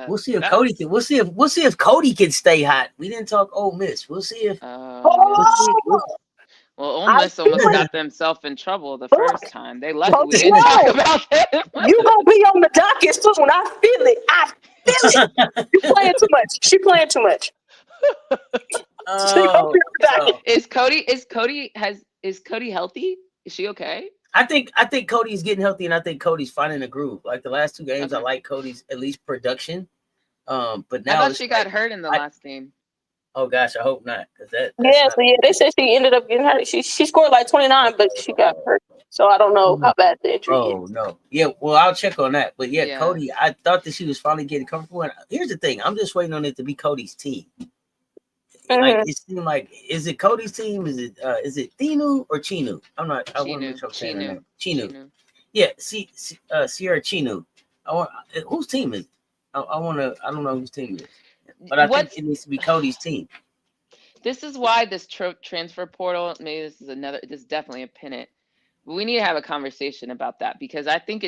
we'll see if Cody can. We'll see if Cody can stay hot. We didn't talk Ole Miss. We'll see if. Well, Ole Miss almost got themselves in trouble the first time. They lucky we didn't talk about it. You gonna be on the docket soon. I feel it. You playing too much. She playing too much. Is Cody healthy? Is she okay? I think Cody's getting healthy, and I think Cody's finding a groove. Like the last 2 games, I like Cody's at least production. But now I thought she got hurt in the last game. Oh gosh, I hope not. They said she ended up getting hurt. She scored like 29, but she got hurt. So I don't know how bad the injury is. Oh no, yeah. Well, I'll check on that. But yeah, Cody, I thought that she was finally getting comfortable. And here's the thing: I'm just waiting on it to be Cody's team. Like it seemed like, is it Cody's team? Is it Thinu or Chinu? I'm not. I want to make sure I'm saying her name. Chinu. Yeah, Sierra Chinu. Whose team is it? I don't know whose team it is. But I think it needs to be Cody's team. This is why this transfer portal, maybe this is definitely a pennant. We need to have a conversation about that because I think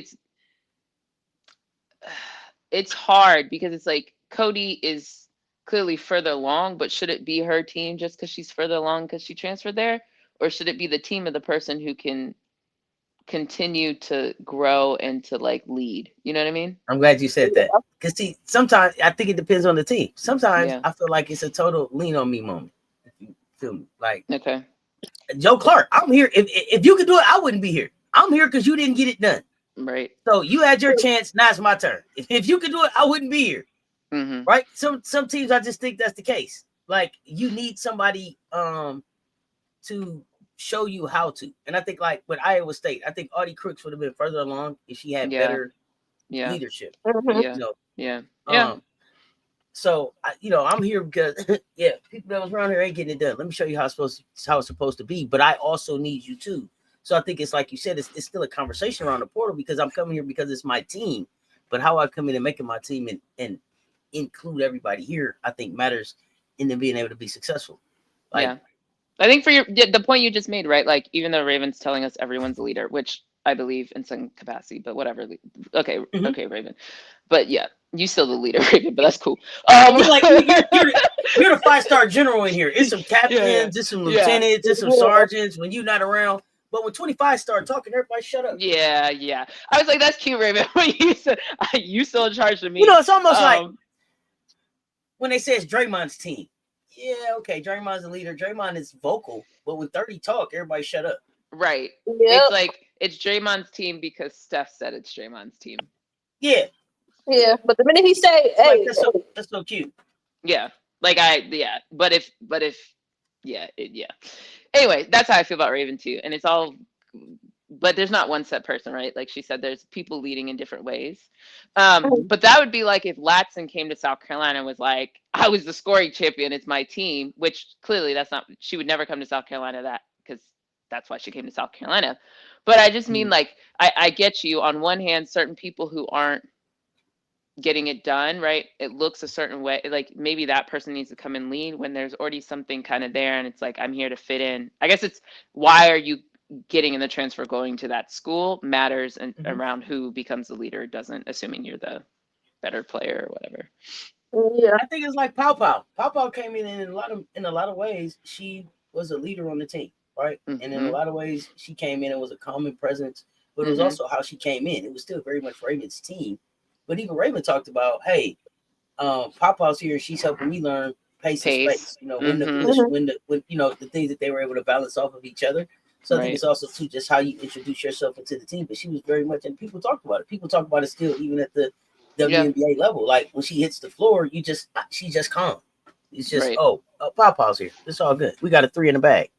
it's hard because it's like Cody is clearly further along, but should it be her team just because she's further along because she transferred there? Or should it be the team of the person who can continue to grow and to like lead? You know what I mean? I'm glad you said that. Because see, sometimes I think it depends on the team. Sometimes I feel like it's a total lean on me moment. If you feel me. Like Joe Clark, I'm here. If you could do it, I wouldn't be here. I'm here because you didn't get it done. Right. So you had your chance, now it's my turn. If you could do it, I wouldn't be here. Mm-hmm. Right? Some teams I just think that's the case. Like you need somebody to show you how to. And I think like with Iowa State, I think Audie Crooks would have been further along if she had better leadership. So I'm here because people that was around here ain't getting it done. Let me show you how it's supposed to be. But I also need you too. So I think it's like you said, it's still a conversation around the portal because I'm coming here because it's my team. But how I come in and make it my team and include everybody here, I think matters in them being able to be successful. I think for the point you just made, right? Like even though Raven's telling us everyone's a leader, which I believe in some capacity, but whatever. Okay, Raven. But yeah, you still the leader, Raven. But that's cool. You're the 5-star general in here. It's some captains, it's some lieutenants, it's some sergeants. When you're not around, but when 25 start talking, everybody shut up. Yeah. I was like, that's cute, Raven. When you said you still in charge of me. It's almost like when they say it's Draymond's team. Yeah, okay, Draymond's the leader. Draymond is vocal, but when 30 talk, everybody shut up. Right. Yep. It's like it's Draymond's team because Steph said it's Draymond's team. Yeah, but the minute he say, "Hey," that's so cute. Yeah, but if Yeah. Anyway, that's how I feel about Raven too. And it's all, but there's not one set person, right? Like she said, there's people leading in different ways. But that would be like if Latson came to South Carolina and was like, I was the scoring champion, it's my team, which clearly that's not, she would never come to South Carolina because that's why she came to South Carolina. But I just mean like, I get you. On one hand, certain people who aren't getting it done, right? It looks a certain way. Like maybe that person needs to come and lead when there's already something kind of there. And it's like, I'm here to fit in. I guess it's why are you getting in the transfer going to that school matters and around who becomes the leader doesn't, assuming you're the better player or whatever. Yeah. I think it's like Pow Pow. Pow Pow came in a lot of ways. She was a leader on the team, right? And in a lot of ways, she came in and was a common presence. But it was also how she came in. It was still very much Raven's team. But even Raven talked about, hey, Pow Pow's here. She's helping me learn pace. And space. You know, when you know the things that they were able to balance off of each other. So I think it's also too just how you introduce yourself into the team. But she was very much, and people talk about it. People talk about it still, even at the WNBA level. Like when she hits the floor, she's just calm. It's just Pow Pow's here. It's all good. We got a 3 in the bag.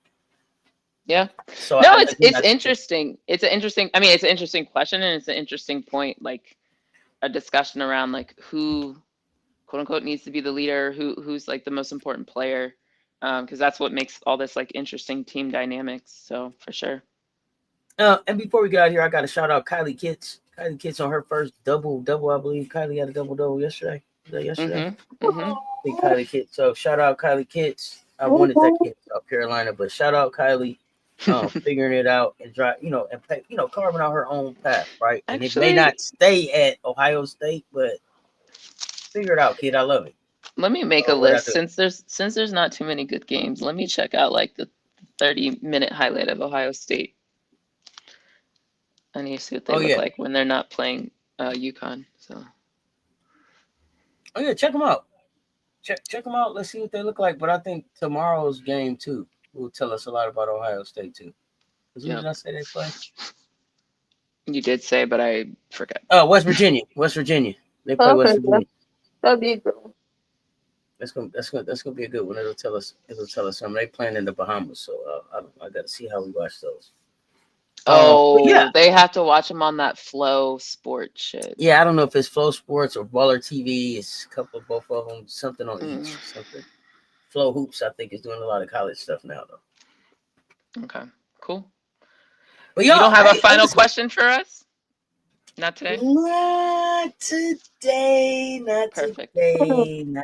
Yeah. So no, it's interesting. It's an interesting. I mean, it's an interesting question, and it's an interesting point. Like a discussion around like who, quote unquote, needs to be the leader, who's like the most important player. Because that's what makes all this like interesting team dynamics. So for sure. And before we get out of here, I got to shout out Kylie Kitts. Kylie Kitts on her first double, I believe. Kylie had a double yesterday. Was that yesterday? I think Kylie Kitts. So shout out Kylie Kitts. I wanted that kid in South Carolina, but shout out Kylie, figuring it out and carving out her own path, right? And it may not stay at Ohio State, but figure it out, kid. I love it. Let me make a list since there's not too many good games. Let me check out like the 30-minute highlight of Ohio State. I need to see what they look like when they're not playing UConn. So. Oh yeah, check them out. Check them out. Let's see what they look like. But I think tomorrow's game too will tell us a lot about Ohio State too. Because who did I say they play? You did say, but I forgot. Oh, West Virginia. They play West Virginia. That'd be a good one. That's gonna be a good one. It'll tell us something. They playing in the Bahamas, so I got to see how we watch those. They have to watch them on that Flow Sports shit. Yeah, I don't know if it's Flow Sports or Baller TV. It's a couple of both of them. Something on each. Something. Flow Hoops, I think, is doing a lot of college stuff now, though. Okay, cool. But you don't have a final question for us? Not today? Not today. Not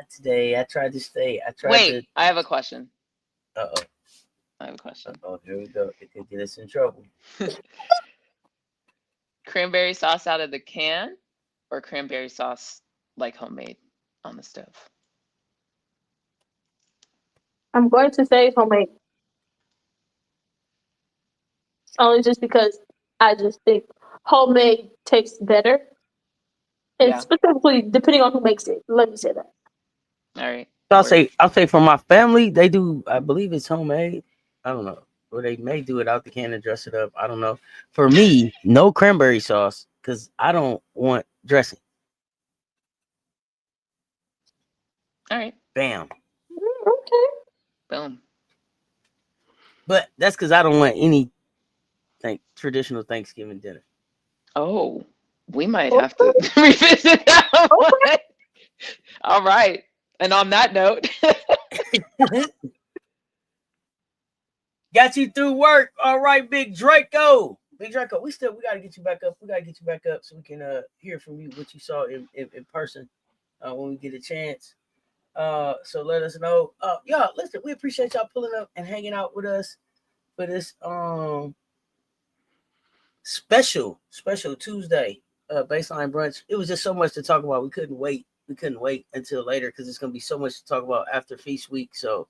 today. I tried to stay. I have a question. Uh-oh. I have a question. Oh, here we go. It could get us in trouble. Cranberry sauce out of the can or cranberry sauce like homemade on the stove? I'm going to say homemade. Only just because I just think homemade tastes better. And specifically depending on who makes it. Let me say that. All right. So I'll say for my family, they do, I believe it's homemade. I don't know. Or they may do it out the can and dress it up. I don't know. For me, no cranberry sauce because I don't want dressing. All right. Bam. Okay. Boom. But that's because I don't want any traditional Thanksgiving dinner. Oh, we might have to revisit that one. All right. And on that note. Got you through work. All right, Big Draco. We got to get you back up. We got to get you back up so we can hear from you what you saw in person when we get a chance. So let us know. Y'all, listen, we appreciate y'all pulling up and hanging out with us for this special Tuesday baseline brunch. It was just so much to talk about. We couldn't wait until later because it's gonna be so much to talk about after feast week. So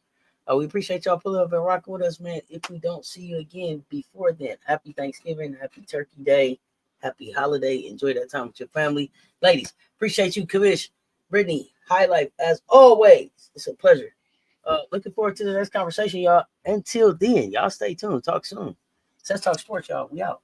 we appreciate y'all pulling up and rocking with us, man. If we don't see you again before then, happy Thanksgiving, happy Turkey Day, happy holiday. Enjoy that time with your family. Ladies, appreciate you, Commish, Brittany, High Life, as always. It's a pleasure. Looking forward to the next conversation, y'all. Until then, y'all stay tuned. Talk soon. Cess Talk Sports, y'all. We out.